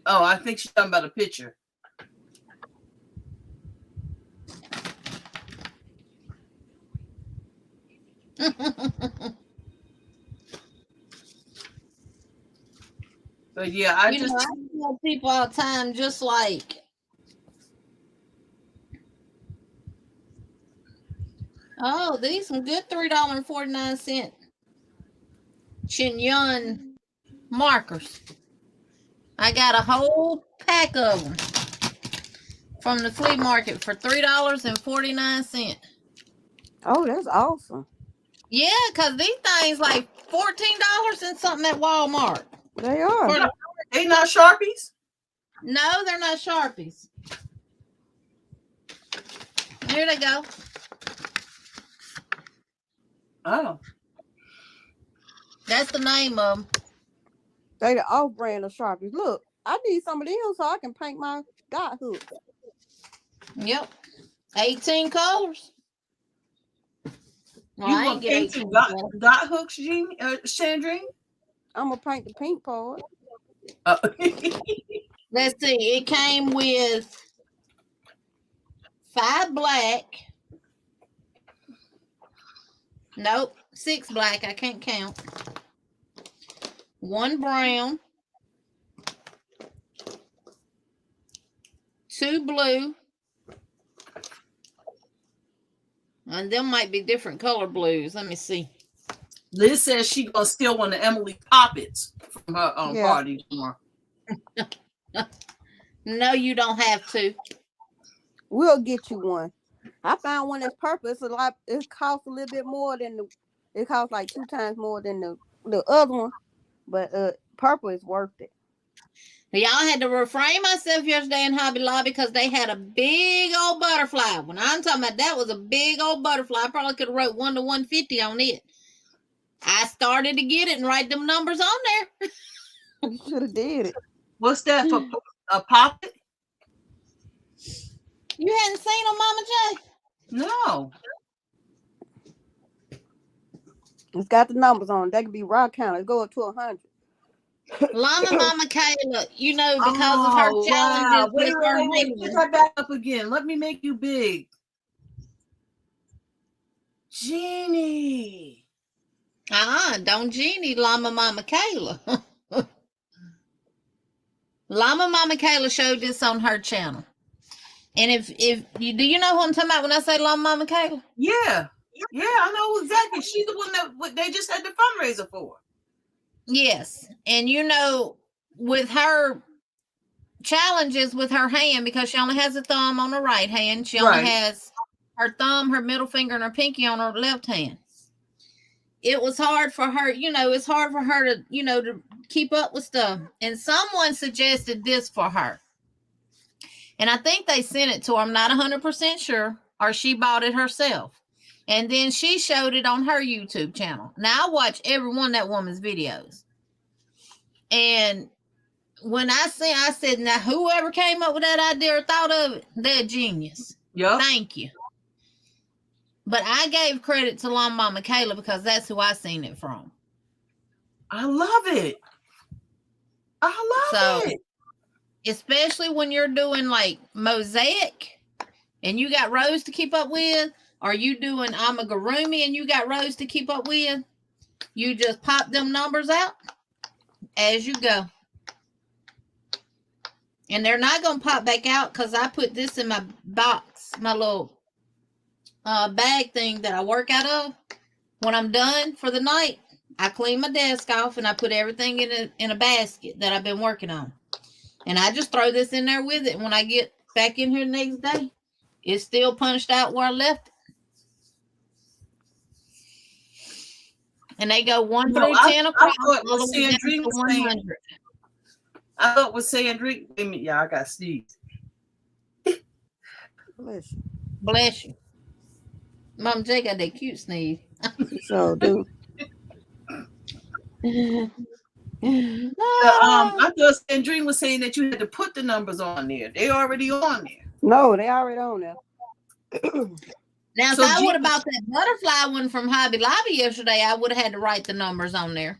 oh, I think she's talking about a picture. But yeah, I tell people all the time, just like, oh, these some good $3.49 chignon markers. I got a whole pack of them from the flea market for $3.49. Oh, that's awesome. Yeah, because these things like $14 and something at Walmart. They are. They not Sharpies? No, they're not Sharpies. Here they go. Oh. That's the name of them. They the off brand of Sharpies. Look, I need some of them so I can paint my dot hooks. Yep. 18 colors. Well, You want to paint some dot hooks, Sandrine? I'm going to paint the pink part. Let's see. It came with 5 black. Nope. 6 black. I can't count. 1 brown. 2 blue. And them might be different color blues. Let me see. Liz says she gonna steal one of Emily Poppets from her party tomorrow. No, you don't have to. We'll get you one. I found one that's purple. It's a lot. It costs a little bit more than it costs like 2 times more than the other one. But purple is worth it. Y'all had to refrain myself yesterday in Hobby Lobby because they had a big old butterfly. When I'm talking about that was a big old butterfly. I probably could have wrote 1 to 150 on it. I started to get it and write them numbers on there. You should have did it. What's that for a poppet? You hadn't seen them, Momma J? No. It's got the numbers on. That could be raw count. Go up to 100. Mama Kayla, you know, because of her challenges with her hand. Get that back up again. Let me make you big. Jeannie. Don't Jeannie Llama Mama Kayla. Llama Mama Kayla showed this on her channel. And if you do, you know what I'm talking about when I say Llama Mama Kayla? Yeah, I know exactly. She's the one that they just had the fundraiser for. Yes, and you know, with her challenges with her hand, because she only has a thumb on her right hand, she only has her thumb, her middle finger, and her pinky on her left hand. It was hard for her, you know, it's hard for her to, you know, to keep up with stuff. And someone suggested this for her. And I think they sent it to her. I'm not 100% sure. Or she bought it herself. And then she showed it on her YouTube channel. Now, I watch every one of that woman's videos. And when I said, now, whoever came up with that idea or thought of it, they're a genius. Yep. Thank you. But I gave credit to Llama Mama Kayla because that's who I seen it from. I love it. I love it. Especially when you're doing like mosaic and you got rows to keep up with, or you doing amigurumi and you got rows to keep up with, you just pop them numbers out as you go. And they're not going to pop back out because I put this in my box, my little bag thing that I work out of. When I'm done for the night, I clean my desk off and I put everything in a basket that I've been working on. And I just throw this in there with it. When I get back in here the next day, it's still punched out where I left it. And they go 1 through 10 across, all the way down to 100. I thought was saying drink. Wait a minute, y'all, I got sneeze. Bless you. Bless you. Mom J got that cute sneeze. So do. I thought Sandrine was saying that you had to put the numbers on there. They already on there. No, they already on there. Now, so if I would have bought that butterfly one from Hobby Lobby yesterday, I would have had to write the numbers on there.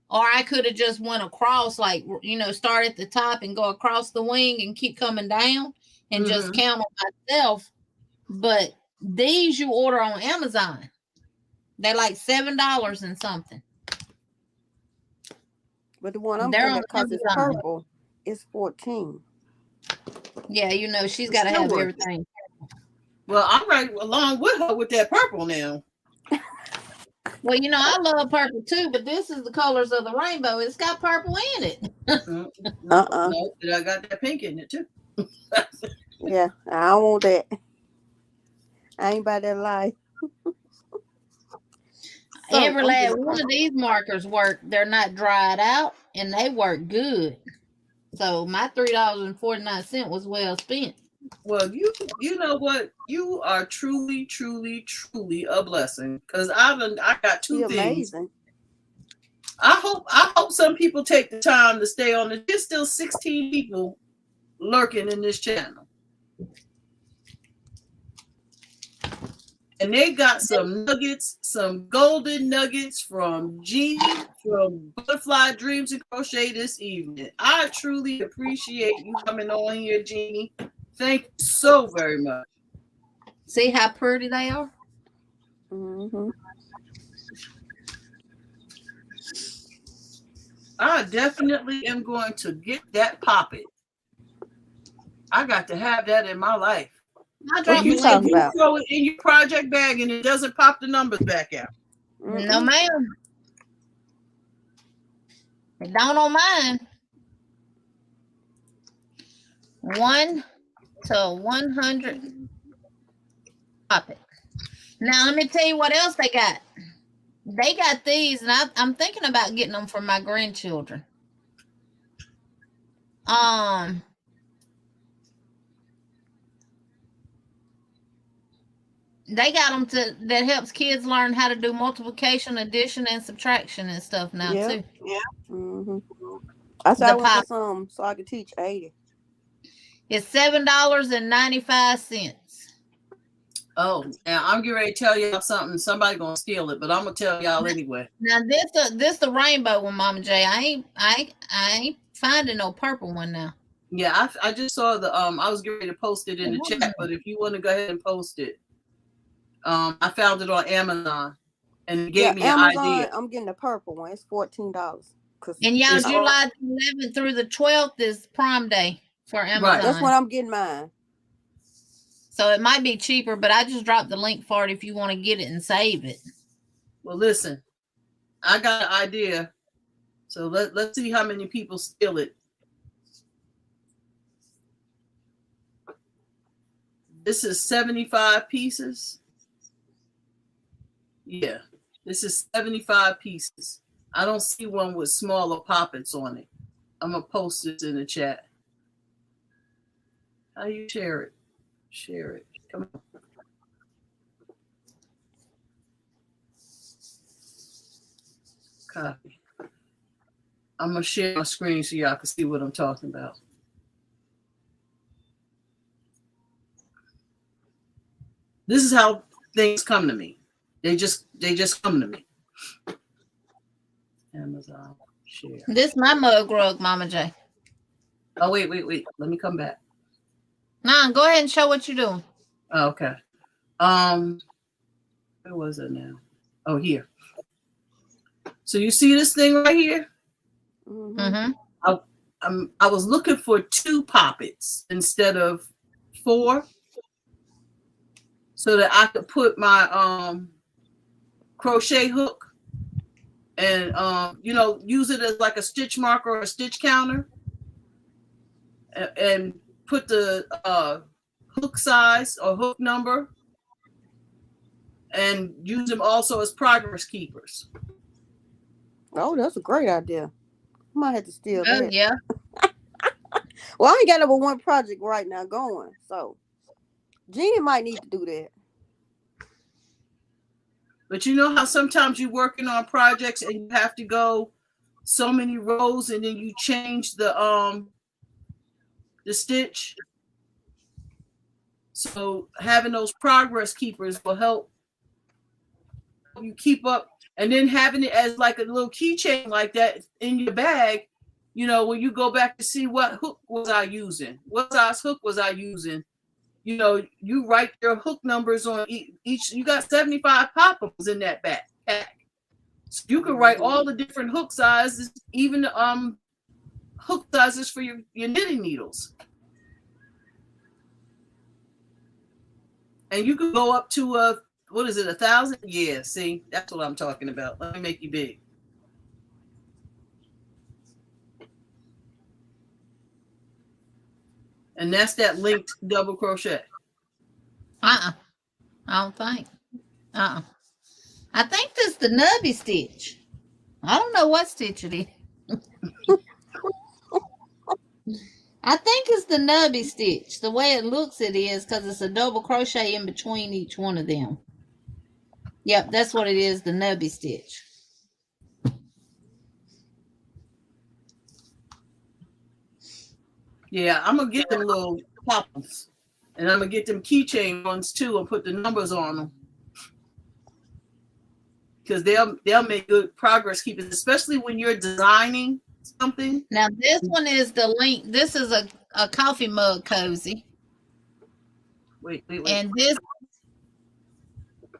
Or I could have just went across, like, you know, start at the top and go across the wing and keep coming down and just count them myself. But these you order on Amazon. They're like $7 and something. But the one I'm thinking, because it's purple, it's 14. Yeah, you know, she's got to have everything. Well, I'm right along with her with that purple now. Well, you know, I love purple too, but this is the colors of the rainbow. It's got purple in it. No, I got that pink in it too. Yeah, I don't want that. I ain't about that life. Every last one of these markers work. They're not dried out, and they work good. So my $3.49 was well spent. Well, you know what? You are truly, truly, truly a blessing. Because I got two things. Amazing. I hope some people take the time to stay on it. There's still 16 people lurking in this channel. And they got some nuggets, some golden nuggets from Jeannie from Butterfly Dreams and Crochet this evening. I truly appreciate you coming on here, Jeannie. Thank you so very much. See how pretty they are? Mm-hmm. I definitely am going to get that poppet. I got to have that in my life. What you talking about? Throw it in your project bag and it doesn't pop the numbers back out. No, ma'am. It don't on mine. 1 to 100. Pop it. Now let me tell you what else they got. They got these, and I'm thinking about getting them for my grandchildren. They got them that helps kids learn how to do multiplication, addition, and subtraction and stuff now too. Yeah. Mm-hmm. I said I want some so I could teach 80. It's $7.95. Oh, and I'm getting ready to tell y'all something. Somebody gonna steal it, but I'm gonna tell y'all anyway. Now this the rainbow one, Momma J. I ain't finding no purple one now. Yeah, I just saw the I was getting ready to post it in the chat, but if you want to go ahead and post it, I found it on Amazon, and it gave me an idea. I'm getting the purple one. It's $14. And y'all, July 11th through the 12th is Prime Day for Amazon. Right. That's when I'm getting mine. So it might be cheaper, but I just dropped the link for it if you want to get it and save it. Well, listen, I got an idea. So let's see how many people steal it. This is 75 pieces. Yeah, this is 75 pieces. I don't see one with smaller poppets on it. I'm going to post this in the chat. How do you share it? Share it. Come on. Copy. I'm going to share my screen so y'all can see what I'm talking about. This is how things come to me. They just come to me. Amazon share. This my mug rug, Momma J. Oh, wait. Let me come back. Nah, go ahead and show what you're doing. Oh, okay. Where was it now? Oh, here. So you see this thing right here? Mm-hmm. I was looking for 2 poppets instead of 4, so that I could put my crochet hook and use it as like a stitch marker or a stitch counter, and put the hook size or hook number, and use them also as progress keepers. Oh, that's a great idea. I might have to steal Oh that. yeah. Well, I ain't got over one project right now going, so Jeannie might need to do that. But you know how sometimes you're working on projects and you have to go so many rows and then you change the stitch. So having those progress keepers will help you keep up, and then having it as like a little keychain like that in your bag, when you go back to see what hook was I using, what size hook was I using, you write your hook numbers on each. You got 75 pop-ups in that backpack, so you can write all the different hook sizes, even hook sizes for your knitting needles. And you can go up to 1,000? Yeah, see, that's what I'm talking about. Let me make you big. And that's that linked double crochet. I don't think. I think this is the nubby stitch. I don't know what stitch it is. I think it's the nubby stitch. The way it looks, it is, because it's a double crochet in between each one of them. Yep, that's what it is, the nubby stitch. Yeah, I'm gonna get them little pop-ups, and I'm gonna get them keychain ones too, and put the numbers on them, because they'll make good progress keepers, especially when you're designing something. Now this one is the link. This is a coffee mug cozy. Wait. And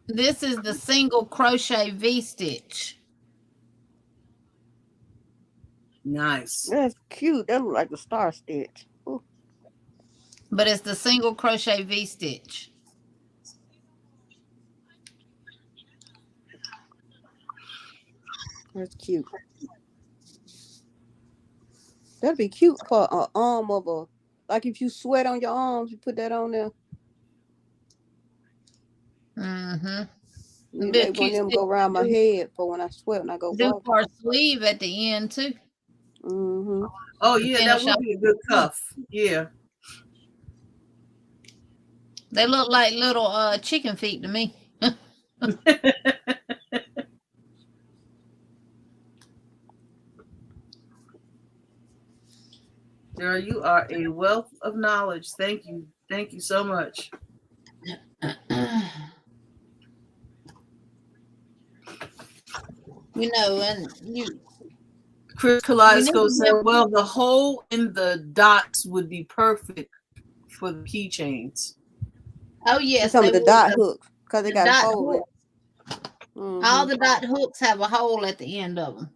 this is the single crochet V-stitch. Nice. That's cute. That look like a star stitch. Ooh. But it's the single crochet V-stitch. That's cute. That'd be cute for an arm of a, like if you sweat on your arms, you put that on there. Mm-hmm. You let one of them go around my head for when I sweat, when I go Do walking. for a sleeve at the end too. Mm-hmm. Oh yeah, that would be a good cuff. Yeah. They look like little chicken feet to me. Girl, you are a wealth of knowledge. Thank you. Thank you so much. And Chris Kaleidoscope said, well, the hole in the dots would be perfect for the keychains. Oh yes, some of the dot hooks, because they got a hole in. Mm-hmm. All the dot hooks have a hole at the end of them.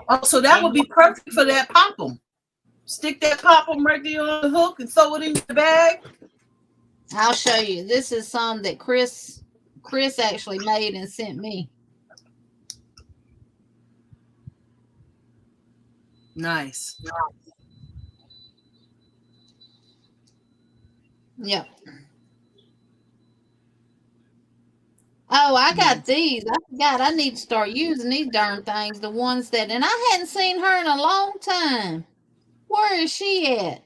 Oh, so that would be perfect for that pop-em. Stick that pop-em right there on the hook and throw it in the bag. I'll show you. This is some that Chris actually made and sent me. Nice. Yep. Oh, I got these. I forgot. I need to start using these darn things. The ones that, and I hadn't seen her in a long time. Where is she at?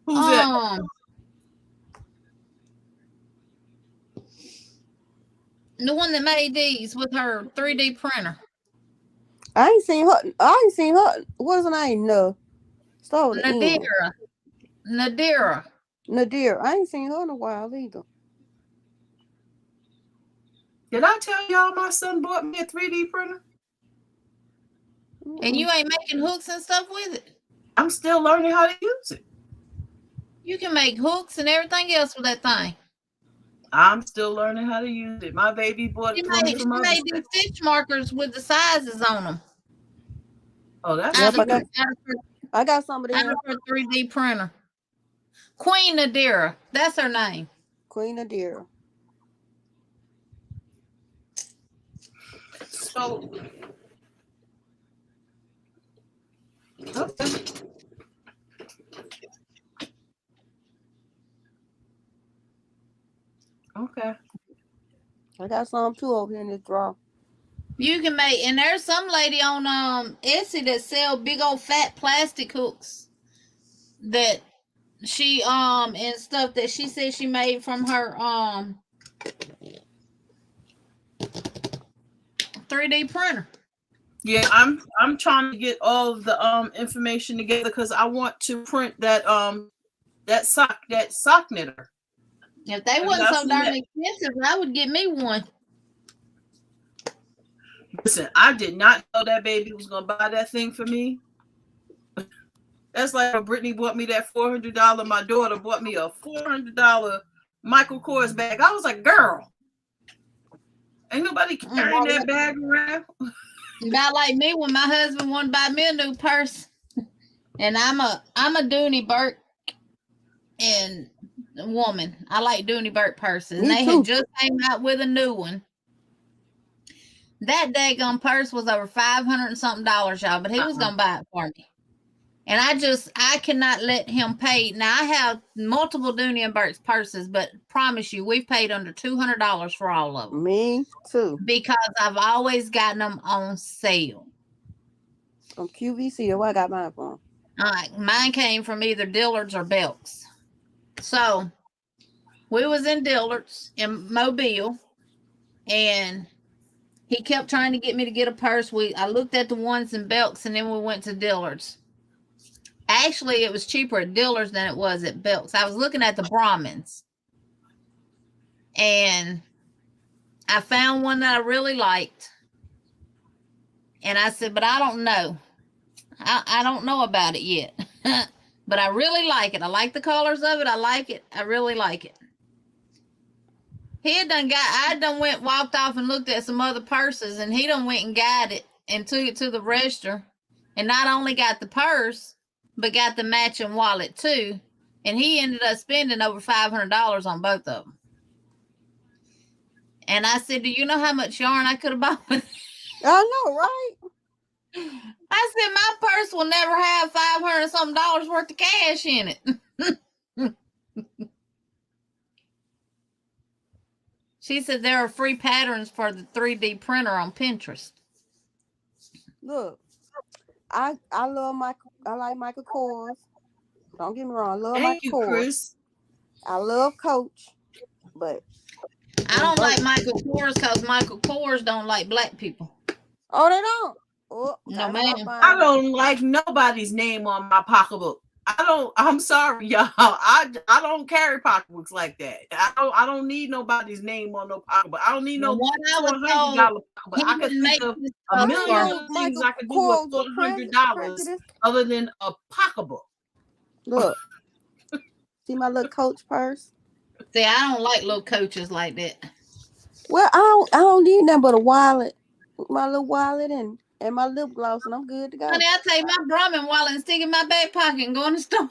Who's that? The one that made these with her 3D printer. I ain't seen her. What's her name? No. Start with Nadira. Nadira. I ain't seen her in a while either. Did I tell y'all my son bought me a 3D printer? And you ain't making hooks and stuff with it? I'm still learning how to use it. You can make hooks and everything else with that thing. I'm still learning how to use it. My baby bought it for me from Mother's She made these stitch markers with the sizes on them. Oh, that's I got some of them. Out of her 3D printer. Queen Nadira. That's her name. Queen Nadira. So, okay. Okay. I got some too over here in this drawer. You can make, and there's some lady on Etsy that sell big old fat plastic hooks that she and stuff that she said she made from her 3D printer. Yeah, I'm trying to get all of the information together because I want to print that sock knitter. If they wasn't so darn expensive, I would get me one. Listen, I did not know that baby was gonna buy that thing for me. That's like when Brittany bought me that $400. My daughter bought me a $400 Michael Kors bag. I was like, girl, ain't nobody carrying that bag around. About like me when my husband wanted to buy me a new purse, and I'm a Dooney Burke and woman. I like Dooney Burke purses, and they had just came out with a new one. That daggone purse was over $500 and something, y'all, but he was gonna buy it for me. And I cannot let him pay. Now I have multiple Dooney and Burke's purses, but promise you, we've paid under $200 for all of them. Me too. Because I've always gotten them on sale. From QVC, or where I got mine from. All right, mine came from either Dillard's or Belk's. So we was in Dillard's in Mobile, and he kept trying to get me to get a purse. I looked at the ones in Belk's, and then we went to Dillard's. Actually, it was cheaper at Dillard's than it was at Belk's. I was looking at the Brahmins, and I found one that I really liked. And I said, but I don't know. I don't know about it yet. But I really like it. I like the colors of it. I like it. I really like it. Walked off and looked at some other purses, and he done went and got it and took it to the register, and not only got the purse, but got the matching wallet too. And he ended up spending over $500 on both of them. And I said, do you know how much yarn I could have bought with it? I know, right? I said, my purse will never have $500 and something worth of cash in it. She said there are free patterns for the 3D printer on Pinterest. Look, I like Michael Kors. Don't get me wrong, I love Thank Michael you, Kors. Chris. I love Coach, but I don't like Michael Kors because Michael Kors don't like black people. Oh, they don't. Oh, no, ma'am. I don't like nobody's name on my pocketbook. I'm sorry, y'all. I don't carry pocketbooks like that. I don't need nobody's name on no pocketbook. I don't need no $400 pocketbook. I could think of a million other things I could do with $400 other than a pocketbook. Look, see my little Coach purse. See, I don't like little Coaches like that. Well, I don't need nothing but a wallet, my little wallet, and my lip gloss, and I'm good to go. Honey, I take my Brahmin wallet and stick it in my back pocket and go in the store.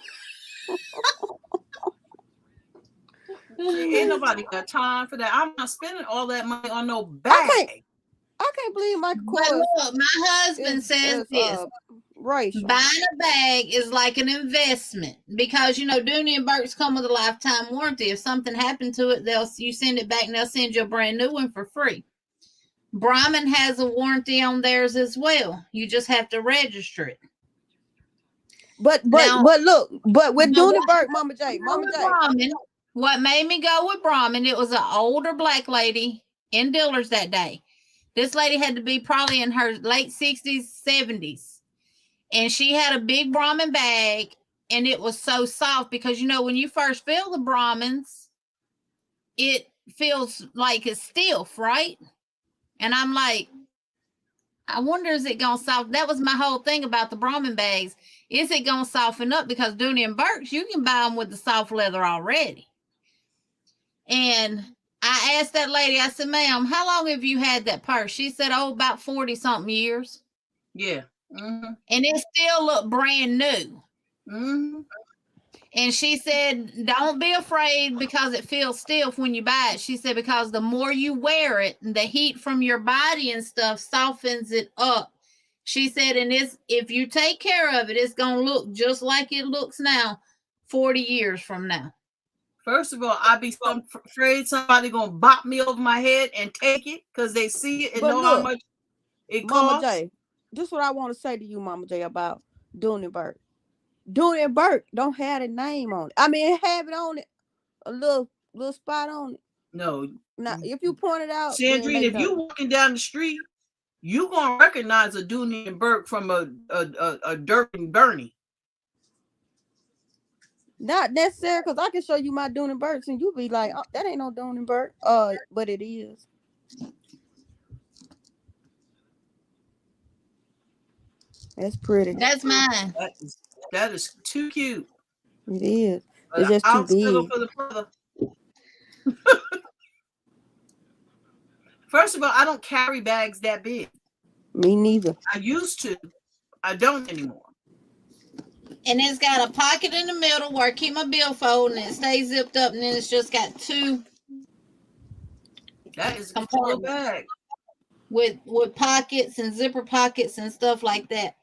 Ain't nobody got time for that. I'm not spending all that money on no bag. I can't believe Michael Kors. But look, my husband says this. Racial. Buying a bag is like an investment because, Dooney and Burke's come with a lifetime warranty. If something happened to it, you send it back and they'll send you a brand new one for free. Brahmin has a warranty on theirs as well. You just have to register it. But look, with Dooney Burke, Momma J. Brahmin, what made me go with Brahmin, it was an older black lady in Dillard's that day. This lady had to be probably in her late 60s, 70s. And she had a big Brahmin bag, and it was so soft because, when you first fill the Brahmins, it feels like it's stiff, right? And I'm like, I wonder, is it going to soften? That was my whole thing about the Brahmin bags. Is it going to soften up? Because Dooney and Burke's, you can buy them with the soft leather already. And I asked that lady, I said, ma'am, how long have you had that purse? She said, about 40-something years. Yeah. Mm-hmm. And it still looked brand new. Mm-hmm. And she said, don't be afraid because it feels stiff when you buy it. She said, because the more you wear it, the heat from your body and stuff softens it up. She said, and if you take care of it, it's going to look just like it looks now 40 years from now. First of all, I'd be afraid somebody going to bop me over my head and take it because they see it and But know look, how much it Mama costs. J, this is what I want to say to you, Mama J, about Dooney and Burke. Dooney and Burke don't have a name on it. I mean, it have it on it, a little spot on it. No. Now, if you point it out, Sandrine, if you walking down the street, you gonna recognize a Dooney and Burke from a Dirk and Bernie. Not necessary, because I can show you my Dooney and Burks and you be like, oh, that ain't no Dooney and Burke. But it is. That's pretty. That's mine. That is too cute. It is. But It's just too I'll settle big. for the brother. First of all, I don't carry bags that big. Me neither. I used to. I don't anymore. And it's got a pocket in the middle where I keep my billfold and it stays zipped up, and then it's just got two. That is a little bag. With pockets and zipper pockets and stuff like that.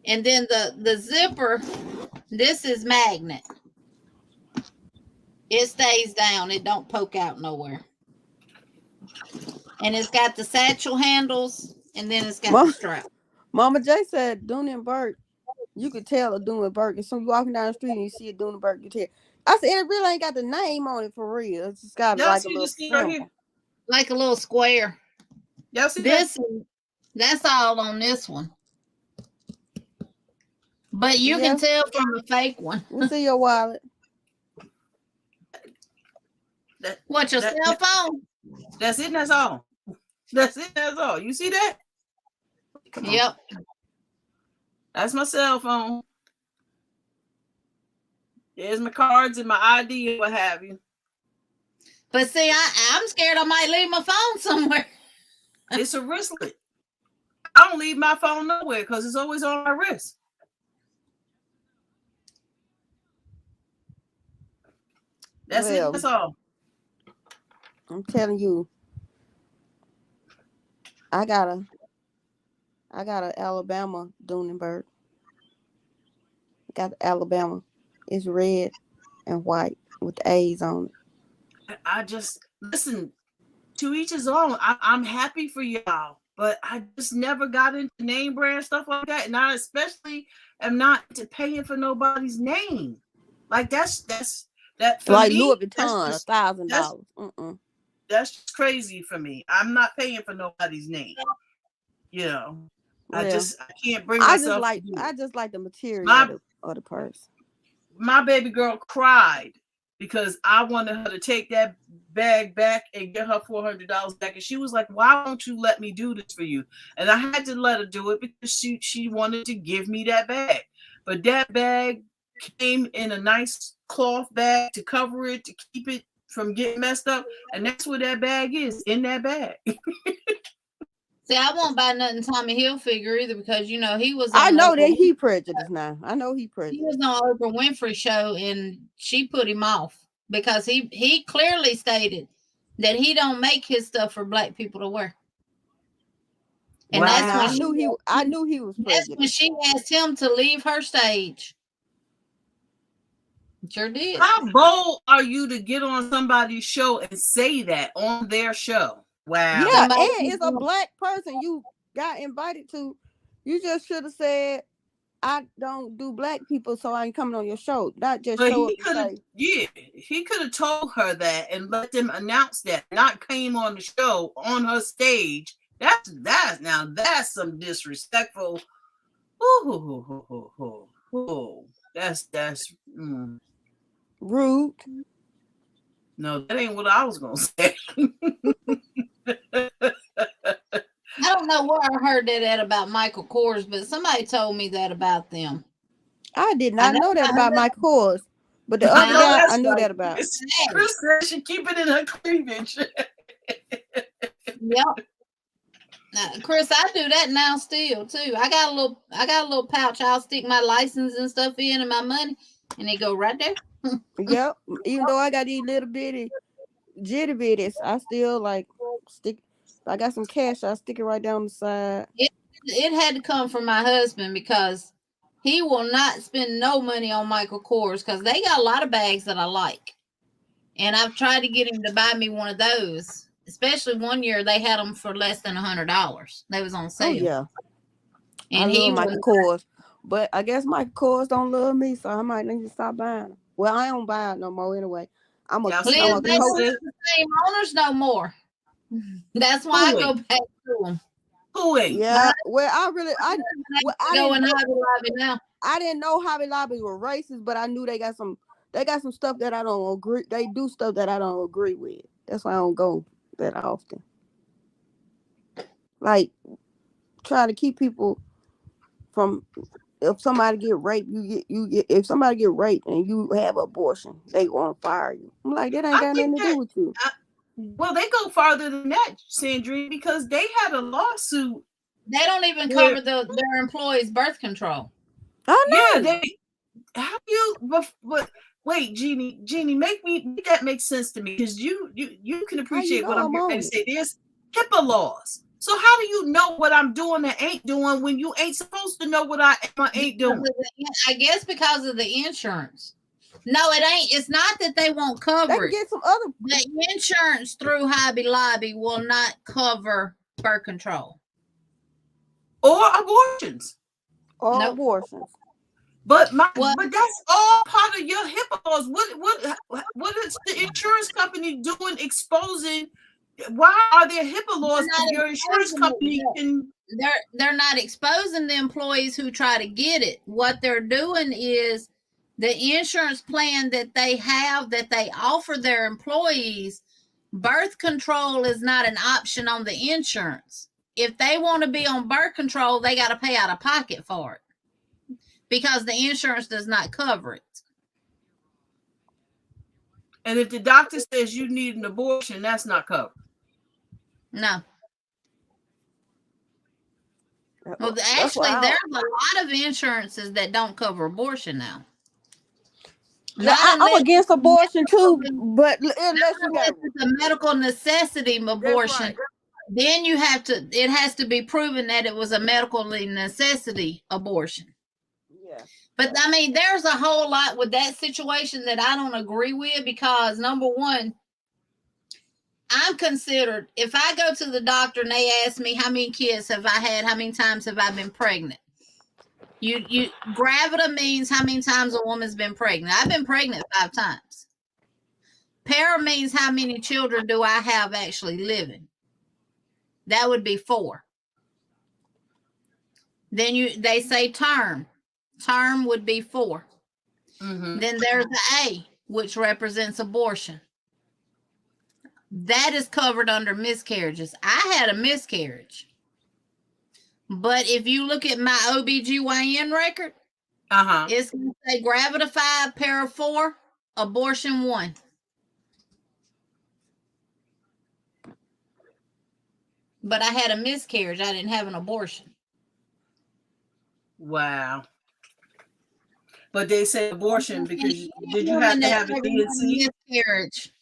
And then the zipper, this is magnet. It stays down. It don't poke out nowhere. And it's got the satchel handles, and then it's got the strap. Mama J said Dooney and Burke, you could tell a Dooney and Burke. If someone walking down the street and you see a Dooney and Burke, you tell. I said, it really ain't got the name on it for real. It's just got like a little symbol. Like a little square. Y'all see that's all on this one. But you can tell from the fake one. We'll see your wallet. What, your cell phone? That's it and that's all. That's it, that's all. You see that? Yep. That's my cell phone. There's my cards and my ID and what have you. But see, I'm scared I might leave my phone somewhere. It's a wristlet. I don't leave my phone nowhere because it's always on my wrist. That's it. That's all. I'm telling you, I got a Alabama Dooney and Burke. Got Alabama. It's red and white with the A's on it. I just listen. To each his own. I'm happy for y'all, but I just never got into name brand stuff like that, and I especially am not into paying for nobody's name. Like that's that for like me, Louis Vuitton, $1,000. That's just crazy for me. I'm not paying for nobody's name. You know, I can't bring myself. I just like the material of the purse. My baby girl cried because I wanted her to take that bag back and get her $400 back, and she was like, "Why won't you let me do this for you?" And I had to let her do it because she wanted to give me that bag. But that bag came in a nice cloth bag to cover it, to keep it from getting messed up, and that's what that bag is, in that bag. See, I won't buy nothing Tommy Hilfiger either because, you know, he was. I know that he prejudiced now. I know he prejudiced. He was on Oprah Winfrey show and she put him off because he clearly stated that he don't make his stuff for black people to wear. And that's when I knew he was prejudiced. That's when she asked him to leave her stage. Sure did. How bold are you to get on somebody's show and say that on their show? Wow. Yeah, and it's a black person you got invited to. You just should have said, I don't do black people, so I ain't coming on your show. Not just show up and say. Yeah, he could have told her that and let them announce that, not came on the show on her stage. That's some disrespectful. That's rude. No, that ain't what I was gonna say. I don't know where I heard that about Michael Kors, but somebody told me that about them. I did not know that about Michael Kors, but the other guy I knew that about. Chris said she keep it in her cleavage. Yep. Chris, I do that now still too. I got a little pouch. I'll stick my license and stuff in and my money, and they go right there. Yep. Even though I got these little bitty jitty bitties, I still like stick. If I got some cash, I stick it right down the side. It had to come from my husband because he will not spend no money on Michael Kors because they got a lot of bags that I like. And I've tried to get him to buy me one of those. Especially one year they had them for less than $100. They was on sale. Oh yeah, I And he love Michael Kors, but I guess Michael Kors don't love me, so I might need to stop buying them. Well, I don't buy it no more anyway. I'm a Yeah, I Liz, was they gonna don't say, have the same owners no more. That's why I Who go ain't? back to them. Who ain't? Yeah, well, I Go didn't in know Hobby Lobby now. I didn't know Hobby Lobby were racist, but I knew they got some stuff that I don't agree. They do stuff that I don't agree with. That's why I don't go that often. Like try to keep people from if somebody get raped, you get if somebody get raped and you have abortion, they want to fire you. I'm like, that ain't I got think nothing to do with you. well, they go farther than that, Sandrine, because they had a lawsuit. They don't even where, cover their employees' birth control. I yeah, know. they how you but wait, Jeannie, make that make sense to me because you can How you appreciate what know I'm I'm getting ready on to it? say. There's HIPAA laws. So how do you know what I'm doing and ain't doing when you ain't supposed to know what I am or ain't doing? I guess because of the insurance. No, it ain't. It's not that they won't They cover can it. get some other The insurance through Hobby Lobby will not cover birth control Or abortions. or Nope. abortions. But Well, but that's all part of your HIPAA laws. What is the insurance company doing exposing? Why are there HIPAA laws if your insurance company can? they're not exposing the employees who try to get it. What they're doing is the insurance plan that they have that they offer their employees, birth control is not an option on the insurance. If they want to be on birth control, they got to pay out of pocket for it because the insurance does not cover it. And if the doctor says you need an abortion, that's not covered. No. Well, That's actually, there's a lot of insurances that don't cover abortion now. I'm against abortion too, but unless you got it's a medical necessity abortion, right. then it has to be proven that it was a medical necessity abortion. Yeah. But I mean, there's a whole lot with that situation that I don't agree with because number one, I'm considered, if I go to the doctor and they ask me how many kids have I had, how many times have I been pregnant? You gravida means how many times a woman's been pregnant. I've been pregnant 5 times. Para means how many children do I have actually living. That would be 4. Then they say term. Term would be 4. Mm-hmm. Then there's the A, which represents abortion. That is covered under miscarriages. I had a miscarriage. But if you look at my OBGYN record, it's going to say gravida 5, para 4, abortion 1. But I had a miscarriage. I didn't have an abortion. Wow. But they say abortion because did you have to have a D&C? Miscarriage.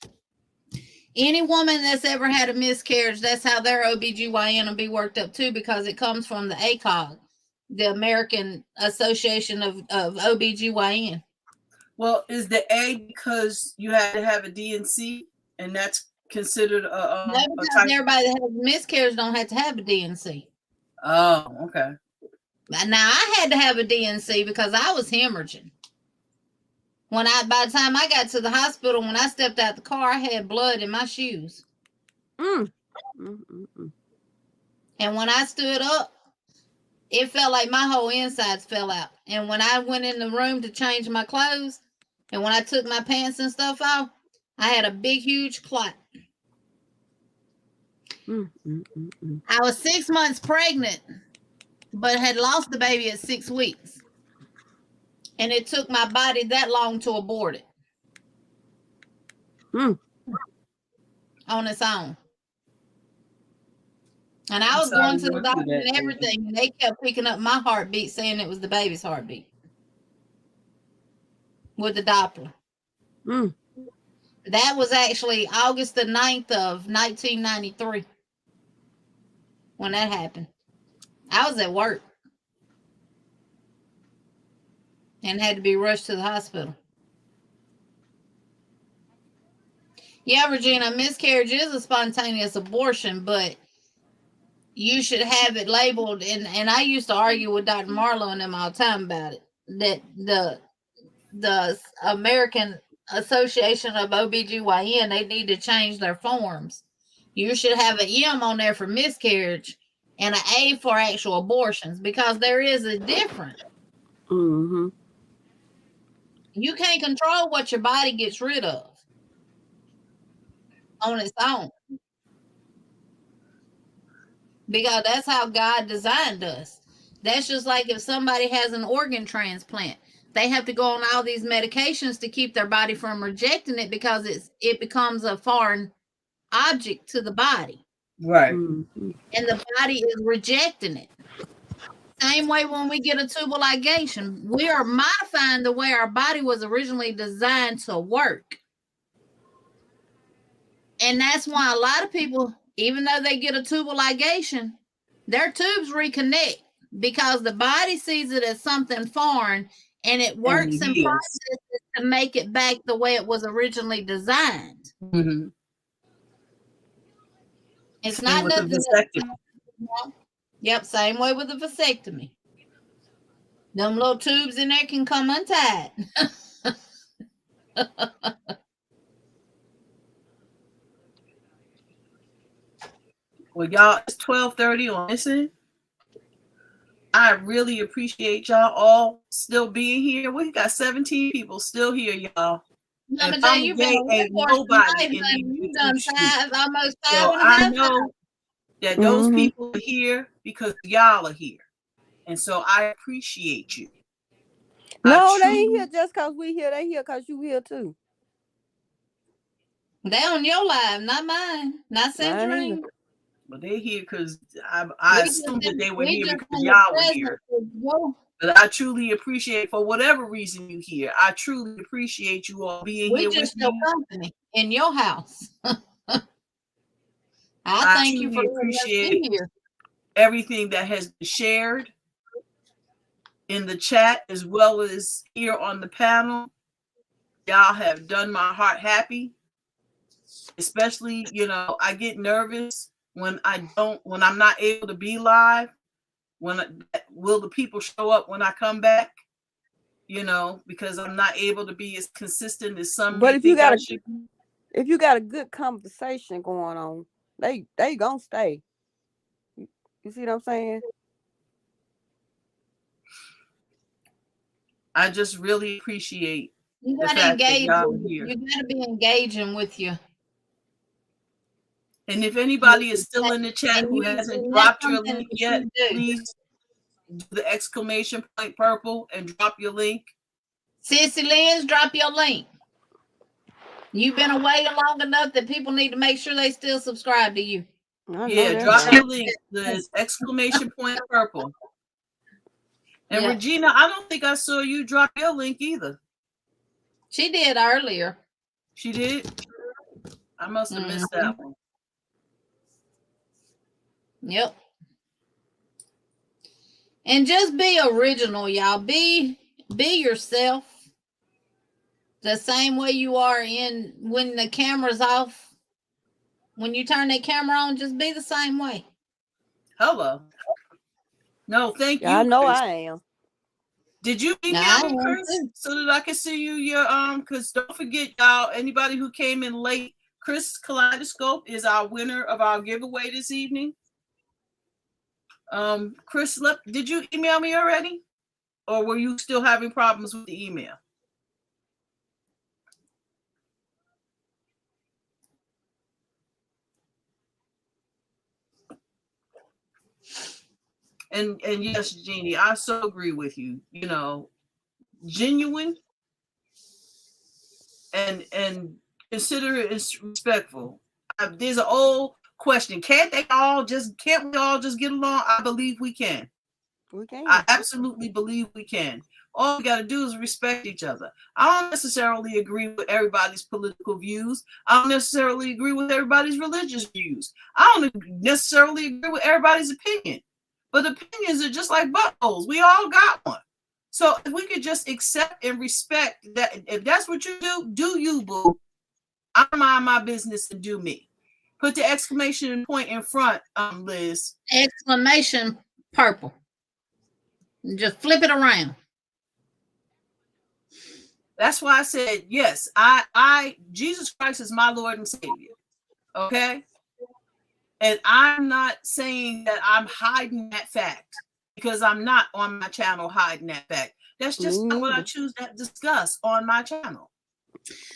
Any woman that's ever had a miscarriage, that's how their OBGYN will be worked up too because it comes from the ACOG, the American Association of OBGYN. Well, is the A because you had to have a D&C and that's considered a type? Everybody that has a miscarriage don't have to have a D&C. Oh, okay. Now I had to have a D&C because I was hemorrhaging. By the time I got to the hospital, when I stepped out the car, I had blood in my shoes. And when I stood up, it felt like my whole insides fell out. And when I went in the room to change my clothes, and when I took my pants and stuff off, I had a big, huge clot. I was 6 months pregnant, but had lost the baby at 6 weeks. And it took my body that long to abort it. On its own. And I was going to the doctor and everything, and they kept picking up my heartbeat saying it was the baby's heartbeat with the Doppler. Mm. That was actually August the 9th of 1993 when that happened. I was at work and had to be rushed to the hospital. Yeah, Regina, miscarriage is a spontaneous abortion, but you should have it labeled. And I used to argue with Dr. Marlowe and them all the time about it, that the American Association of OBGYN, they need to change their forms. You should have an M on there for miscarriage and an A for actual abortions, because there is a difference. Mm-hmm. You can't control what your body gets rid of on its own, because that's how God designed us. That's just like if somebody has an organ transplant, they have to go on all these medications to keep their body from rejecting it, because it becomes a foreign object to the body. Right. Mm-hmm. And the body is rejecting it. Same way when we get a tubal ligation, we are modifying the way our body was originally designed to work. And that's why a lot of people, even though they get a tubal ligation, their tubes reconnect, because the body sees it as something foreign, and it works in processes to make it back the way it was originally designed. Mm-hmm. It's Same not with nothing. the Yep, same way with the vasectomy. Them little tubes in there can come untied. Well, y'all, it's 12:30 on this end. I really appreciate y'all all still being here. We got 17 people still here, y'all. Momma J, you've been ain't nobody in these You've done almost five so and a half. I know that those people are here because y'all are here. And so I appreciate you. No, they ain't here just because we here. They here because you here too. They on your live, not mine. Not Century. But they here because I assumed that they were here because y'all were here. But I truly appreciate, for whatever reason you here, I truly appreciate you all being here with me. Company in your house. I thank you for appreciate everything that has been shared in the chat as well as here on the panel. Y'all have done my heart happy. Especially, I get nervous when I'm not able to be live. Will the people show up when I come back? Because I'm not able to be as consistent as some. But if you got a good conversation going on, they gonna stay. You see what I'm saying? I just really appreciate you gotta engage. You gotta be engaging with you. And if anybody is still in the chat who hasn't dropped your link yet, please do the exclamation point purple and drop your link. Sissy Liz, drop your link. You've been away long enough that people need to make sure they still subscribe to you. Yeah, drop your link. The exclamation point purple. And yeah. Regina, I don't think I saw you drop your link either. She did earlier. She did? I must have missed that one. Yep. And just be original, y'all. Be yourself. The same way you are when the camera's off. When you turn that camera on, just be the same way. Hello. No, thank you. I know Chris. I am. Did you email me, Chris, so that I can see your because don't forget, y'all, anybody who came in late, Chris Kaleidoscope is our winner of our giveaway this evening. Chris, did you email me already? Or were you still having problems with the email? And yes, Jeannie, I so agree with you. Genuine and considerate and respectful. There's an old question: can't we all just get along? I believe we can. We can. I absolutely believe we can. All we got to do is respect each other. I don't necessarily agree with everybody's political views. I don't necessarily agree with everybody's religious views. I don't necessarily agree with everybody's opinion. But opinions are just like buttholes. We all got one. So if we could just accept and respect that, if that's what you do you, boo. I mind my business and do me. Put the exclamation point in front, Liz. Exclamation purple. Just flip it around. That's why I said, yes, Jesus Christ is my Lord and Savior. Okay? And I'm not saying that I'm hiding that fact, because I'm not on my channel hiding that fact. That's just not what I choose to discuss on my channel.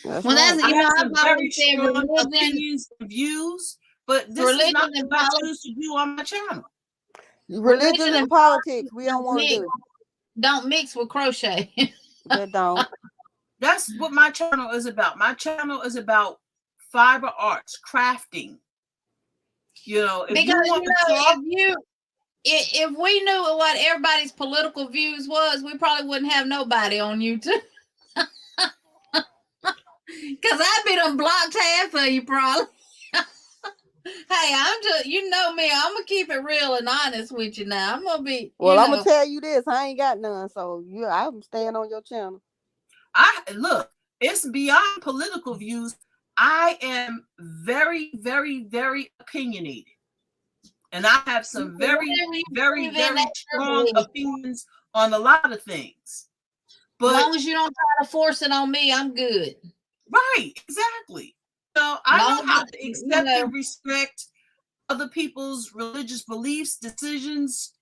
That's Well, right. that's, I you know, have I've some very always said strong religion, opinions and views, but this is religion not and what I politics. choose to do on my channel. Religion and politics, we don't want to do. Don't mix with crochet. That don't. That's what my channel is about. My channel is about fiber arts, crafting. You know, if Because you want to talk, if we knew what everybody's political views was, we probably wouldn't have nobody on YouTube. Because I'd be done blocked half of you probably. Hey, I'm just, you know me, I'm gonna keep it real and honest with you now. I'm gonna be, Well, I'm gonna tell you this. I ain't got none, so I'm staying on your channel. Look, it's beyond political views. I am very, very, very opinionated. And I have some very, very, very strong opinions on a lot of things. But as long as you don't try to force it on me, I'm good. Right, exactly. So I know how to accept and respect other people's religious beliefs, decisions,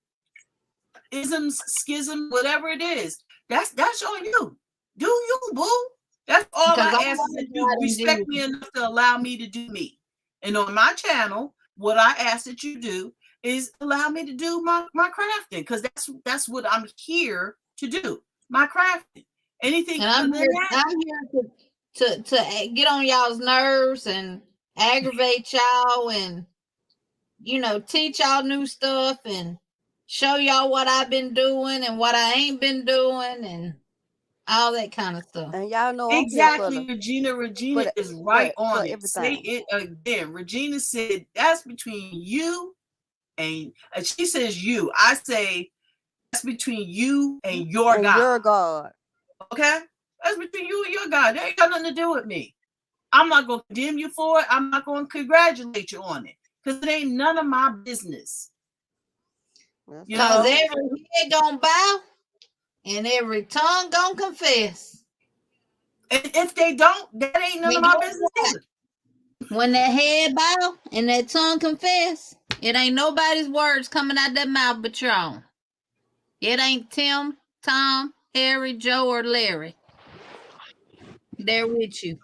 isms, schism, whatever it is. That's on you. Do you, boo? That's all I ask is that you respect me enough to allow me to do me. And on my channel, what I ask that you do is allow me to do my crafting, because that's what I'm here to do. My crafting. Anything and other than that, I'm here to get on y'all's nerves and aggravate y'all and, you know, teach y'all new stuff and show y'all what I've been doing and what I ain't been doing and all that kind of stuff. And y'all know exactly, Regina. Regina is right on it. Everything. Say it again. Regina said that's between you and she says you. I say that's between you and your God. Your God. Okay? That's between you and your God. That ain't got nothing to do with me. I'm not going to condemn you for it. I'm not going to congratulate you on it, because it ain't none of my business. Because every head gonna bow and every tongue gonna confess. And if they don't, that ain't none of my business either. When that head bow and that tongue confess, it ain't nobody's words coming out that mouth but your own. It ain't Tim, Tom, Harry, Joe, or Larry. They're with you.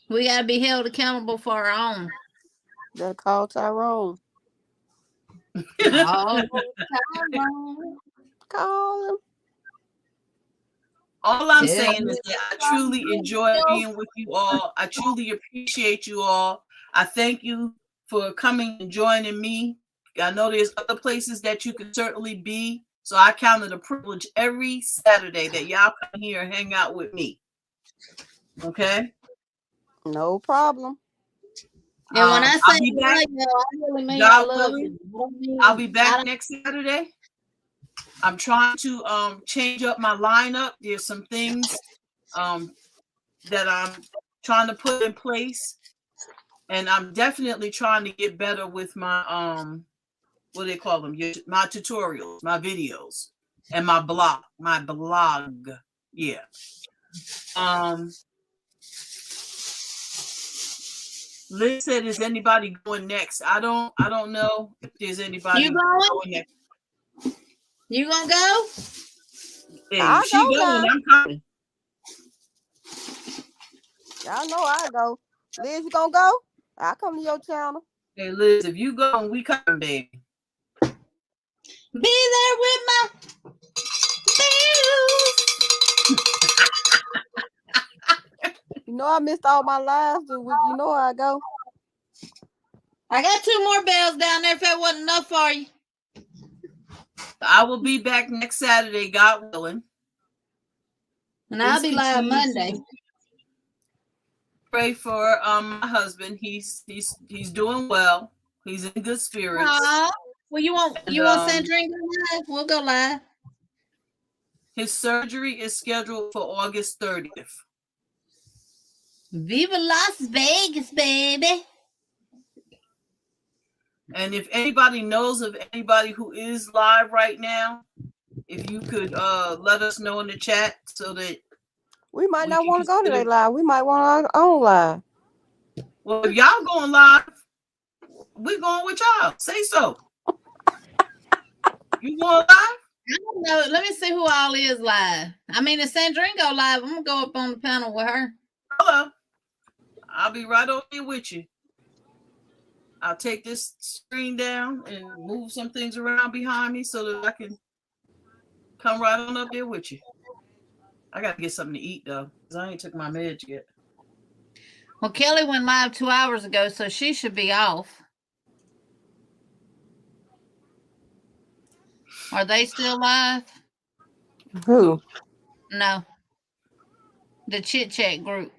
We gotta be held accountable for our own. They'll call Tyrone. Oh, Tyrone. Call him. All I'm saying is that I truly enjoy being with you all. I truly appreciate you all. I thank you for coming and joining me. I know there's other places that you can certainly be, so I count it a privilege every Saturday that y'all come here and hang out with me. Okay? No problem. And when I say I'll be back, I really mean God I love willing, you. I'll be back next Saturday. I'm trying to change up my lineup. There's some things that I'm trying to put in place, and I'm definitely trying to get better with my what do they call them? My tutorials, my videos, and my blog. Yeah. Liz said, "Is anybody going next?" I don't know if there's anybody going next. You gonna go? Hey, if she going, I'm coming. Y'all know I go. Liz, you gonna go? I'll come to your channel. Hey, Liz, if you go, we coming, baby. Be there with my You know I missed all my lives, you know I go. I got 2 more bells down there if that wasn't enough for you. I will be back next Saturday, God willing. And I'll Please be live continue Monday. to pray for my husband. He's doing well. He's in good spirits. Well, you want Sandrine to go live? We'll go live. His surgery is scheduled for August 30th. Viva Las Vegas, baby. And if anybody knows of anybody who is live right now, if you could let us know in the chat so that we might not want to go to their live. We might want our own live. Well, if y'all going live, we going with y'all. Say so. You going live? I don't know. Let me see who all is live. I mean, if Sandrine go live, I'm gonna go up on the panel with her. Hello. I'll be right over here with you. I'll take this screen down and move some things around behind me so that I can come right on up there with you. I got to get something to eat, though, because I ain't took my meds yet. Well, Kelly went live 2 hours ago, so she should be off. Are they still live? Who? No. The Chit Chat group.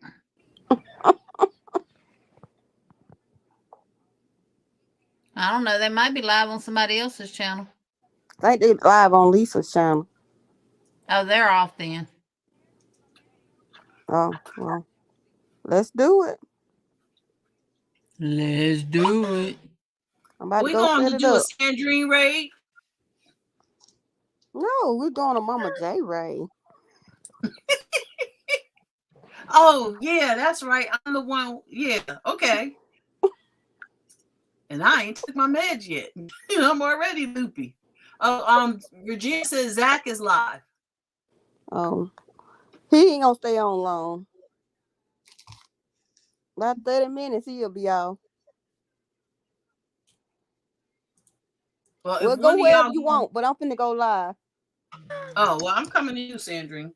I don't know. They might be live on somebody else's channel. I think they live on Lisa's channel. Oh, they're off then. Oh, well. Let's do it. Let's do it. I'm about We to go going set to it do up. a Sandrine raid? No, we're doing a Momma J raid. Oh, yeah, that's right. I'm the one. Yeah, okay. And I ain't took my meds yet. I'm already loopy. Regina says Zach is live. Oh, he ain't gonna stay on long. About 30 minutes, he'll be off. Well, We'll go wherever you want, but I'm finna go live. Oh, well, I'm coming to you, Sandrine.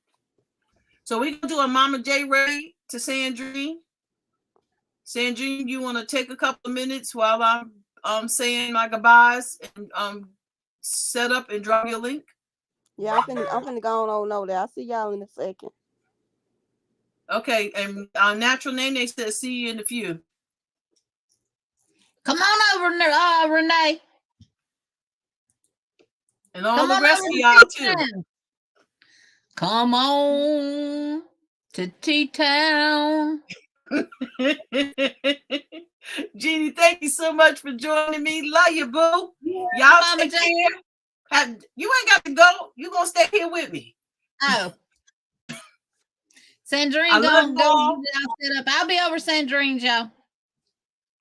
So we're gonna do a Momma J raid to Sandrine. Sandrine, you want to take a couple of minutes while I'm saying my goodbyes and set up and drop your link? Yeah, I'm finna go on over there. I'll see y'all in a second. Okay, and Natural Name, they said see you in a few. Come on over, Renee. And all the rest of y'all too. Come on to T-Town. Jeannie, thank you so much for joining me. Love you, boo. Y'all take care. You ain't got to go. You gonna stay here with me. Oh. Sandrine, go set up. I'll be over Sandrine, Joe.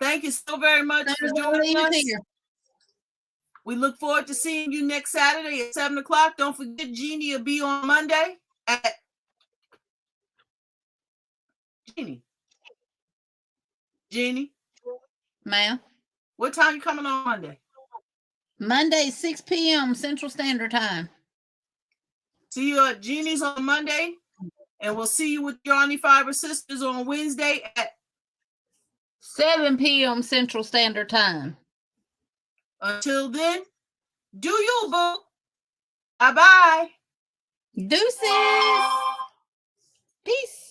Thank you so very much for joining us. Here. We look forward to seeing you next Saturday at 7 o'clock. Don't forget, Jeannie will be on Monday at Jeannie. Ma'am. What time you coming on Monday? Monday, 6 p.m. Central Standard Time. See you at Jeannie's on Monday. And we'll see you with Johnny Fiber Sisters on Wednesday at 7 p.m. Central Standard Time. Until then, do you, boo. Bye-bye. Deuces. Peace.